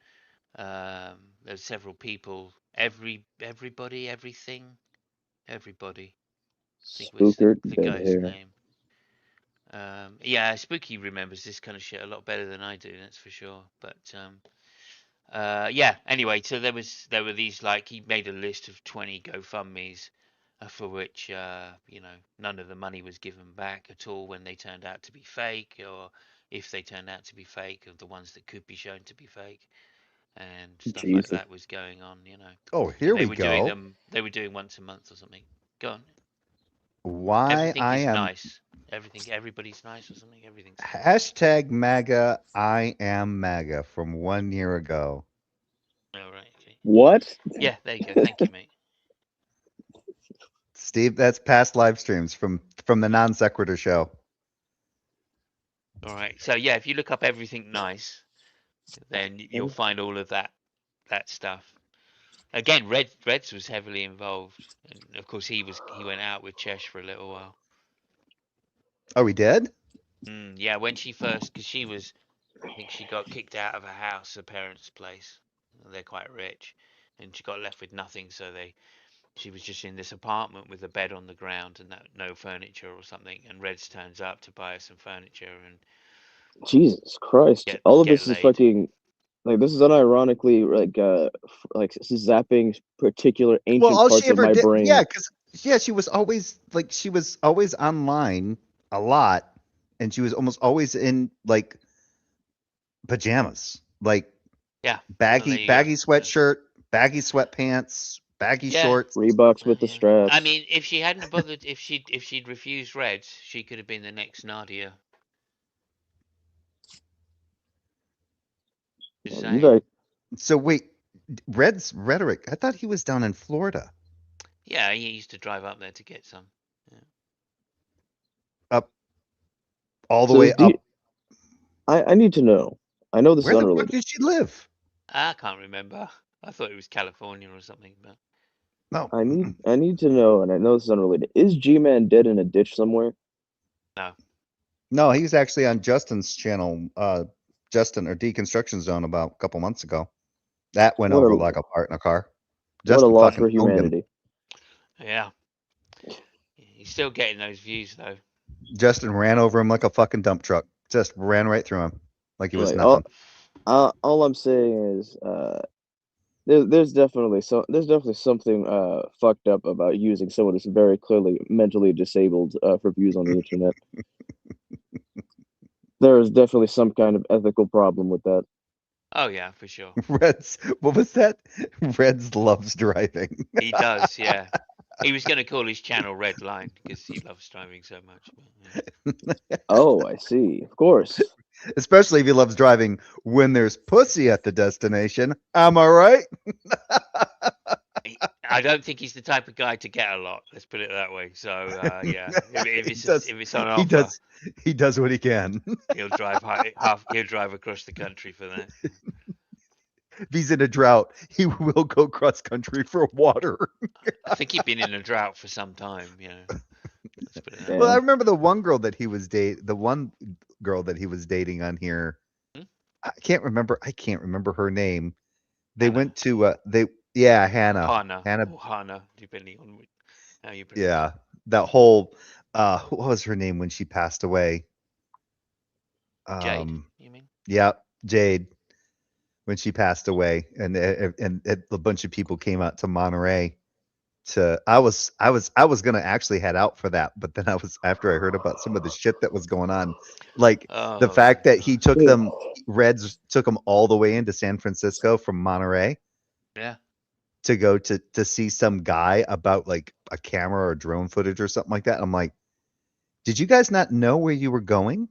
there were several people, everybody. I think was Spookert, the dead guy's hair. name. Yeah, Spooky remembers this kind of shit a lot better than I do, that's for sure. But yeah, anyway, so there were these, like, he made a list of 20 GoFundMe's for which none of the money was given back at all when they turned out to be fake, or if they turned out to be fake, of the ones that could be shown to be fake, and stuff like that was going on. Oh, here we go. They were doing once a month or something. Go on. Why everything is nice. Everybody's nice or something. Everything's hashtag MAGA. I am MAGA from 1 year ago. Oh, right. Okay. What? Yeah, there you go. Thank you, mate. Steve, that's past live streams from the Non Sequitur show. All right. So yeah, if you look up everything nice, then you'll find all of that stuff. Again, Reds was heavily involved, and of course he went out with Chesh for a little while. Oh, he did? Yeah, when she first, because I think she got kicked out of her house, her parents' place. They're quite rich, and she got left with nothing, so she was just in this apartment with a bed on the ground and no furniture or something. And Reds turns up to buy her some furniture, and Jesus Christ! All of this is fucking, like, this is unironically like zapping particular ancient parts of my brain. Yeah, because she was always online a lot, and she was almost always in like pajamas, like baggy sweatshirt, baggy sweatpants, baggy shorts, Reeboks with the straps. I mean, if she hadn't bothered, if she'd refused Reds, she could have been the next Nadia. So wait, Red's rhetoric. I thought he was down in Florida. Yeah, he used to drive up there to get some. Yeah. Up, all the way up. I need to know. I know this is unrelated. Where the fuck did she live? I can't remember. I thought it was California or something, but no. I need to know, and I know this is unrelated. Is G-Man dead in a ditch somewhere? No, he was actually on Justin's channel, Justin or Deconstruction Zone, about a couple months ago. That went over like a part in a car. What a loss for humanity. Yeah. He's still getting those views though. Justin ran over him like a fucking dump truck. Just ran right through him like he was nothing. All I'm saying is there's definitely something fucked up about using someone who's very clearly mentally disabled for views on the internet. There is definitely some kind of ethical problem with that. Oh yeah, for sure. Reds, what was that? Reds loves driving. He does, yeah. He was going to call his channel Red Line because he loves driving so much. But, yeah. Oh, I see. Of course. Especially if he loves driving when there's pussy at the destination. Am I right? I don't think he's the type of guy to get a lot. Let's put it that way. So yeah, if it's on offer, he does what he can. he'll drive he'll drive across the country for that. If he's in a drought, he will go cross country for water. I think he'd been in a drought for some time. You know. Let's put it that way. Well, I remember the one girl that he was dating on here. Hmm? I can't remember her name. They Hannah. went to Hannah. Hannah, depending on how you pronounce Yeah, that whole what was her name when she passed away? it. Jade, you mean? Yeah, Jade. When she passed away, and a bunch of people came out to Monterey. I was gonna actually head out for that, but then after I heard about some of the shit that was going on, like the fact that he took them, Reds took them all the way into San Francisco from Monterey. Yeah. To go to see some guy about like a camera or drone footage or something like that. I'm like, did you guys not know where you were going?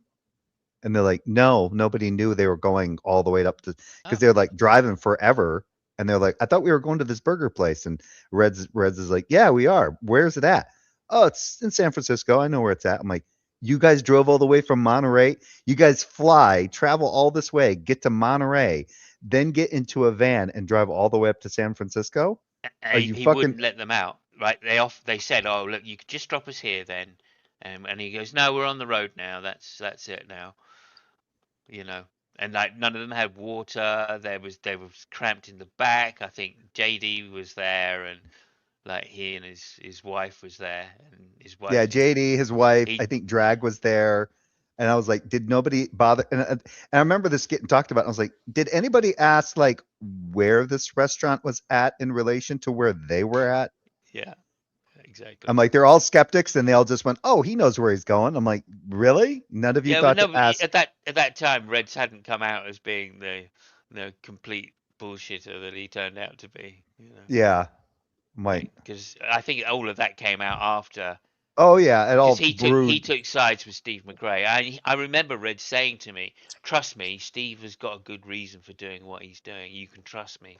And they're like, no, nobody knew they were going all the way up to, because they're like driving forever. And they're like, I thought we were going to this burger place. And Reds is like, yeah, we are. Where's it at? Oh, it's in San Francisco. I know where it's at. I'm like, you guys drove all the way from Monterey. You guys travel all this way, get to Monterey, then get into a van and drive all the way up to San Francisco. He wouldn't let them out, right? They said, oh, look, you could just drop us here then. And he goes, no, we're on the road now. That's it now. You know, and like none of them had water. They was cramped in the back. I think JD was there, and like he and his wife was there, and his wife. Yeah, JD, his wife. I think Drag was there, and I was like, did nobody bother? And I remember this getting talked about. I was like, did anybody ask like where this restaurant was at in relation to where they were at? Yeah. Exactly. I'm like, they're all skeptics, and they all just went, "Oh, he knows where he's going." I'm like, really? None of you thought to ask? At that time, Reds hadn't come out as being the complete bullshitter that he turned out to be. You know? Yeah, might, because I think all of that came out after. Oh yeah, it all. He took sides with Steve McRae. I remember Reds saying to me, "Trust me, Steve has got a good reason for doing what he's doing. You can trust me."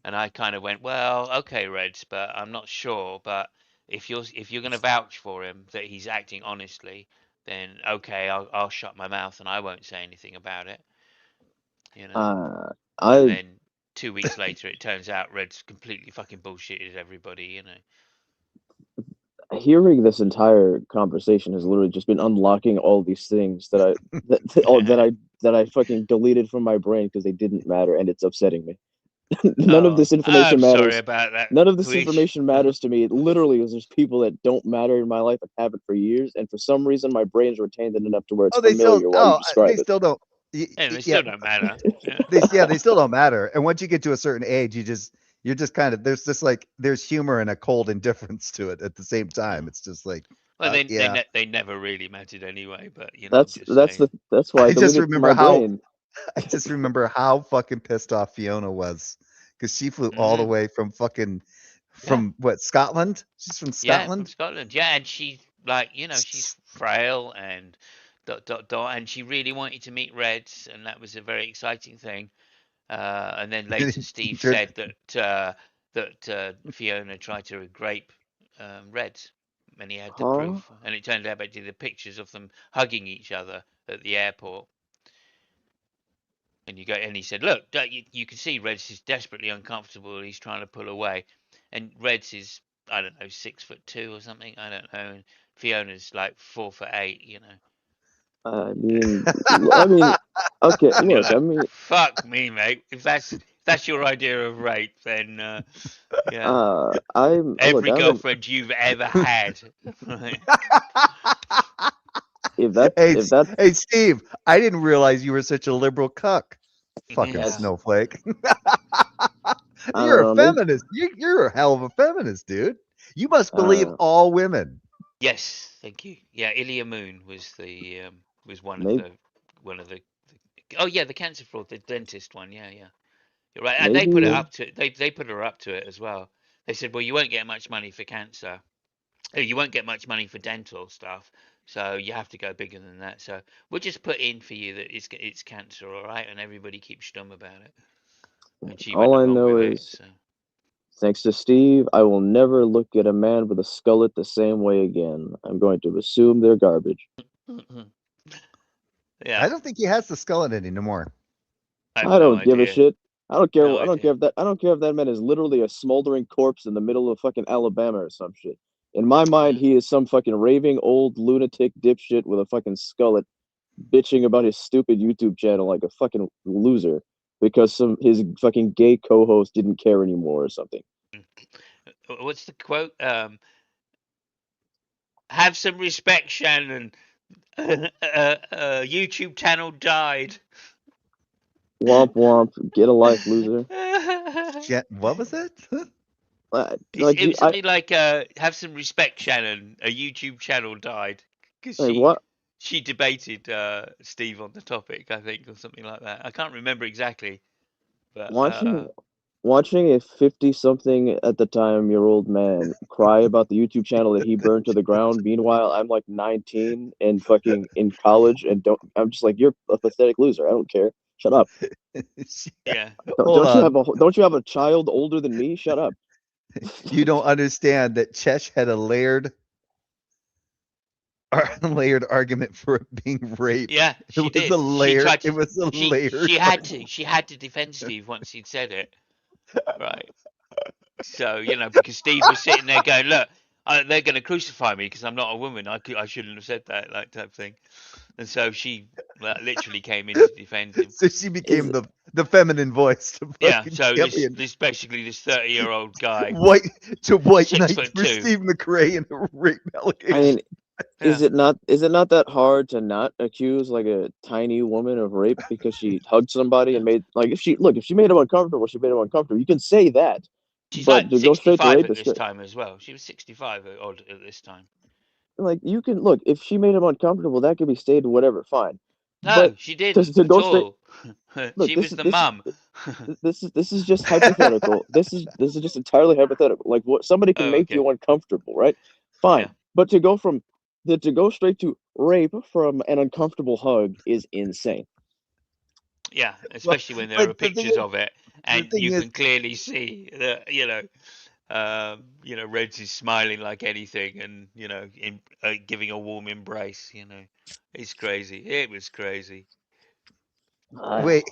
And I kind of went, "Well, okay, Reds, but I'm not sure, but." If you're going to vouch for him that he's acting honestly, then okay, I'll shut my mouth and I won't say anything about it. You know. And then 2 weeks later, it turns out Red's completely fucking bullshitted everybody. You know. Hearing this entire conversation has literally just been unlocking all these things that I fucking deleted from my brain because they didn't matter, and it's upsetting me. None of this information matters. Sorry about that. None of this information matters to me. It literally is just people that don't matter in my life and haven't for years, and for some reason my brain's retained it enough to where it's familiar while you describe it. Still don't. They still don't matter. They still don't matter. And once you get to a certain age, you're just kind of there's humor and a cold indifference to it at the same time. It's just like. Well, they never really mattered anyway. But you know, that's why I just remember how fucking pissed off Fiona was because she flew all the way from what, Scotland? She's from Scotland. Yeah, from Scotland. Yeah, and she's like, you know, she's frail and and she really wanted to meet Reds, and that was a very exciting thing. And then later Steve said that Fiona tried to rape Reds, and he had the proof, and it turned out the pictures of them hugging each other at the airport. And he said, look, you can see Reds is desperately uncomfortable. He's trying to pull away. And Reds is, I don't know, 6'2" or something. I don't know. And Fiona's like 4'8", you know. I mean, okay, look, like, I mean, fuck me, mate. If that's your idea of rape, then yeah. Every girlfriend you've ever had. Hey, Steve, I didn't realize you were such a liberal cuck. Fucking snowflake. You're a feminist. You're a hell of a feminist, dude. You must believe all women. Yes, thank you. Yeah, Ilya Moon was one of the Oh yeah, the cancer fraud, the dentist one. Yeah, yeah. You're right, and they Maybe put it up to they put her up to it as well. They said, well, you won't get much money for cancer. You won't get much money for dental stuff, so you have to go bigger than that. So we'll just put in for you that it's cancer, all right? And everybody keeps stum about it. And she went all I along know with it. is, So thanks to Steve, I will never look at a man with a skullet the same way again. I'm going to assume they're garbage. yeah, I don't think he has the skeleton anymore. I have I no don't give a idea. shit. I don't care. No I don't idea. care if that. I don't care if that man is literally a smoldering corpse in the middle of fucking Alabama or some shit. In my mind, he is some fucking raving old lunatic dipshit with a fucking skullet, bitching about his stupid YouTube channel like a fucking loser because his fucking gay co-host didn't care anymore or something. What's the quote? Have some respect, Shannon. YouTube channel died. Womp womp. Get a life, loser. What was it? It was something like have some respect, Shannon. A YouTube channel died because what? she debated Steve on the topic, I think, or something like that. I can't remember exactly, but Watching a 50-something at the time-year-old man cry about the YouTube channel that he burned to the ground. Meanwhile, I'm like 19 and fucking in college, and I'm just like, you're a pathetic loser. I don't care. Shut up. yeah. Don't you have a child older than me? Shut up. You don't understand that Chesh had a layered argument for it being rape. Yeah, she did. It was a layered. She had to defend Steve once he'd said it, right? So because Steve was sitting there going, "Look, they're going to crucify me because I'm not a woman. I shouldn't have said that," like type thing. And so she literally came in to defend him. So she became the feminine voice. Yeah. So this basically this 30-year-old guy, white knight 6'2" for Steve McRae and a rape allegation. I mean, Yeah. is it not that hard to not accuse like a tiny woman of rape because she hugged somebody and made like if she made him uncomfortable, she made him uncomfortable. You can say that. She's but like to go straight to 65 rape at is this time as well. She was 65 at this time. Like you can look if she made him uncomfortable, that could be stated whatever, fine. No, but she didn't to at go all. Look, She was the mum. This is just hypothetical. this is just entirely hypothetical. Like what somebody can make you uncomfortable, right? Fine. Yeah. But to go straight to rape from an uncomfortable hug is insane. Yeah, especially when there are pictures of it, and you can clearly see that Reds is smiling like anything, and giving a warm embrace. It's crazy. It was crazy. Wait,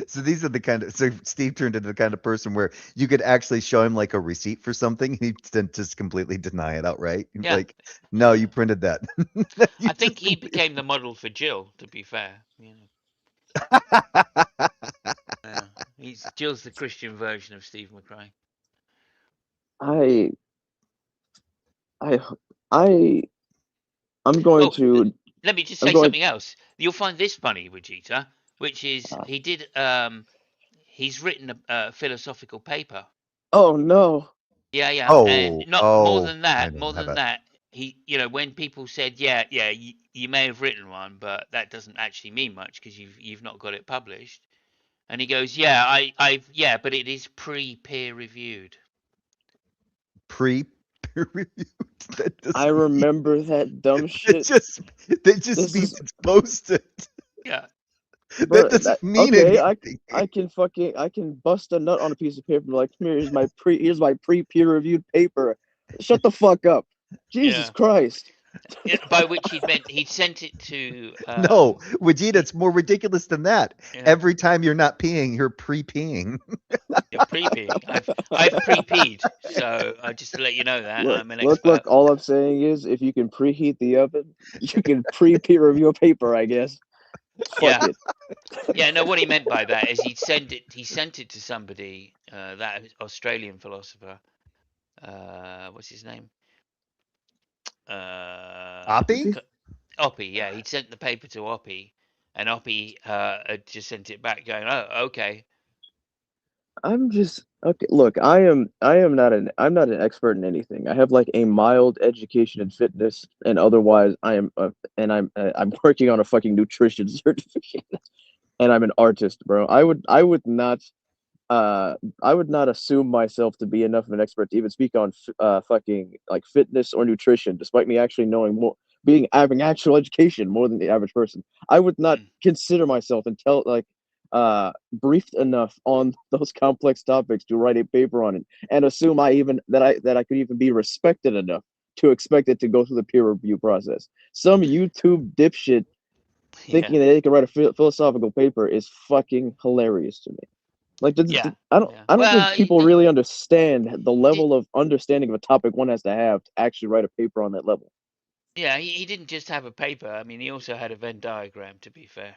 so these are the so Steve turned into the kind of person where you could actually show him like a receipt for something, and he'd just completely deny it outright. He'd be like, "No, you printed that." I think he became the model for Jill. To be fair, Jill's the Christian version of Steve McRae. I'm going to. Let me just say something else. You'll find this funny, Vegeta, which is he did. He's written a philosophical paper. Oh no. Yeah, yeah. Oh, and more than that, he, when people said, yeah, you may have written one, but that doesn't actually mean much because you've not got it published. And he goes, yeah, but it is peer reviewed. Peer reviewed. I remember that dumb shit. That just means it's posted. Yeah. That doesn't mean anything. I can bust a nut on a piece of paper like, here's my peer reviewed paper. Shut the fuck up. Jesus Christ. By which he'd sent it to No, Vegeta, it's more ridiculous than that. Yeah. Every time you're not peeing, you're pre-peeing. You're pre-peeing. I've pre-peed, so just to let you know that I'm an expert. Look, all I'm saying is if you can preheat the oven, you can pre-peer review a paper, I guess. Fuck it. Yeah, no, what he meant by that is he sent it to somebody, that Australian philosopher. What's his name? Oppie? Oppie, yeah. He'd sent the paper to Oppie, and Oppie had just sent it back going, "Oh, okay." I'm just okay. Look, I'm not an expert in anything. I have like a mild education in fitness, and otherwise I'm working on a fucking nutrition certificate. and I'm an artist, bro. I would not assume myself to be enough of an expert to even speak on fucking like fitness or nutrition, despite me actually knowing more, having actual education more than the average person. I would not consider myself until briefed enough on those complex topics to write a paper on it, and assume that I could even be respected enough to expect it to go through the peer review process. Some YouTube dipshit thinking that they can write a philosophical paper is fucking hilarious to me. Like, I don't think people really understand the level of understanding of a topic one has to actually write a paper on that level. Yeah, he didn't just have a paper. I mean, he also had a Venn diagram, to be fair.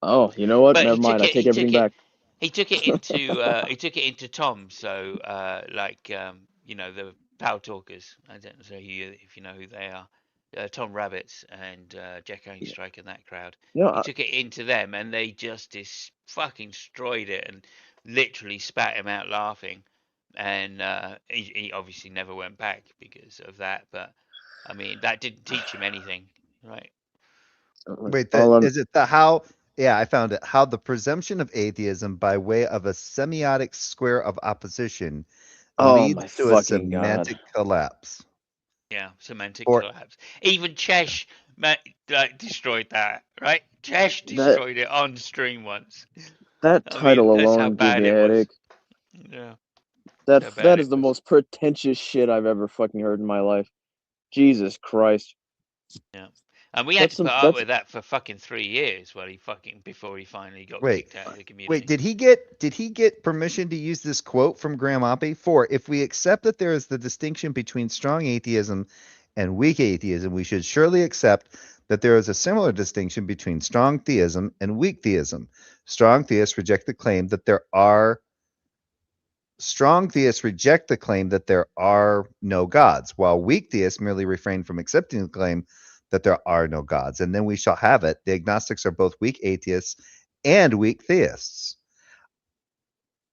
Oh, you know what? But Never mind. I take everything back. He took it into Tom. So you know, the Power Talkers. I don't know if you know who they are. Tom Rabbits and Jack Strike and that crowd. You know, he took it into them, and they just fucking destroyed it and literally spat him out laughing. And he obviously never went back because of that. But I mean, that didn't teach him anything, right? Wait, is it the how? Yeah, I found it. How the presumption of atheism by way of a semiotic square of opposition leads to a semantic collapse. Yeah, semantic collapse. Even Chesh destroyed that, right? Chesh destroyed it on stream once. That title alone gave me a headache. Yeah. That is the most pretentious shit I've ever fucking heard in my life. Jesus Christ. Yeah. And we had to put up with that for fucking 3 years before he finally got kicked out of the community. Wait, did he get permission to use this quote from Graham Oppie? For if we accept that there is the distinction between strong atheism and weak atheism, we should surely accept that there is a similar distinction between strong theism and weak theism. Strong theists reject the claim that there are no gods, while weak theists merely refrain from accepting the claim that there are no gods. And then we shall have it. The agnostics are both weak atheists and weak theists.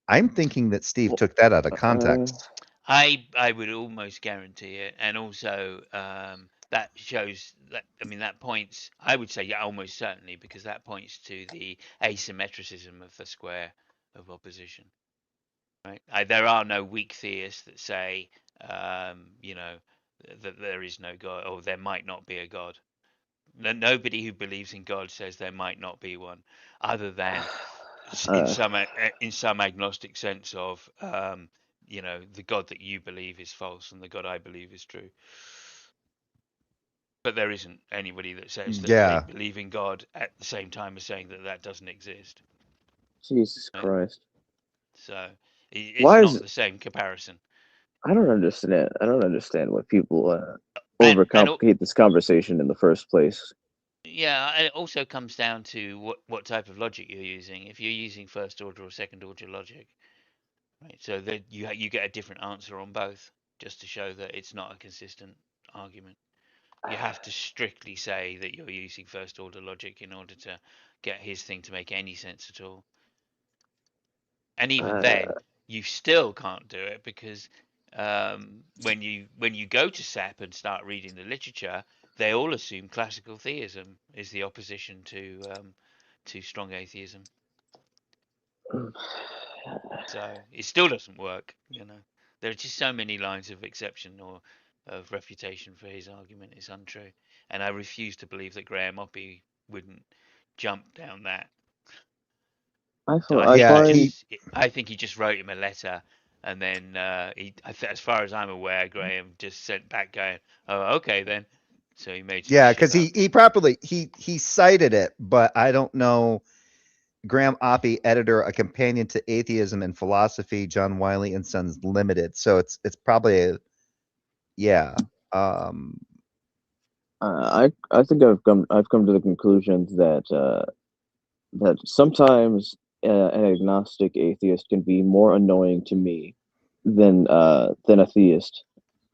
I'm thinking that Steve took that out of context. I would almost guarantee it. And also that shows that, I mean, that points, I would say almost certainly, because that points to the asymmetricism of the square of opposition. Right? There are no weak theists that say, you know, that there is no God, or there might not be a God. Nobody who believes in God says there might not be one, other than in some agnostic sense of, you know, the God that you believe is false and the God I believe is true. But there isn't anybody that says that they believe in God at the same time as saying that doesn't exist. Jesus Christ. So it's not the same comparison. I don't understand why people overcomplicate this conversation in the first place. Yeah, it also comes down to what type of logic you're using. If you're using first order or second order logic, right? So that you get a different answer on both, just to show that it's not a consistent argument. You have to strictly say that you're using first order logic in order to get his thing to make any sense at all. And even then, you still can't do it, because when you go to SAP and start reading the literature, they all assume classical theism is the opposition to strong atheism. So it still doesn't work, you know. There are just so many lines of exception or of refutation for his argument. It's untrue, and I refuse to believe that Graham Oppie wouldn't jump down that. I think he just wrote him a letter, and then as far as I'm aware, Graham just sent back going, "Oh, okay then." So he made some because he cited it, but I don't know. Graham Oppie, editor, A Companion to Atheism and Philosophy, John Wiley and Sons Limited. So it's probably I think I've come to the conclusion that that sometimes an agnostic atheist can be more annoying to me than a theist,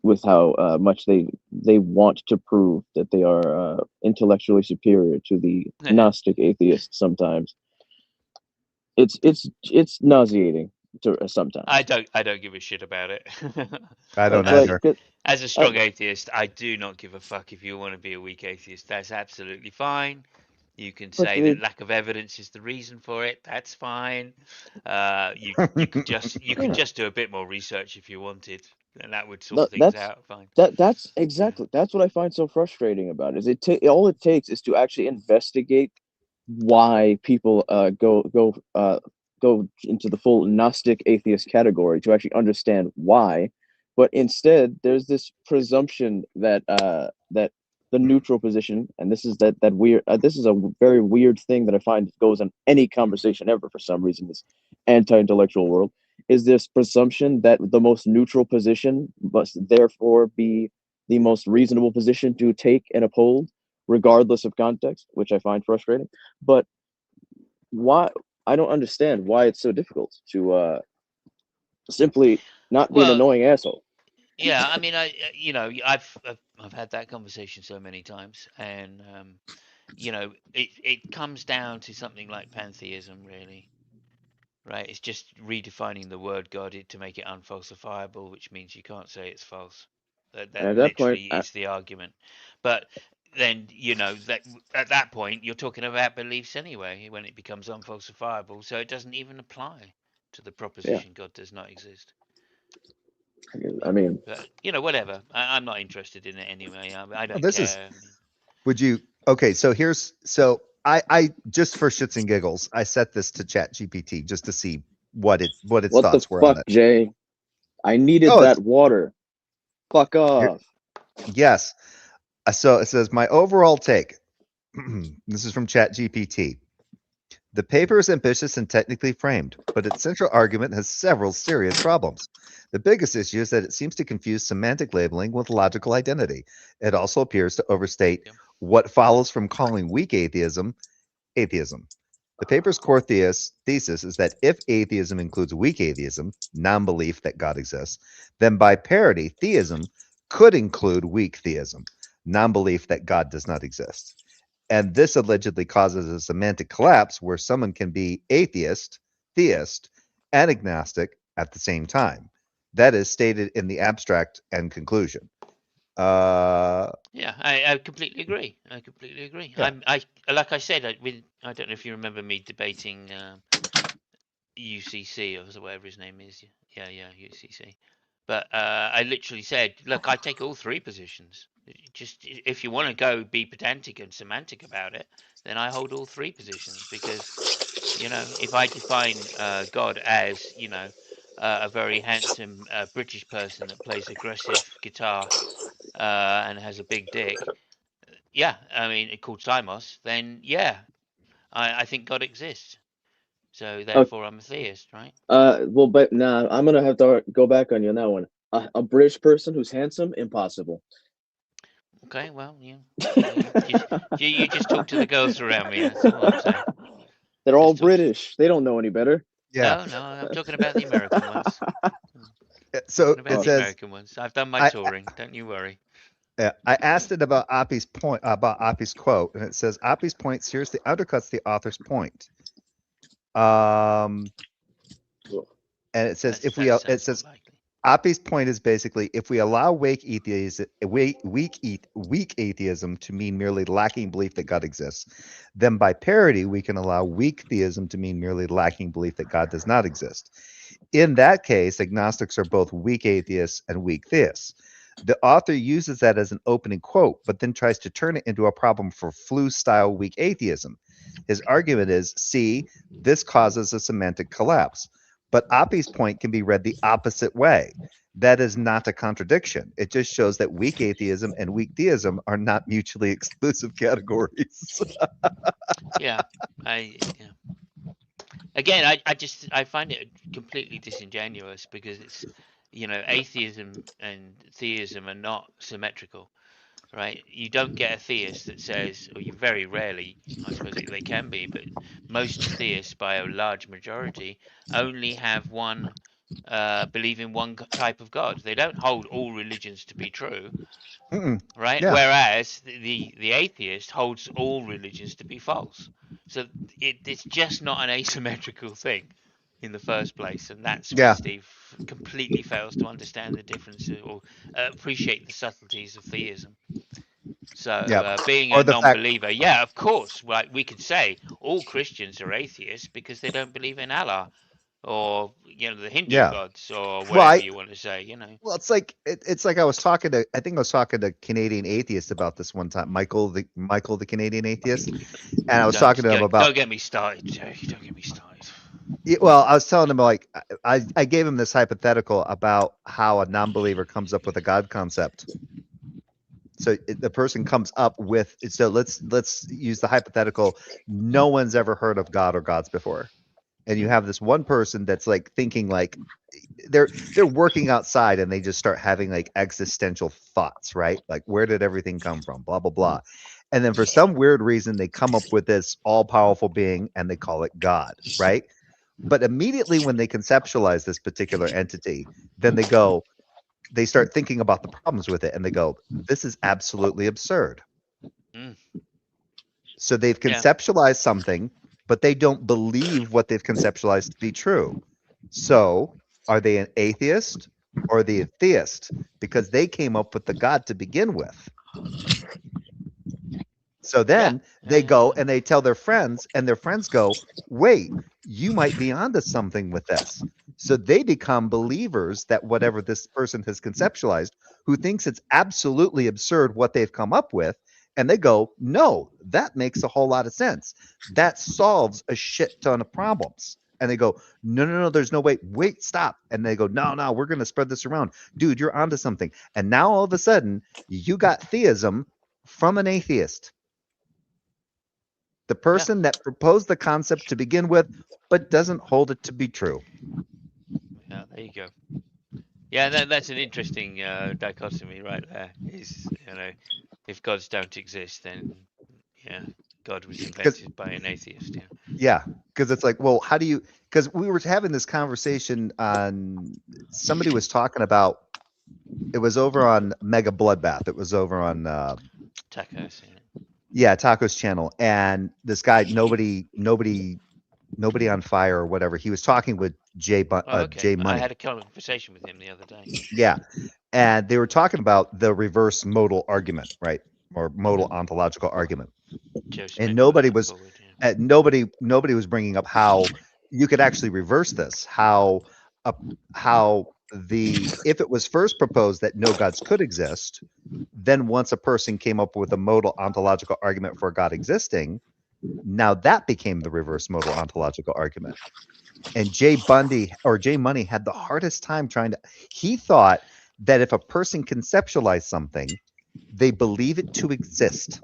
with how much they want to prove that they are intellectually superior to the Gnostic atheist. Sometimes it's nauseating to sometimes. I don't give a shit about it. I don't either. As a strong atheist, I do not give a fuck if you want to be a weak atheist. That's absolutely fine. You can But say that lack of evidence is the reason for it. That's fine. You could just do a bit more research if you wanted, and that would sort things out. Fine. That's exactly that's what I find so frustrating about it. Is all it takes is to actually investigate why people go into the full Gnostic atheist category, to actually understand why. But instead, there's this presumption that that the neutral position, and this is that weird. This is a very weird thing that I find goes on any conversation ever for some reason. This anti-intellectual world is this presumption that the most neutral position must therefore be the most reasonable position to take and uphold, regardless of context, which I find frustrating. But why? I don't understand why it's so difficult to simply not be an Well, annoying asshole. yeah, I mean, I've had that conversation so many times, and it comes down to something like pantheism, really, right? It's just redefining the word God to make it unfalsifiable, which means you can't say it's false. That And at that point, literally is the argument. But then, that at that point you're talking about beliefs anyway when it becomes unfalsifiable, so it doesn't even apply to the yeah, proposition God does not exist. I mean, But whatever. I'm not interested in it anyway. I Well, don't this is. care. I mean, Would you? Okay, so I just for shits and giggles, I set this to Chat GPT just to see what its what the thoughts were on fuck, it. Jay? I needed Oh, that it's water. Fuck here. off. Yes. So it says my overall take. This is from Chat GPT. The paper is ambitious and technically framed, but its central argument has several serious problems. The biggest issue is that it seems to confuse semantic labeling with logical identity. It also appears to overstate yeah. what follows from calling weak atheism atheism. The paper's core thesis is that if atheism includes weak atheism, non belief that God exists, then by parity, theism could include weak theism, non belief that God does not exist. And this allegedly causes a semantic collapse where someone can be atheist, theist, and agnostic at the same time. That is stated in the abstract and conclusion. Yeah, I completely agree. I completely agree. Yeah. I like I said, I don't know if you remember me debating UCC or whatever his name is. Yeah, UCC. But I literally said, look, I take all three positions. Just if you want to go be pedantic and semantic about it, then I hold all three positions because, if I define God as, a very handsome British person that plays aggressive guitar and has a big dick, yeah, I mean, called Simos, then yeah, I think God exists. So therefore, I'm a theist, right? Well, but nah, I'm gonna have to go back on you on that one. A British person who's handsome, impossible. Okay, well, you just talk to the girls around me. That's all I'm saying. They're all Just talk. British. They don't know any better. Yeah. No, I'm talking about the American ones. So Talking about it Oh, the says American ones. I've done my I touring. Don't you worry. I asked it about Oppie's quote, and it says Oppie's point seriously undercuts the author's point. Um, and it says That sounds more likely. Oppie's point is basically if we allow weak atheism to mean merely lacking belief that God exists, then by parity we can allow weak theism to mean merely lacking belief that God does not exist. In that case, agnostics are both weak atheists and weak theists. The author uses that as an opening quote, but then tries to turn it into a problem for flu-style weak atheism. His argument is, see, this causes a semantic collapse. But Oppie's point can be read the opposite way. That is not a contradiction. It just shows that weak atheism and weak theism are not mutually exclusive categories. Yeah, Again, I find it completely disingenuous because it's, atheism and theism are not symmetrical, right? You don't get a theist that says, or you very rarely, I suppose they can be, but most theists, by a large majority, only have one, believe in one type of God. They don't hold all religions to be true, right? Yeah. Whereas the atheist holds all religions to be false. So it's just not an asymmetrical thing in the first place, and that's where Yeah. Steve completely fails to understand the difference or appreciate the subtleties of theism. So Yeah. being Or a the fact- non-believer, yeah, of course, like we could say all Christians are atheists because they don't believe in Allah or the Hindu Yeah. gods or Well, whatever you want to say. Well, it's like I was talking to I was talking to Canadian atheists about this one time, Michael the Canadian atheist, and I was talking to him about. Don't get me started, Joe. Don't get me started. Well, I was telling him like I gave him this hypothetical about how a non-believer comes up with a God concept. So the person comes up with so let's use the hypothetical. No one's ever heard of God or gods before, and you have this one person that's like thinking like they're working outside and they just start having like existential thoughts, right? Like where did everything come from? Blah blah blah. And then for some weird reason they come up with this all-powerful being and they call it God, right? But immediately when they conceptualize this particular entity, then they start thinking about the problems with it and they go, this is absolutely absurd. Mm. So they've Yeah. conceptualized something, but they don't believe what they've conceptualized to be true. So are they an atheist or the theist? Because they came up with the God to begin with. So then they go and they tell their friends, and their friends go, wait, you might be onto something with this. So they become believers that whatever this person has conceptualized, who thinks it's absolutely absurd what they've come up with, and they go, no, that makes a whole lot of sense. That solves a shit ton of problems. And they go, no, there's no way. Wait, stop. And they go, no, we're going to spread this around. Dude, you're onto something. And now all of a sudden, you got theism from an atheist. The person that proposed the concept to begin with, but doesn't hold it to be true. Yeah, there you go. Yeah, that's an interesting dichotomy right there. Is if gods don't exist, then God was invented by an atheist. Yeah, because it's like, well, how do you? Because we were having this conversation on. Somebody was talking about. It was over on Mega Bloodbath. It was over on. Tacos. Yeah, Taco's channel, and this guy, nobody on fire or whatever. He was talking with Jay Money. I had a conversation with him the other day. Yeah, and they were talking about the reverse modal argument, right, or modal ontological argument. And nobody was bringing up how you could actually reverse this. How if it was first proposed that no gods could exist, then once a person came up with a modal ontological argument for God existing, now that became the reverse modal ontological argument. And Jay Money had the hardest time he thought that if a person conceptualized something, they believe it to exist.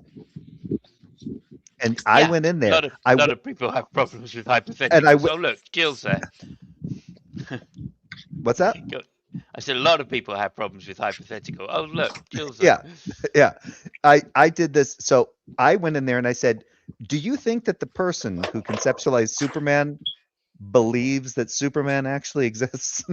And I went in there. A lot of people have problems with hypotheticals. Look, Jill's there. What's that? I said a lot of people have problems with hypothetical. Oh, look, Jill's there. Yeah. I did this. So I went in there and I said, do you think that the person who conceptualized Superman believes that Superman actually exists?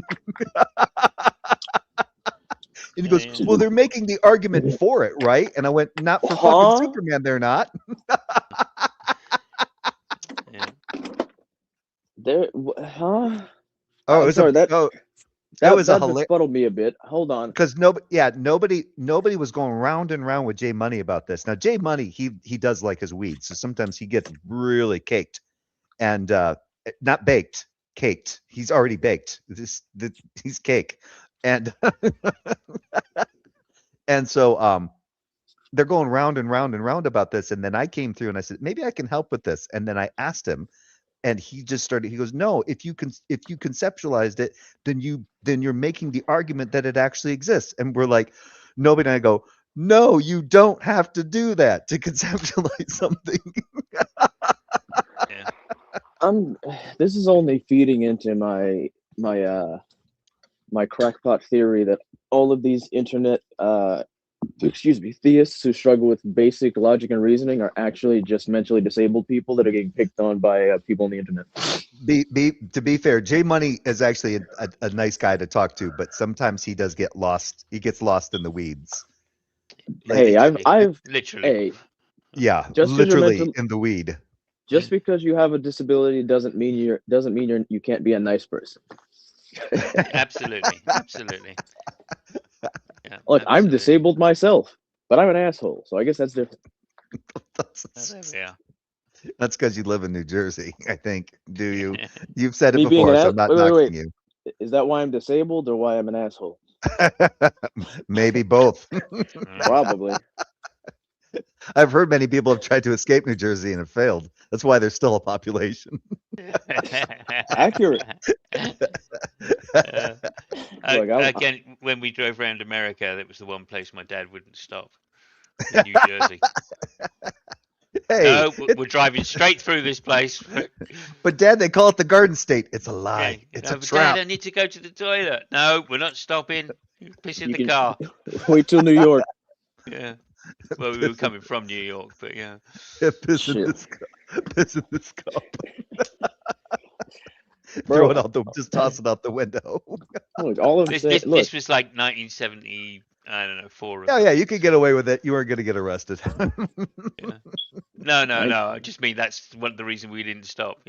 And he goes, well, they're making the argument for it, right? And I went, not for fucking Superman, they're not. Oh, it was sorry, that befuddled me a bit. Hold on. Because nobody was going round and round with Jay Money about this. Now, Jay Money, he does like his weed, so sometimes he gets really caked. And not baked, caked. He's already baked. He's cake. And and so they're going round and round and round about this. And then I came through and I said, maybe I can help with this. And then I asked him, and he goes, no, if you conceptualized it, then you're making the argument that it actually exists. And we're like, nobody. And I go, no, you don't have to do that to conceptualize something. This is only feeding into my crackpot theory that all of these internet theists who struggle with basic logic and reasoning are actually just mentally disabled people that are getting picked on by people on the internet. To be fair, Jay Money is actually a nice guy to talk to, but sometimes he does get lost. He gets lost in the weeds. Hey, I've literally. Yeah, literally in the weed. Just because you have a disability doesn't mean you can't be a nice person. Absolutely. Yeah, look, I'm disabled myself. but I'm an asshole, so I guess that's different. There we are. That's because you live in New Jersey, I think. Do you? You've said it Me being before, an so ass. I'm not Wait, knocking you. Is that why I'm disabled or why I'm an asshole? Maybe both. Probably. I've heard many people have tried to escape New Jersey and have failed. That's why there's still a population. Accurate. Look, Again, when we drove around America, that was the one place my dad wouldn't stop. In New Jersey. Hey, No, we're driving straight through this place. but Dad, they call it the Garden State. It's a lie. Okay. It's No, a but trap. Dad, I need to go to the toilet. No, we're not stopping. You piss in You the can- car. wait till New York. Yeah. Well, we were coming from New York, but yeah. Piss in Shit. this cup. Piss in this cup. Bro, Throw it out the. Just toss it out the window. Look, all I'm saying. Look, This was like 1970. I don't know, 4 or Yeah, you could get away with it. You weren't going to get arrested. Yeah. No. I just mean that's the reason we didn't stop.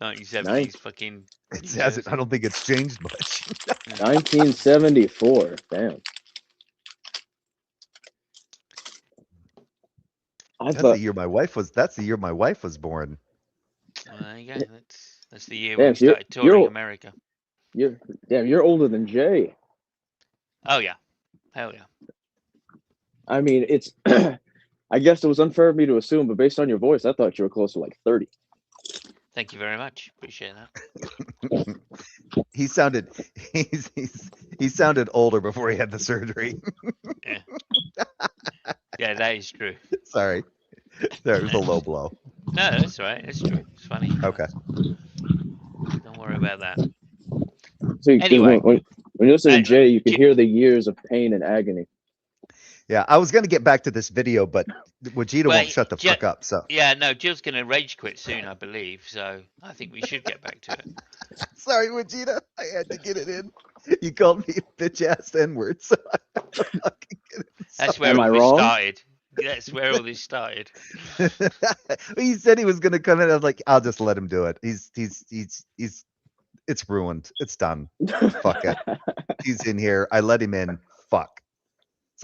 1970s fucking. It New hasn't. Jersey. I don't think it's changed much. 1974. Damn. That's the year my wife was. That's the year my wife was born. Well, there you go. That's the year Damn, when we started touring America. You're older than Jay. Oh yeah, hell yeah. I mean, it's. I guess it was unfair of me to assume, but based on your voice, I thought you were close to like 30. Thank you very much. Appreciate that. He sounded. He sounded older before he had the surgery. Yeah, that is true. Sorry, there was a low blow. No, that's all right. It's true. It's funny. Okay. Don't worry about that. See, Anyway. when you listen to Hey, Jay, you can hear the years of pain and agony. Yeah, I was going to get back to this video, but Vegeta Well, won't shut the fuck up. So Yeah, no, Jill's gonna rage quit soon, I believe. So I think we should get back to it. sorry, Vegeta. I had to get it in. You called me bitch ass N word, so I had to fucking get it. That's where Am all I this wrong? started. That's where all this started. He said he was going to come in. I was like, I'll just let him do it. He's. It's ruined. It's done. Fuck it. He's in here. I let him in. Fuck. It's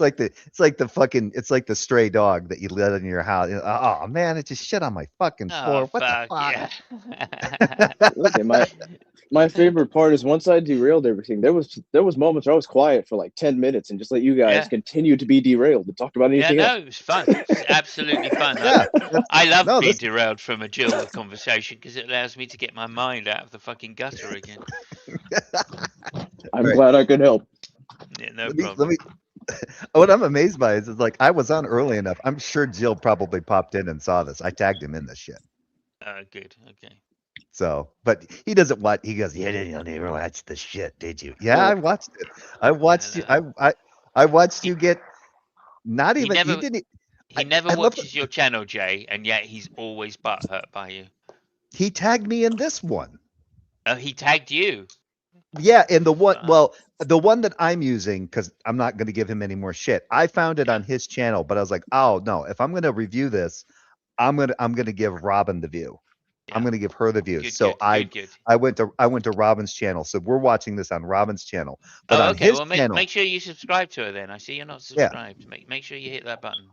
like the stray dog that you let in your house. Oh man, it just shit on my fucking floor. Oh, What fuck, the fuck? yeah. Look, my favorite part is once I derailed everything, there was moments where I was quiet for like 10 minutes and just let you guys continue to be derailed and talk about anything else. It was fun. It's absolutely fun. Yeah, I love being derailed from a Jill conversation because it allows me to get my mind out of the fucking gutter again. I'm glad I could help. Yeah, no problem. What I'm amazed by is like I was on early enough. I'm sure Jill probably popped in and saw this. I tagged him in this shit. Good. Okay. So, but he doesn't watch. He goes, "You didn't even watch the shit, did you?" Yeah, I watched it. I watched you. I watched you get. Not even. Never, you didn't. He never watches your channel, Jay, and yet he's always butthurt by you. He tagged me in this one. He tagged you. Yeah, and the one, well, the one that I'm using, because I'm not going to give him any more shit. I found it on his channel, but I was like, oh no, if I'm going to review this, I'm gonna give Robin the view. Yeah. I'm gonna give her the view. I went to Robin's channel. So we're watching this on Robin's channel. But on his channel, make sure you subscribe to her then. I see you're not subscribed. Yeah. Make sure you hit that button.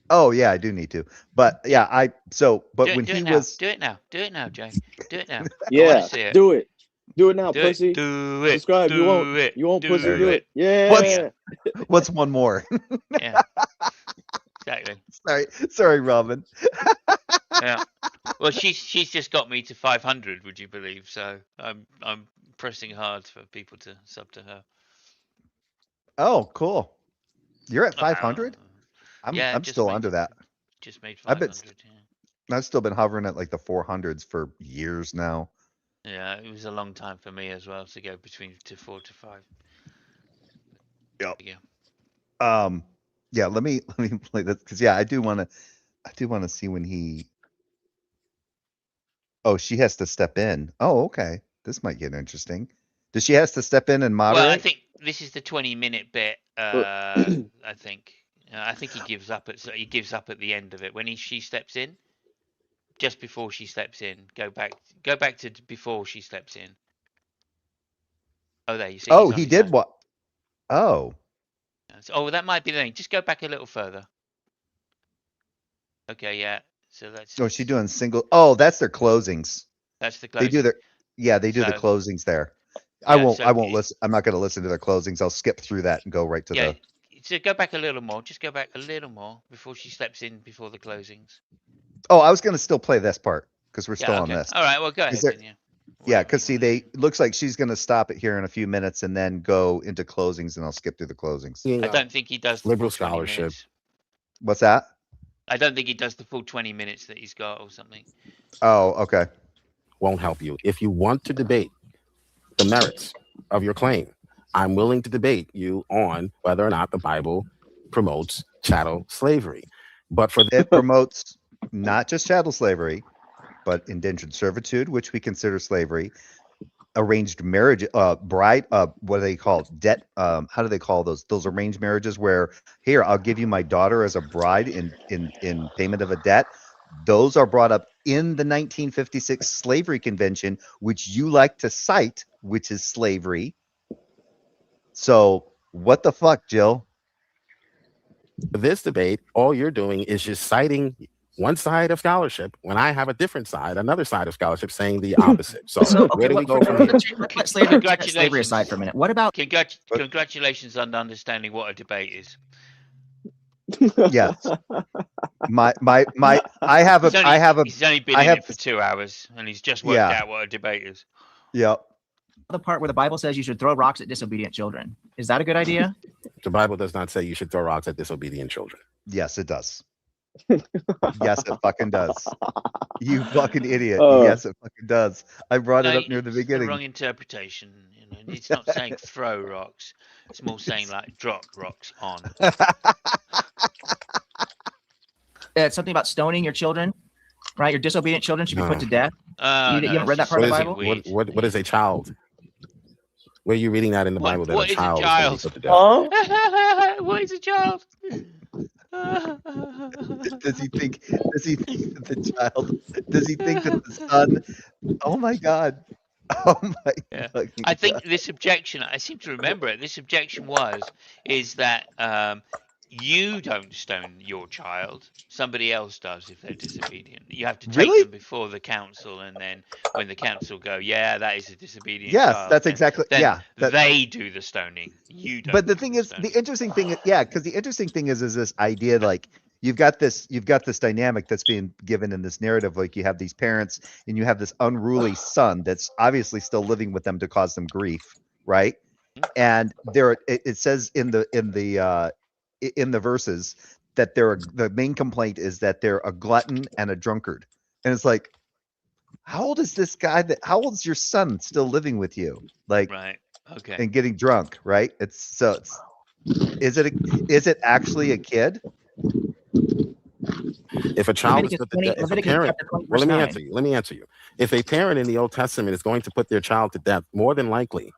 Oh yeah, I do need to. But yeah, do it now, Jay. Do it now. Yeah, do it. Do it now, pussy. Do it. Subscribe. You won't pussy. Do it. Yeah. What's one more? Yeah. Exactly. Sorry, Robin. Yeah. Well, she's just got me to 500. Would you believe? So I'm pressing hard for people to sub to her. Oh, cool. You're at 500. I'm still under that. Just made 500. I've still been hovering at like the 400s for years now. Yeah, it was a long time for me as well to go between 4 to 5. Yep. Yeah. Yeah. Let me play this because I do want to see when he. Oh, she has to step in. Oh, okay. This might get interesting. Does she has to step in and moderate? Well, I think this is the 20-minute bit. I think he gives up at the end of it when she steps in. Just before she steps in, go back to before she steps in. Oh, there you see. Oh, he did what? Oh. Oh, that might be the thing. Just go back a little further. Okay, yeah. So that's. Oh, she doing single. Oh, that's their closings. That's the They do closing. they do the So- closings there. Yeah, I won't so listen. I'm not going to listen to their closings. I'll skip through that and go right to Yeah. the. So go back a little more. Just go back a little more before she steps in before the closings. Oh, I was going to still play this part because we're still Yeah. on Okay. this. All right. Well, go ahead there- then. Yeah. Yeah, Whatever because you see, wanna do. looks like she's going to stop it here in a few minutes and then go into closings, and I'll skip through the closings. I don't think he does the liberal full 20 scholarship. minutes. What's that? I don't think he does the full 20 minutes that he's got or something. Oh, okay. Won't help you. If you want to debate the merits of your claim, I'm willing to debate you on whether or not the Bible promotes chattel slavery. But for It promotes not just chattel slavery, but indentured servitude, which we consider slavery, arranged marriage, what do they call debt? How do they call those? Those arranged marriages where, here, I'll give you my daughter as a bride in payment of a debt. Those are brought up in the 1956 Slavery Convention, which you like to cite, which is slavery. So what the fuck, Jill? this debate, all you're doing is just citing one side of scholarship when I have a different side, another side of scholarship saying the opposite. So, So, where do we go from here? let's put slavery aside for a minute. What about Congratulations on understanding what a debate is. Yes. I have a He's only been in it for 2 hours and he's just worked out what a debate is. Yep. the part where the Bible says you should throw rocks at disobedient children? Is that a good idea? The Bible does not say you should throw rocks at disobedient children. Yes, it does. Yes, it fucking does. You fucking idiot. Oh. Yes, it fucking does. I brought it up near the It's the beginning. wrong interpretation. You know, it's not saying throw rocks. It's more saying like drop rocks on. It's something about stoning your children, right? Your disobedient children should be put to death. You haven't read that it's part of the just Bible? weird. What is a child? Where are you reading that in the Bible that what a is a child child? is going to be put to death? What is a child? Does he think that the child, does he think that the son, oh my God. Oh my fucking I think God. this objection, I seem to remember it. This objection is that you don't stone your child. Somebody else does if they're disobedient. You have to take Really? them before the council, and then when the council go, yeah, that is a disobedient Yes, child. that's exactly, then yeah. they do the stoning. You don't. But the do thing is, stoning. the interesting thing, yeah, because the interesting thing is this idea, like you've got this dynamic that's being given in this narrative, like you have these parents and you have this unruly son that's obviously still living with them to cause them grief, right? And it says in the verses that the main complaint is that they're a glutton and a drunkard, and it's like, how old is this guy? How old is your son still living with you? Like, right. Okay. and getting drunk, right? Is it actually a kid? If a child is put to death, if a Leviticus parent, chapter 20, well, verse 9. let me answer you. If a parent in the Old Testament is going to put their child to death, more than likely,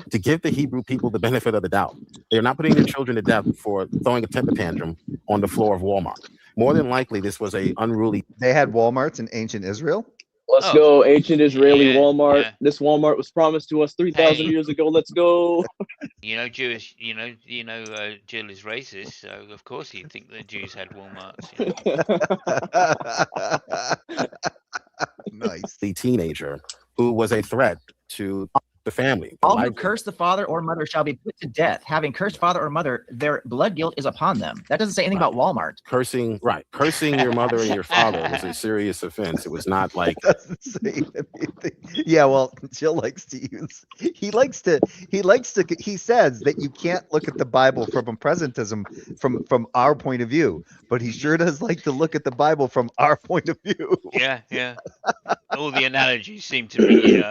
to give the Hebrew people the benefit of the doubt, they're not putting their children to death for throwing a temper tantrum on the floor of Walmart. More than likely, this was a unruly. They had Walmarts in ancient Israel. Let's go, ancient Israeli yeah, Walmart. yeah. This Walmart was promised to us 3,000 years ago. Let's go. You know, Jewish. You know, Jill is racist, so of course he'd think that Jews had Walmarts. You know? Nice. The teenager who was a threat to the family. All who curse the father or mother shall be put to death. Having cursed father or mother, their blood guilt is upon them. That doesn't say anything about Walmart. Cursing your mother and your father was a serious offense. It was not like Doesn't say anything. Yeah, well, Jill likes to use. He says that you can't look at the Bible from a presentism from our point of view, but he sure does like to look at the Bible from our point of view. Yeah. All the analogies seem to be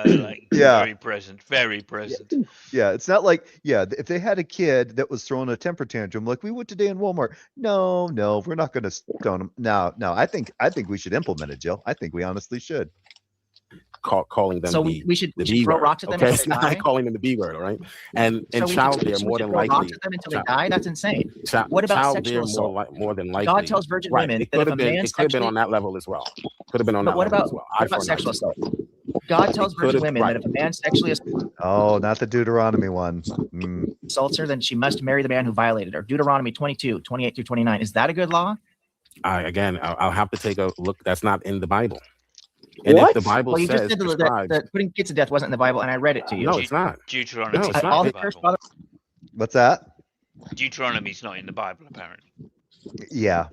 very present, very present. Yeah, it's not like, if they had a kid that was throwing a temper tantrum like we would today in Walmart, no, we're not going to stone them. No, I think we should implement it, Jill. I think we honestly should. calling them. So we should B throw word, rocks at them okay? until it's they not die? calling them the B word, all right? And So child there we more should than throw likely. rocks at them until they die? That's insane. What about child sexual there assault? more than likely. God tells virgin Right. women It that could if a have been. man It could have been sexually- on that level as well. Could have been on But that what level about as well. what about sexual assault? God tells could've- virgin women right. that if a man sexually Oh, not the Deuteronomy one. assaults her, then she must marry the man who violated her. Deuteronomy 22, 28 through 29. Is that a good law? I'll have to take a look. That's not in the Bible. And What? if the Bible Well, you just says said prescribed, that putting kids to death wasn't in the Bible, and I read it to you. no, it's not. Deuteronomy's No, it's not not. in All the the church Bible. fathers. What's that? Deuteronomy's not in the Bible, apparently. Yeah,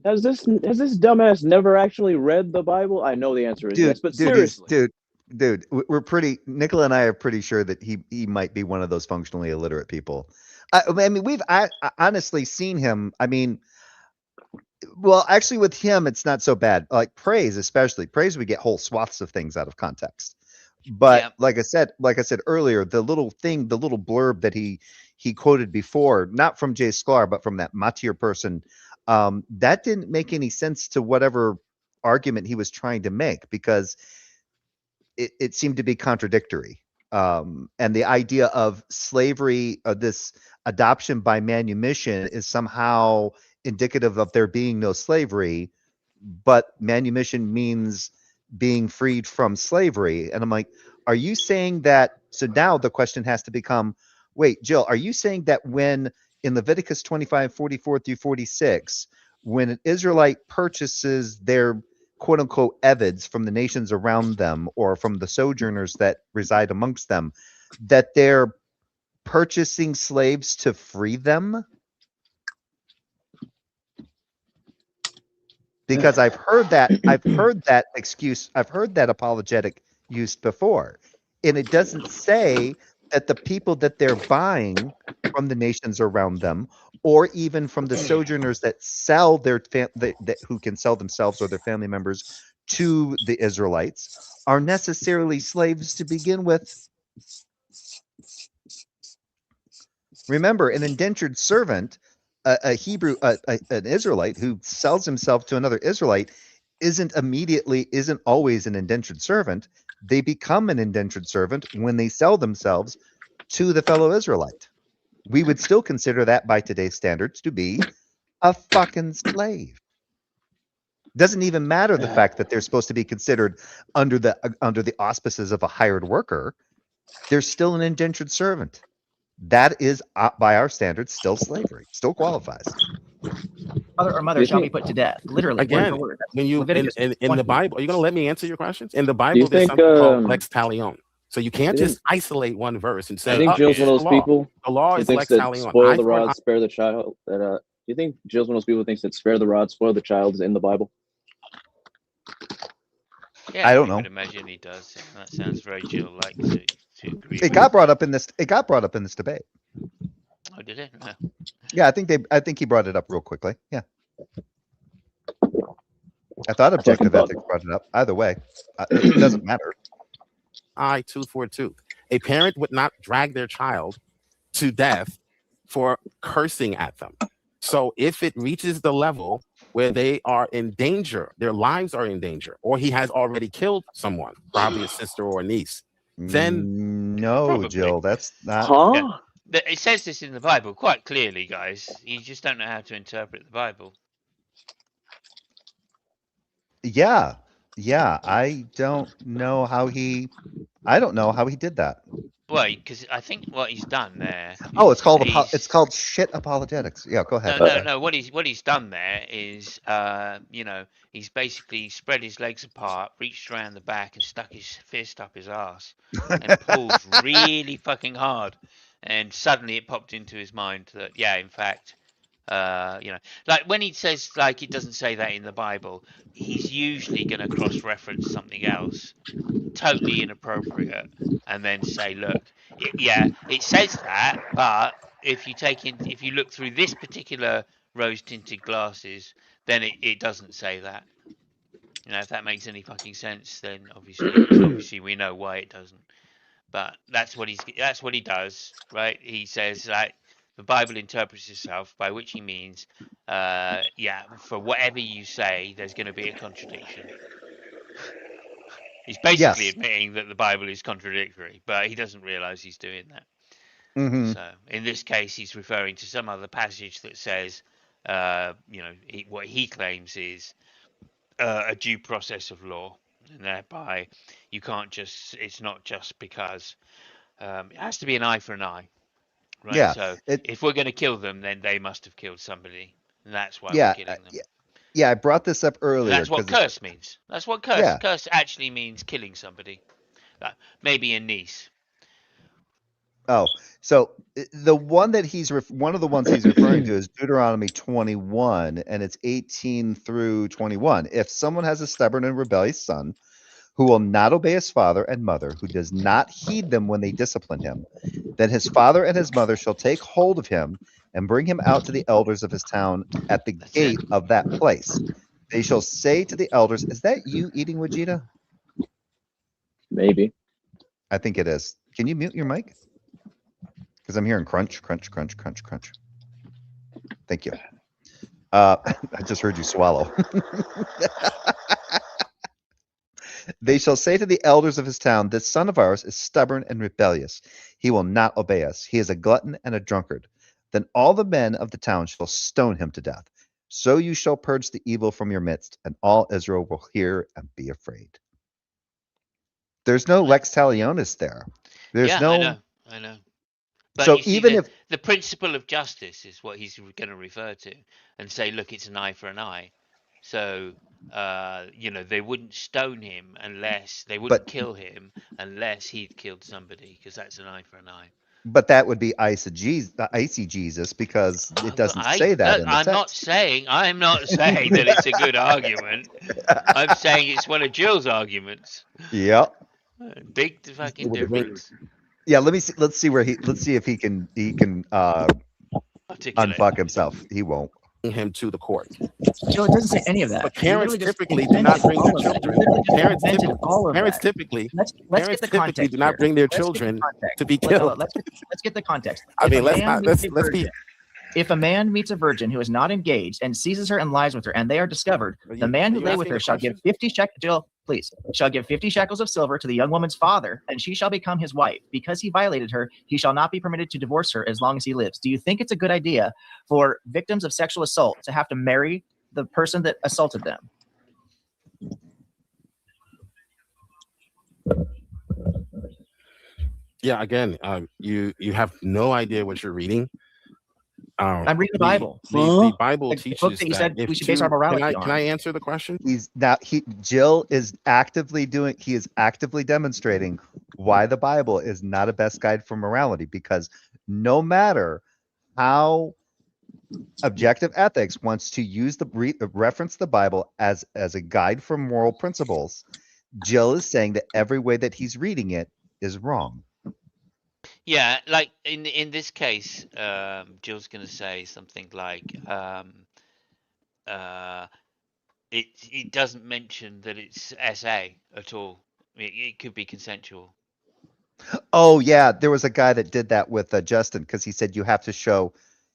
Has this dumbass never actually read the Bible? I know the answer is yes, but seriously. dude, we're pretty. Nicola and I are pretty sure that he might be one of those functionally illiterate people. I mean, I honestly seen him. I mean, well, actually, with him, it's not so bad. Like praise, especially praise, we get whole swaths of things out of context. But Yeah. like I said earlier, the little blurb that he quoted before, not from Jay Sklar, but from that Matir person, that didn't make any sense to whatever argument he was trying to make, because it seemed to be contradictory. And the idea of slavery, this adoption by manumission, is somehow indicative of there being no slavery, but manumission means being freed from slavery. And I'm like, are you saying that? So now the question has to become, wait, Jill, are you saying that when in Leviticus 25:44 through 46, when an Israelite purchases their quote unquote evids from the nations around them, or from the sojourners that reside amongst them, that they're purchasing slaves to free them? Because I've heard that excuse, I've heard that apologetic used before, and it doesn't say that the people that they're buying from the nations around them, or even from the sojourners that sell their who can sell themselves or their family members to the Israelites, are necessarily slaves to begin with. Remember, an indentured servant, a Hebrew, an Israelite who sells himself to another Israelite, isn't always an indentured servant. They become an indentured servant when they sell themselves to the fellow Israelite. We would still consider that by today's standards to be a fucking slave. Doesn't even matter the fact that they're supposed to be considered under the auspices of a hired worker. They're still an indentured servant. That is, by our standards, still slavery. Still qualifies. Father or mother You shall think- be put to death. Literally, Again, word for word. when you Leviticus in the 20. Bible, are you going to let me answer your questions? In the Do Bible, you there's think something called lex talionis. So you can't you just isolate one verse and I say, think "Oh, Jill's it's one of the those law." people The law who is thinks lex that talionis. spoil Eye the for an rod, eye. spare the child. That do you think Jill's one of those people who thinks that spare the rod, spoil the child is in the Bible? Yeah, I don't would know. imagine he does. That sounds very Jill-like to agree It with. got brought up in this. It got brought up in this debate. Oh, did it? Yeah. Yeah, I think he brought it up real quickly. Yeah. I thought objective Fucking ethics brought it up. Either way, it doesn't matter. Eye, tooth for a tooth. A parent would not drag their child to death for cursing at them. So if it reaches the level where they are in danger, their lives are in danger, or he has already killed someone, probably a sister or a niece, then No, Probably. Jill, that's not. Huh? Yeah. It says this in the Bible quite clearly, guys. You just don't know how to interpret the Bible. Yeah, I don't know how he did that. Well, because I think what he's done there. Oh, it's called He's- shit apologetics. Yeah, go ahead. No. What he's done there is, he's basically spread his legs apart, reached around the back, and stuck his fist up his ass, and pulled really fucking hard. And suddenly it popped into his mind that, yeah, in fact, like when he says, like, it doesn't say that in the Bible, he's usually going to cross-reference something else totally inappropriate, and then say, look, it says that, but if you look through this particular rose tinted glasses, then it doesn't say that. If that makes any fucking sense, then obviously we know why it doesn't. But that's what he does, right? He says, like, the Bible interprets itself, by which he means, for whatever you say, there's going to be a contradiction. He's basically Yes. admitting that the Bible is contradictory, but he doesn't realize he's doing that. Mm-hmm. So in this case, he's referring to some other passage that says, what he claims is a due process of law, and thereby you can't just. It's not just because it has to be an eye for an eye, right? Yeah, So it if we're going to kill them, then they must have killed somebody, and that's why we're yeah killing them. yeah. I brought this up And earlier that's what because curse means. That's what curse. yeah. Curse actually means killing somebody. Maybe a niece. Oh, so the one that one of the ones he's referring to is Deuteronomy 21, and it's 18 through 21. If someone has a stubborn and rebellious son who will not obey his father and mother, who does not heed them when they discipline him, then his father and his mother shall take hold of him and bring him out to the elders of his town at the That's gate it. of that place. They shall say to the elders, "Is that you eating, Vegeta?" Maybe. I think it is. Can you mute your mic? Because I'm hearing crunch, crunch, crunch, crunch, crunch. Thank you. I just heard you swallow. They shall say to the elders of his town, "This son of ours is stubborn and rebellious. He will not obey us. He is a glutton and a drunkard." Then all the men of the town shall stone him to death. So you shall purge the evil from your midst, and all Israel will hear and be afraid. There's no lex talionis there. There's Yeah, no. I know. But So you see, even if the principle of justice is what he's going to refer to, and say, look, it's an eye for an eye. So, they wouldn't stone him unless they wouldn't but kill him unless he'd killed somebody, because that's an eye for an eye. but that would be icy Jesus because it doesn't say that in the I'm not text. saying that it's a good argument. I'm saying it's one of Jill's arguments. Yep. Big fucking difference. Yeah, let's see if he can Articulate. unfuck himself. He won't. Him to the court. Joe, it doesn't say any of that. But He parents literally just typically do not invented bring all their of that. He children. literally just Parents invented typically, all of parents that. typically, Let's parents get the typically context do not here. bring their Let's get the children context. to be killed. Let's get the context. I If mean, a let's man not meets a let's be. virgin- If a man meets a virgin who is not engaged and seizes her and lies with her, and they are discovered, the man who lay with her shall give 50 shekels. Jill, please, shall give 50 shekels of silver to the young woman's father, and she shall become his wife. Because he violated her, he shall not be permitted to divorce her as long as he lives. Do you think it's a good idea for victims of sexual assault to have to marry the person that assaulted them? Yeah, again, you have no idea what you're reading. I'm reading the Bible. The Bible Like the book teaches that you that said if we should base our morality on. Can I answer the question? Jill is actively demonstrating why the Bible is not a best guide for morality, because no matter how objective ethics wants to use reference the Bible as a guide for moral principles, Jill is saying that every way that he's reading it is wrong. Yeah, like in this case, Jill's going to say something like, it doesn't mention that it's SA at all. It could be consensual. Oh yeah, there was a guy that did that with Justin, because he said you have to show.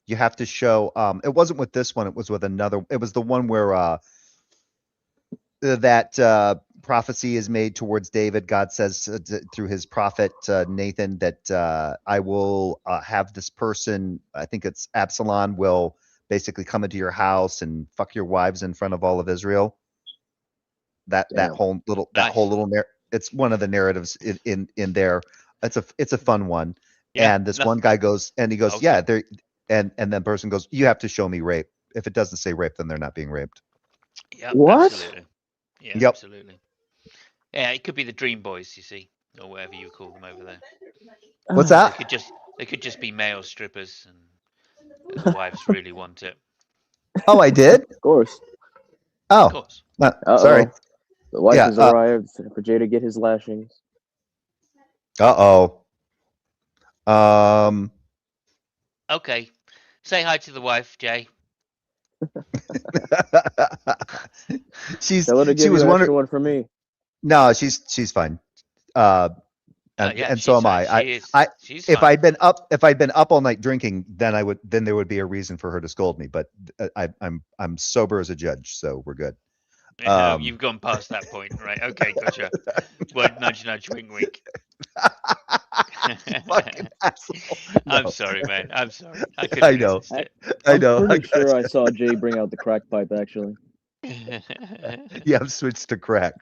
It wasn't with this one. It was with another. It was the one where that prophecy is made towards David. God says through his prophet Nathan that I will have this person. I think it's Absalom will basically come into your house and fuck your wives in front of all of Israel. That whole little it's one of the narratives in there. It's a fun one. Yeah, and this one guy goes and he goes, Okay. yeah, there, and the person goes, you have to show me rape. If it doesn't say rape, then they're not being raped. Yeah, What? absolutely. Yeah, Yep. absolutely. Yeah, it could be the Dream Boys, you see, or whatever you call them over there. What's They that? could just be male strippers, and the wives really want it. Oh, I did. Of course. Oh, Of course. sorry. The wife Yeah, has arrived for Jay to get his lashings. Okay. Say hi to the wife, Jay. she Tell her to give was you an extra wondering. one for me. No, she's fine. And so am I. If fine. I'd been up all night drinking, then there would be a reason for her to scold me. But I'm sober as a judge, so we're good. No, you've gone past that point, right? Okay, gotcha. Word, nudge, nudge, wink, wink. Fucking asshole. No. I'm sorry, man. I'm sorry. I couldn't I know. resist it. I know. I'm pretty sure I saw Jay bring out the crack pipe, actually. Yeah, I've switched to crack.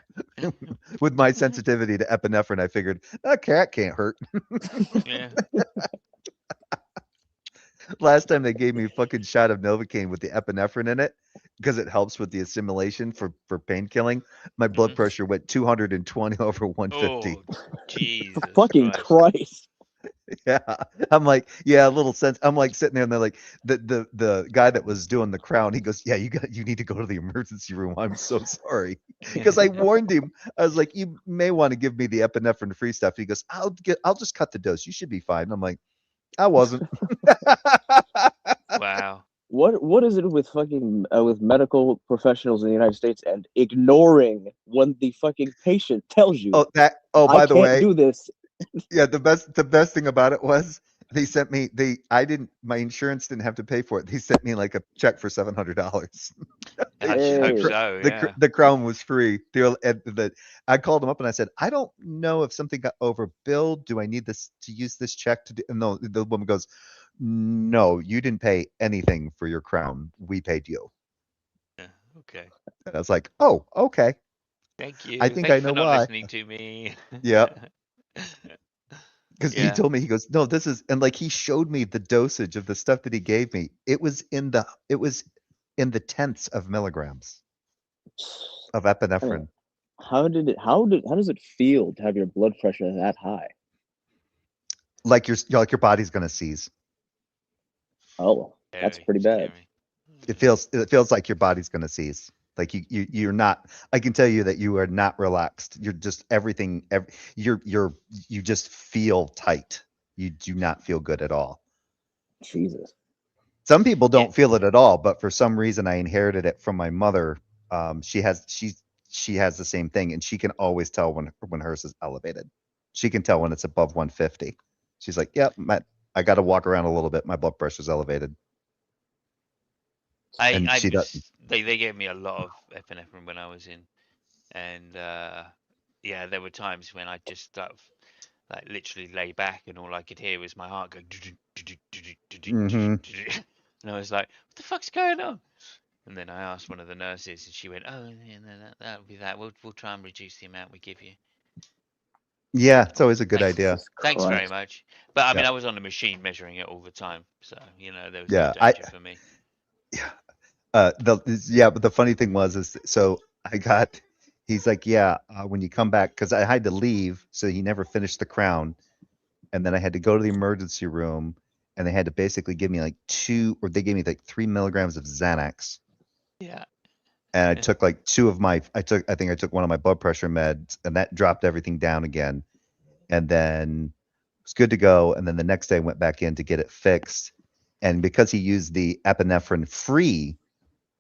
With my sensitivity to epinephrine, I figured a cat can't hurt. Yeah. Last time they gave me a fucking shot of Novocaine with the epinephrine in it because it helps with the assimilation for pain killing. My blood Mhm. pressure went 220 over 150. Oh, Jesus Fucking Christ. Christ. Yeah, I'm like, yeah, a little sense. I'm like sitting there, and they're like, the guy that was doing the crown. He goes, yeah, you need to go to the emergency room. I'm so sorry, because I warned him. I was like, you may want to give me the epinephrine free stuff. He goes, I'll just cut the dose. You should be fine. And I'm like, I wasn't. Wow. What is it with fucking with medical professionals in the United States and ignoring when the fucking patient tells you, Oh, I by the can't way, do this? yeah, the best thing about it was they sent me my insurance didn't have to pay for it. They sent me like a check for $700. I should hope Hey. so. Yeah. The crown was free. I called them up and I said, I don't know if something got overbilled. Do I need this to use this check to do? And no, the woman goes, no, you didn't pay anything for your crown. We paid you. Yeah. Okay. And I was like, oh, okay. Thank you. I think Thank I you for know not why. listening to me. Yeah. Because he Yeah. told me, he goes, no, this is, and like he showed me the dosage of the stuff that he gave me. It was in the tenths of milligrams of epinephrine. How does it feel to have your blood pressure that high? Like your body's gonna seize. Oh, that's Scary, pretty bad. scary. It feels like your body's gonna seize. Like you're not. I can tell you that you are not relaxed. You're just you just feel tight. You do not feel good at all. Jesus. Some people Yeah. don't feel it at all, but for some reason I inherited it from my mother. She has the same thing, and she can always tell when hers is elevated. She can tell when it's above 150. She's like, "Yep, I got to walk around a little bit. My blood pressure's elevated." And she does. They gave me a lot of epinephrine when I was in, and yeah, there were times when I just sort of like literally lay back and all I could hear was my heart go, Mhm. and I was like, what the fuck's going on? And then I asked one of the nurses, and she went, oh, yeah, no, that'll be that. We'll try and reduce the amount we give you. Yeah, it's always a good Thanks. idea. Thanks very Christ. much. But I mean, Yeah. I was on the machine measuring it all the time, so there was Yeah, no danger for me. But the funny thing was so he's like, yeah, when you come back, because I had to leave, so he never finished the crown, and then I had to go to the emergency room, and they had to basically give me like 3 milligrams of Xanax, Yeah. and I took like I think I took one of my blood pressure meds, and that dropped everything down again, and then it was good to go, and then the next day I went back in to get it fixed, and because he used the epinephrine free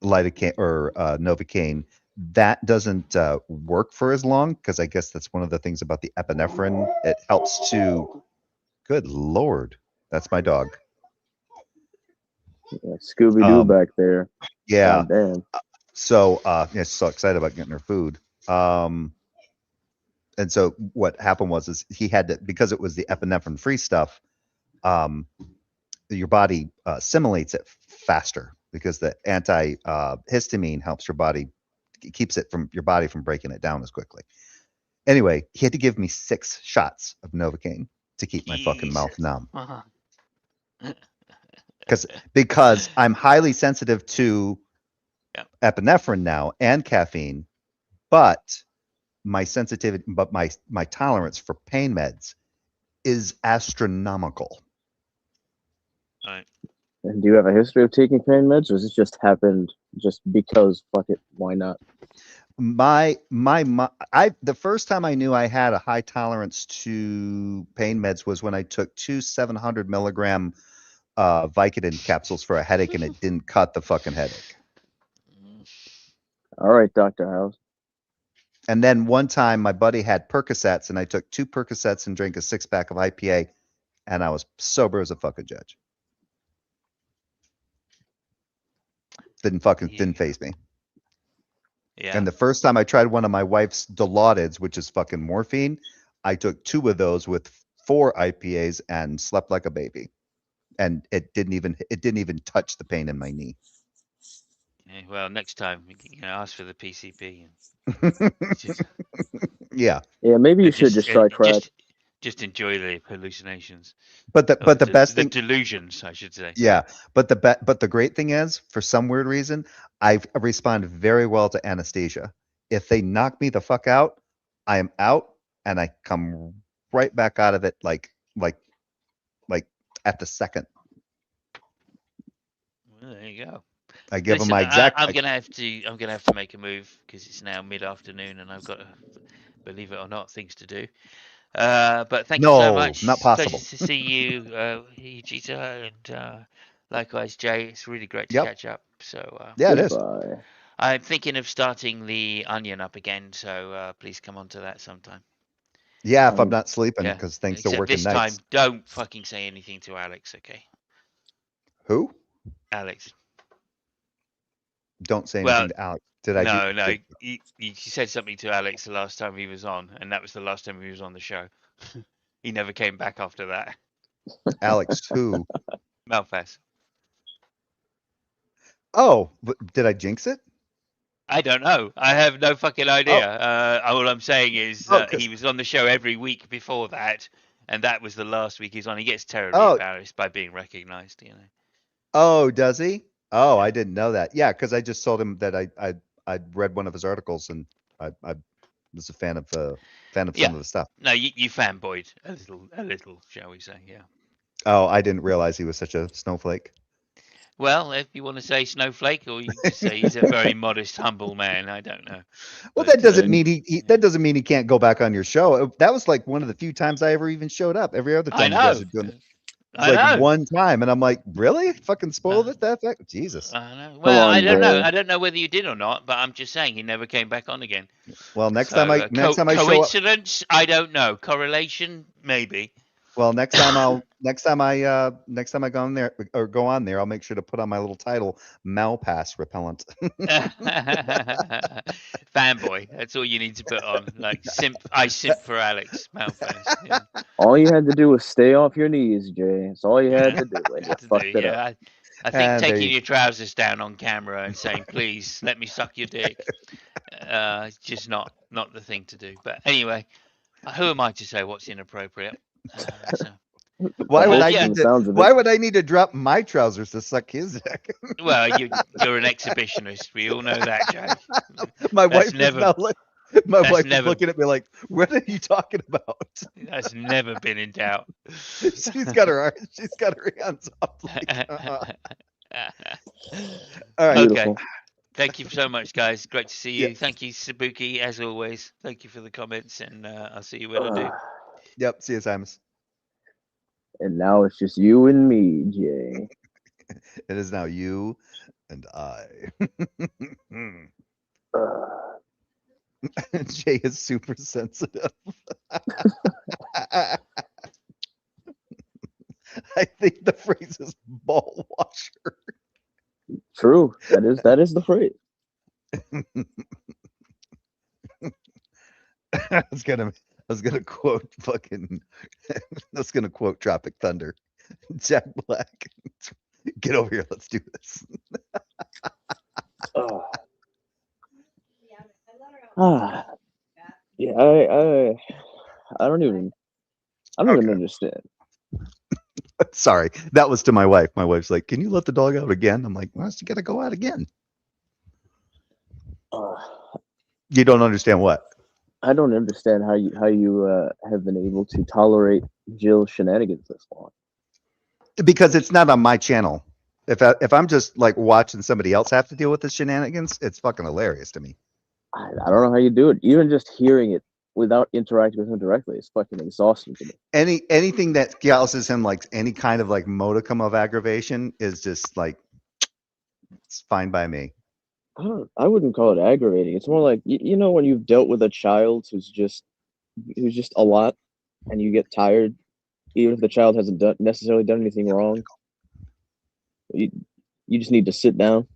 lidocaine or Novocaine, that doesn't work for as long, because I guess that's one of the things about the epinephrine. It helps to. Good Lord, that's my dog. Yeah, Scooby Doo back there. Yeah. God damn. So yeah, she's so excited about getting her food. And so what happened was he had to, because it was the epinephrine free stuff. Your body assimilates it faster because the histamine helps your body, keeps it from your body from breaking it down as quickly. Anyway, he had to give me 6 shots of Novocaine to keep my fucking mouth numb. Because I'm highly sensitive to epinephrine now and caffeine, but my tolerance for pain meds is astronomical. Right. And do you have a history of taking pain meds, or has this just happened just because? Fuck it, why not? The first time I knew I had a high tolerance to pain meds was when I took 2 700 milligram Vicodin capsules for a headache, and it didn't cut the fucking headache. All right, Dr. House. And then one time my buddy had Percocets, and I took 2 Percocets and drank a 6-pack of IPA, and I was sober as a fucking judge. Didn't faze me. Yeah. And the first time I tried one of my wife's Dilaudids, which is fucking morphine, I took 2 of those with 4 IPAs and slept like a baby. And it didn't even touch the pain in my knee. Yeah, well, next time ask for the PCP. Just, Yeah, Yeah, maybe you should just try crack. Just enjoy the hallucinations. but the best the thing, delusions, I should say. yeah, but the great thing is, for some weird reason, I respond very well to anesthesia. If they knock me the fuck out, I am out, and I come right back out of it like at the second. Well, there you go. I give them Listen, my exact. I'm gonna have to make a move because it's now mid-afternoon and I've got, believe it or not, things to do. But thank you so No, much. not possible. Pleasure to see you, Jita, and likewise, Jay. It's really great to Yep. catch up. So Yeah, it is. Goodbye. I'm thinking of starting the Onion up again. So please come on to that sometime. Yeah, if I'm not sleeping Yeah. because things are Except working this nights. time, don't fucking say anything to Alex, okay? Who? Alex. Don't say Well, anything to Alex. Did I do? No. You said something to Alex the last time he was on, and that was the last time he was on the show. He never came back after that. Alex who? Malpass. Oh, but did I jinx it? I don't know. I have no fucking idea. All I'm saying is that he was on the show every week before that, and that was the last week he's on. He gets terribly embarrassed by being recognized, Oh, does he? Oh, I didn't know that. Yeah, because I just told him that I'd read one of his articles and I was a fan of some of the stuff. No, you fanboyed a little, shall we say? Yeah. Oh, I didn't realize he was such a snowflake. Well, if you want to say snowflake, or you can just say he's a very modest, humble man. I don't know. Well, that doesn't mean that doesn't mean he can't go back on your show. That was like one of the few times I ever even showed up. Every other time you guys are doing it. It's like one time, and I'm like, really? Fucking spoiled it that fact? Jesus. I know. Well, I don't know. I don't know whether you did or not, but I'm just saying he never came back on again. Well, next time I show up, coincidence? I don't know. Correlation? Maybe. Well, next time I go on there or go on there, I'll make sure to put on my little title, Malpass Repellent. Fanboy. That's all you need to put on. Like I simp for Alex. Malpass. Yeah. All you had to do was stay off your knees, Jay. That's all you had to do. And you fucked it up. I think taking your trousers down on camera and saying, please, let me suck your dick, is just not the thing to do. But anyway, who am I to say what's inappropriate? Why would I need to drop my trousers to suck his dick? Well, you're an exhibitionist. We all know that, Jay. My wife is looking at me like, what are you talking about? That's never been in doubt. She's got her hands up. Like, All right. Okay. Thank you so much, guys. Great to see you. Yes. Thank you, Sabuki, as always. Thank you for the comments, and I'll see you when I do. Yep. See you, Simus. And now it's just you and me, Jay. It is now you and I. Jay is super sensitive. I think the phrase is ball washer. True. That is the phrase. I was gonna quote Tropic Thunder. Jack Black. Get over here, let's do this. Yeah, I don't even understand. Sorry, that was to my wife. My wife's like, "Can you let the dog out again?" I'm like, "Well, she gotta go out again." You don't understand what? I don't understand how you have been able to tolerate Jill's shenanigans this long. Because it's not on my channel. If I'm just like watching somebody else have to deal with the shenanigans, it's fucking hilarious to me. I don't know how you do it. Even just hearing it without interacting with him directly is fucking exhausting to me. Anything that causes him like any kind of like modicum of aggravation is just like, it's fine by me. I wouldn't call it aggravating. It's more like you know when you've dealt with a child who's just a lot, and you get tired, even if the child hasn't necessarily done anything wrong. You just need to sit down.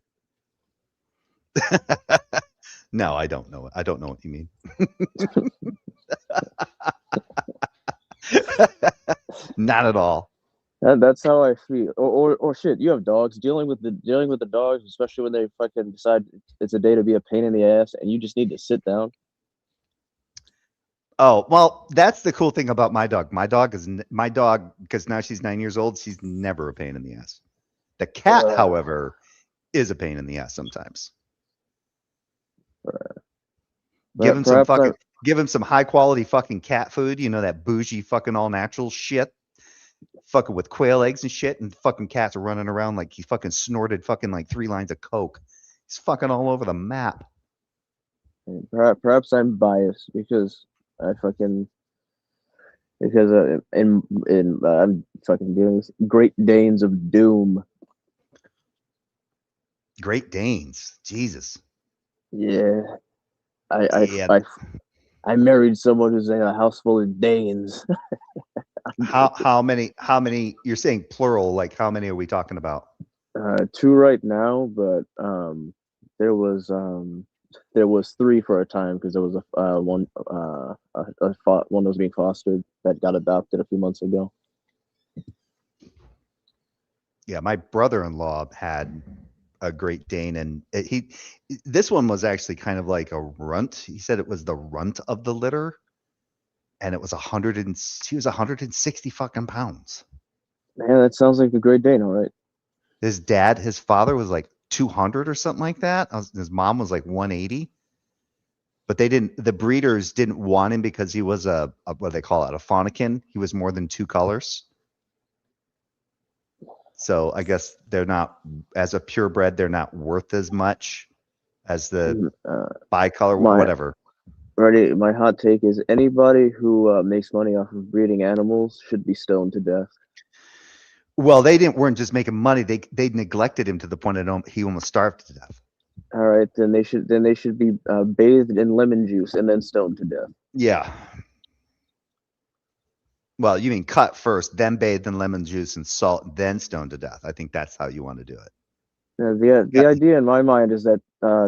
No, I don't know. I don't know what you mean. Not at all. That's how I feel. Or shit, you have dogs dealing with the dogs, especially when they fucking decide it's a day to be a pain in the ass, and you just need to sit down. Oh, well, that's the cool thing about my dog. My dog, because now she's 9 years old, she's never a pain in the ass. The cat, however, is a pain in the ass sometimes. Give him some high quality fucking cat food, that bougie fucking all natural shit. Fucking with quail eggs and shit, and fucking cats are running around like he fucking snorted fucking like 3 lines of coke. He's fucking all over the map. Perhaps I'm biased because I'm fucking doing this Great Danes of Doom. Great Danes, Jesus. Yeah, I married someone who's in a house full of Danes. How many? You're saying plural? Like how many are we talking about? 2 right now, but there was 3 for a time because there was one that was being fostered that got adopted a few months ago. Yeah, my brother-in-law had a Great Dane, and this one was actually kind of like a runt. He said it was the runt of the litter, and it was he was 160 fucking pounds. Man, that sounds like a Great Dane, all right. His father was like 200 or something like that. His mom was like 180. But the breeders didn't want him because he was a what do they call it, a faunican. He was more than 2 colors. So I guess they're not, as a purebred, they're not worth as much as the bicolor, whatever. Ready? My hot take is anybody who makes money off of breeding animals should be stoned to death. Well, they weren't just making money; they neglected him to the point that he almost starved to death. All right, then they should be bathed in lemon juice and then stoned to death. Yeah. Well, you mean cut first, then bathed in lemon juice and salt, then stoned to death. I think that's how you want to do it. The idea in my mind is that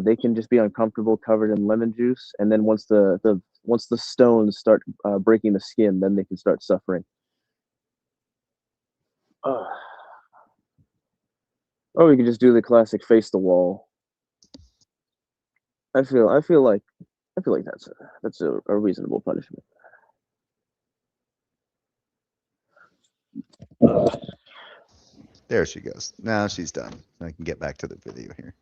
they can just be uncomfortable, covered in lemon juice, and then once the stones start breaking the skin, then they can start suffering. Or we could just do the classic face the wall. I feel like that's a reasonable punishment. There she goes. Now she's done. I can get back to the video here.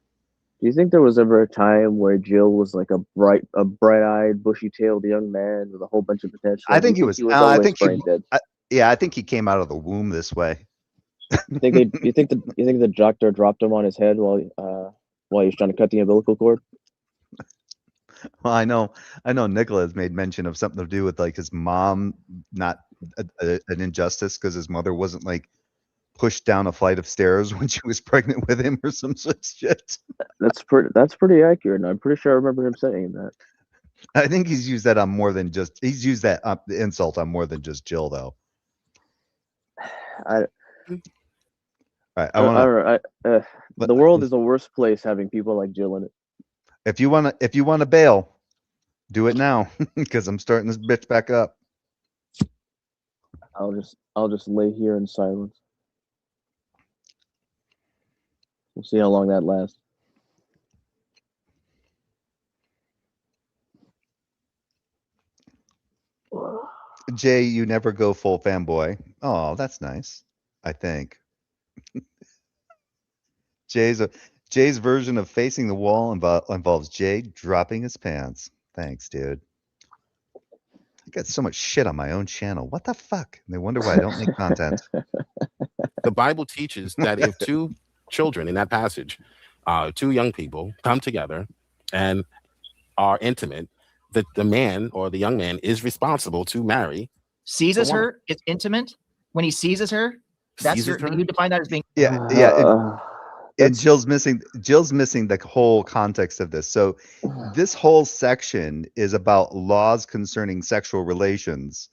Do you think there was ever a time where Jill was like a bright-eyed, bushy-tailed young man with a whole bunch of potential? I think he was. I think dead. I think he came out of the womb this way. You think the doctor dropped him on his head while he was trying to cut the umbilical cord? Well, I know Nicholas made mention of something to do with like his mom, not an injustice because his mother wasn't like pushed down a flight of stairs when she was pregnant with him or some such shit. That's pretty accurate. And I'm pretty sure I remember him saying that. I think he's used that on more than just the insult on more than just Jill though. The world is the worst place having people like Jill in it. If you wanna bail, do it now because I'm starting this bitch back up. I'll just lay here in silence. We'll see how long that lasts. Jay, you never go full fanboy. Oh, that's nice. I think. Jay's version of facing the wall involves Jay dropping his pants. Thanks, dude. I got so much shit on my own channel. What the fuck? And they wonder why I don't make content. The Bible teaches that if 2 children in that passage, 2 young people come together and are intimate, that the man or the young man is responsible to marry. Seizes her, it's intimate. When he seizes her, that's her. You define that as being. Yeah. And Jill's missing the whole context of this. So this whole section is about laws concerning sexual relations.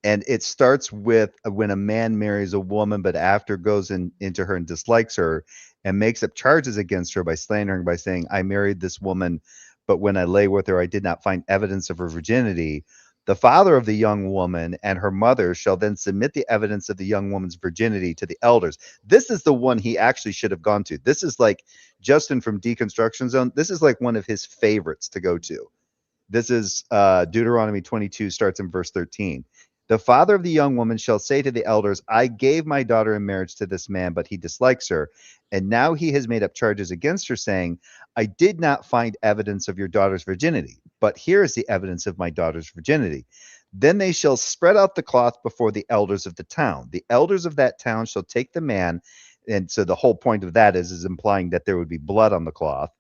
And it starts with when a man marries a woman, but after goes into her and dislikes her and makes up charges against her by slandering, by saying, I married this woman, but when I lay with her, I did not find evidence of her virginity. The father of the young woman and her mother shall then submit the evidence of the young woman's virginity to the elders. This is the one he actually should have gone to. This is like Justin from Deconstruction Zone. This is like one of his favorites to go to. This is Deuteronomy 22, starts in verse 13. The father of the young woman shall say to the elders, I gave my daughter in marriage to this man, but he dislikes her. And now he has made up charges against her, saying, I did not find evidence of your daughter's virginity, but here is the evidence of my daughter's virginity. Then they shall spread out the cloth before the elders of the town. The elders of that town shall take the man. And so the whole point of that is implying that there would be blood on the cloth.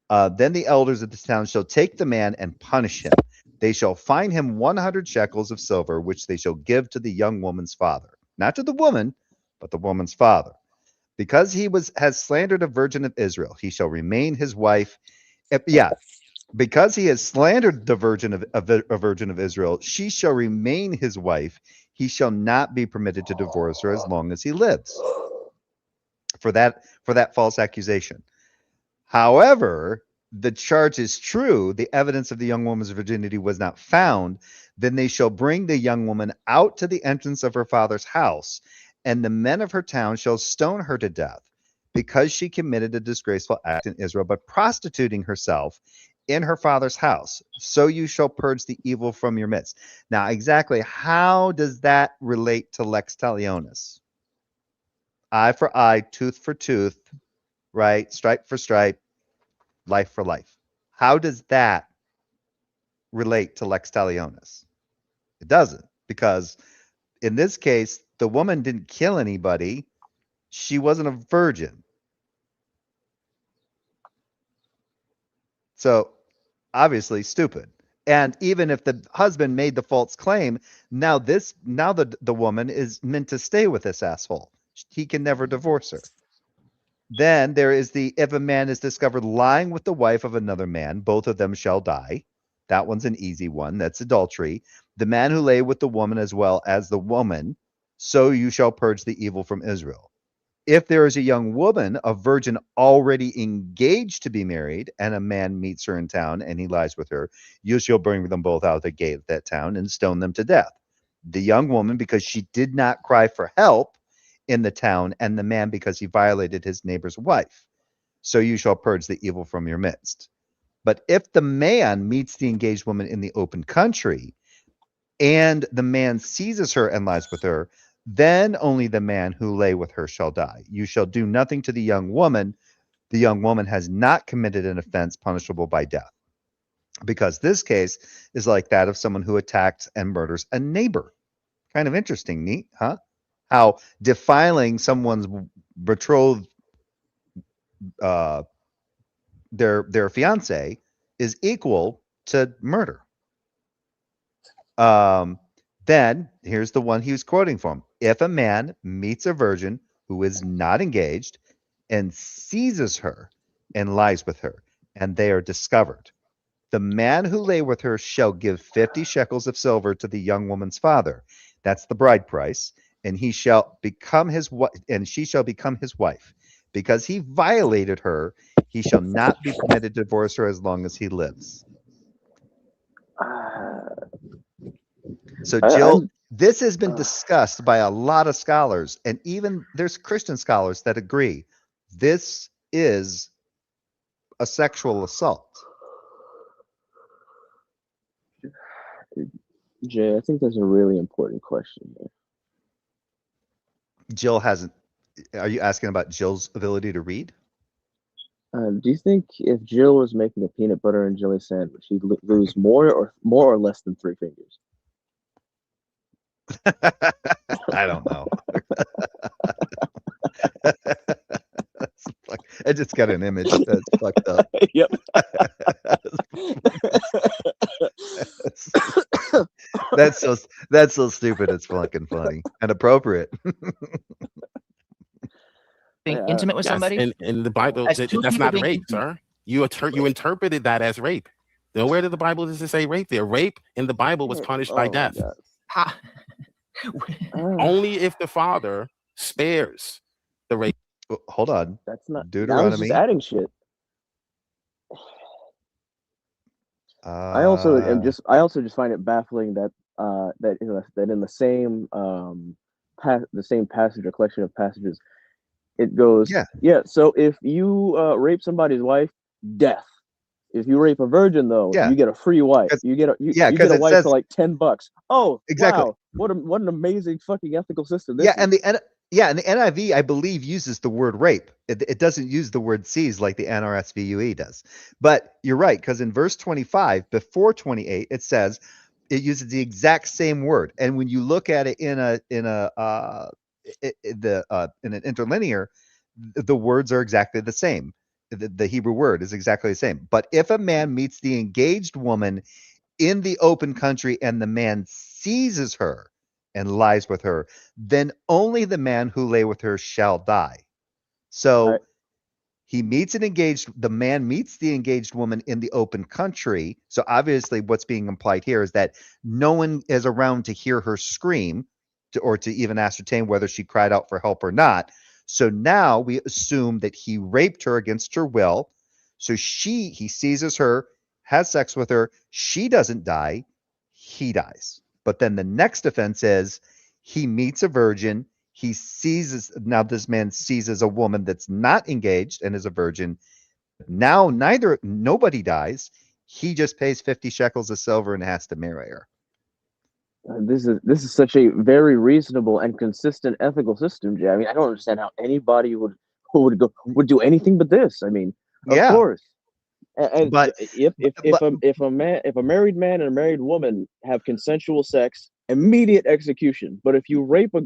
Then the elders of the town shall take the man and punish him. They shall fine him 100 shekels of silver, which they shall give to the young woman's father. Not to the woman, but the woman's father. Because he has slandered a virgin of Israel, he shall remain his wife. Because he has slandered the virgin of Israel, she shall remain his wife. He shall not be permitted to divorce her as long as he lives. For that false accusation. However, the charge is true, the evidence of the young woman's virginity was not found, then they shall bring the young woman out to the entrance of her father's house, and the men of her town shall stone her to death, because she committed a disgraceful act in Israel, but prostituting herself in her father's house. So you shall purge the evil from your midst. Now, exactly how does that relate to lex talionis? Eye for eye, tooth for tooth, right? Stripe for stripe, life for life. How does that relate to lex talionis? It doesn't, because in this case, the woman didn't kill anybody. She wasn't a virgin. So obviously stupid. And even if the husband made the false claim, now the woman is meant to stay with this asshole. He can never divorce her. Then there is if a man is discovered lying with the wife of another man, both of them shall die. That one's an easy one. That's adultery. The man who lay with the woman as well as the woman, so you shall purge the evil from Israel. If there is a young woman, a virgin already engaged to be married, and a man meets her in town and he lies with her, you shall bring them both out of the gate of that town and stone them to death. The young woman, because she did not cry for help in the town, and the man because he violated his neighbor's wife. So you shall purge the evil from your midst. But if the man meets the engaged woman in the open country, and the man seizes her and lies with her, then only the man who lay with her shall die. You shall do nothing to the young woman. The young woman has not committed an offense punishable by death. Because this case is like that of someone who attacks and murders a neighbor. Kind of interesting, neat, huh? How defiling someone's betrothed, their fiance, is equal to murder. Then here's the one he was quoting from. If a man meets a virgin who is not engaged and seizes her and lies with her, and they are discovered, the man who lay with her shall give 50 shekels of silver to the young woman's father. That's the bride price. And he shall become his wife, and she shall become his wife. Because he violated her, he shall not be permitted to divorce her as long as he lives. So, Jill, this has been discussed by a lot of scholars, and even there's Christian scholars that agree this is a sexual assault. Jay, I think that's a really important question here. Jill hasn't. Are you asking about Jill's ability to read? Do you think if Jill was making a peanut butter and jelly sandwich, she'd lose more or less than 3 fingers? I don't know. I just got an image that's fucked up. Yep. That's so stupid. It's fucking funny and appropriate. Being intimate with somebody. And in the Bible, As that's two people not being rape, intimate. sir. You interpreted that as rape. Nowhere did the Bible does it say rape there. Rape in the Bible was punished by death. Only if the father spares the rape. Hold on. That's not Deuteronomy. Now he's just adding shit. I also am just I also just find it baffling that that in the same the same passage or collection of passages it goes so if you rape somebody's wife, death. If you rape a virgin though, you get a free wife. You get a you get a wife for like $10. Oh, exactly. Wow. What an amazing fucking ethical system and the NIV, I believe, uses the word rape. It doesn't use the word seize like the NRSVUE does. But you're right, because in verse 25, before 28, it says it uses the exact same word. And when you look at it in an interlinear, the words are exactly the same. The Hebrew word is exactly the same. But if a man meets the engaged woman in the open country and the man seizes her and lies with her, then only the man who lay with her shall die. So the man meets the engaged woman in the open country. So obviously what's being implied here is that no one is around to hear her scream or to even ascertain whether she cried out for help or not. So now we assume that he raped her against her will. So he seizes her, has sex with her. She doesn't die. He dies. But then the next offense is he meets a virgin. Now this man seizes a woman that's not engaged and is a virgin. Now nobody dies. He just pays 50 shekels of silver and has to marry her. This is such a very reasonable and consistent ethical system, Jay. I mean, I don't understand how anybody would do anything but this. I mean, of course. And but if a married man and a married woman have consensual sex, immediate execution. But if you rape a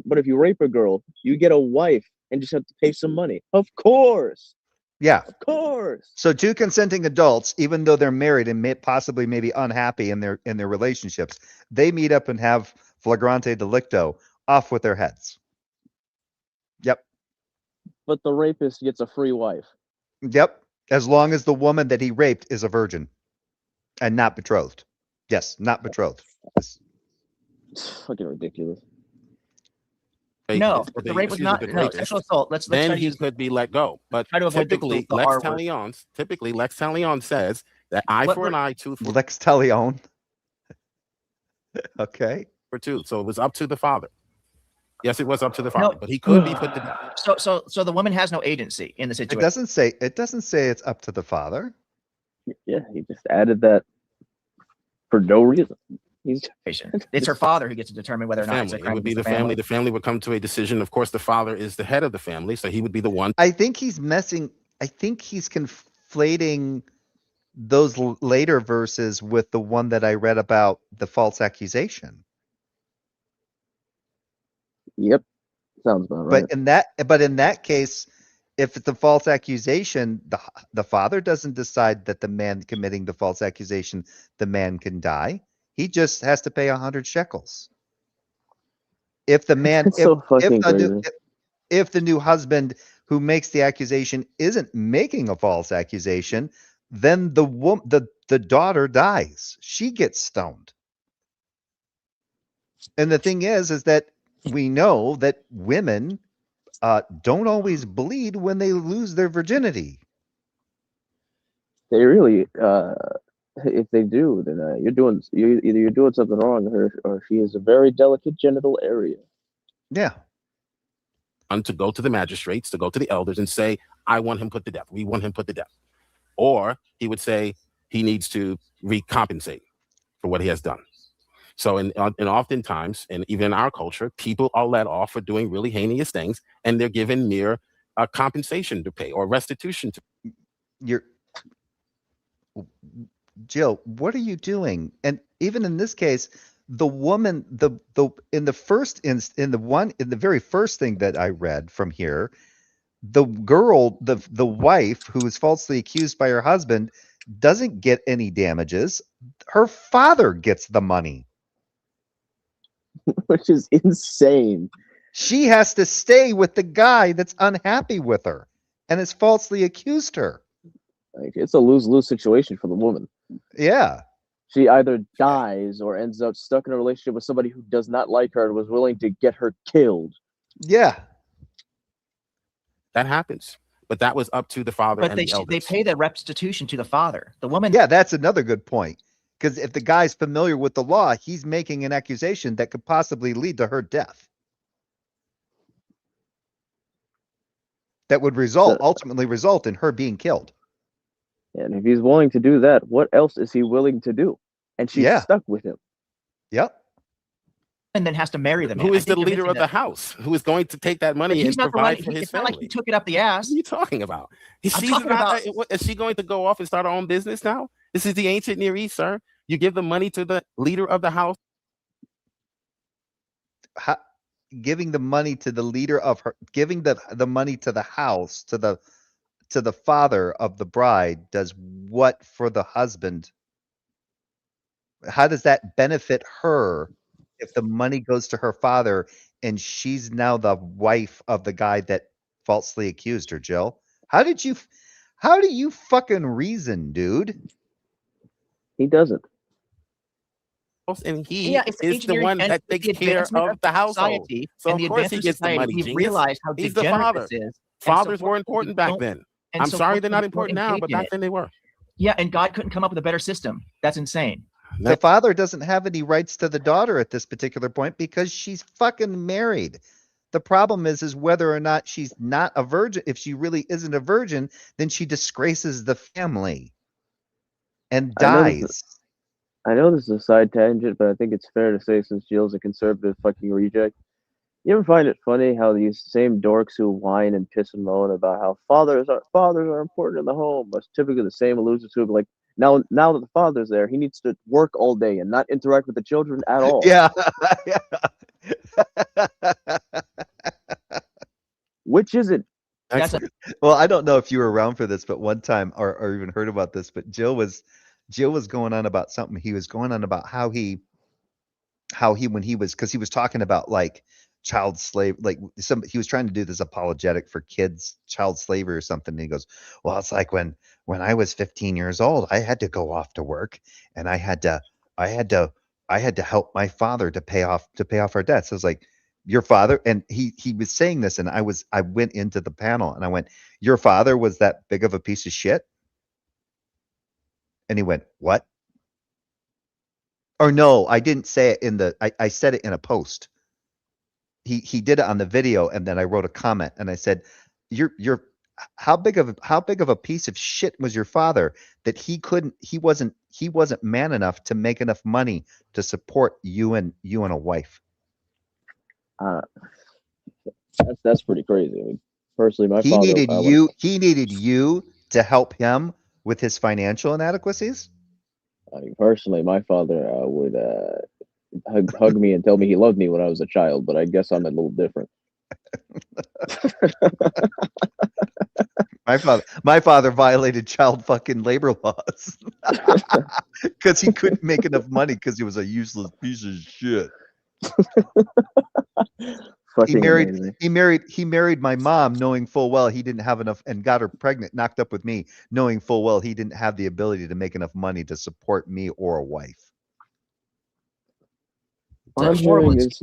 girl, you get a wife and just have to pay some money. Of course. Yeah. Of course. So two consenting adults, even though they're married and possibly maybe unhappy in their relationships, they meet up and have flagrante delicto, off with their heads. Yep. But the rapist gets a free wife. Yep. As long as the woman that he raped is a virgin and not betrothed. Yes, not betrothed. It's fucking ridiculous. No, the rape was not sexual assault. Let's then try to he could be let go. But typically, Lex Tallion says that eye for an eye, tooth for Lex Tallion. Okay. For tooth. So it was up to the father. Yes, it was up to the father, but he could be put to death. So the woman has no agency in the situation. It doesn't say it's up to the father. Yeah, he just added that for no reason. It's her father who gets to determine whether or not it's a crime. It would be the family. The family would come to a decision. Of course, the father is the head of the family, so he would be the one. I think he's conflating those later verses with the one that I read about the false accusation. Yep, sounds about right. But in that case, if it's a false accusation, the father doesn't decide that the man committing the false accusation, the man can die. He just has to pay 100 shekels. If the man, if the new husband who makes the accusation isn't making a false accusation, then the daughter dies. She gets stoned. And the thing is that we know that women don't always bleed when they lose their virginity. They really, if they do, then you're doing something wrong, or she has a very delicate genital area. Yeah. And to go to the magistrates, to go to the elders and say, I want him put to death. We want him put to death. Or he would say he needs to recompensate for what he has done. So, and oftentimes, and even in our culture, people are let off for doing really heinous things, and they're given mere compensation to pay or restitution to. Jill, what are you doing? And even in this case, the woman, in the very first thing that I read from here, the girl, the wife who is falsely accused by her husband doesn't get any damages. Her father gets the money. Which is insane. She has to stay with the guy that's unhappy with her and has falsely accused her. Like, it's a lose-lose situation for the woman. Yeah. She either dies or ends up stuck in a relationship with somebody who does not like her and was willing to get her killed. Yeah. That happens. But that was up to the father and the elders. They pay the restitution to the father. The woman. Yeah, that's another good point. Because if the guy's familiar with the law, he's making an accusation that could possibly lead to her death. That would ultimately result in her being killed. And if he's willing to do that, what else is he willing to do? And she's stuck with him. Yep. And then has to marry the man. Who is the leader of the house? Who is going to take that money and provide for his it's family? Not like he took it up the ass. What are you talking about? Is she going to go off and start her own business now? This is the ancient Near East, sir. You give the money to the leader of the house. Giving the money to the leader of her, giving the money to the house, to the father of the bride does what for the husband? How does that benefit her if the money goes to her father and she's now the wife of the guy that falsely accused her, Jill? How do you fucking reason, dude? He doesn't. And he is the one that takes care of the household. So of course he gets the money. He realized how he's the father. This is. Fathers were important back then. I'm sorry they're not important now, but back then they were. Yeah, and God couldn't come up with a better system. That's insane. The father doesn't have any rights to the daughter at this particular point because she's fucking married. The problem is whether or not she's not a virgin. If she really isn't a virgin, then she disgraces the family and dies. I know this is a side tangent, but I think it's fair to say, since Jill's a conservative fucking reject, you ever find it funny how these same dorks who whine and piss and moan about how fathers are important in the home are typically the same losers who are like, now that the father's there, he needs to work all day and not interact with the children at all. Yeah. Which is it? Well, I don't know if you were around for this, but one time or even heard about this, but Jill was going on about something. He was going on about how he when he was, because he was talking about like child slave, like he was trying to do this apologetic for kids, child slavery or something. And he goes, well, it's like when I was 15 years old, I had to go off to work and I had to help my father to pay off our debts. So I was like, your father? And he was saying this, and I went into the panel and I went, your father was that big of a piece of shit? And he went, what? Or no, I didn't say it I said it in a post. He did it on the video, and then I wrote a comment and I said, you're how big of a piece of shit was your father that he wasn't man enough to make enough money to support you and a wife? That's pretty crazy. I mean, personally, my he father needed you to help him with his financial inadequacies. I mean, personally, my father would hug me and tell me he loved me when I was a child, but I guess I'm a little different. My father violated child fucking labor laws because he couldn't make enough money because he was a useless piece of shit. He married my mom knowing full well he didn't have enough, and got her pregnant, knocked up with me, knowing full well he didn't have the ability to make enough money to support me or a wife. What I'm hearing is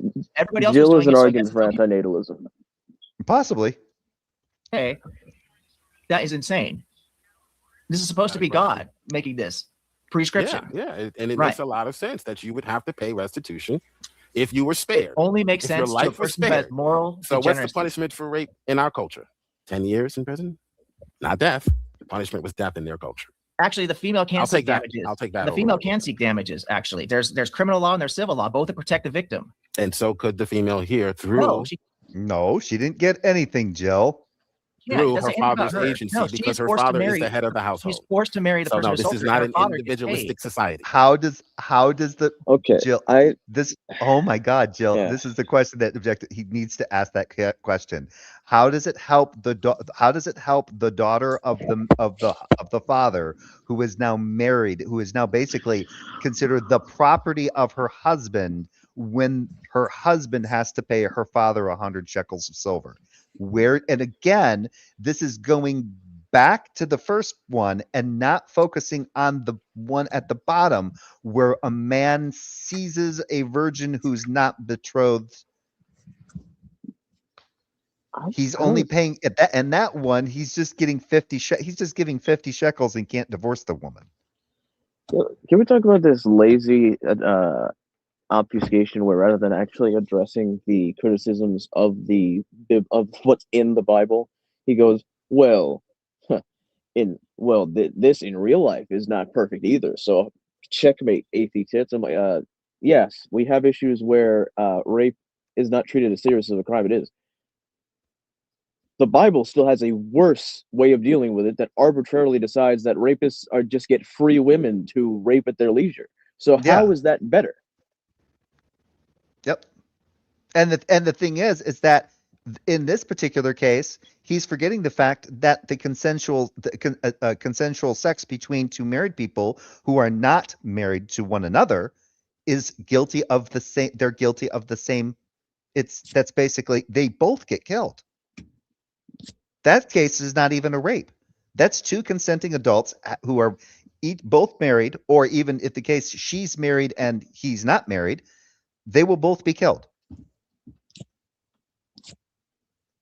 Jill is an argument for antinatalism. Possibly. Hey, that is insane. This is supposed to be God making this prescription. Yeah, and it makes a lot of sense that you would have to pay restitution if you were spared. It only makes sense to a person who has moral So what's the punishment for rape in our culture? 10 years in prison? Not death. The punishment was death in their culture. Actually, the female can seek damages. I'll take that. The female can seek damages, actually. There's criminal law and there's civil law, both to protect the victim. And so could the female here through... No, she didn't get anything, Jill. Through her father's agency, because her father is the head of the household. She's forced to marry the person. No, this is not an individualistic society. How does the Jill? Oh my God, Jill! Yeah. This is the question that he needs to ask that question. How does it help the daughter of the father who is now married, who is now basically considered the property of her husband, when her husband has to pay her father 100 shekels of silver? And again, this is going back to the first one and not focusing on the one at the bottom where a man seizes a virgin who's not betrothed. He's only paying at that, and that one he's just getting 50 he's just giving 50 shekels and can't divorce the woman. Can we talk about this lazy obfuscation, where rather than actually addressing the criticisms of of what's in the Bible, he goes, "Well, this in real life is not perfect either. So checkmate, athy tits." I'm like, yes, we have issues where rape is not treated as serious as a crime. It is. The Bible still has a worse way of dealing with it that arbitrarily decides that rapists are just get free women to rape at their leisure. So how Yeah. is that better? Yep. And the thing is that in this particular case, he's forgetting the fact that the consensual sex between two married people who are not married to one another is guilty of the same. They're guilty of the same. That's basically they both get killed. That case is not even a rape. That's two consenting adults who are both married, or even if the case she's married and he's not married, they will both be killed.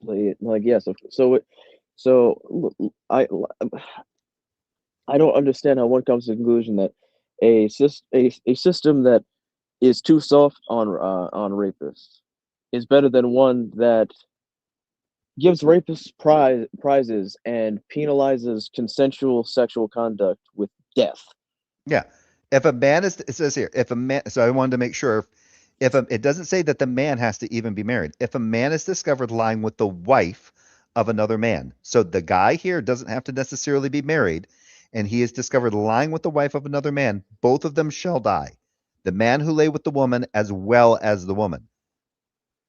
Like yes, so I don't understand how one comes to the conclusion that a system that is too soft on rapists is better than one that gives rapists prizes and penalizes consensual sexual conduct with death. Yeah. If a man is, it says here, if a man, so I wanted to make sure it doesn't say that the man has to even be married. If a man is discovered lying with the wife of another man, so the guy here doesn't have to necessarily be married, and he is discovered lying with the wife of another man, both of them shall die. The man who lay with the woman as well as the woman.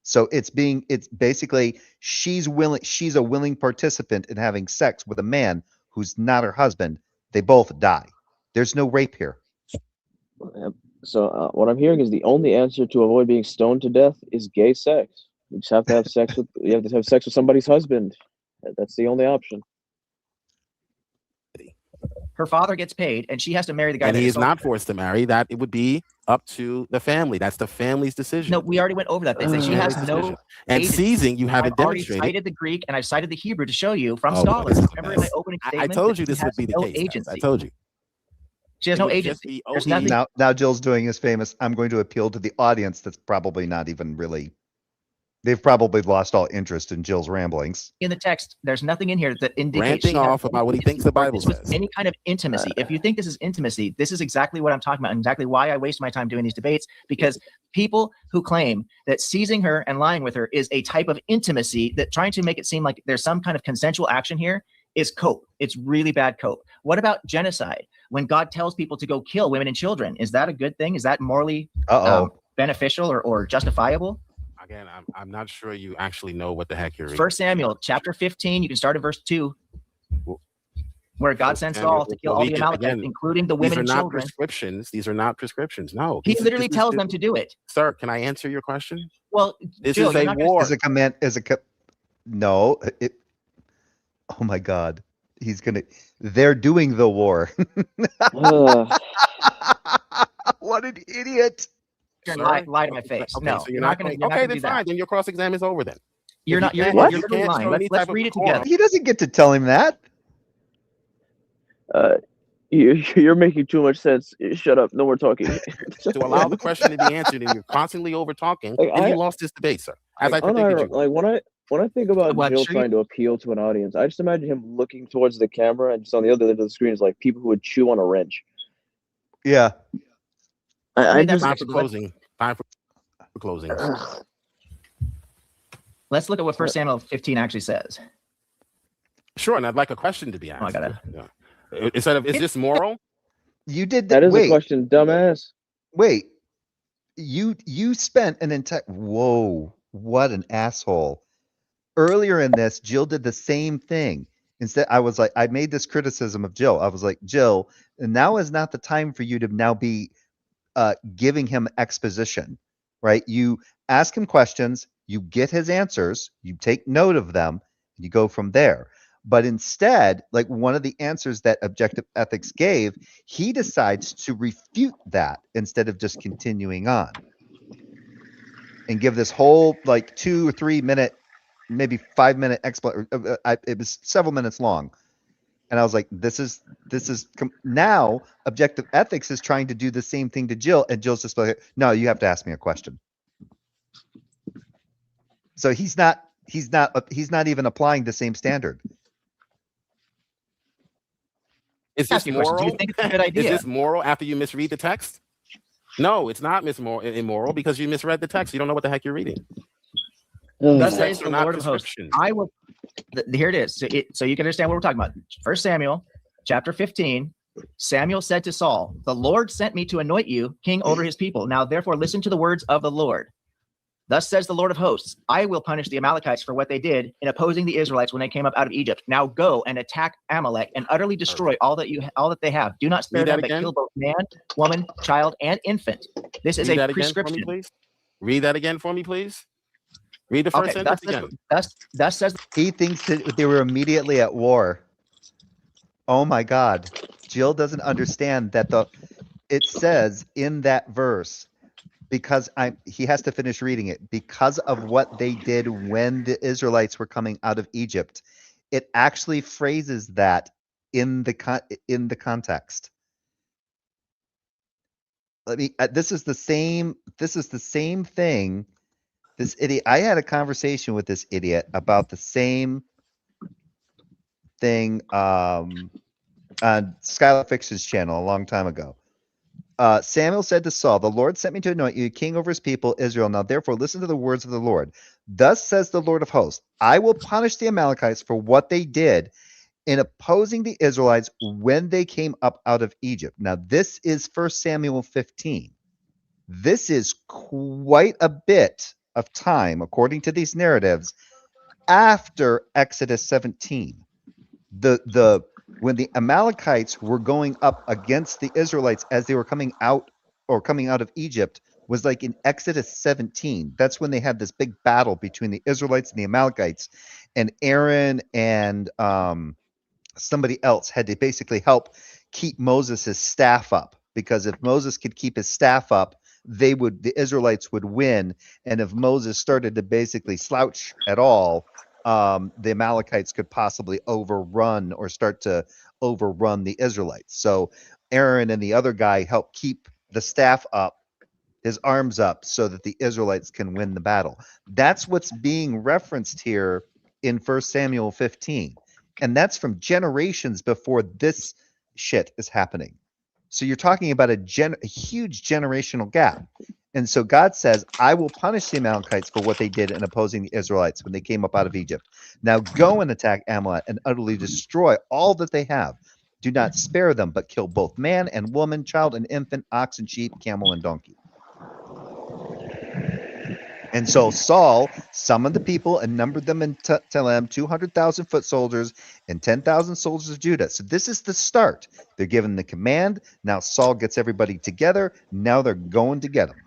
So it's basically she's a willing participant in having sex with a man who's not her husband. They both die. There's no rape here. So what I'm hearing is the only answer to avoid being stoned to death is gay sex. You just have to have sex with somebody's husband. That's the only option. Her father gets paid, and she has to marry the guy. And that he is not her. forced to marry. That it would be up to the family. That's the family's decision. No, we already went over that. She has no. And agency. seizing, you haven't I've already demonstrated. cited the Greek and I've cited the Hebrew to show you from Oh, scholars. boy, Remember in my opening statement? I told you this would be the no case. Agency. I told you. She has no agency. There's nothing. Now Jill's doing his famous, I'm going to appeal to the audience that's probably not even really, they've probably lost all interest in Jill's ramblings. In the text, there's nothing in here that indicates ranting off about what he thinks the Bible says. Any kind of intimacy. If you think this is intimacy, this is exactly what I'm talking about and exactly why I waste my time doing these debates, because people who claim that seizing her and lying with her is a type of intimacy, that trying to make it seem like there's some kind of consensual action here, is cope. It's really bad cope. What about genocide? When God tells people to go kill women and children, is that a good thing? Is that morally beneficial or justifiable? Again, I'm not sure you actually know what the heck you're reading. 1 Samuel chapter 15, you can start at verse 2, where God sends Saul to kill all the Amalekites, including the women and children. These are not prescriptions. No. He literally tells them to do it. Sir, can I answer your question? Well, this Jill, is a war. Is a command, no. Oh my God. They're doing the war. What an idiot. Lie to my face. Okay, no, so you're not going to. Okay, then fine. Then your cross-exam is over then. You're not. You're lying. Let's read it together. He doesn't get to tell him that. You're making too much sense. Shut up. No more talking. To allow the question to be answered, and you're constantly over talking, and you lost this debate, sir. As I predicted you. Like when I think about Jill trying to appeal to an audience, I just imagine him looking towards the camera, and just on the other end of the screen is like people who would chew on a wrench. Yeah. Time for closing. Let's look at what 1 Samuel 15 actually says. Sure, and I'd like a question to be asked. Oh, I gotta. Instead of, is this moral? You did that. That is a question, dumbass. Wait. You spent an entire. Whoa! What an asshole! Earlier in this, Jill did the same thing. Instead, I made this criticism of Jill. I was like, Jill, now is not the time for you to now be giving him exposition, right? You ask him questions, you get his answers, you take note of them, and you go from there. But instead, like one of the answers that Objective Ethics gave, he decides to refute that instead of just continuing on and give this whole like 2 or 3 minute, maybe 5 minute explanation. It was several minutes long. And I was like, now objective ethics is trying to do the same thing to Jill, and Jill's just like, no, you have to ask me a question. So he's not even applying the same standard. Is Ask this you a question. Do moral? you think it's a good idea? Is this moral after you misread the text? No, it's not immoral because you misread the text. You don't know what the heck you're reading. Thus These says texts the are not Lord of hosts. prescriptions. I will. Here it is. So you can understand what we're talking about. 1 Samuel, chapter 15. Samuel said to Saul, "The Lord sent me to anoint you king over his people. Now therefore listen to the words of the Lord. Thus says the Lord of hosts, I will punish the Amalekites for what they did in opposing the Israelites when they came up out of Egypt. Now go and attack Amalek and utterly destroy all that they have. Do not spare Read that them, but again. kill both man, woman, child, and infant." This is Read a that again for me, prescription. please. Read that again for me, please. Read the first Okay, sentence again. thus says He thinks that they were immediately at war. Oh my God. Jill doesn't understand that it says in that verse, because he has to finish reading it, because of what they did when the Israelites were coming out of Egypt. It actually phrases that in the context. This is the same thing. This idiot, I had a conversation with this idiot about the same thing on Skylar Fix's channel a long time ago. Samuel said to Saul, "The Lord sent me to anoint you king over his people, Israel. Now therefore listen to the words of the Lord. Thus says the Lord of hosts, I will punish the Amalekites for what they did in opposing the Israelites when they came up out of Egypt." Now this is 1 Samuel 15. This is quite a bit of time, according to these narratives, after Exodus 17. When the Amalekites were going up against the Israelites as they were coming out of Egypt was like in Exodus 17. That's when they had this big battle between the Israelites and the Amalekites, and Aaron and somebody else had to basically help keep Moses' staff up, because if Moses could keep his staff up, the Israelites would win, and if Moses started to basically slouch at all, the Amalekites could possibly start to overrun the Israelites. So Aaron and the other guy helped keep the staff up, his arms up, so that the Israelites can win the battle. That's what's being referenced here in 1 Samuel 15. And that's from generations before this shit is happening. So you're talking about a huge generational gap. And so God says, I will punish the Amalekites for what they did in opposing the Israelites when they came up out of Egypt. Now go and attack Amalek and utterly destroy all that they have. Do not spare them, but kill both man and woman, child and infant, ox and sheep, camel and donkey. And so Saul summoned the people and numbered them in Telem, 200,000 foot soldiers and 10,000 soldiers of Judah. So this is the start. They're given the command. Now Saul gets everybody together. Now they're going to get them.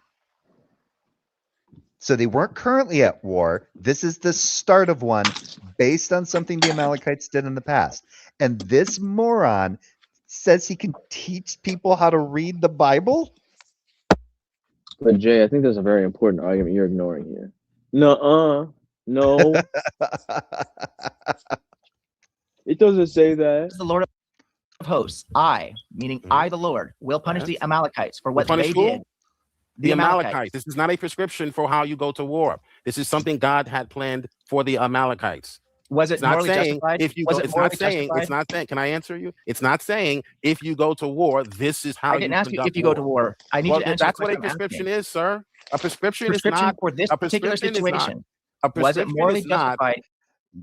So they weren't currently at war. This is the start of one based on something the Amalekites did in the past. And this moron says he can teach people how to read the Bible? But Jay, I think there's a very important argument you're ignoring here. No. It doesn't say that. the Lord of hosts, I, meaning I, the Lord, will punish the Amalekites for what they did. The Amalekites. This is not a prescription for how you go to war. This is something God had planned for the Amalekites. Was it morally justified? If you go, it's not saying. It's not saying. Can I answer you? It's not saying if you go to war, this is how. I didn't ask you if you go to war. I need you to answer. That's what a prescription is, sir. A prescription is not for this particular situation. Was it morally justified?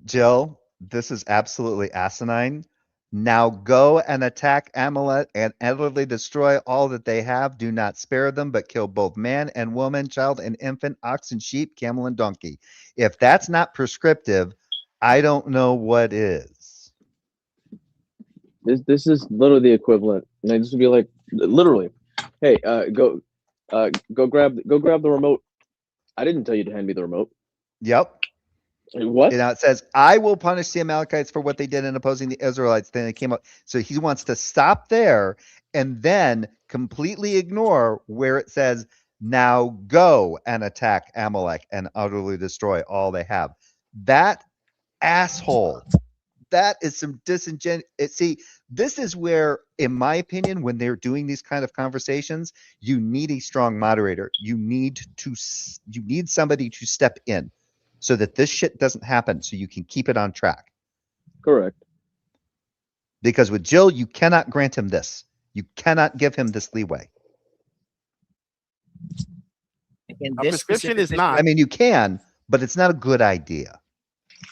Jill, this is absolutely asinine. Now go and attack Amalek and utterly destroy all that they have. Do not spare them, but kill both man and woman, child and infant, ox and sheep, camel and donkey. If that's not prescriptive, I don't know what is. This is literally the equivalent. And this would be like literally, hey, go grab the remote. I didn't tell you to hand me the remote. Yep. What? You know, it says, I will punish the Amalekites for what they did in opposing the Israelites. Then they came up. So he wants to stop there and then completely ignore where it says, now go and attack Amalek and utterly destroy all they have. That asshole that is some disingenuous. See, this is where, in my opinion, when they're doing these kind of conversations, you need a strong moderator. You need somebody to step in so that this shit doesn't happen, so you can keep it on track. Correct. Because with Jill, you cannot grant him this. You cannot give him this leeway. In A this prescription specific is not. I mean, you can, but it's not a good idea.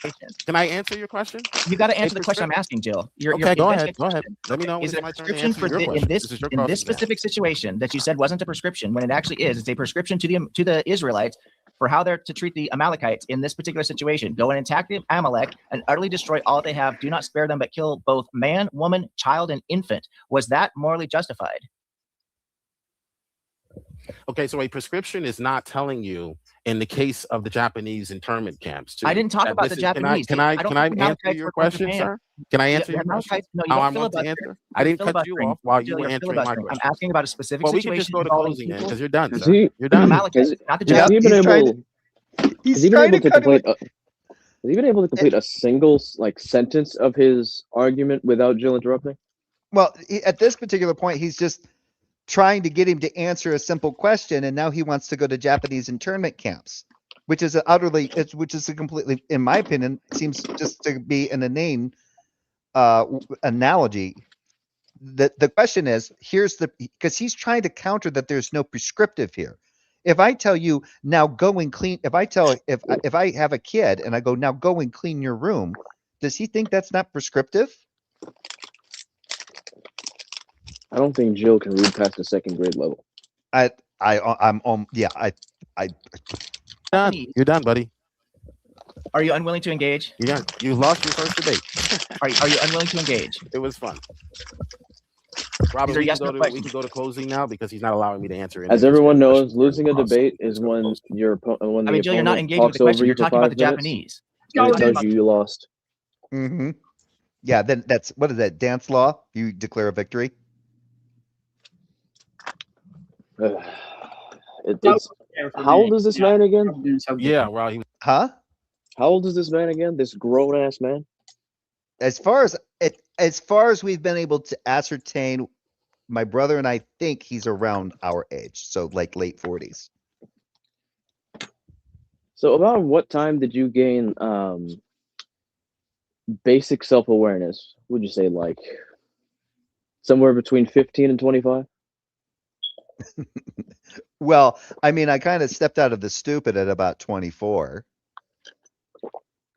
situation, Can I answer your question? you got to A answer the question I'm asking, Jill. You're Okay, go asking ahead. a Go ahead. question. Let me know when Is it's it a my turn to prescription answer for your in question. this This is your in this cross-exam. specific situation that you said wasn't a prescription when it actually is? It's a prescription to the Israelites for how they're to treat the Amalekites in this particular situation. Go and attack the Amalek and utterly destroy all they have. Do not spare them, but kill both man, woman, child, and infant. Was that morally justified? Okay, so a prescription is not telling you in the case of the Japanese internment camps. I didn't talk that about this the is- Japanese. Can I I don't answer think the Amalekites your were going to question, Japan. sir? Can I answer Yeah, your question? Amalekites. No, you How don't I want to filibuster. answer? I didn't cut you off while you Jill, were you're answering my filibustering. question. I'm asking about a specific Well, we can situation just go to involving closing then, people. because you're done, Has sir. he? You're done. Amalekites, not the Has Yep, he Japanese. been he's trying able? to- He's Has he been trying able to to cut complete? Has he been able to complete a single like sentence of his argument without Jill interrupting? Well, at this particular point, he's just trying to get him to answer a simple question, and now he wants to go to Japanese internment camps, which is a completely, in my opinion, seems just to be an inane analogy. The question is, because he's trying to counter that there's no prescriptive here. If I tell you now go and clean, if I have a kid and I go now go and clean your room, does he think that's not prescriptive? I don't think Jill can read past the second grade level. Done. You're done, buddy. Are you unwilling to engage? You're done. You lost your first debate. Are you unwilling to engage? It was fun. Robin, These are we yes, can, no we questions. can go to closing now because he's not allowing me to answer any As of his everyone knows, questions. losing a Awesome. debate is Let's go when close. when the I mean, Jill, you're not opponent engaging with talks the question. over you You're for talking about 5 the minutes, Japanese. and You're it talking tells you lost. Mm-hmm. Yeah, then that's what is that dance law? You declare a victory. It's how old is this man again? Yeah, well, he Huh? How old is this man again? This grown ass man. As far as we've been able to ascertain, my brother and I think he's around our age, so like late 40s. So about what time did you gain basic self-awareness? Would you say like somewhere between 15 and 25? Well, I mean, I kind of stepped out of the stupid at about 24.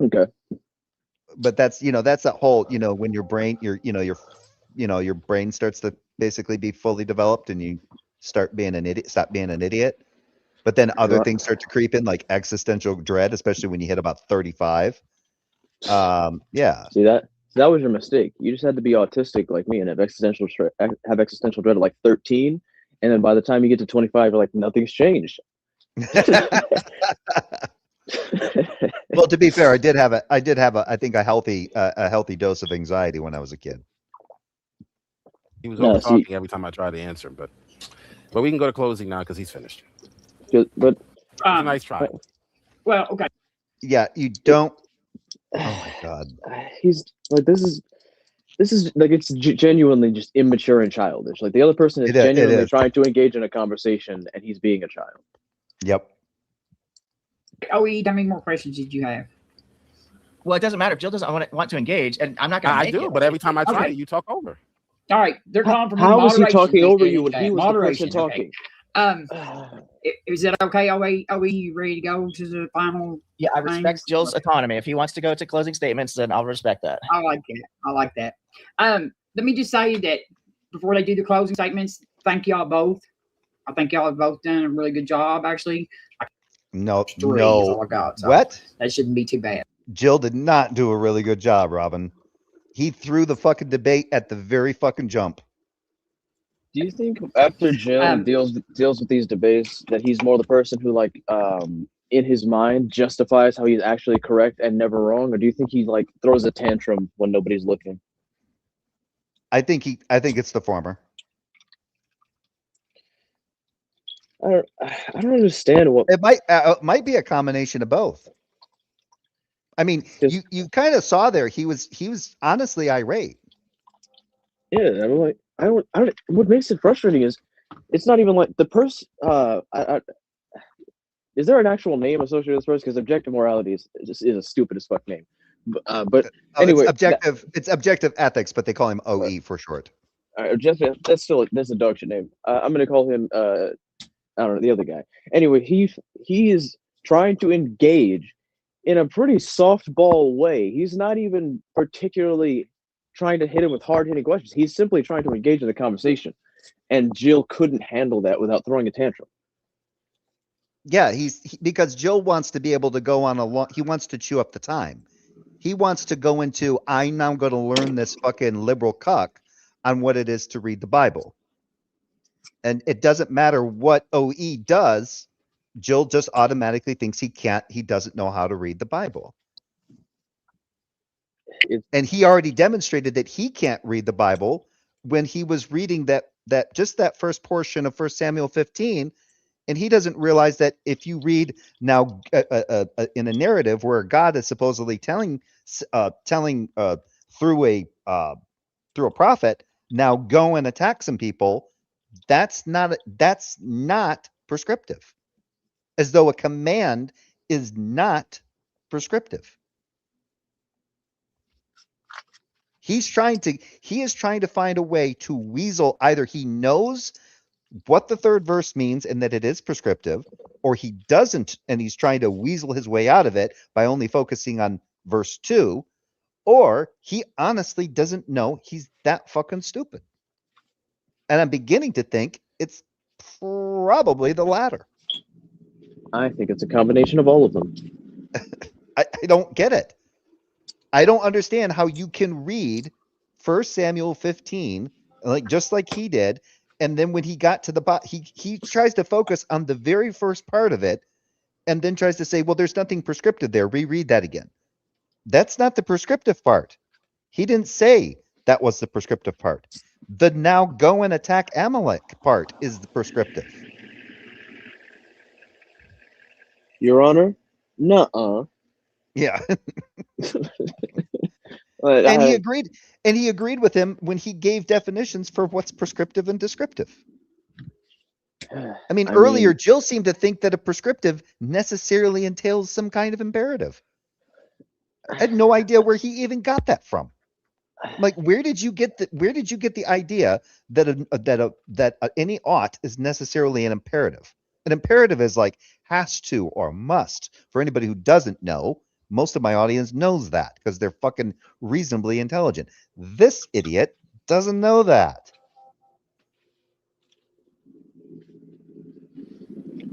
Okay. But that's that whole, when your brain, your brain starts to basically be fully developed and you stop being an idiot. But then other Right. things start to creep in, like existential dread, especially when you hit about 35. Yeah. See that was your mistake. You just had to be autistic like me and have existential dread at like 13, and then by the time you get to 25, you're like nothing's changed. Well, to be fair, I did have I think a healthy dose of anxiety when I was a kid. He was over talking every time I tried to answer, but we can go to closing now because he's finished. But it's a nice try. Well, okay. Yeah, you don't. Oh my God. He's like this is like it's genuinely just immature and childish. Like the other person is genuinely trying to engage in a conversation, and he's being a child. Yep. OE, how many more questions did you have? Well, it doesn't matter if Jill doesn't want to engage, and I'm not going to. I do, but every time I try, you talk over. All right, they're calling for how was he talking over you when okay. he was Moderation, the person talking? Is that okay? OE, you ready to go to the final? Yeah, I respect Jill's autonomy. If he wants to go to closing statements, then I'll respect that. I like that. Let me just say that before they do the closing statements, thank y'all both. I think y'all have both done a really good job, actually. No. Is all I got, so what? That shouldn't be too bad. Jill did not do a really good job, Robin. He threw the fucking debate at the very fucking jump. Do you think after Jill deals with these debates that he's more the person who like in his mind justifies how he's actually correct and never wrong, or do you think he like throws a tantrum when nobody's looking? I think it's the former. I don't understand what it might be a combination of both. I mean, you kind of saw there he was honestly irate. Yeah, I'm like, I don't. What makes it frustrating is, it's not even like the person. Is there an actual name associated with this person? Because objective morality is a stupid as fuck name. But anyway, it's objective ethics, but they call him OE for short. That's a dog shit name. I'm gonna call him I don't know, the other guy. Anyway, he is trying to engage in a pretty softball way. He's not even particularly trying to hit him with hard-hitting questions. He's simply trying to engage in the conversation. And Jill couldn't handle that without throwing a tantrum. Yeah, because Jill wants to be able to go on he wants to chew up the time. He wants to go into, I'm now going to learn this fucking liberal cuck on what it is to read the Bible. And it doesn't matter what OE does. Jill just automatically thinks he doesn't know how to read the Bible. And he already demonstrated that he can't read the Bible when he was reading that first portion of 1 Samuel 15. And he doesn't realize that if you read now in a narrative where God is supposedly telling through a prophet, now go and attack some people, that's not prescriptive. As though a command is not prescriptive. He is trying to find a way to weasel. Either he knows what the third verse means and that it is prescriptive, or he doesn't, and he's trying to weasel his way out of it by only focusing on verse 2, or he honestly doesn't know. He's that fucking stupid. And I'm beginning to think it's probably the latter. I think it's a combination of all of them. I don't get it. I don't understand how you can read 1 Samuel 15 just like he did, and then when he got to the bottom, he tries to focus on the very first part of it, and then tries to say, well, there's nothing prescriptive there. Reread that again. That's not the prescriptive part. He didn't say that was the prescriptive part. The now go and attack Amalek part is the prescriptive. Your Honor? Nuh-uh. Yeah. And he agreed with him when he gave definitions for what's prescriptive and descriptive. I mean, earlier, Jill seemed to think that a prescriptive necessarily entails some kind of imperative. I had no idea where he even got that from. Like, where did you get the idea that any ought is necessarily an imperative? An imperative is like has to or must. For anybody who doesn't know, most of my audience knows that because they're fucking reasonably intelligent. This idiot doesn't know that.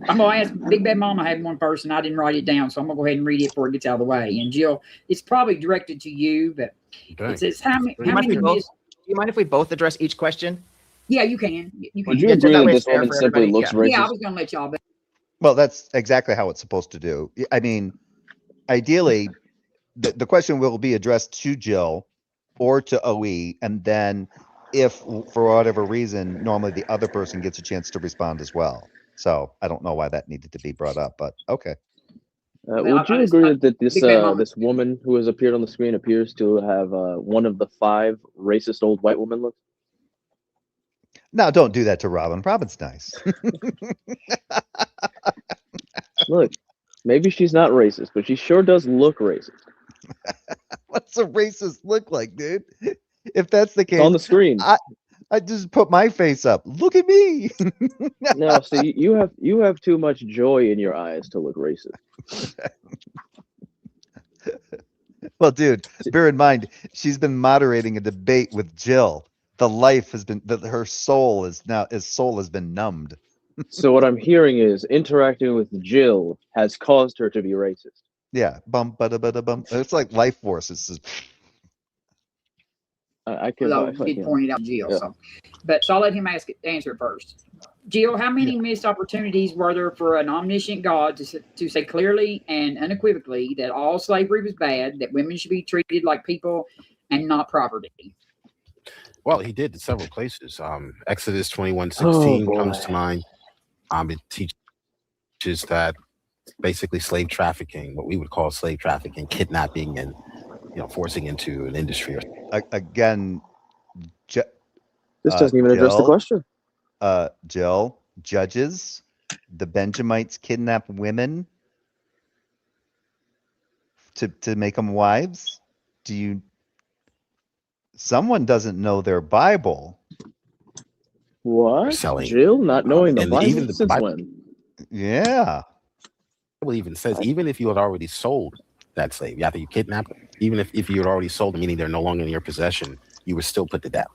I'm gonna ask Big Bad Mama had one person. I didn't write it down, so I'm gonna go ahead and read it before it gets out of the way. And Jill, it's probably directed to you, but it says how many. Do you mind if we both address each question? Yeah, you can. You can. Would you agree that this woman simply looks racist? Yeah, I was gonna let y'all. Well, that's exactly how it's supposed to do. I mean, ideally, the question will be addressed to Jill or to OE, and then if for whatever reason, normally the other person gets a chance to respond as well. So I don't know why that needed to be brought up, but okay. Would you agree that this woman who has appeared on the screen appears to have one of the 5 racist old white woman looks? No, don't do that to Robin. Robin's nice. Look, maybe she's not racist, but she sure does look racist. What's a racist look like, dude? If that's the case, it's on the screen. I just put my face up. Look at me. No, see, you have too much joy in your eyes to look racist. Well, dude, bear in mind she's been moderating a debate with Jill. The life has been her soul has been numbed. So what I'm hearing is interacting with Jill has caused her to be racist. Yeah, bum. It's like life force. It's just... I did point it out, Jill. Yeah. So I'll let him answer it first. Jill, how many missed opportunities were there for an omniscient God to say clearly and unequivocally that all slavery was bad, that women should be treated like people and not property? Well, he did in several places. Exodus 21:16 comes to mind. It teaches that basically slave trafficking, what we would call slave trafficking, kidnapping, and forcing into an industry. Again, This doesn't even address the Jill, question. Jill, judges, the Benjamites kidnap women to make them wives. Someone doesn't know their Bible. What? Selling, Jill not knowing the and Bible? even the Since Bible, when? Yeah. Bible even says, even if you had already sold that slave, after you kidnapped them, even if you had already sold them, meaning they're no longer in your possession, you were still put to death.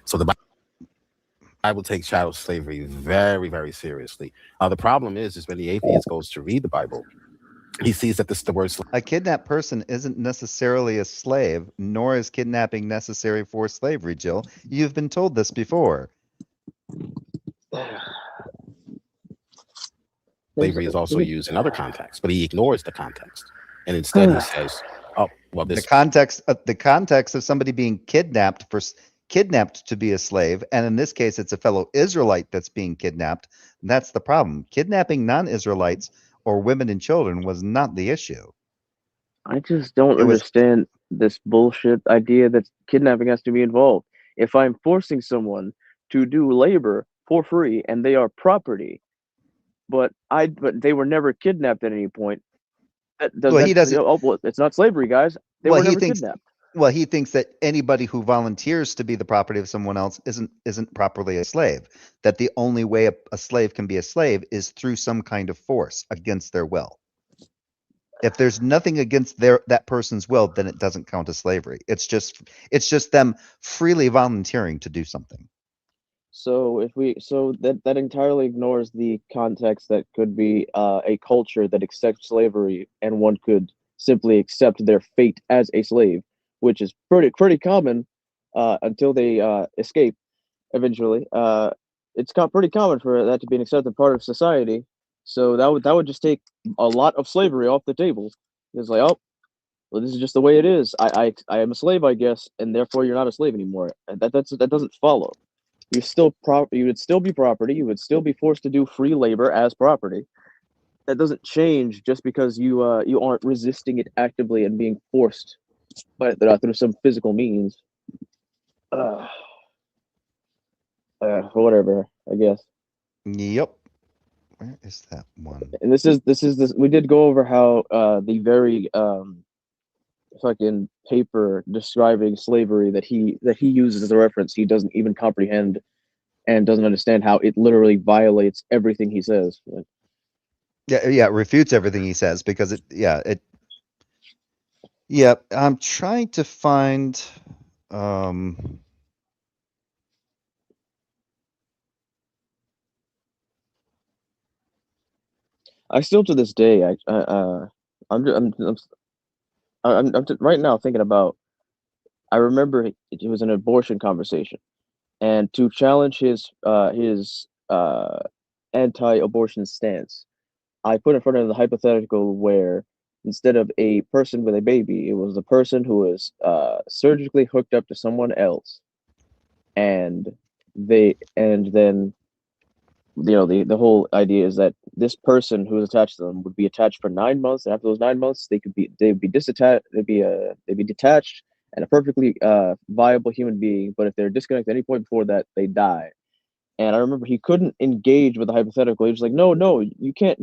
So the Bible takes chattel slavery very, very seriously. The problem is when the atheist goes to read the Bible, he sees that the word A kidnapped person isn't necessarily a slave, nor is kidnapping necessary for slavery, Jill. You've been told this before. slavery is also used in other contexts, but he ignores the context. And instead he says, oh, well, The context of somebody being kidnapped to be a slave, and in this case it's a fellow Israelite that's being kidnapped. That's the problem. Kidnapping non-Israelites or women and children was not the issue. I just don't understand this bullshit idea that kidnapping has to be involved. If I'm forcing someone to do labor for free and they are property, but they were never kidnapped at any point, it's not slavery, guys. They were never kidnapped. Well, he thinks that anybody who volunteers to be the property of someone else isn't properly a slave. That the only way a slave can be a slave is through some kind of force against their will. If there's nothing against that person's will, then it doesn't count as slavery. It's just them freely volunteering to do something. So that entirely ignores the context that could be a culture that accepts slavery, and one could simply accept their fate as a slave, which is pretty common until they escape eventually. It's pretty common for that to be an accepted part of society. So that would just take a lot of slavery off the table. It's like, oh, well, this is just the way it is. I am a slave, I guess, and therefore you're not a slave anymore. That doesn't follow. You would still be property. You would still be forced to do free labor as property. That doesn't change just because you aren't resisting it actively and being forced by through some physical means. Whatever, I guess. Yep. Where is that one? And this is we did go over how the very fucking paper describing slavery that he uses as a reference, he doesn't even comprehend and doesn't understand how it literally violates everything he says. Yeah, it refutes everything he says because I'm trying to find I still to this day I'm right now thinking about, I remember it was an abortion conversation, and to challenge his anti-abortion stance, I put in front of the hypothetical where instead of a person with a baby, it was a person who was surgically hooked up to someone else, and then the whole idea is that this person who is attached to them would be attached for 9 months, and after those 9 months they'd be disattached, they'd be detached and a perfectly viable human being, but if they're disconnected at any point before that, they die. And I remember he couldn't engage with the hypothetical. He was like, no, you can't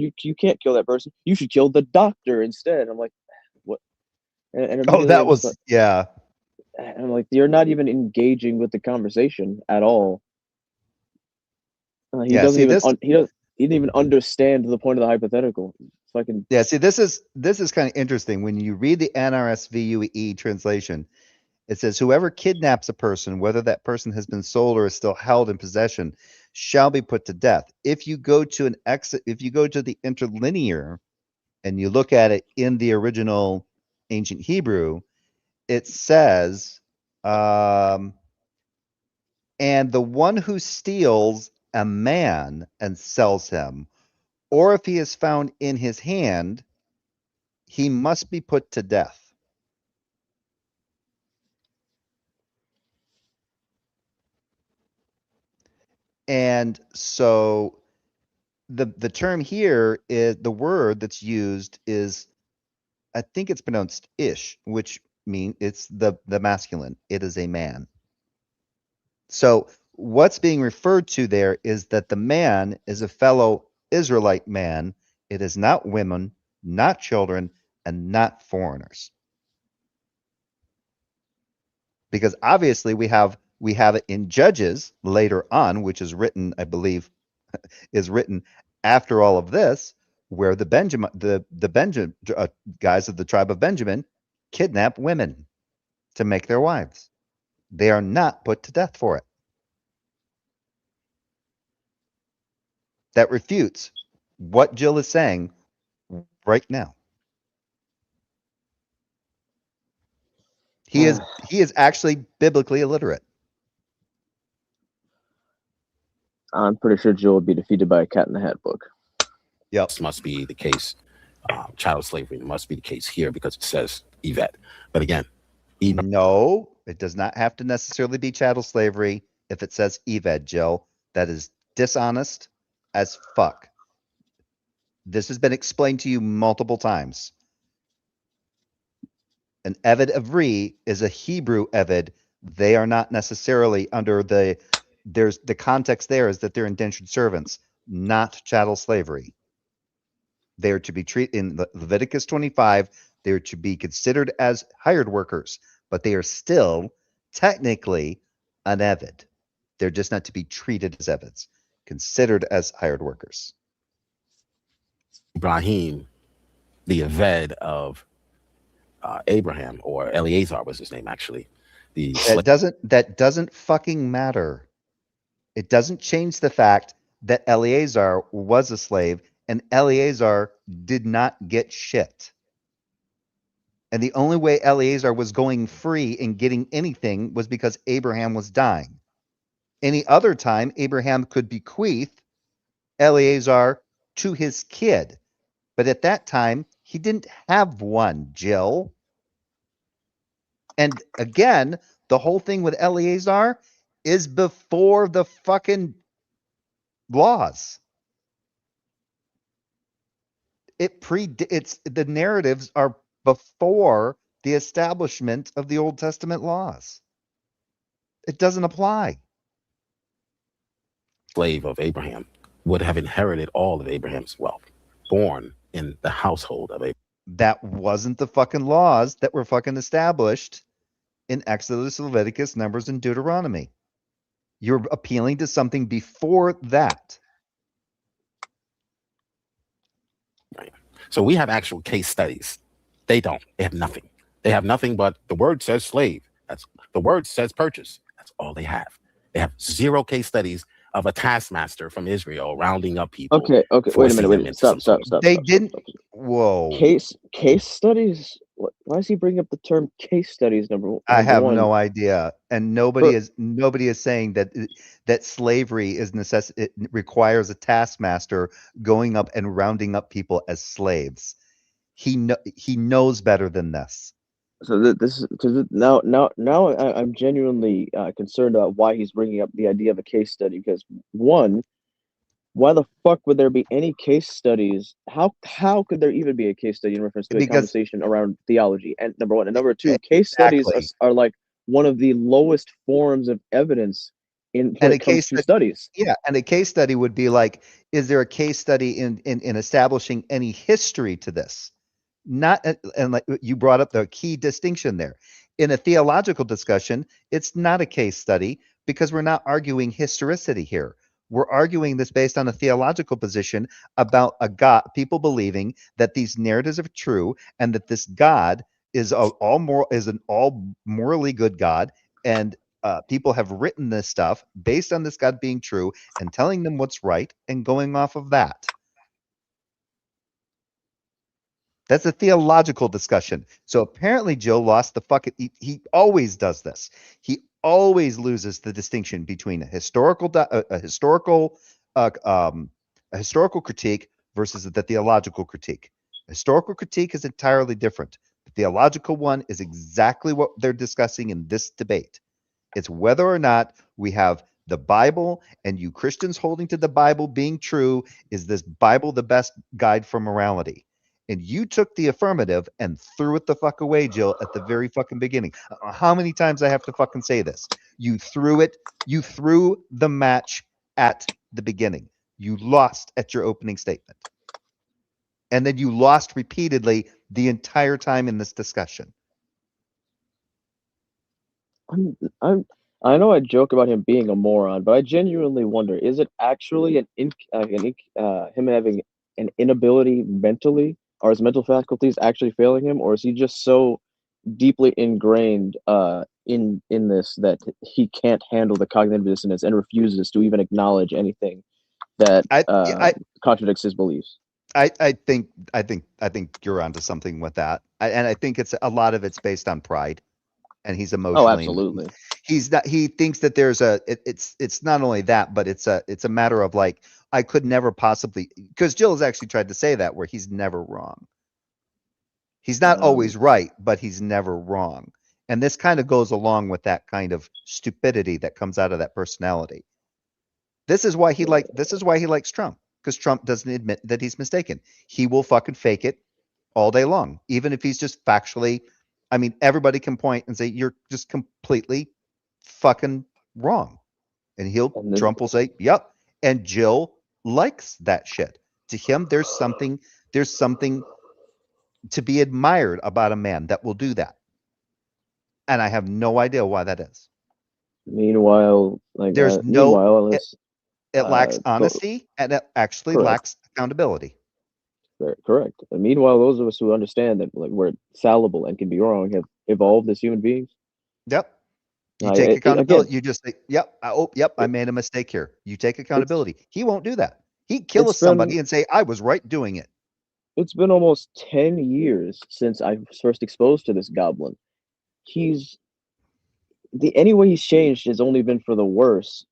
kill that person. You should kill the doctor instead. I'm like, what? And that was yeah. And I'm like, you're not even engaging with the conversation at all. He didn't even understand the point of the hypothetical. Yeah, see, this is kind of interesting. When you read the NRSVUE translation, it says, whoever kidnaps a person, whether that person has been sold or is still held in possession, shall be put to death. If you go to the interlinear and you look at it in the original ancient Hebrew, it says, and the one who steals a man and sells him, or if he is found in his hand, he must be put to death. And so the term here is the word that's used is, I think it's pronounced ish, which mean it's the masculine. It is a man. So what's being referred to there is that the man is a fellow Israelite man. It is not women, not children, and not foreigners. Because obviously we have it in Judges later on, which is written, I believe, is written after all of this, where the Benjamin guys of the tribe of Benjamin kidnap women to make their wives. They are not put to death for it. That refutes what Jill is saying right now. He is actually biblically illiterate. I'm pretty sure Joe will be defeated by a Cat in the Hat book. Yep. This must be the case. Child slavery must be the case here because it says Yvette. But again, no, it does not have to necessarily be chattel slavery if it says Eved, Jill. That is dishonest as fuck. This has been explained to you multiple times. An Eved Avri is a Hebrew Eved. They are not necessarily under the context there is that they're indentured servants, not chattel slavery. They are to be treated in Leviticus 25. They are to be considered as hired workers, but they are still technically an Eved. They're just not to be treated as Eveds, considered as hired workers. Ibrahim, the Eved of Abraham, or Eleazar was his name actually. That doesn't fucking matter. It doesn't change the fact that Eleazar was a slave and Eleazar did not get shit. And the only way Eleazar was going free and getting anything was because Abraham was dying. Any other time, Abraham could bequeath Eleazar to his kid. But at that time, he didn't have one, Jill. And again, the whole thing with Eleazar is before the fucking laws. It's the narratives are before the establishment of the Old Testament laws. It doesn't apply. Slave of Abraham would have inherited all of Abraham's wealth, born in the household of Abraham. That wasn't the fucking laws that were fucking established in Exodus, Leviticus, Numbers, and Deuteronomy. You're appealing to something before that. Right. So we have actual case studies. They don't. They have nothing. They have nothing but the word says slave. That's the word says purchase. That's all they have. They have zero case studies of a taskmaster from Israel rounding up people. Okay. Wait a minute. Stop. They didn't. Whoa. Case studies. Why is he bringing up the term case studies? Number one. I have no idea, and nobody is saying that slavery is it requires a taskmaster going up and rounding up people as slaves. He knows better than this. So this is because now I'm genuinely concerned about why he's bringing up the idea of a case study. Because one, why the fuck would there be any case studies? How could there even be a case study in reference to a conversation around theology? And number one, and number two, case studies are like one of the lowest forms of evidence in when it comes to studies. Yeah, and a case study would be like, is there a case study in establishing any history to this? Not, and like you brought up the key distinction there. In a theological discussion, it's not a case study because we're not arguing historicity here. We're arguing this based on a theological position about a God, people believing that these narratives are true and that this God is an all morally good God, and people have written this stuff based on this God being true and telling them what's right and going off of that. That's a theological discussion. So apparently Joe lost the fucking. He always does this. He always loses the distinction between a historical critique versus the theological critique. A historical critique is entirely different. The theological one is exactly what they're discussing in this debate. It's whether or not we have the Bible and you Christians holding to the Bible being true, is this Bible the best guide for morality? And you took the affirmative and threw it the fuck away, Jill, at the very fucking beginning. I don't know how many times I have to fucking say this. You threw the match at the beginning. You lost at your opening statement. And then you lost repeatedly the entire time in this discussion. I know I joke about him being a moron, but I genuinely wonder: is it actually him having an inability mentally, or his mental faculties actually failing him, or is he just so deeply ingrained in this that he can't handle the cognitive dissonance and refuses to even acknowledge anything that contradicts his beliefs? I think you're onto something with that, and I think it's a lot of it's based on pride, and he's emotionally. Oh, absolutely. He's not. He thinks that there's it's not only that, but it's a matter of like, I could never possibly, because Jill has actually tried to say that, where he's never wrong. He's not always right, but he's never wrong, and this kind of goes along with that kind of stupidity that comes out of that personality. This is why he likes Trump, because Trump doesn't admit that he's mistaken. He will fucking fake it all day long, even if he's just factually. I mean, everybody can point and say you're just completely fucking wrong, and Trump will say, "Yep." And Jill likes that shit. To him, there's something to be admired about a man that will do that, and I have no idea why that is. Meanwhile, it lacks honesty, and it actually lacks accountability. Correct. And meanwhile, those of us who understand that we're fallible and can be wrong have evolved as human beings. Yep. You take accountability. You just say, "Yep, I made a mistake here." You take accountability. He won't do that. He'd kill somebody and say, "I was right doing it." It's been almost 10 years since I was first exposed to this goblin. Any way he's changed has only been for the worse,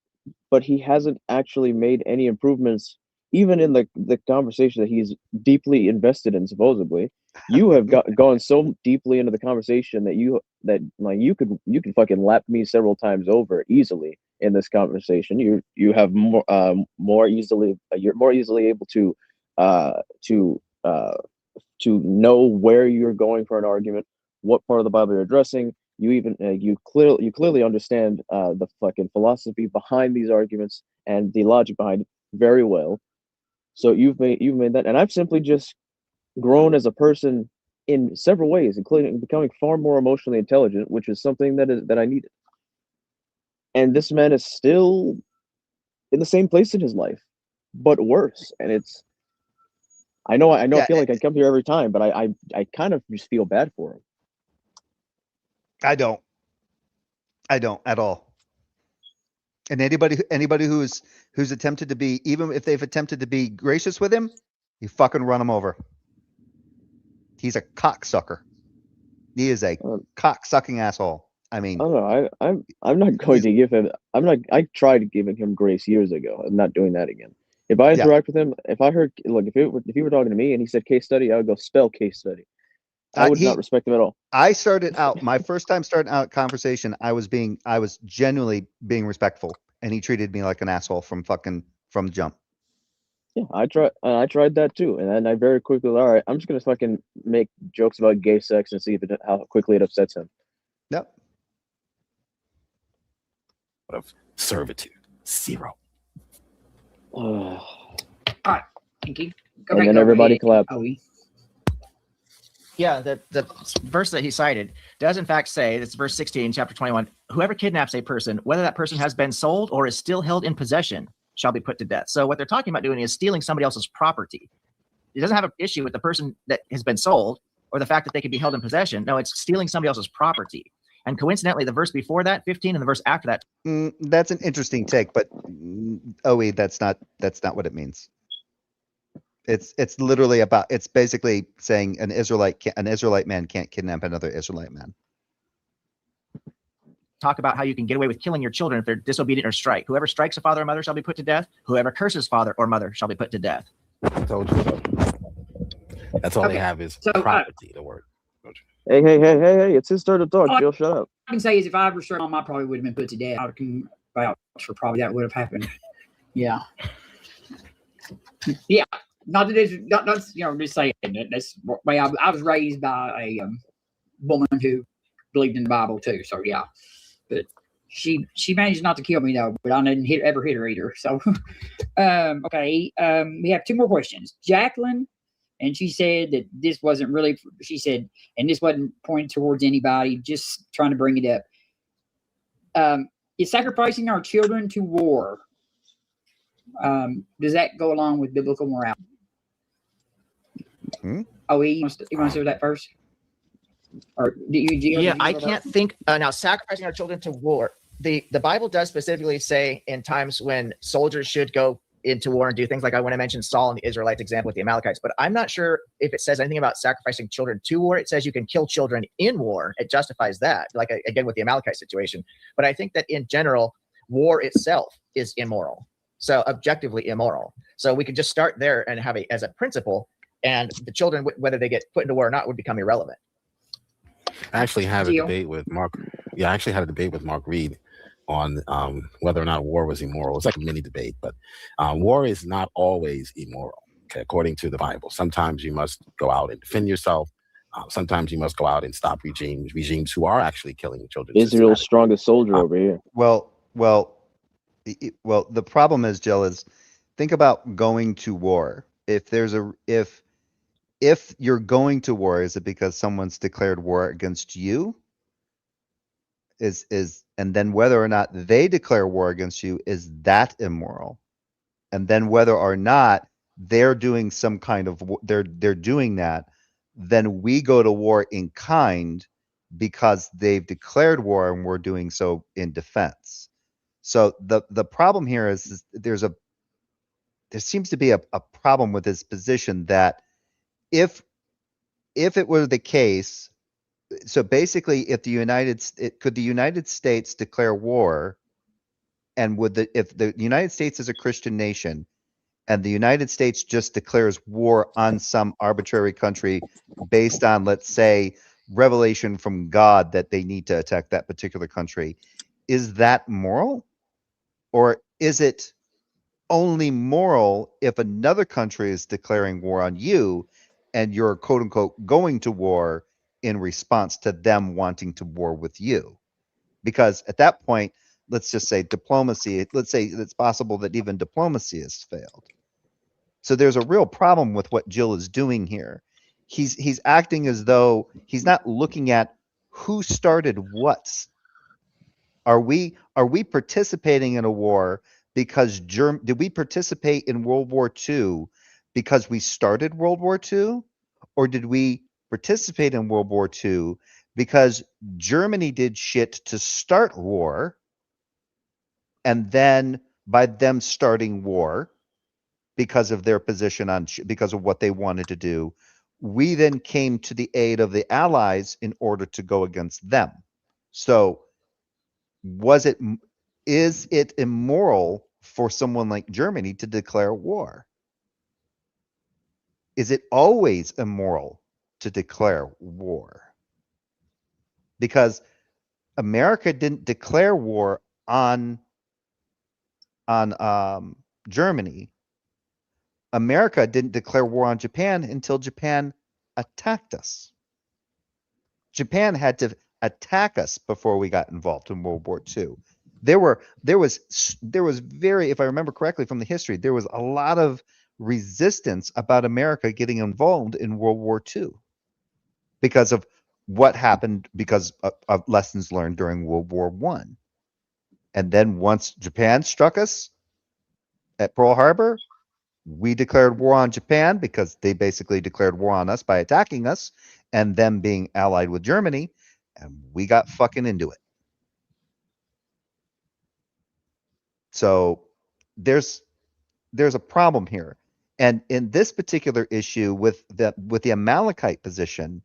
but he hasn't actually made any improvements, even in the conversation that he's deeply invested in. Supposedly, you have gone so deeply into the conversation that you could fucking lap me several times over easily in this conversation. You have more easily, you're more easily able to know where you're going for an argument, what part of the Bible you're addressing. You even you clearly understand the fucking philosophy behind these arguments and the logic behind it very well. So you've made that, and I've simply just grown as a person in several ways, including becoming far more emotionally intelligent, which is something that I needed. And this man is still in the same place in his life, but worse. And I feel like I come here every time, but I kind of just feel bad for him. I don't at all. And anybody who's attempted to be, even if they've attempted to be gracious with him, you fucking run him over. He's a cocksucker. He is a cock-sucking asshole. I mean, I don't know. I'm not going to give him. I tried giving him grace years ago. I'm not doing that again. If I interact with him, if I heard, look, if he were talking to me and he said case study, I would go spell case study. I would not respect him at all. I started out, my first time starting out conversation, I was genuinely being respectful, and he treated me like an asshole from jump. Yeah, I tried that too, and then I very quickly, all right, I'm just gonna fucking make jokes about gay sex and see how quickly it upsets him. Yep. Of servitude, 0. All right, thank you. And then everybody clap. Yeah, the verse that he cited does in fact say, it's verse 16, chapter 21, whoever kidnaps a person, whether that person has been sold or is still held in possession, shall be put to death. So what they're talking about doing is stealing somebody else's property. It doesn't have an issue with the person that has been sold or the fact that they could be held in possession. No, it's stealing somebody else's property. And coincidentally, the verse before that, 15, and the verse after that. That's an interesting take, but that's not what it means. It's literally about, it's basically saying an Israelite man can't kidnap another Israelite man. Talk about how you can get away with killing your children if they're disobedient or strike. Whoever strikes a father or mother shall be put to death. Whoever curses father or mother shall be put to death. I told you so. That's all they have is property, the word. Hey, it's his turn to talk. Jill, shut up. I can say is if I ever struck him, I probably would have been put to death. vouch for probably that would have happened. Yeah. Yeah. Not that it's not just saying that. That's the way I was raised by a woman who believed in the Bible too. So yeah, but she managed not to kill me though. But I didn't ever hit her either. So okay. We have 2 more questions. Jacqueline, and she said that this wasn't really. She said, and this wasn't pointed towards anybody. Just trying to bring it up. Is sacrificing our children to war? Does that go along with biblical morality? Oh, you want to answer that first? Or do you? Yeah, I can't think now. Sacrificing our children to war. The Bible does specifically say in times when soldiers should go into war and do things like I want to mention Saul and the Israelites example with the Amalekites, but I'm not sure if it says anything about sacrificing children to war. It says you can kill children in war. It justifies that, like again with the Amalekite situation. But I think that in general, war itself is immoral. So objectively immoral. So we could just start there and have as a principle, and the children, whether they get put into war or not, would become irrelevant. I actually had a debate with Mark. Yeah, I actually had a debate with Mark Reed on whether or not war was immoral. It's like a mini debate, but war is not always immoral. Okay, according to the Bible, sometimes you must go out and defend yourself. Sometimes you must go out and stop regimes who are actually killing children. Israel's strongest soldier over here. Well, the problem is, Jill, is think about going to war. If you're going to war, is it because someone's declared war against you? And then whether or not they declare war against you, is that immoral? And then whether or not they're doing some kind of they're doing that, then we go to war in kind because they've declared war and we're doing so in defense. So the problem here is there seems to be a problem with this position that if it were the case, so basically if could the United States declare war, and if the United States is a Christian nation and the United States just declares war on some arbitrary country based on, let's say, revelation from God that they need to attack that particular country, is that moral? Or is it only moral if another country is declaring war on you and you're quote unquote going to war in response to them wanting to war with you? Because at that point, let's just say diplomacy, let's say it's possible that even diplomacy has failed. So there's a real problem with what Jill is doing here. He's acting as though he's not looking at who started what. Are we participating in a war because did we participate in World War II because we started World War II? Or did we participate in World War II because Germany did shit to start war, and then by them starting war because of their position because of what they wanted to do, we then came to the aid of the Allies in order to go against them. So is it immoral for someone like Germany to declare war? Is it always immoral to declare war? Because America didn't declare war on Germany. America didn't declare war on Japan until Japan attacked us. Japan had to attack us before we got involved in World War II. There was very, if I remember correctly from the history, there was a lot of resistance about America getting involved in World War II because of what happened, because of lessons learned during World War I. And then once Japan struck us at Pearl Harbor, we declared war on Japan because they basically declared war on us by attacking us and them being allied with Germany, and we got fucking into it. So there's a problem here. And in this particular issue with the Amalekite position,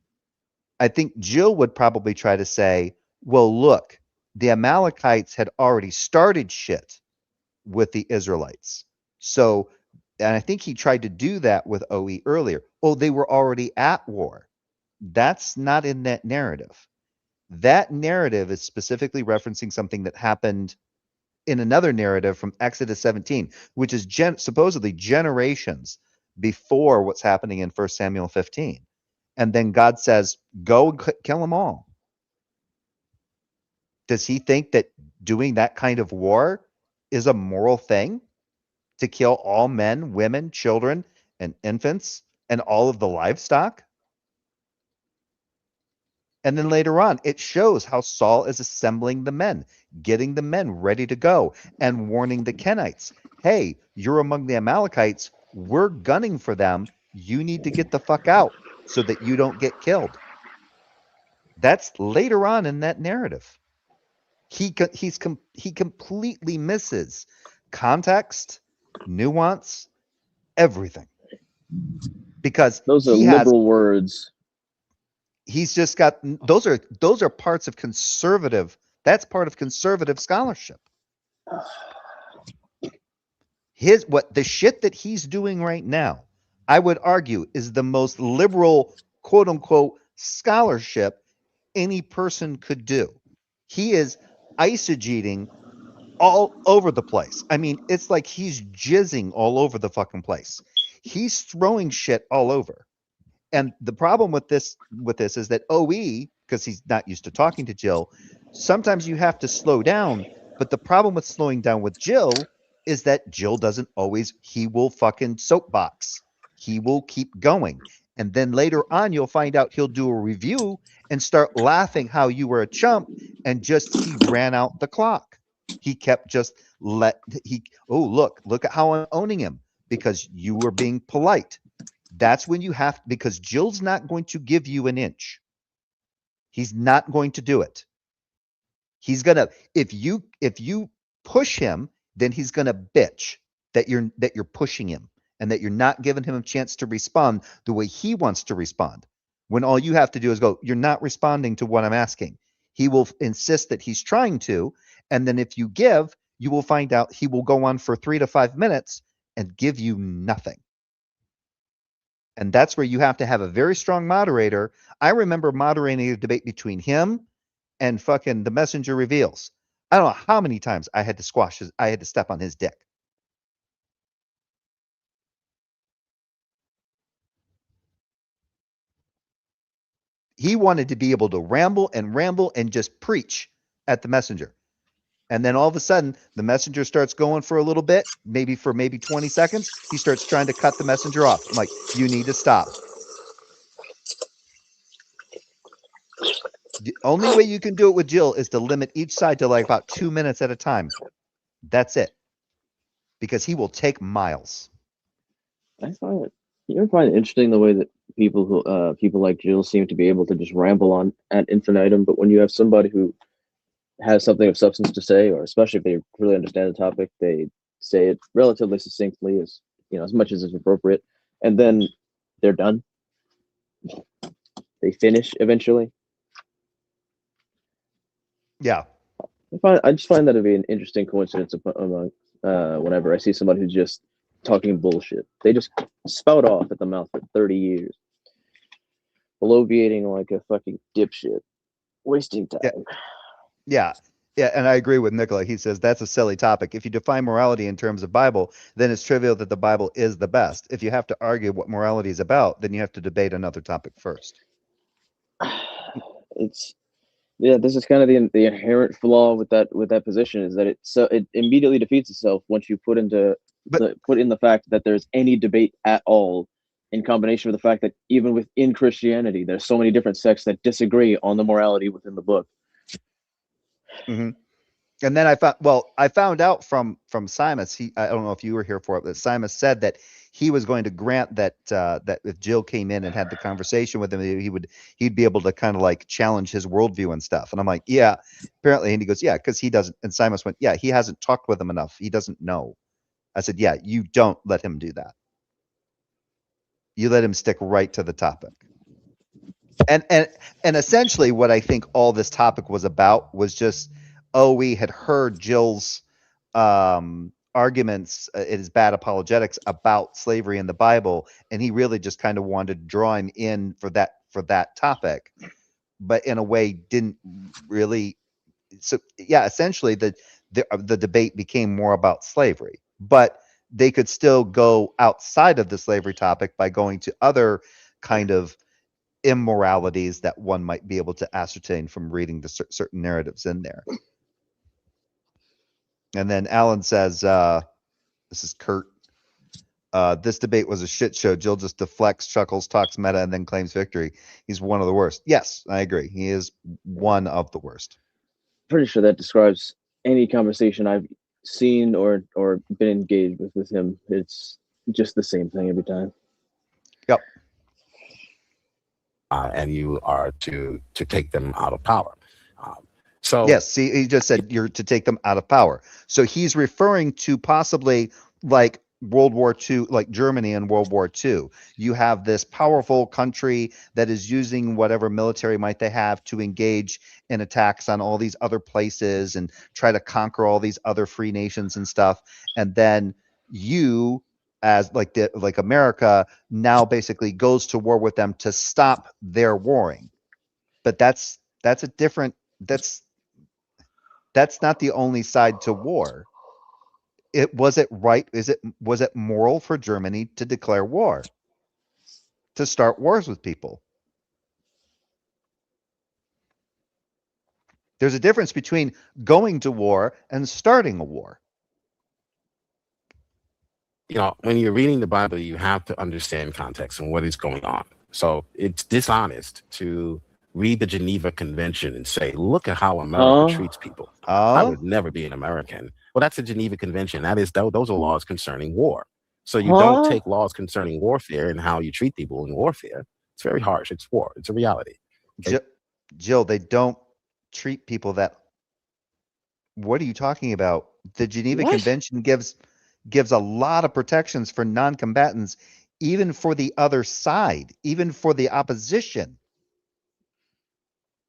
I think Jill would probably try to say, well, look, the Amalekites had already started shit with the Israelites. So, and I think he tried to do that with OE earlier. Oh, they were already at war. That's not in that narrative. That narrative is specifically referencing something that happened in another narrative from Exodus 17, which is supposedly generations before what's happening in 1 Samuel 15. And then God says, go and kill them all. Does he think that doing that kind of war is a moral thing? To kill all men, women, children, and infants, and all of the livestock? And then later on, it shows how Saul is assembling the men, getting the men ready to go, and warning the Kenites, hey, you're among the Amalekites. We're gunning for them. You need to get the fuck out so that you don't get killed. That's later on in that narrative. He completely misses context, nuance, everything. Because Those are he has liberal words. he's just got those are parts of conservative. That's part of conservative scholarship. The shit that he's doing right now, I would argue, is the most liberal, quote unquote, scholarship any person could do. He is eisegeting all over the place. I mean, it's like he's jizzing all over the fucking place. He's throwing shit all over. And the problem with this is that OE, because he's not used to talking to Jill, sometimes you have to slow down. But the problem with slowing down with Jill is that Jill doesn't always, he will fucking soapbox. He will keep going. And then later on, you'll find out he'll do a review and start laughing how you were a chump and he ran out the clock. He kept just look at how I'm owning him because you were being polite. That's when you have, because Jill's not going to give you an inch. He's not going to do it. He's gonna, if you push him, then he's gonna bitch that you're pushing him and that you're not giving him a chance to respond the way he wants to respond. When all you have to do is go, you're not responding to what I'm asking. He will insist that he's trying to, and then if you give, you will find out he will go on for 3 to 5 minutes and give you nothing. And that's where you have to have a very strong moderator. I remember moderating a debate between him and fucking the Messenger Reveals. I don't know how many times I had to I had to step on his dick. He wanted to be able to ramble and just preach at the Messenger. And then all of a sudden, the Messenger starts going for a little bit, maybe 20 seconds. He starts trying to cut the Messenger off. I'm like, you need to stop. The only way you can do it with Jill is to limit each side to like about 2 minutes at a time. That's it. Because he will take miles. You ever find it interesting the way that people like Jill seem to be able to just ramble on ad infinitum, but when you have somebody who has something of substance to say, or especially if they really understand the topic, they say it relatively succinctly, as much as is appropriate, and then they're done. They finish eventually. Yeah. I just find that to be an interesting coincidence among whenever I see somebody who's just talking bullshit. They just spout off at the mouth for 30 years, bloviating like a fucking dipshit, wasting time. Yeah, and I agree with Nicola. He says that's a silly topic. If you define morality in terms of Bible, then it's trivial that the Bible is the best. If you have to argue what morality is about, then you have to debate another topic first. This is kind of the inherent flaw with that position, is that it immediately defeats itself once you put in the fact that there's any debate at all, in combination with the fact that even within Christianity, there's so many different sects that disagree on the morality within the book. Mm-hmm. And then I found out from Simus. I don't know if you were here for it, but Simus said that he was going to grant that if Jill came in and had the conversation with him, he'd be able to kind of like challenge his worldview and stuff. And I'm like, yeah, apparently. And he goes, yeah, because he doesn't. And Simus went, yeah, he hasn't talked with him enough. He doesn't know. I said, yeah, you don't let him do that. You let him stick right to the topic. And essentially what I think all this topic was about was just, we had heard Jill's arguments, it is bad apologetics about slavery in the Bible, and he really just kind of wanted to draw him in for that topic, but in a way didn't really. So yeah, essentially the debate became more about slavery. But they could still go outside of the slavery topic by going to other kind of immoralities that one might be able to ascertain from reading the certain narratives in there. And then Alan says, this is Kurt. This debate was a shit show. Jill just deflects, chuckles, talks meta, and then claims victory. He's one of the worst. Yes, I agree. He is one of the worst. Pretty sure that describes any conversation I've seen or been engaged with him. It's just the same thing every time. Yep. And you are to take them out of power. So yes, see, he just said you're to take them out of power. So he's referring to possibly like World War II, like Germany in World War II. You have this powerful country that is using whatever military might they have to engage in attacks on all these other places and try to conquer all these other free nations and stuff. And then you, as like America, now basically goes to war with them to stop their warring. But that's a different, that's not the only side to war. Was it moral for Germany to declare war, to start wars with people? There's a difference between going to war and starting a war. You know, when you're reading the Bible, you have to understand context and what is going on. So it's dishonest to read the Geneva Convention and say, look at how America treats people. I would never be an American. Well, that's the Geneva Convention. Those are laws concerning war. So you don't take laws concerning warfare and how you treat people in warfare. It's very harsh. It's war. It's a reality. Okay? Jill, they don't treat people that. What are you talking about? The Geneva Convention gives a lot of protections for non-combatants, even for the other side, even for the opposition.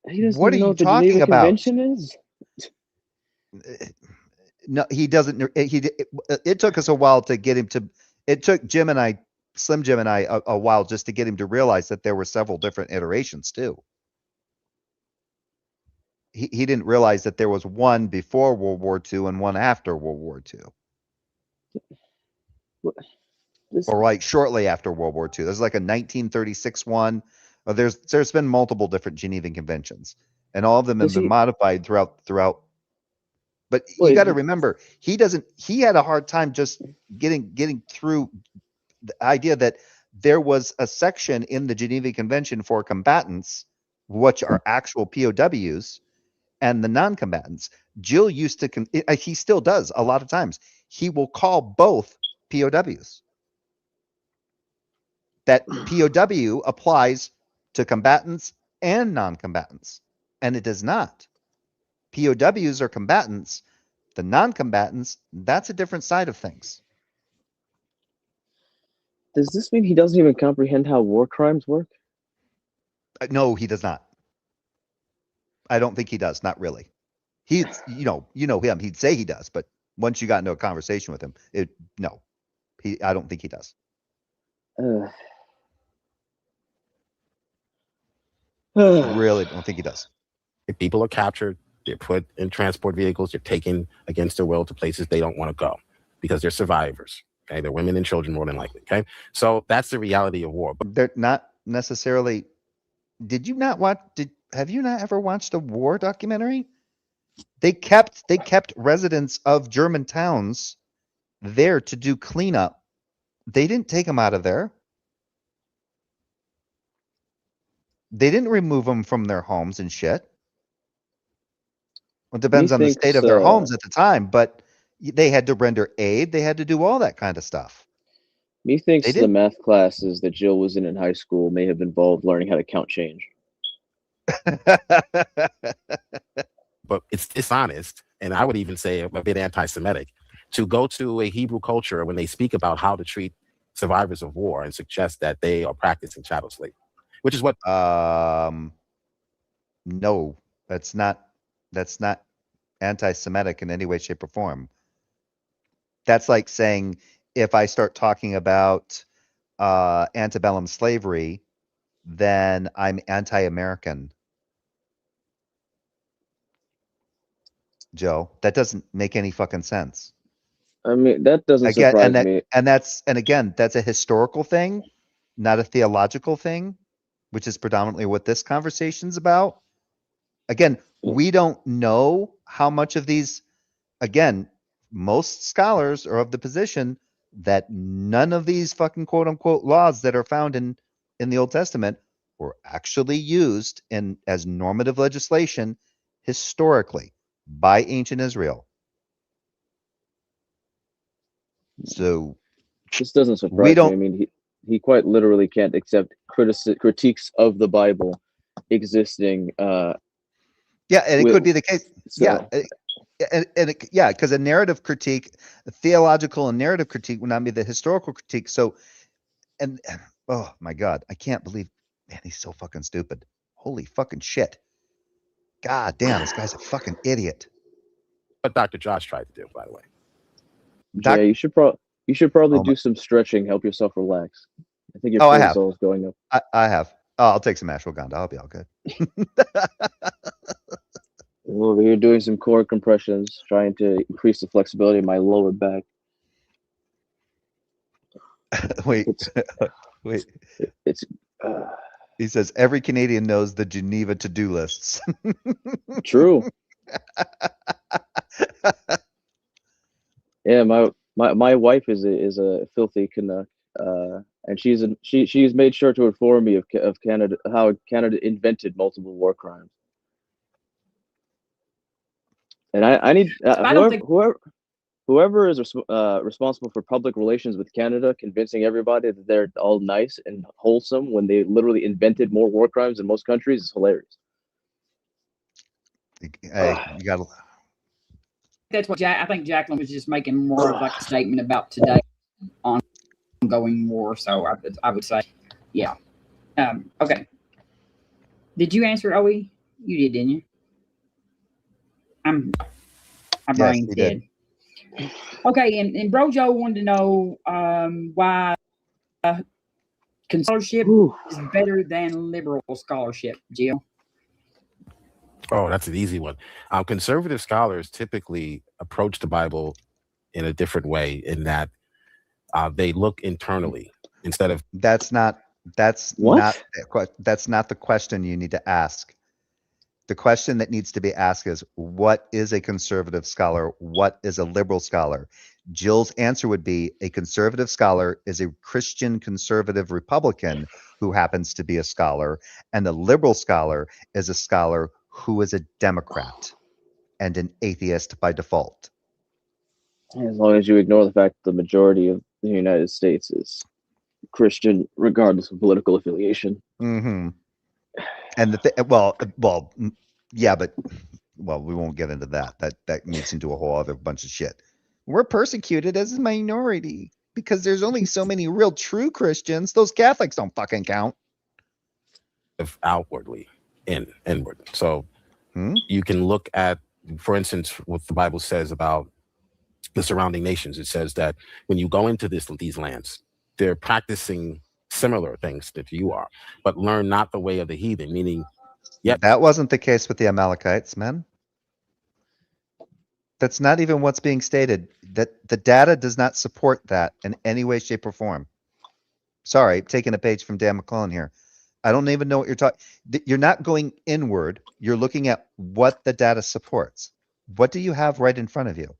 What are you talking about? Convention is? No, he doesn't. It took us a while to get him to. It took Slim Jim and I, a while just to get him to realize that there were several different iterations too. He didn't realize that there was one before World War II and one after World War II. Or like shortly after World War II. There's like a 1936 one. There's been multiple different Geneva Conventions, and all of them have been modified throughout. But you got to remember, he had a hard time just getting through the idea that there was a section in the Geneva Convention for combatants, which are actual POWs, and the non-combatants. Jill used to, he still does a lot of times. He will call both POWs. That POW applies to combatants and non-combatants, and it does not. POWs are combatants. The non-combatants, that's a different side of things. Does this mean he doesn't even comprehend how war crimes work? No, he does not. I don't think he does. Not really. He's, you know him. He'd say he does, but once you got into a conversation with him, I don't think he does. Really don't think he does. If people are captured, they're put in transport vehicles, they're taken against their will to places they don't want to go because they're survivors. Okay, they're women and children more than likely. Okay, so that's the reality of war. But they're not necessarily. Have you not ever watched a war documentary? They kept residents of German towns there to do cleanup. They didn't take them out of there. They didn't remove them from their homes and shit. It depends on the state of their homes at the time, but they had to render aid. They had to do all that kind of stuff. Methinks the math classes that Jill was in high school may have involved learning how to count change. But it's dishonest, and I would even say a bit anti-Semitic, to go to a Hebrew culture when they speak about how to treat survivors of war and suggest that they are practicing chattel slavery, which is what. No, that's not anti-Semitic in any way, shape, or form. That's like saying if I start talking about antebellum slavery, then I'm anti-American. Joe. That doesn't make any fucking sense. I mean, that doesn't Again, surprise me. and again, that's a historical thing, not a theological thing, which is predominantly what this conversation's about. Again, we don't know how much of these, again, most scholars are of the position that none of these fucking quote unquote laws that are found in the Old Testament were actually used in as normative legislation historically by ancient Israel. So This doesn't we surprise me. don't. I mean, he quite literally can't accept critiques of the Bible existing. Yeah, and it could be the case. Yeah, So yeah, because a narrative critique, a theological and narrative critique would not be the historical critique. So, and oh my God, I can't believe, man, he's so fucking stupid. Holy fucking shit. God damn, this guy's a fucking idiot. What Dr. Josh tried to do, by the way. Jay, you should probably Oh my- do some stretching, help yourself relax. I think your Oh, I have. cortisol is going up. I have. Oh, I'll take some ashwagandha. I'll be all good. I'm over here doing some core compressions, trying to increase the flexibility of my lower back. Wait, It's wait. it's He says every Canadian knows the Geneva to-do lists. true. Yeah, my wife is a filthy Canuck, and she's made sure to inform me of Canada, how Canada invented multiple war crimes. And I need I don't think whoever is responsible for public relations with Canada, convincing everybody that they're all nice and wholesome when they literally invented more war crimes than most countries is hilarious. Hey, you gotta. that's what I think Jacqueline was just making more of like a statement about today ongoing war. So I would say, yeah. Okay. Did you answer, OE? You did, didn't you? My brain's he dead. did. Okay, and Bro Joe wanted to know why scholarship is better than liberal scholarship, Jill. Oh, that's an easy one. Conservative scholars typically approach the Bible in a different way in that they look internally instead of. That's not the question you need to ask. The question that needs to be asked is, what is a conservative scholar? What is a liberal scholar? Jill's answer would be a conservative scholar is a Christian conservative Republican who happens to be a scholar, and a liberal scholar is a scholar who is a Democrat and an atheist by default. As long as you ignore the fact that the majority of the United States is Christian, regardless of political affiliation. Mm-hmm. And yeah, but we won't get into that. That gets into a whole other bunch of shit. We're persecuted as a minority because there's only so many real true Christians. Those Catholics don't fucking count. Outwardly, inward. So you can look at, for instance, what the Bible says about the surrounding nations. It says that when you go into these lands, they're practicing similar things that you are, but learn not the way of the heathen, meaning, that wasn't the case with the Amalekites, man. That's not even what's being stated. That the data does not support that in any way, shape, or form. Sorry, taking a page from Dan McClellan here. I don't even know what you're talking. You're not going inward. You're looking at what the data supports. What do you have right in front of you?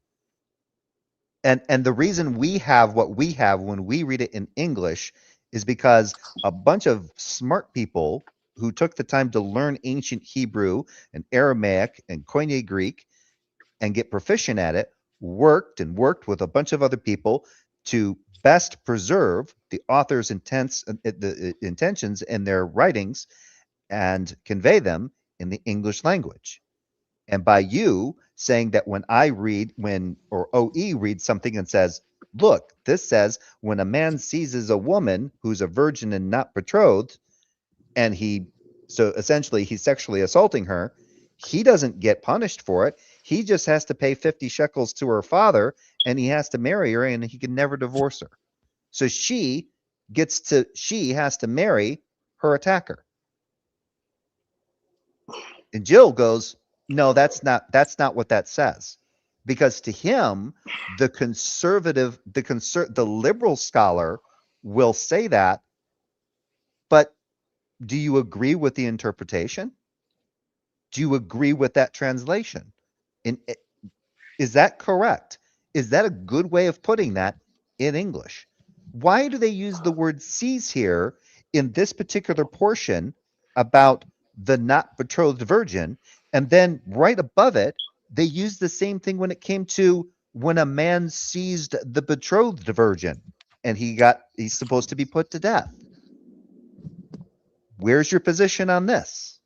And the reason we have what we have when we read it in English is because a bunch of smart people who took the time to learn ancient Hebrew and Aramaic and Koine Greek and get proficient at it, worked with a bunch of other people to best preserve the author's the intentions in their writings and convey them in the English language. And by you saying that when OE reads something and says, look, this says when a man seizes a woman who's a virgin and not betrothed, and so essentially he's sexually assaulting her, he doesn't get punished for it. He just has to pay 50 shekels to her father, and he has to marry her, and he can never divorce her. So she has to marry her attacker. And Jill goes, No, that's not what that says. Because to him, the liberal scholar will say that, but do you agree with the interpretation? Do you agree with that translation? Is that correct? Is that a good way of putting that in English? Why do they use the word sees here in this particular portion about the not betrothed virgin? And then right above it, they use the same thing when it came to when a man seized the betrothed virgin and he's supposed to be put to death. Where's your position on this?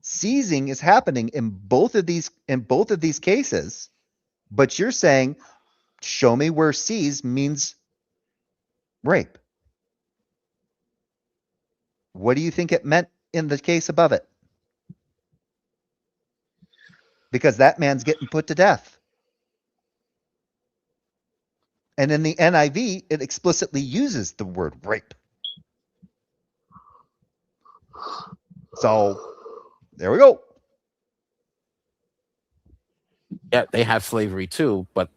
Seizing is happening in both of these cases, but you're saying, show me where seize means rape. What do you think it meant in the case above it? Because that man's getting put to death. And in the NIV, it explicitly uses the word rape. So there we go. Yeah, they have slavery too, but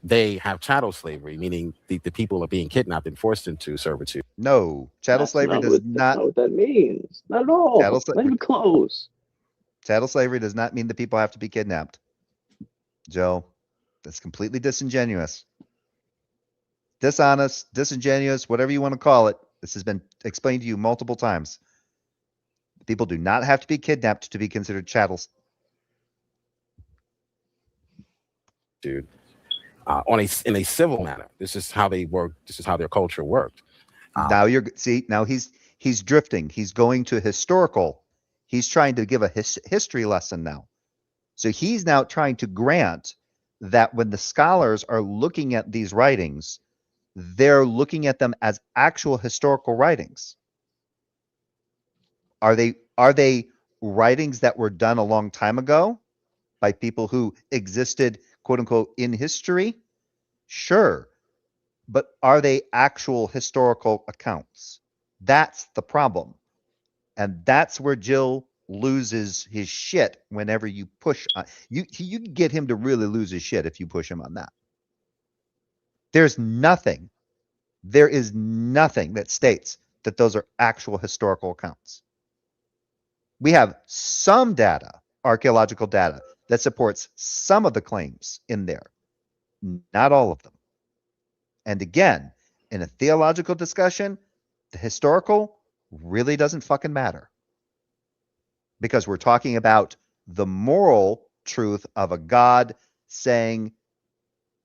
they have chattel slavery, meaning the people are being kidnapped and forced into servitude. No, chattel slavery does That's not what that means. Not at all. Not even close. Chattel slavery does not mean that people have to be kidnapped. Joe, that's completely disingenuous. Dishonest, disingenuous, whatever you want to call it. This has been explained to you multiple times. People do not have to be kidnapped to be considered chattels. Dude, in a civil manner. This is how they work. This is how their culture worked. Now he's drifting. He's going to historical. He's trying to give a history lesson now. So he's now trying to grant that when the scholars are looking at these writings, they're looking at them as actual historical writings. Are they writings that were done a long time ago by people who existed, quote unquote, in history? Sure. But are they actual historical accounts? That's the problem. And that's where Jill loses his shit whenever you push on. You can get him to really lose his shit if you push him on that. There is nothing that states that those are actual historical accounts. We have some data, archaeological data, that supports some of the claims in there, not all of them. And again, in a theological discussion, the historical really doesn't fucking matter. Because we're talking about the moral truth of a God saying,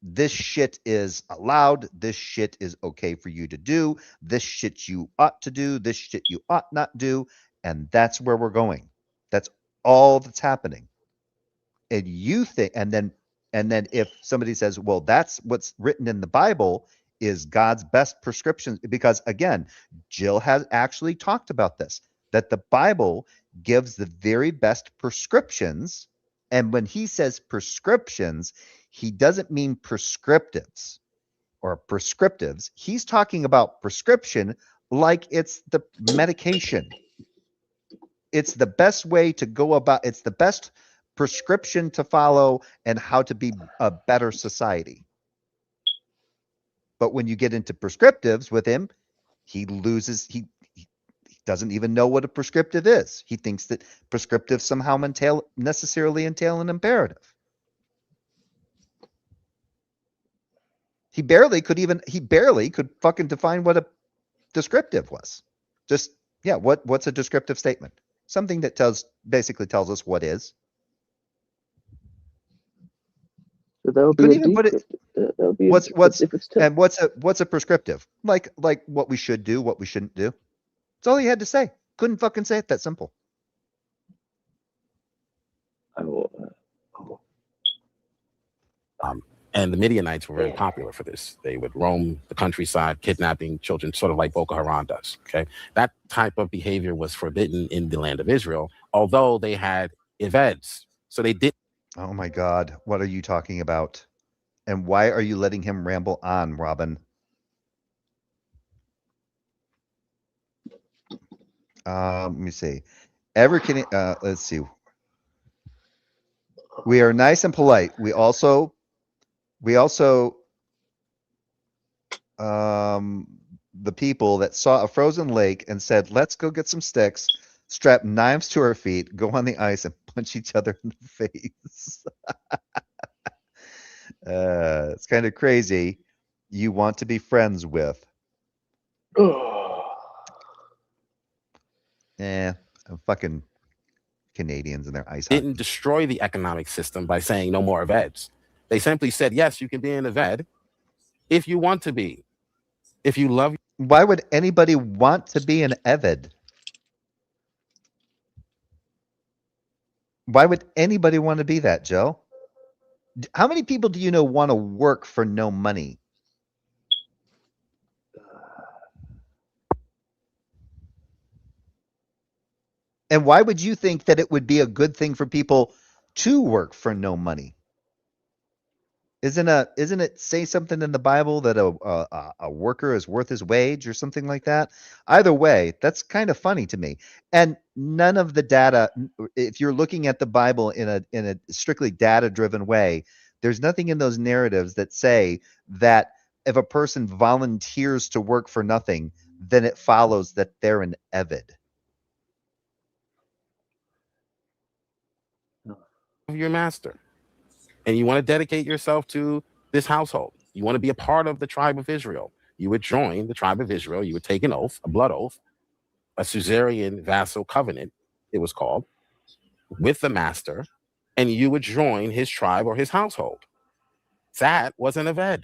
this shit is allowed, this shit is okay for you to do, this shit you ought to do, this shit you ought not do, and that's where we're going. That's all that's happening. And you think, and then if somebody says, well, that's what's written in the Bible is God's best prescription, because again, Jill has actually talked about this, that the Bible gives the very best prescriptions. And when he says prescriptions, he doesn't mean prescriptives or prescriptives. He's talking about prescription like it's the medication. It's the best way to go about, it's the best prescription to follow and how to be a better society. But when you get into prescriptives with him, he loses, he doesn't even know what a prescriptive is. He thinks that prescriptive somehow necessarily entail an imperative. He barely could fucking define what a descriptive was. Just, yeah, what's a descriptive statement? Something that basically tells us what is. So that would be a decryptive. That would be what's a prescriptive? Like what we should do, what we shouldn't do. That's all he had to say. Couldn't fucking say it that simple. And the Midianites were very popular for this. They would roam the countryside, kidnapping children, sort of like Boko Haram does. Okay, that type of behavior was forbidden in the land of Israel, although they had eveds. So they did. Oh my God, what are you talking about? And why are you letting him ramble on, Robin? Let me see. Let's see. We are nice and polite. We also the people that saw a frozen lake and said, "Let's go get some sticks, strap knives to our feet, go on the ice, and punch each other in the face." It's kind of crazy. You want to be friends with? Fucking Canadians and their ice hockey. Didn't destroy the economic system by saying no more eveds. They simply said, yes, you can be an eved if you want to be. If you love. Why would anybody want to be an eved? Why would anybody want to be that, Joe? How many people do you know want to work for no money? And why would you think that it would be a good thing for people to work for no money? Isn't it say something in the Bible that a worker is worth his wage or something like that? Either way, that's kind of funny to me. And none of the data, if you're looking at the Bible in a strictly data-driven way, there's nothing in those narratives that say that if a person volunteers to work for nothing, then it follows that they're an eved. Your master, and you want to dedicate yourself to this household, you want to be a part of the tribe of Israel, you would join the tribe of Israel, you would take an oath, a blood oath, a suzerain vassal covenant, it was called, with the master, and you would join his tribe or his household. That was an eved.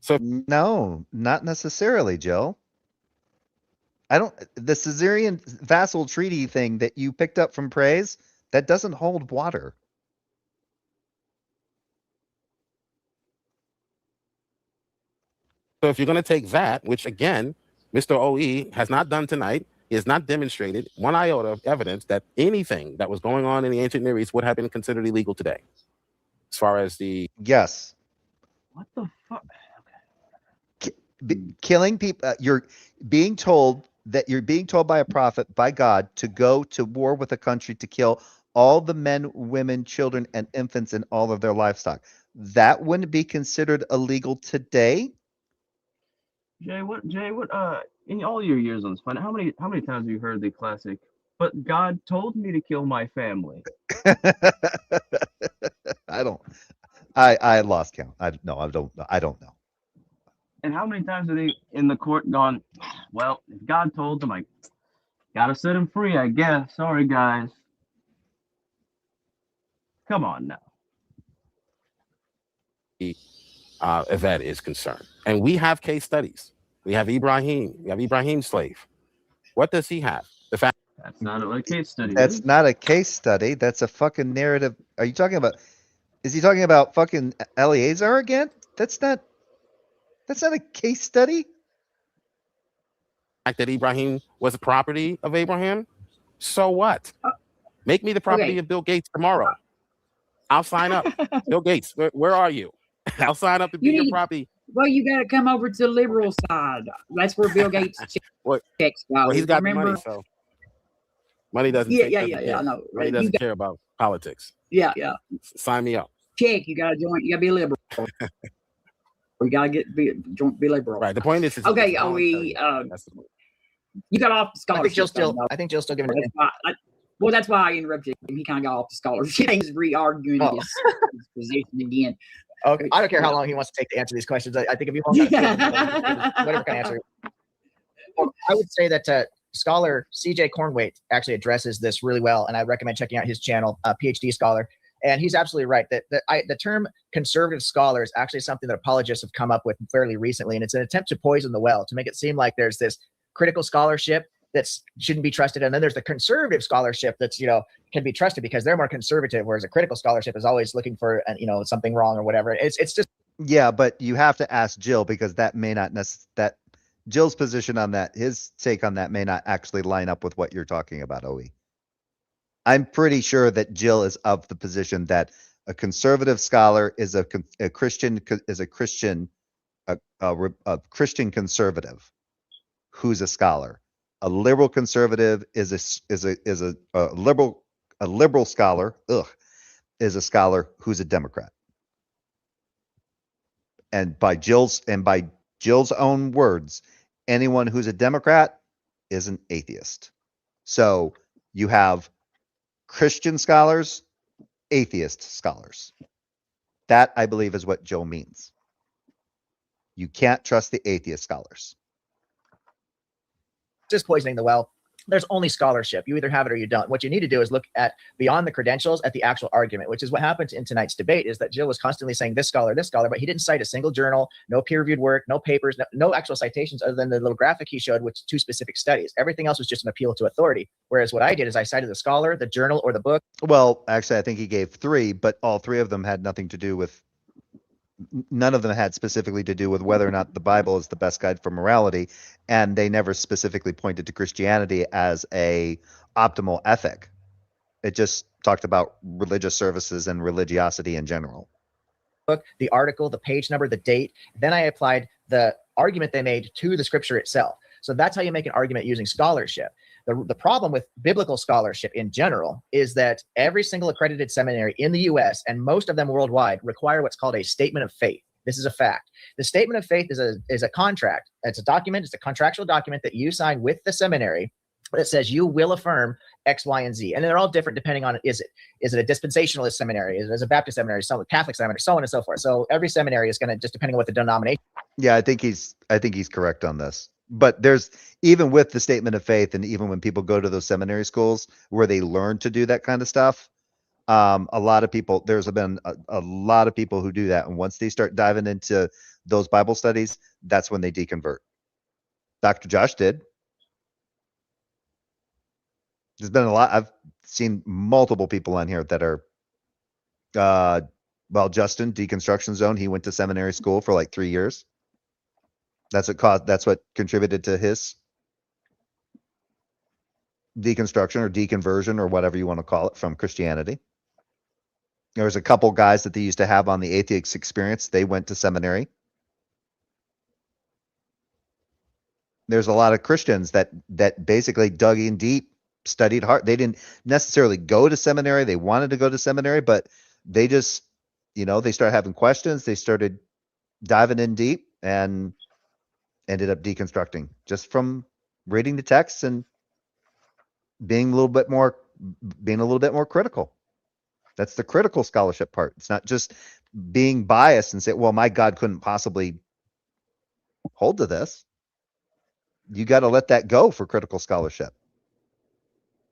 So no, not necessarily, Joe. The suzerain vassal treaty thing that you picked up from Praise, that doesn't hold water. So if you're going to take that, which again, Mr. OE has not done tonight, he has not demonstrated one iota of evidence that anything that was going on in the ancient Near East would have been considered illegal today. As far as the... Yes. What the fuck? Killing people, you're being told by a prophet, by God, to go to war with a country to kill all the men, women, children, and infants and all of their livestock. That wouldn't be considered illegal today. Jay, what, in all your years on this planet, how many times have you heard the classic, "But God told me to kill my family"? I lost count. I don't know. And how many times have they in the court gone, "Well, if God told them, I gotta set him free, I guess. Sorry, guys." Come on now. Eved is concerned. And we have case studies. We have Ibrahim. We have Ibrahim's slave. What does he have? The fact that's not a case study. That's not a case study. That's a fucking narrative. Are you talking about? Is he talking about fucking Eleazar again? That's not a case study. Fact that Ibrahim was a property of Abraham. So what? Make me the property of Bill Gates tomorrow. I'll sign up. Bill Gates, where are you? I'll sign up to be your property. Well, you got to come over to the liberal side. That's where Bill Gates checks go. Well, he's got money, so money doesn't. Yeah. I know. Money doesn't care about politics. Yeah. Sign me up. Check. You got to join. You got to be liberal. We got to be liberal. Right. The point is okay. You got off the scholarship. I think Jill's still giving it. Well, that's why I interrupted him. He kind of got off the scholarship. He's re-arguing his position again. Okay, I don't care how long he wants to take to answer these questions. I think if you want whatever kind of answer. Well, I would say that scholar CJ Cornwaite actually addresses this really well, and I recommend checking out his channel, PhD Scholar. And he's absolutely right that the term conservative scholar is actually something that apologists have come up with fairly recently, and it's an attempt to poison the well, to make it seem like there's this critical scholarship that shouldn't be trusted, and then there's the conservative scholarship that's can be trusted because they're more conservative, whereas a critical scholarship is always looking for something wrong or whatever. It's just but you have to ask Jill, because that may not that Jill's position on that, his take on that may not actually line up with what you're talking about, OE. I'm pretty sure that Jill is of the position that a conservative scholar is a Christian conservative who's a scholar. A liberal conservative is a liberal scholar. Is a scholar who's a Democrat. And by Jill's own words, anyone who's a Democrat is an atheist. So you have Christian scholars, atheist scholars. That, I believe, is what Jill means. You can't trust the atheist scholars. Just poisoning the well. There's only scholarship. You either have it or you don't. What you need to do is look at beyond the credentials at the actual argument, which is what happened in tonight's debate, is that Jill was constantly saying this scholar, but he didn't cite a single journal, no peer-reviewed work, no papers, no actual citations other than the little graphic he showed with 2 specific studies. Everything else was just an appeal to authority. Whereas what I did is I cited the scholar, the journal, or the book. Well, actually, I think he gave 3, but all 3 of them had nothing to do with, none of them had specifically to do with whether or not the Bible is the best guide for morality, and they never specifically pointed to Christianity as a optimal ethic. It just talked about religious services and religiosity in general. Book, the article, the page number, the date. Then I applied the argument they made to the scripture itself. So that's how you make an argument using scholarship. The problem with biblical scholarship in general is that every single accredited seminary in the US and most of them worldwide require what's called a statement of faith. This is a fact. The statement of faith is a contract. It's a document. It's a contractual document that you sign with the seminary that says you will affirm X, Y, and Z. And they're all different depending on, is it a dispensationalist seminary? Is it a Baptist seminary? Some Catholic seminary, so on and so forth. So every seminary is going to, just depending on what the denomination. Yeah, I think he's correct on this. But there's, even with the statement of faith, and even when people go to those seminary schools where they learn to do that kind of stuff, a lot of people, there's been a lot of people who do that. And once they start diving into those Bible studies, that's when they deconvert. Dr. Josh did. There's been a lot. I've seen multiple people on here that are, well, Justin, Deconstruction Zone, he went to seminary school for like 3 years. That's what contributed to his deconstruction or deconversion or whatever you want to call it from Christianity. There was a couple guys that they used to have on the atheist experience. They went to seminary. There's a lot of Christians that basically dug in deep, studied hard. They didn't necessarily go to seminary. They wanted to go to seminary, but they just, they started having questions. They started diving in deep and ended up deconstructing just from reading the texts and being a little bit more critical. That's the critical scholarship part. It's not just being biased and say, well, my God couldn't possibly hold to this. You got to let that go for critical scholarship.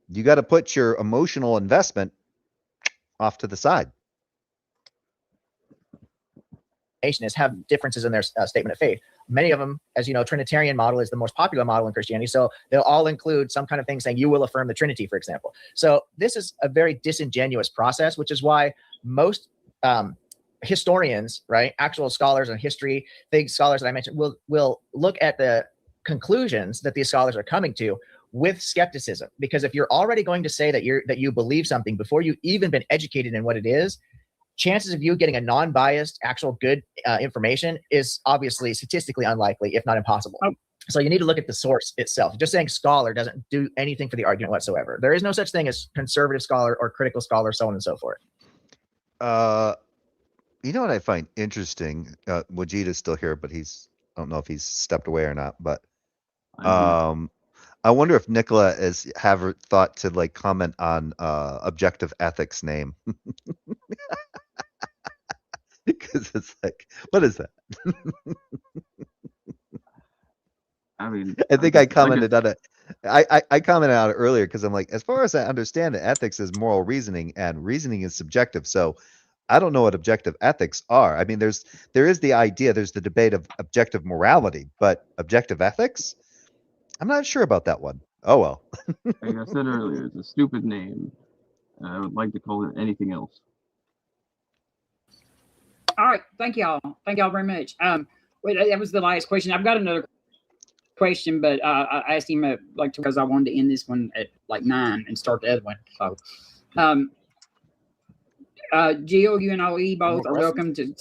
You got to put your emotional investment off to the side. Is have differences in their statement of faith. Many of them, as you know, Trinitarian model is the most popular model in Christianity. So they'll all include some kind of thing saying you will affirm the Trinity, for example. So this is a very disingenuous process, which is why most historians, right, actual scholars in history, big scholars that I mentioned, will look at the conclusions that these scholars are coming to with skepticism. Because if you're already going to say that you believe something before you've even been educated in what it is, chances of you getting a non-biased, actual good information is obviously statistically unlikely, if not impossible. Oh. So you need to look at the source itself. Just saying scholar doesn't do anything for the argument whatsoever. There is no such thing as conservative scholar or critical scholar, so on and so forth. You know what I find interesting? Wajid is still here, but I don't know if he's stepped away or not. But I wonder if Nicola has thought to comment on objective ethics name. Because it's like, what is that? I mean, I think I commented on it. I commented on it earlier because I'm like, as far as I understand it, ethics is moral reasoning, and reasoning is subjective. So I don't know what objective ethics are. I mean, there is the idea, there's the debate of objective morality, but objective ethics, I'm not sure about that one. Oh well. Like I said earlier, it's a stupid name. I would like to call it anything else. All right, thank y'all. Thank y'all very much. Wait, that was the last question. I've got another question, but I asked him because I wanted to end this one at 9 and start the other one. So, Jill, you and OE both are welcome to.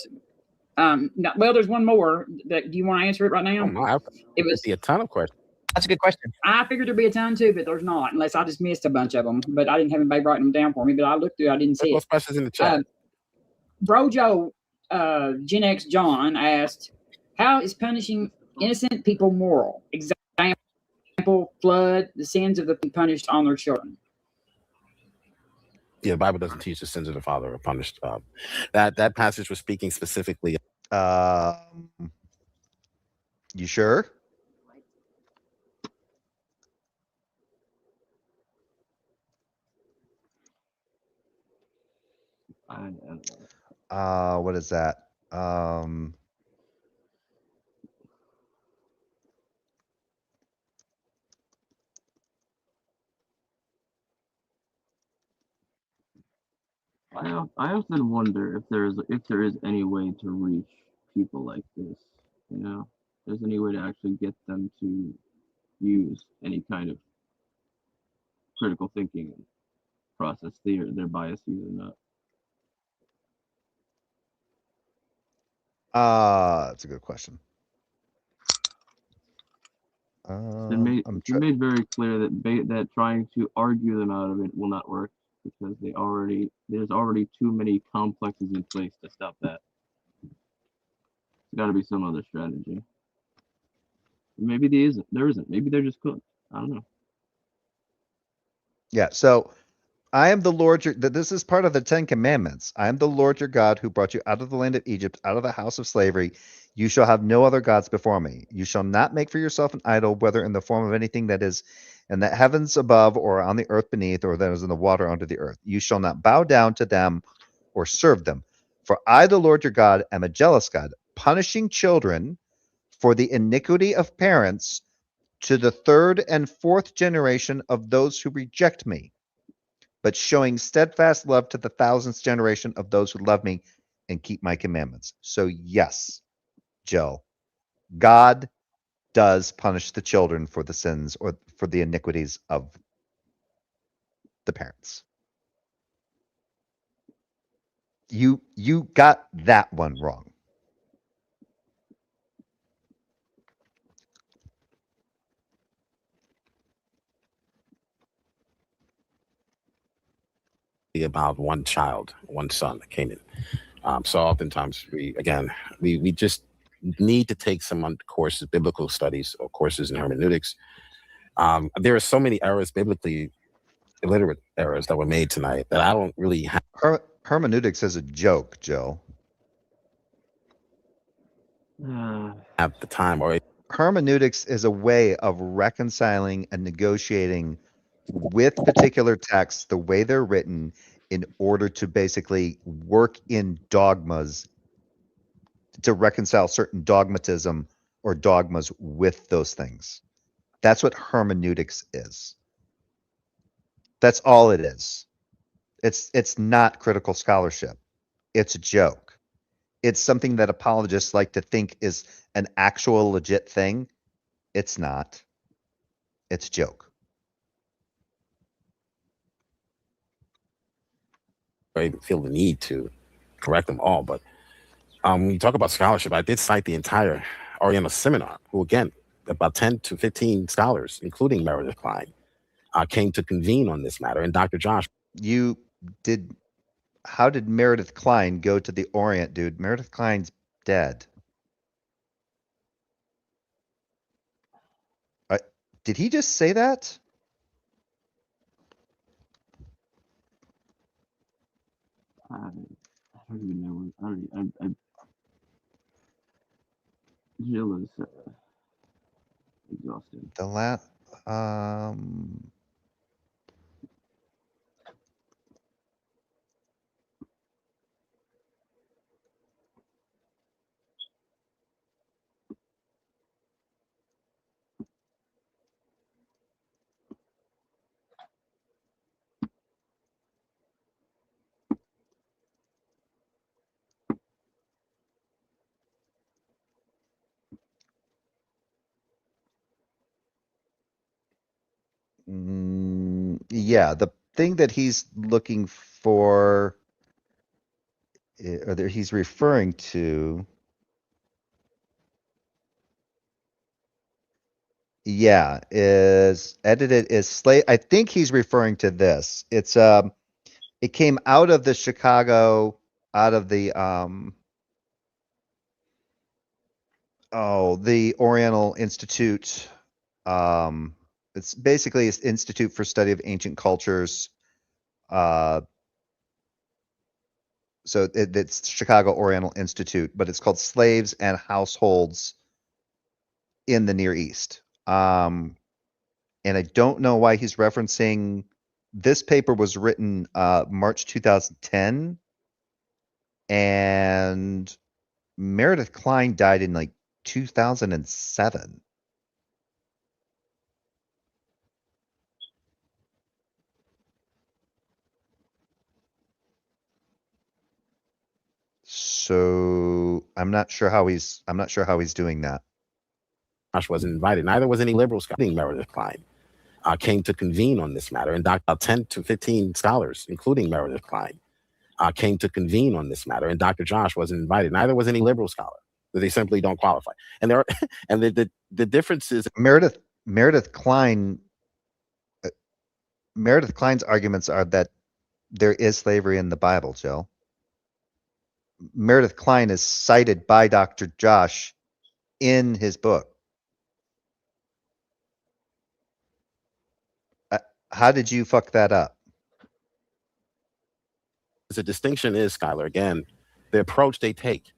Well, there's one more. Do you want to answer it right now? Oh, no, it was a ton of questions. That's a good question. I figured there'd be a ton too, but there's not, unless I just missed a bunch of them. But I didn't have anybody writing them down for me. But I looked through, I didn't Put see those it. questions in the chat. Bro Joe, Gen X John asked, "How is punishing innocent people moral? Example: flood, the sins of the punished on their children." Yeah, the Bible doesn't teach the sins of the father are punished. That passage was speaking specifically. You sure? What is that? I often wonder if there is any way to reach people like this. You know, if there's any way to actually get them to use any kind of critical thinking and process their biases or not. That's a good question. It's been made very clear that trying to argue them out of it will not work because there's already too many complexes in place to stop that. There's got to be some other strategy. Maybe there isn't. Maybe they're just cooked. I don't know. Yeah. So I am the Lord this is part of the 10 Commandments. I am the Lord your God who brought you out of the land of Egypt, out of the house of slavery. You shall have no other gods before me. You shall not make for yourself an idol, whether in the form of anything that is in the heavens above or on the earth beneath, or that is in the water under the earth. You shall not bow down to them or serve them. For I, the Lord your God, am a jealous God, punishing children for the iniquity of parents to the third and fourth generation of those who reject me, but showing steadfast love to the thousandth generation of those who love me and keep my commandments. So yes, Joe, God does punish the children for the sins or for the iniquities of the parents. You got that one wrong. About one child, one son, Canaan. So oftentimes we just need to take some courses, biblical studies or courses in hermeneutics. There are so many errors, biblically illiterate errors that were made tonight that I don't really have. Hermeneutics is a joke, Joe. Have the time or hermeneutics is a way of reconciling and negotiating with particular texts the way they're written in order to basically work in dogmas to reconcile certain dogmatism or dogmas with those things. That's what hermeneutics is. That's all it is. It's not critical scholarship. It's a joke. It's something that apologists like to think is an actual legit thing. It's not. It's a joke. I feel the need to correct them all. But when you talk about scholarship, I did cite the entire Oriental Seminar, who again, about 10 to 15 scholars, including Meredith Klein, came to convene on this matter. And Dr. Josh. How did Meredith Klein go to the Orient, dude? Meredith Klein's dead. Did he just say that? I don't even know. Jill is exhausted. The last, yeah, the thing that he's looking for, or that he's referring to, Yeah, is edited is slave. I think he's referring to this. It's it came out of the Chicago, out of the the Oriental Institute. It's basically an Institute for Study of Ancient Cultures. So it's Chicago Oriental Institute, but it's called Slaves and Households in the Near East. And I don't know why he's referencing. This paper was written March 2010, and Meredith Kline died in like 2007. So I'm not sure how he's doing that. Josh wasn't invited. Neither was any liberal scholar. Meredith Kline came to convene on this matter, and 10 to 15 scholars, including Meredith Kline, came to convene on this matter, and Dr. Josh wasn't invited. Neither was any liberal scholar. They simply don't qualify. And there are, and the difference is Meredith Kline. Meredith Kline's arguments are that there is slavery in the Bible, Joe. Meredith Kline is cited by Dr. Josh in his book. How did you fuck that up? the distinction is, Skylar, again, the approach they take.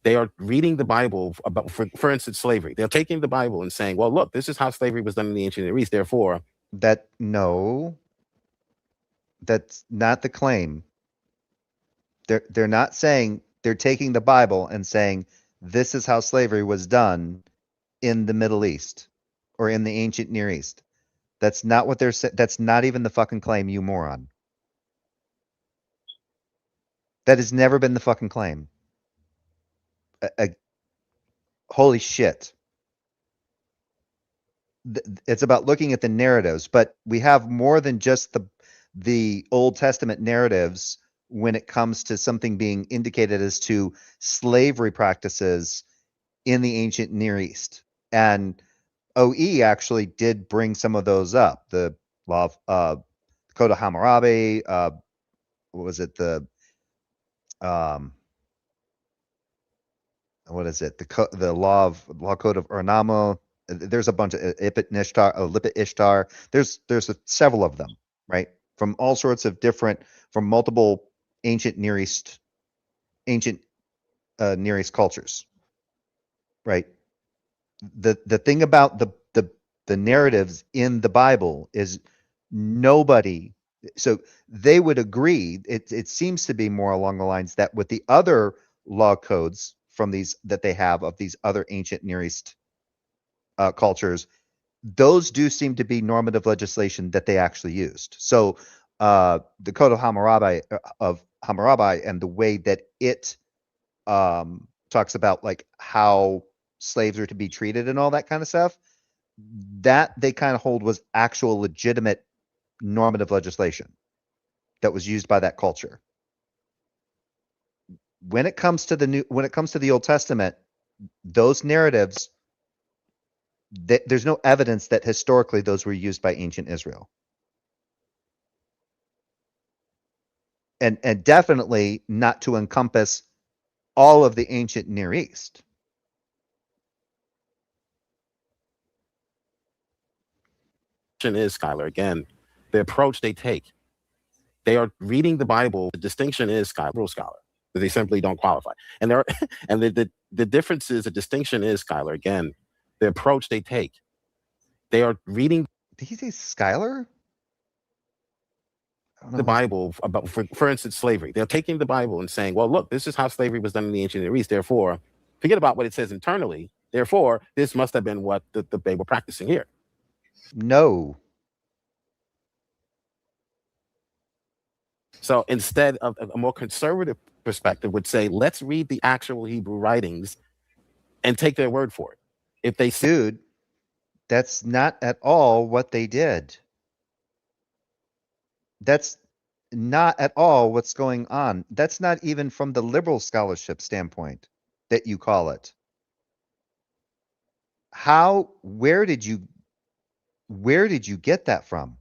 They are reading the Bible about, for instance, slavery. They're taking the Bible and saying, well, look, this is how slavery was done in the ancient Near East. Therefore, that's not the claim. They're not saying, they're taking the Bible and saying this is how slavery was done in the Middle East or in the ancient Near East. That's not what they're saying. That's not even the fucking claim, you moron. That has never been the fucking claim. Holy shit. It's about looking at the narratives, but we have more than just the Old Testament narratives when it comes to something being indicated as to slavery practices in the ancient Near East. And OE actually did bring some of those up. The law of Code of Hammurabi, what was it? The what is it? The law code of Urnamo. There's a bunch of Lipit Ishtar. There's several of them, right? From all sorts of different, from multiple ancient Near East cultures, right? The thing about the narratives in the Bible is nobody. So they would agree. It seems to be more along the lines that with the other law codes from these that they have of these other ancient Near East cultures, those do seem to be normative legislation that they actually used. So the Code of Hammurabi and the way that it talks about like how slaves are to be treated and all that kind of stuff, that they kind of hold was actual legitimate normative legislation that was used by that culture. When it comes to the Old Testament, those narratives, there's no evidence that historically those were used by ancient Israel. And definitely not to encompass all of the ancient Near East. Is, Skylar, again, the approach they take. They are reading the Bible. The distinction is, Skylar, scholar. They simply don't qualify. And there are, and the difference is, the distinction is, Skylar, again, the approach they take. They are reading. Did he say Skylar? The Bible about, for instance, slavery. They're taking the Bible and saying, well, look, this is how slavery was done in the ancient Near East. Therefore, forget about what it says internally. Therefore, this must have been what they were practicing here. No. So instead of a more conservative perspective would say, let's read the actual Hebrew writings and take their word for it. If they Dude, that's not at all what they did. That's not at all what's going on. That's not even from the liberal scholarship standpoint that you call it. where did you get that from?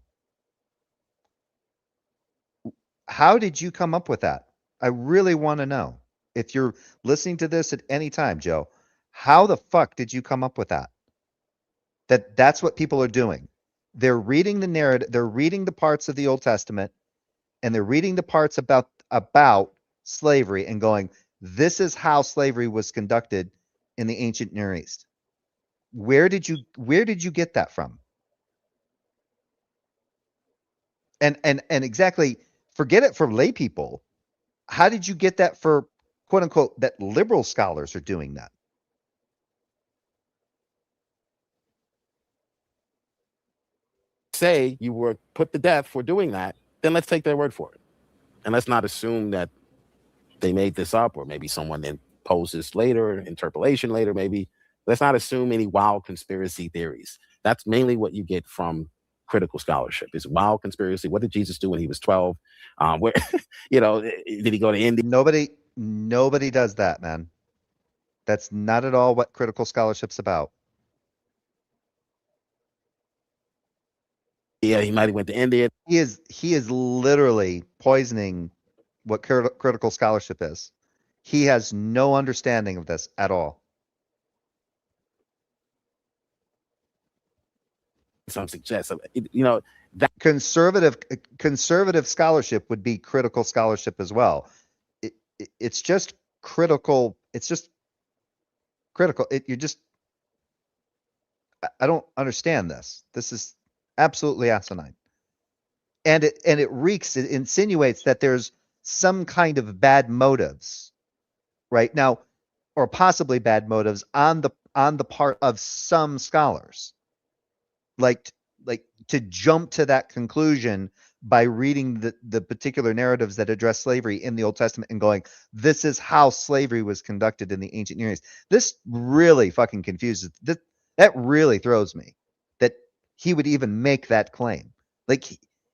How did you come up with that? I really want to know. If you're listening to this at any time, Joe, how the fuck did you come up with that? That's what people are doing. They're reading the narrative, they're reading the parts of the Old Testament, and they're reading the parts about slavery and going, this is how slavery was conducted in the ancient Near East. Where did you get that from? And exactly, forget it for lay people. How did you get that for quote unquote that liberal scholars are doing that? Say you were put to death for doing that, then let's take their word for it. And let's not assume that they made this up, or maybe someone then posed this later, interpolation later, maybe. Let's not assume any wild conspiracy theories. That's mainly what you get from critical scholarship, is wild conspiracy. What did Jesus do when he was 12? Where, did he go to India? Nobody does that, man. That's not at all what critical scholarship's about. Yeah, he might have went to India. He is literally poisoning what critical scholarship is. He has no understanding of this at all. Some suggest, that conservative scholarship would be critical scholarship as well. It's just critical. It's just critical. I don't understand this. This is absolutely asinine. And it insinuates that there's some kind of bad motives right now, or possibly bad motives on the part of some scholars, like to jump to that conclusion by reading the particular narratives that address slavery in the Old Testament and going, this is how slavery was conducted in the ancient Near East. This really fucking confuses. That really throws me that he would even make that claim. Like,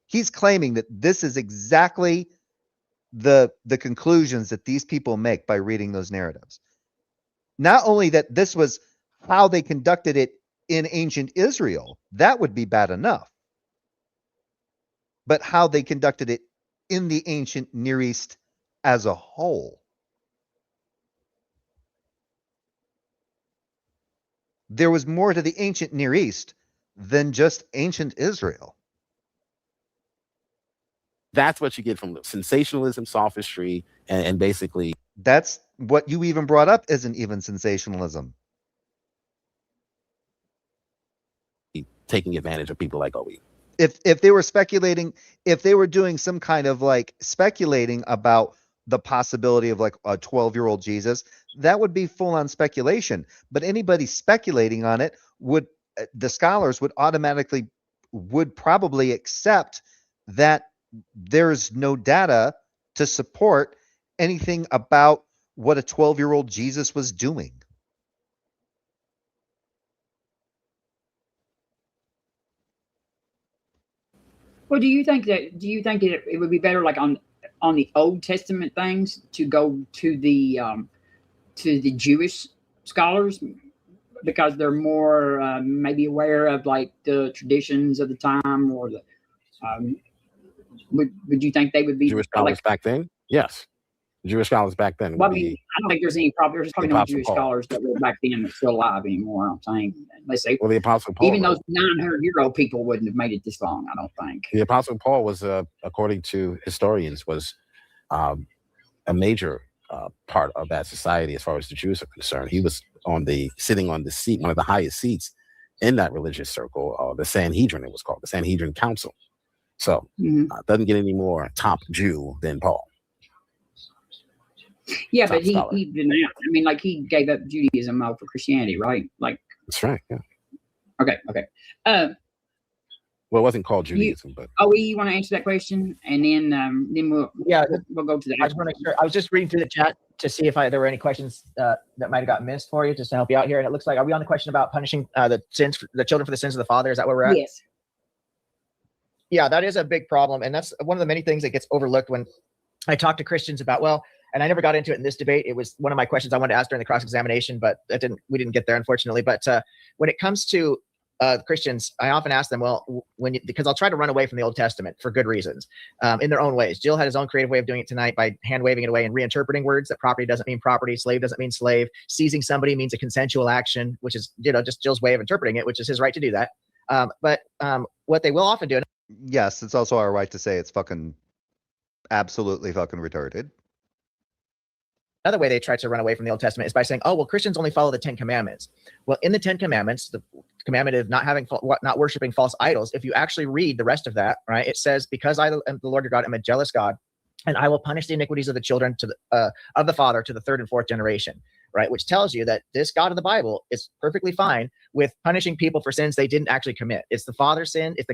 he's claiming that this is exactly the conclusions that these people make by reading those narratives. Not only that this was how they conducted it in ancient Israel, that would be bad enough, but how they conducted it in the ancient Near East as a whole. There was more to the ancient Near East than just ancient Israel. That's what you get from sensationalism, sophistry, and basically. That's what you even brought up isn't even sensationalism. Taking advantage of people like OE. If they were speculating, if they were doing some kind of like speculating about the possibility of like a 12-year-old Jesus, that would be full on speculation. But anybody speculating on it the scholars would probably accept that there's no data to support anything about what a 12-year-old Jesus was doing. Well, do you think it would be better, like on the Old Testament things, to go to the Jewish scholars because they're more maybe aware of like the traditions of the time, or the would you think they would be Jewish scholars back then? Yes, Jewish scholars back then. Well, I mean, I don't think there's any problem. There's probably no Jewish Paul. scholars that were back then that's still alive anymore. I'm saying, let's say, well, the Apostle Paul, even those 900-year-old people wouldn't have made it this long. I don't think. The Apostle Paul was, according to historians, was a major part of that society as far as the Jews are concerned. He was sitting on the seat, one of the highest seats in that religious circle, the Sanhedrin. It was called the Sanhedrin Council. So it doesn't get any more top Jew than Paul. Yeah, but he denounced. I mean, like, he gave up Judaism for Christianity, right? Like, that's right. Yeah. Okay. Well, it wasn't called Judaism, but you want to answer that question, and then we'll go to the. I just want to make sure. I was just reading through the chat to see if there were any questions that might have got missed for you, just to help you out here. And it looks like, are we on the question about punishing the children for the sins of the father? Is that where we're at? Yes. Yeah, that is a big problem, and that's one of the many things that gets overlooked when I talk to Christians about, well, and I never got into it in this debate. It was one of my questions I wanted to ask during the cross-examination, but we didn't get there, unfortunately. But when it comes to Christians, I often ask them, well, because I'll try to run away from the Old Testament for good reasons, in their own ways. Jill had his own creative way of doing it tonight by hand waving it away and reinterpreting words that property doesn't mean property, slave doesn't mean slave, seizing somebody means a consensual action, which is, just Jill's way of interpreting it, which is his right to do that. But what they will often do. Yes, it's also our right to say it's fucking absolutely fucking retarded. Another way they try to run away from the Old Testament is by saying, oh, well, Christians only follow the 10 Commandments. Well, in the 10 Commandments, the commandment of not worshiping false idols, if you actually read the rest of that, right, it says, because I am the Lord your God, am a jealous God, and I will punish the iniquities of the children of the father to the third and fourth generation, right? Which tells you that this God of the Bible is perfectly fine with punishing people for sins they didn't actually commit. It's the father's sin, it's the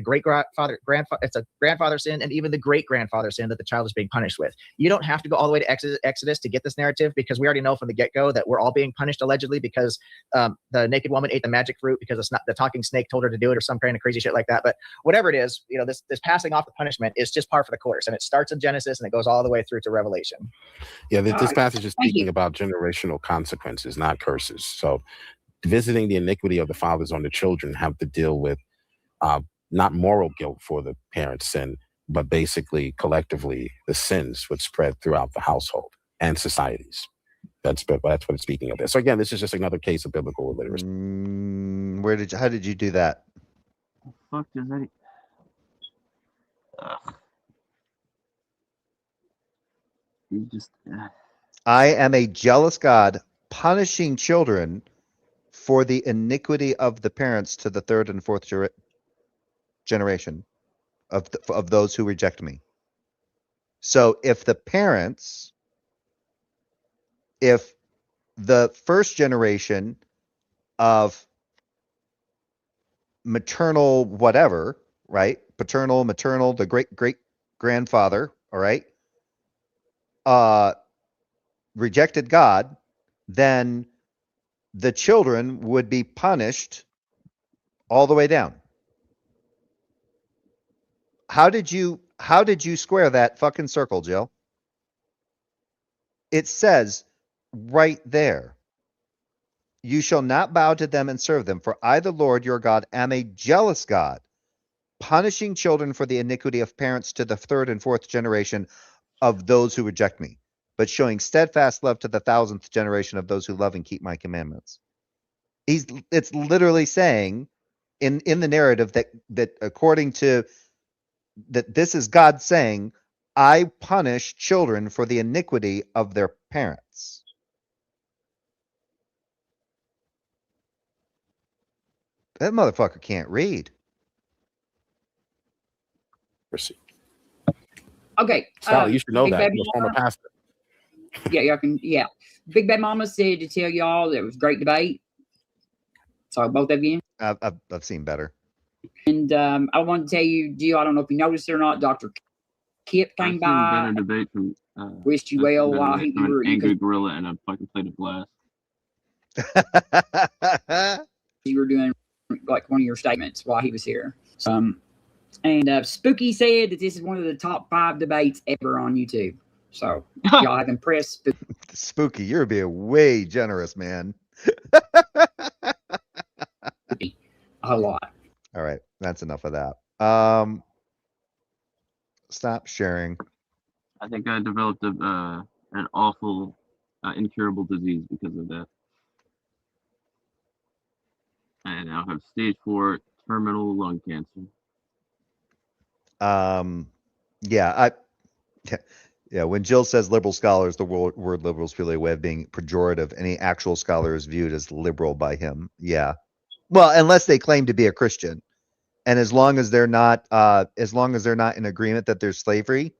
it's a grandfather sin, and even the great grandfather sin that the child is being punished with. You don't have to go all the way to Exodus to get this narrative, because we already know from the get-go that we're all being punished allegedly because the naked woman ate the magic fruit because it's not the talking snake told her to do it or some kind of crazy shit like that. But whatever it is, this passing off the punishment is just par for the course, and it starts in Genesis and it goes all the way through to Revelation. Yeah, this passage is speaking about generational consequences, not curses. So visiting the iniquity of the fathers on the children have to deal with not moral guilt for the parents' sin, but basically collectively the sins would spread throughout the household and societies. That's what it's speaking of there. So again, this is just another case of biblical illiteracy. How did you do that? The fuck does that? You just. I am a jealous God, punishing children for the iniquity of the parents to the third and fourth generation of those who reject me. So if the first generation of maternal whatever, right? Paternal, maternal, the great grandfather, all right, rejected God, then the children would be punished all the way down. How did you square that fucking circle, Jill? It says right there, you shall not bow to them and serve them, for I, the Lord your God, am a jealous God, punishing children for the iniquity of parents to the third and fourth generation of those who reject me, but showing steadfast love to the 1,000th generation of those who love and keep my commandments. It's literally saying in the narrative that according to that, this is God saying, I punish children for the iniquity of their parents. That motherfucker can't read. Proceed. Okay. Sally, you should know Big that. Bad You're a former Mama. pastor. Yeah. Big Bad Mama said to tell y'all that it was a great debate. So both of you. I've seen better. And I want to tell you, Jill, I don't know if you noticed it or not, Dr. Kip came by. Better debate from. Wished you well while he an were angry gorilla and a fucking plate of glass. You were doing like one of your statements while he was here. And Spooky said that this is one of the top 5 debates ever on YouTube. So y'all have impressed Spooky, you're being way generous, man. A lot. All right, that's enough of that. Stop sharing. I think I developed an awful, incurable disease because of that. I now have stage 4 terminal lung cancer. Yeah. When Jill says liberal scholars, the word liberal is really a way of being pejorative. Any actual scholar is viewed as liberal by him. Yeah. Well, unless they claim to be a Christian, and as long as they're not in agreement that there's slavery,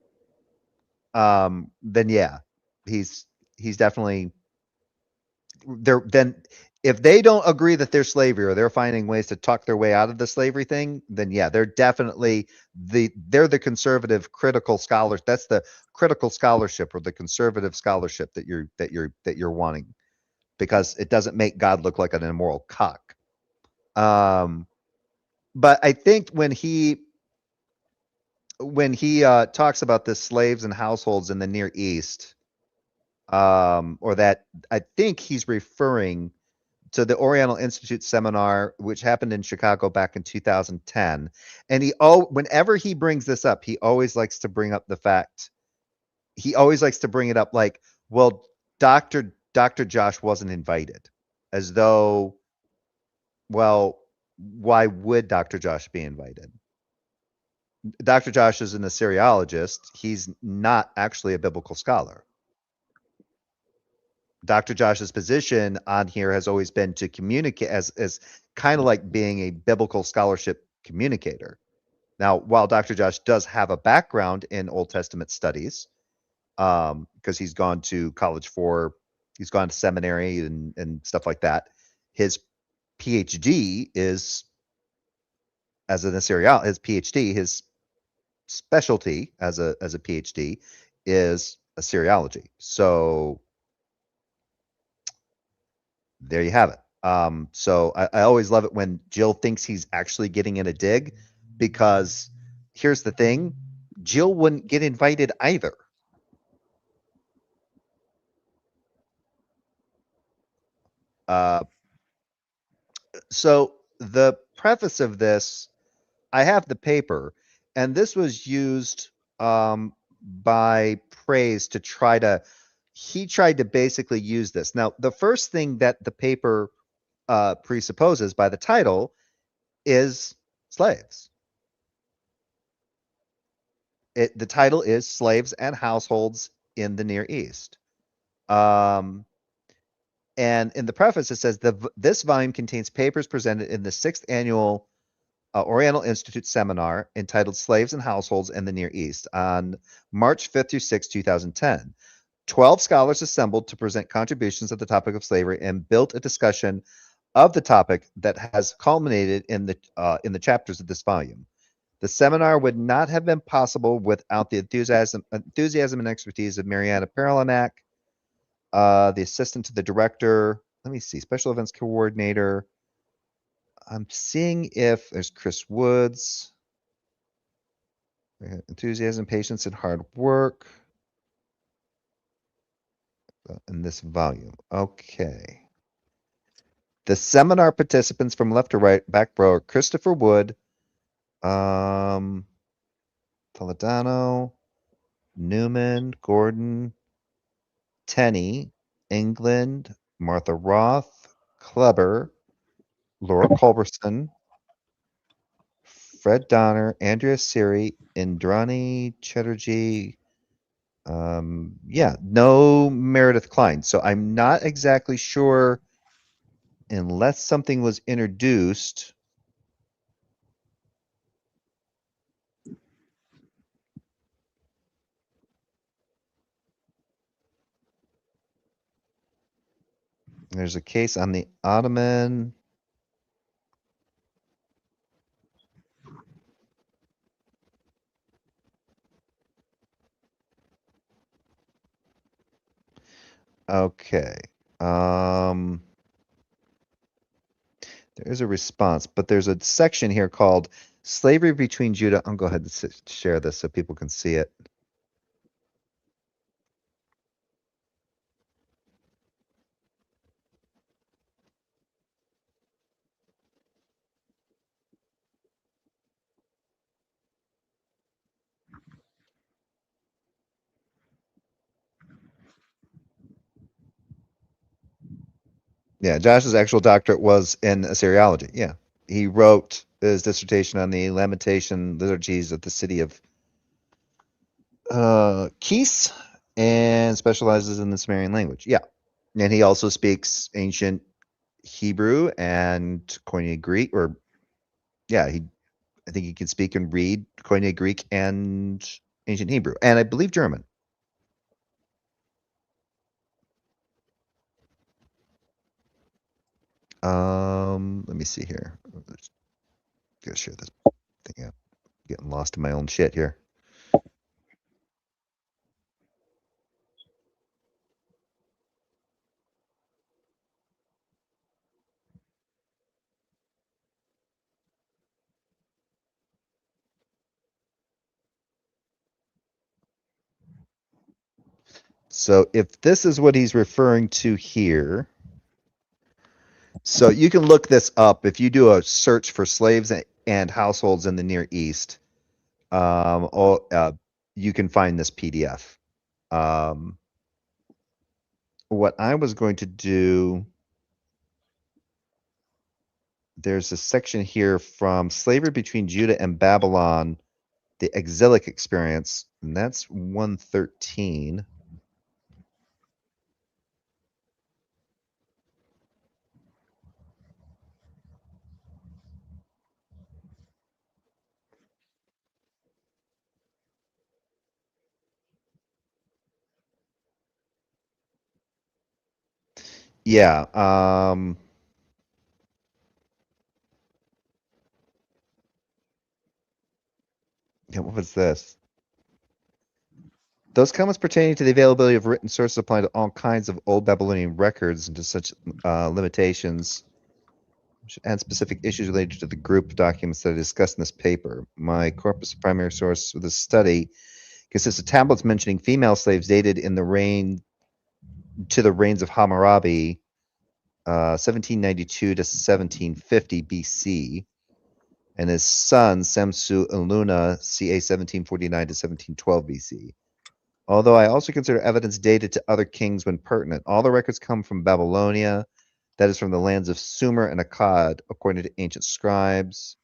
then yeah, he's definitely there. Then if they don't agree that there's slavery, or they're finding ways to tuck their way out of the slavery thing, then yeah, they're definitely they're the conservative critical scholars. That's the critical scholarship, or the conservative scholarship that you're wanting, because it doesn't make God look like an immoral cock. But I think when he talks about the slaves and households in the Near East, or that I think he's referring to the Oriental Institute seminar, which happened in Chicago back in 2010. And whenever he brings this up, he always likes to bring up the fact, he always likes to bring it up like, well, Dr. Josh wasn't invited, as though, well, why would Dr. Josh be invited? Dr. Josh is an Assyriologist. He's not actually a biblical scholar. Dr. Josh's position on here has always been to communicate as kind of like being a biblical scholarship communicator. Now, while Dr. Josh does have a background in Old Testament studies, because he's gone to he's gone to seminary and stuff like that, his PhD is as an Assyriologist. His specialty as a PhD is Assyriology. So there you have it. So I always love it when Jill thinks he's actually getting in a dig, because here's the thing, Jill wouldn't get invited either. So the preface of this, I have the paper, and this was used by Praise to he tried to basically use this. Now, the first thing that the paper presupposes by the title is slaves. The title is Slaves and Households in the Near East. And in the preface, it says, this volume contains papers presented in the 6th annual Oriental Institute seminar entitled Slaves and Households in the Near East on March 5th through 6th, 2010. 12 scholars assembled to present contributions to the topic of slavery and built a discussion of the topic that has culminated in the chapters of this volume. The seminar would not have been possible without the enthusiasm and expertise of Mariana Perlinac, the assistant to the director. Let me see, special events coordinator. I'm seeing if there's Chris Woods. Enthusiasm, patience, and hard work in this volume. Okay. The seminar participants from left to right, back row, are Christopher Wood, Toledano, Newman, Gordon, Tenney, England, Martha Roth, Kleber, Laura Culberson, Fred Donner, Andrea Siri, Indrani Chatterjee. No Meredith Klein. So I'm not exactly sure, unless something was introduced. There's a case on the Ottoman. Okay. There is a response, but there's a section here called Slavery Between Judah. I'll go ahead and share this so people can see it. Yeah, Josh's actual doctorate was in Assyriology. Yeah. He wrote his dissertation on the lamentation liturgies of the city of Kis, and specializes in the Sumerian language. Yeah. And he also speaks ancient Hebrew and Koine Greek, I think he can speak and read Koine Greek and ancient Hebrew, and I believe German. Let me see here. Gotta share this thing out. Getting lost in my own shit here. So if this is what he's referring to here, so you can look this up if you do a search for slaves and households in the Near East. You can find this PDF. What I was going to do, there's a section here from Slavery Between Judah and Babylon, the Exilic Experience, and that's 113. Yeah. Yeah, what was this? Those comments pertaining to the availability of written sources apply to all kinds of old Babylonian records and to such limitations should add specific issues related to the group of documents that I discussed in this paper. My corpus of primary source for this study consists of tablets mentioning female slaves dated in the reign to the reigns of Hammurabi, 1792 to 1750 BC, and his son Semsu Iluna, ca 1749 to 1712 BC. Although I also consider evidence dated to other kings when pertinent. All the records come from Babylonia, that is from the lands of Sumer and Akkad, according to ancient scribes.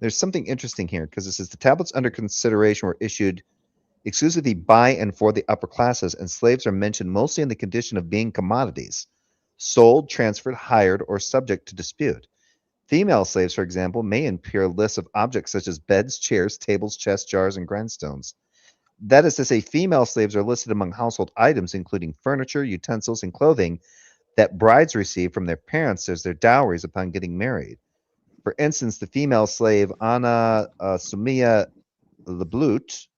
There's something interesting here, because it says the tablets under consideration were issued exclusively by and for the upper classes, and slaves are mentioned mostly in the condition of being commodities, sold, transferred, hired, or subject to dispute. Female slaves, for example, may appear lists of objects such as beds, chairs, tables, chests, jars, and grindstones. That is to say, female slaves are listed among household items, including furniture, utensils, and clothing that brides receive from their parents as their dowries upon getting married. For instance, the female slave Anna Sumia Leblut,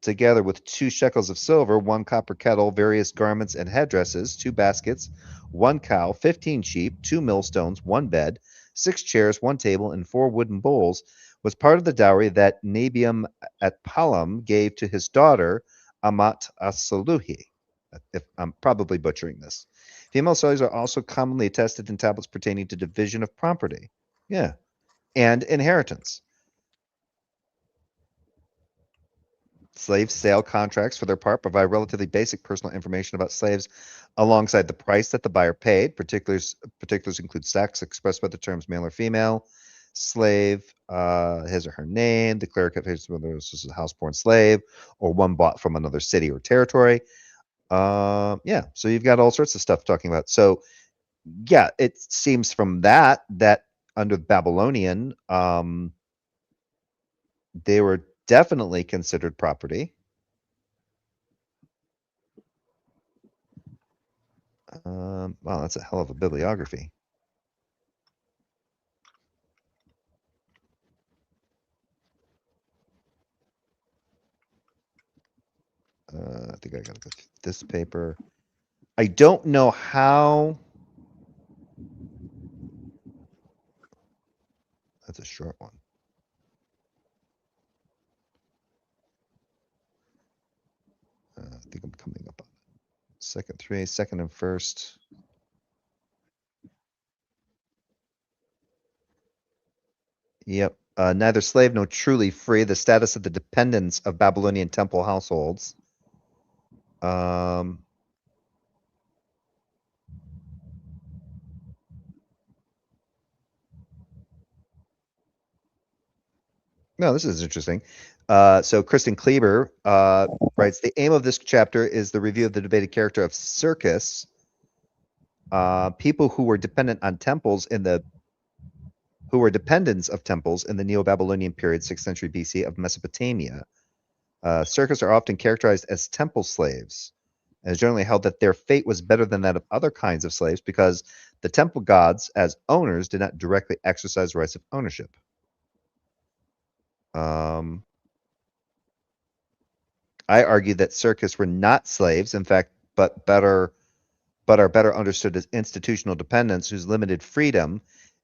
together with 2 shekels of silver, 1 copper kettle, various garments and headdresses, 2 baskets, 1 cow, 15 sheep, 2 millstones, 1 bed, 6 chairs, 1 table, and 4 wooden bowls, was part of the dowry that Nabium at Palam gave to his daughter Amat Asaluhi. If I'm probably butchering this. Female slaves are also commonly attested in tablets pertaining to division of property. Yeah. And inheritance. Slave sale contracts, for their part, provide relatively basic personal information about slaves alongside the price that the buyer paid. Particulars include sex expressed by the terms male or female, slave, his or her name, the clarification whether this was a house-born slave or one bought from another city or territory. Yeah, so you've got all sorts of stuff talking about. So, yeah, it seems from that under Babylonian, they were definitely considered property. Wow, that's a hell of a bibliography. I think I gotta go through this paper. I don't know how. That's a short one. I think I'm coming up on second 3, second and first. Yep. Neither slave nor truly free, the status of the dependents of Babylonian temple households. No, this is interesting. So Kristen Kleber writes, the aim of this chapter is the review of the debated character of Circus, people who were dependent on temples who were dependents of temples in the Neo-Babylonian period, 6th century BC of Mesopotamia. Circus are often characterized as temple slaves, and it's generally held that their fate was better than that of other kinds of slaves because the temple gods, as owners, did not directly exercise rights of ownership. I argue that circus were not slaves, in fact, but are better understood as institutional dependents whose limited freedom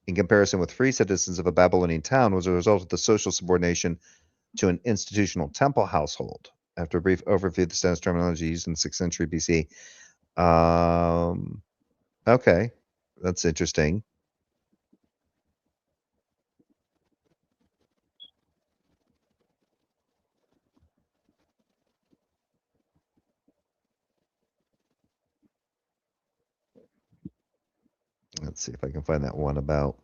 in comparison with free citizens of a Babylonian town was a result of the social subordination to an institutional temple household. After a brief overview of the status terminology used in the 6th century BC. Okay, that's interesting. Let's see if I can find that one about.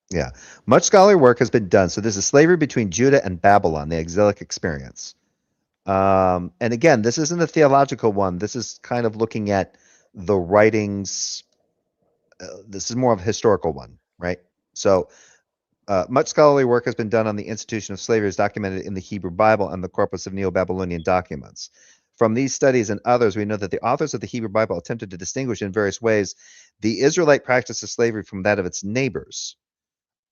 Yeah, much scholarly work has been done. So this is slavery between Judah and Babylon, the exilic experience. And again, this isn't a theological one. This is kind of looking at the writings. This is more of a historical one, right? So much scholarly work has been done on the institution of slavery as documented in the Hebrew Bible and the corpus of Neo-Babylonian documents. From these studies and others, we know that the authors of the Hebrew Bible attempted to distinguish in various ways the Israelite practice of slavery from that of its neighbors.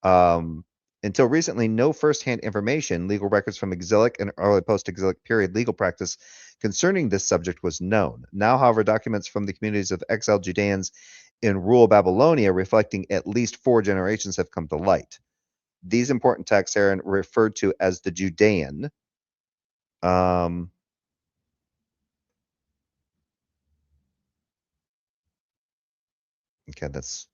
Until recently, no firsthand information, legal records from exilic and early post-exilic period legal practice concerning this subject was known. Now, however, documents from the communities of exiled Judeans in rural Babylonia reflecting at least 4 generations have come to light. These important texts are referred to as the Judean. Okay, that's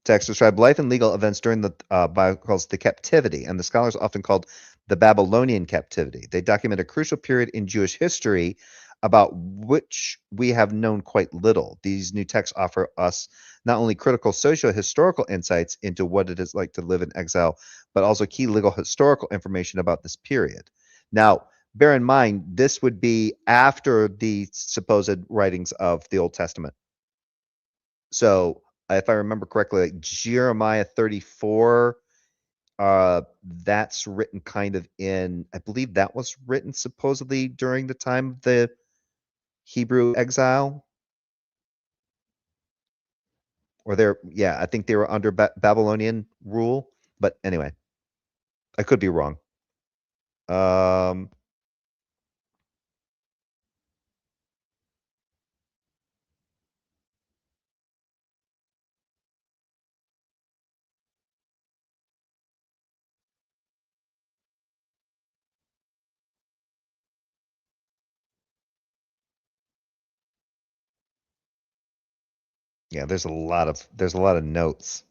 text describe life and legal events during the Bible calls the captivity, and the scholars often called the Babylonian captivity. They document a crucial period in Jewish history about which we have known quite little. These new texts offer us not only critical socio-historical insights into what it is like to live in exile, but also key legal historical information about this period. Now, bear in mind, this would be after the supposed writings of the Old Testament. So, if I remember correctly, like Jeremiah 34, that's written kind of in, I believe that was written supposedly during the time of the Hebrew exile. Or I think they were under Babylonian rule. But anyway, I could be wrong. Yeah, there's a lot of notes.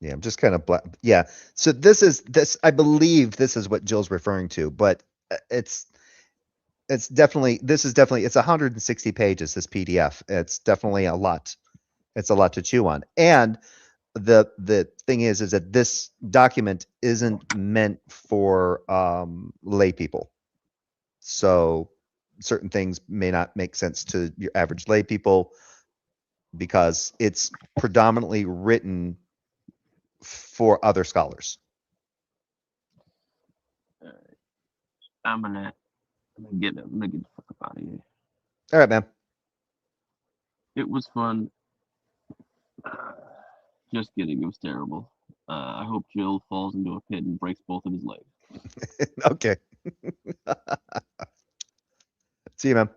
Yeah, I'm just kind of yeah. So this I believe this is what Jill's referring to, but it's definitely it's 160 pages, this PDF. It's definitely a lot. It's a lot to chew on. And the thing is that this document isn't meant for lay people. So certain things may not make sense to your average lay people because it's predominantly written for other scholars. I'm gonna get the fuck up out of here. All right, man. It was fun. Just kidding. It was terrible. I hope Jill falls into a pit and breaks both of his legs. Okay. See you, man.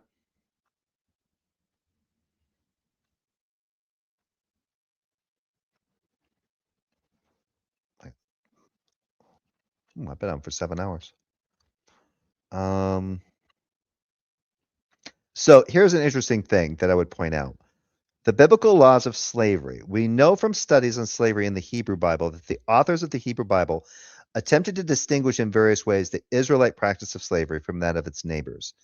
I've been on for 7 hours. So here's an interesting thing that I would point out. The biblical laws of slavery. We know from studies on slavery in the Hebrew Bible that the authors of the Hebrew Bible attempted to distinguish in various ways the Israelite practice of slavery from that of its neighbors.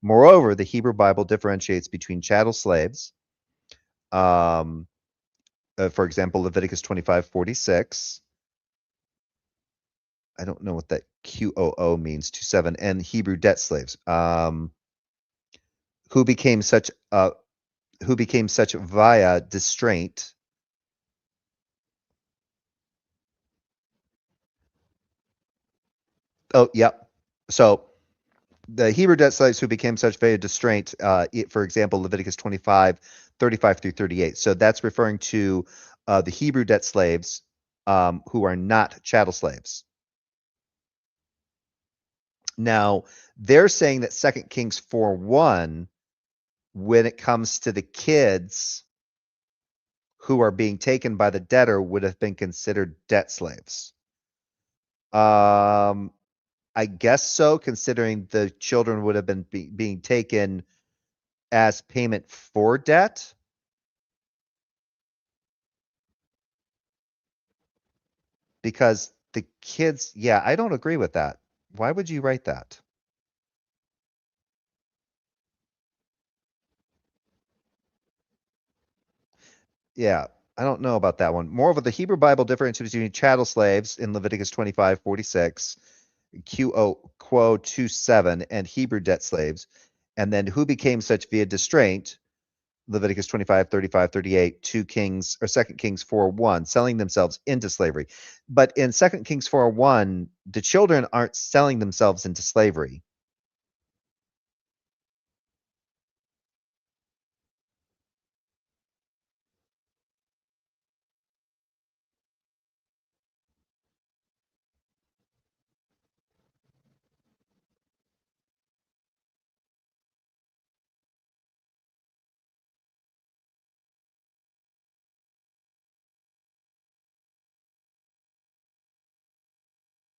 Moreover, the Hebrew Bible differentiates between chattel slaves, for example, Leviticus 25:46. I don't know what that QOO means, 27, and Hebrew debt slaves, who became such via distraint. Oh, yep. So the Hebrew debt slaves who became such via distraint, for example, Leviticus 25:35 through 38. So that's referring to the Hebrew debt slaves who are not chattel slaves. Now, they're saying that 2 Kings 4:1, when it comes to the kids who are being taken by the debtor, would have been considered debt slaves. I guess so, considering the children would have been being taken as payment for debt. Because the kids, yeah, I don't agree with that. Why would you write that? Yeah, I don't know about that one. Moreover, the Hebrew Bible differentiates between chattel slaves in Leviticus 25:46, Quo 2:7, and Hebrew debt slaves, and then who became such via distraint, Leviticus 25:35, 38, 2 Kings or 2 Kings 4:1, selling themselves into slavery. But in 2 Kings 4:1, the children aren't selling themselves into slavery.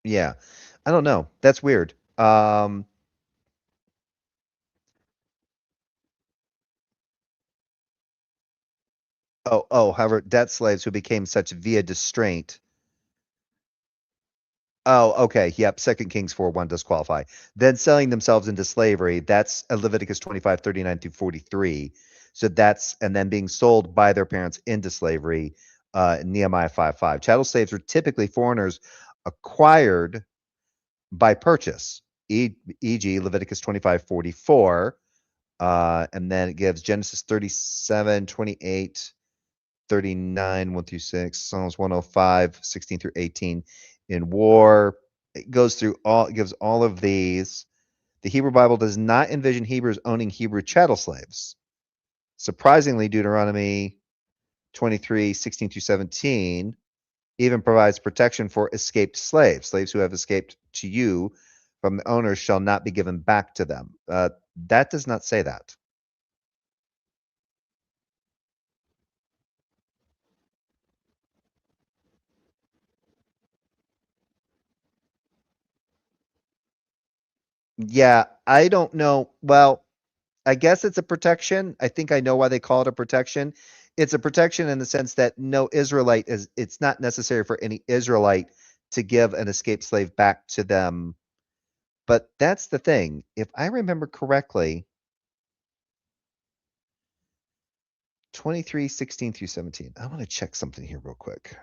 Yeah. I don't know. That's weird. However, debt slaves who became such via distraint. Oh, okay. Yep. 2 Kings 4:1 does qualify. Then selling themselves into slavery, that's Leviticus 25:39 through 43. So that's, and then being sold by their parents into slavery, Nehemiah 5:5. Chattel slaves were typically foreigners acquired by purchase, e.g., Leviticus 25:44. And then it gives Genesis 37:28. 39, 1 through 6, Psalms 105, 16 through 18. In war, it goes through all, it gives all of these. The Hebrew Bible does not envision Hebrews owning Hebrew chattel slaves. Surprisingly, Deuteronomy 23, 16 through 17 even provides protection for escaped slaves. Slaves who have escaped to you from the owners shall not be given back to them. That does not say that. Yeah, I don't know. Well, I guess it's a protection. I think I know why they call it a protection. It's a protection in the sense that no Israelite is, it's not necessary for any Israelite to give an escaped slave back to them. But that's the thing. If I remember correctly, 23, 16 through 17. I want to check something here real quick.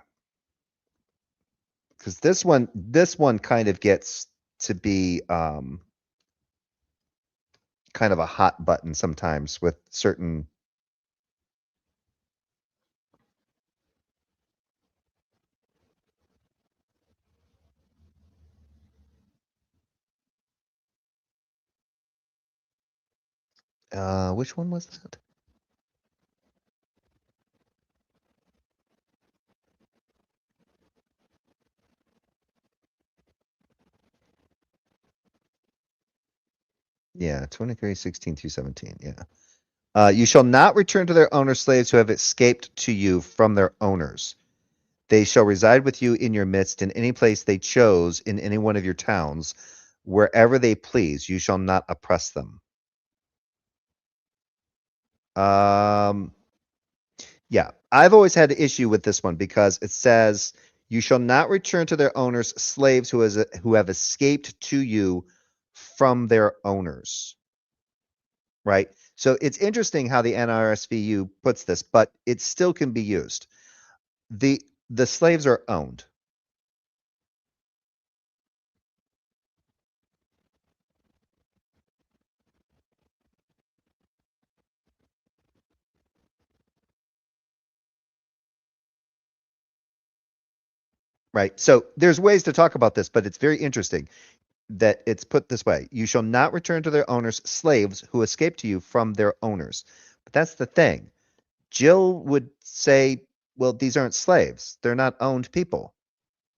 Because this one kind of gets to be kind of a hot button sometimes with certain. Which one was that? Yeah, 23, 16 through 17. Yeah. You shall not return to their owners slaves who have escaped to you from their owners. They shall reside with you in your midst in any place they chose in any one of your towns, wherever they please. You shall not oppress them. Yeah, I've always had an issue with this one because it says, "You shall not return to their owners slaves who have escaped to you from their owners." Right? So it's interesting how the NRSVU puts this, but it still can be used. The slaves are owned. Right? So there's ways to talk about this, but it's very interesting that it's put this way. You shall not return to their owners slaves who escape to you from their owners. But that's the thing. Jill would say, well, these aren't slaves. They're not owned people,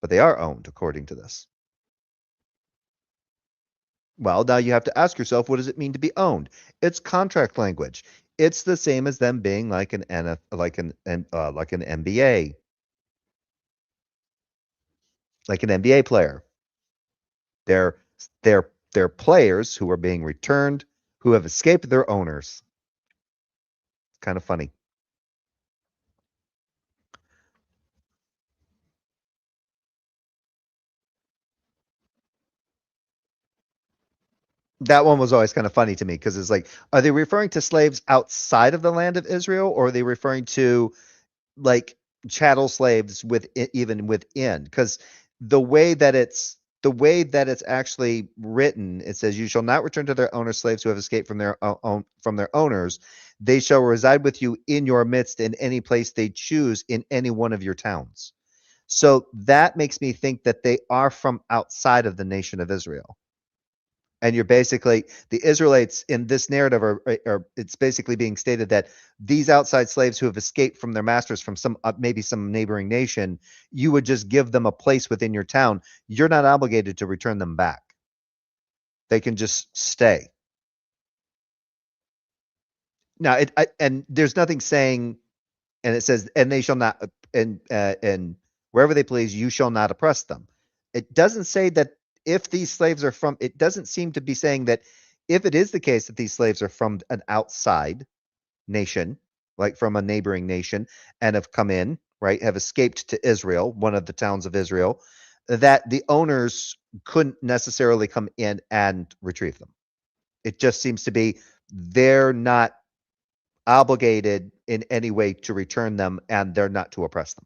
but they are owned according to this. Well, now you have to ask yourself, what does it mean to be owned? It's contract language. It's the same as them being like an like an NBA, like an NBA player. They're they're players who are being returned, who have escaped their owners. It's kind of funny. That one was always kind of funny to me because it's like, are they referring to slaves outside of the land of Israel, or are they referring to like chattel slaves even within? Because the way that it's actually written, it says, "You shall not return to their owner slaves who have escaped from their owners. They shall reside with you in your midst in any place they choose in any one of your towns." So that makes me think that they are from outside of the nation of Israel. And you're basically, the Israelites in this narrative are it's basically being stated that these outside slaves who have escaped from their masters from some maybe some neighboring nation, you would just give them a place within your town. You're not obligated to return them back. They can just stay. Now, and there's nothing saying, and it says, and they shall not, and wherever they please, you shall not oppress them. It doesn't say that if these slaves are from, it doesn't seem to be saying that if it is the case that these slaves are from an outside nation, like from a neighboring nation, and have come in, right, have escaped to Israel, one of the towns of Israel, that the owners couldn't necessarily come in and retrieve them. It just seems to be they're not obligated in any way to return them, and they're not to oppress them.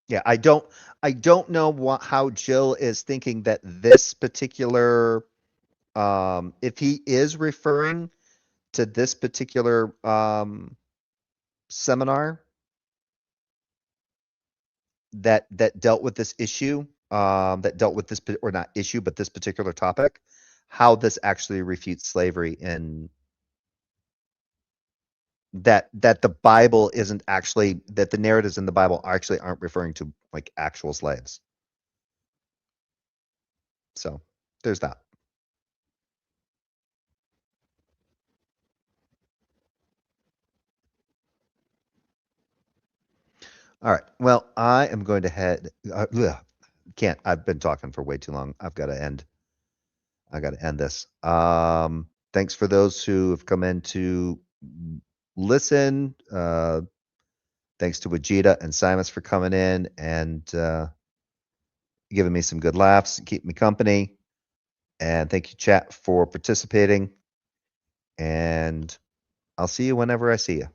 Yeah, I don't know how Jill is thinking that this particular if he is referring to this particular seminar that dealt with this issue, that dealt with this, or not issue, but this particular topic, how this actually refutes slavery, and that the Bible isn't actually, that the narratives in the Bible actually aren't referring to like actual slaves. So there's that. All right. Well, I am going to head. Can't. I've been talking for way too long. I've got to end. I got to end this. Thanks for those who have come in to listen. Thanks to Vegeta and Simus for coming in and giving me some good laughs, keep me company. And thank you, chat, for participating. And I'll see you whenever I see you.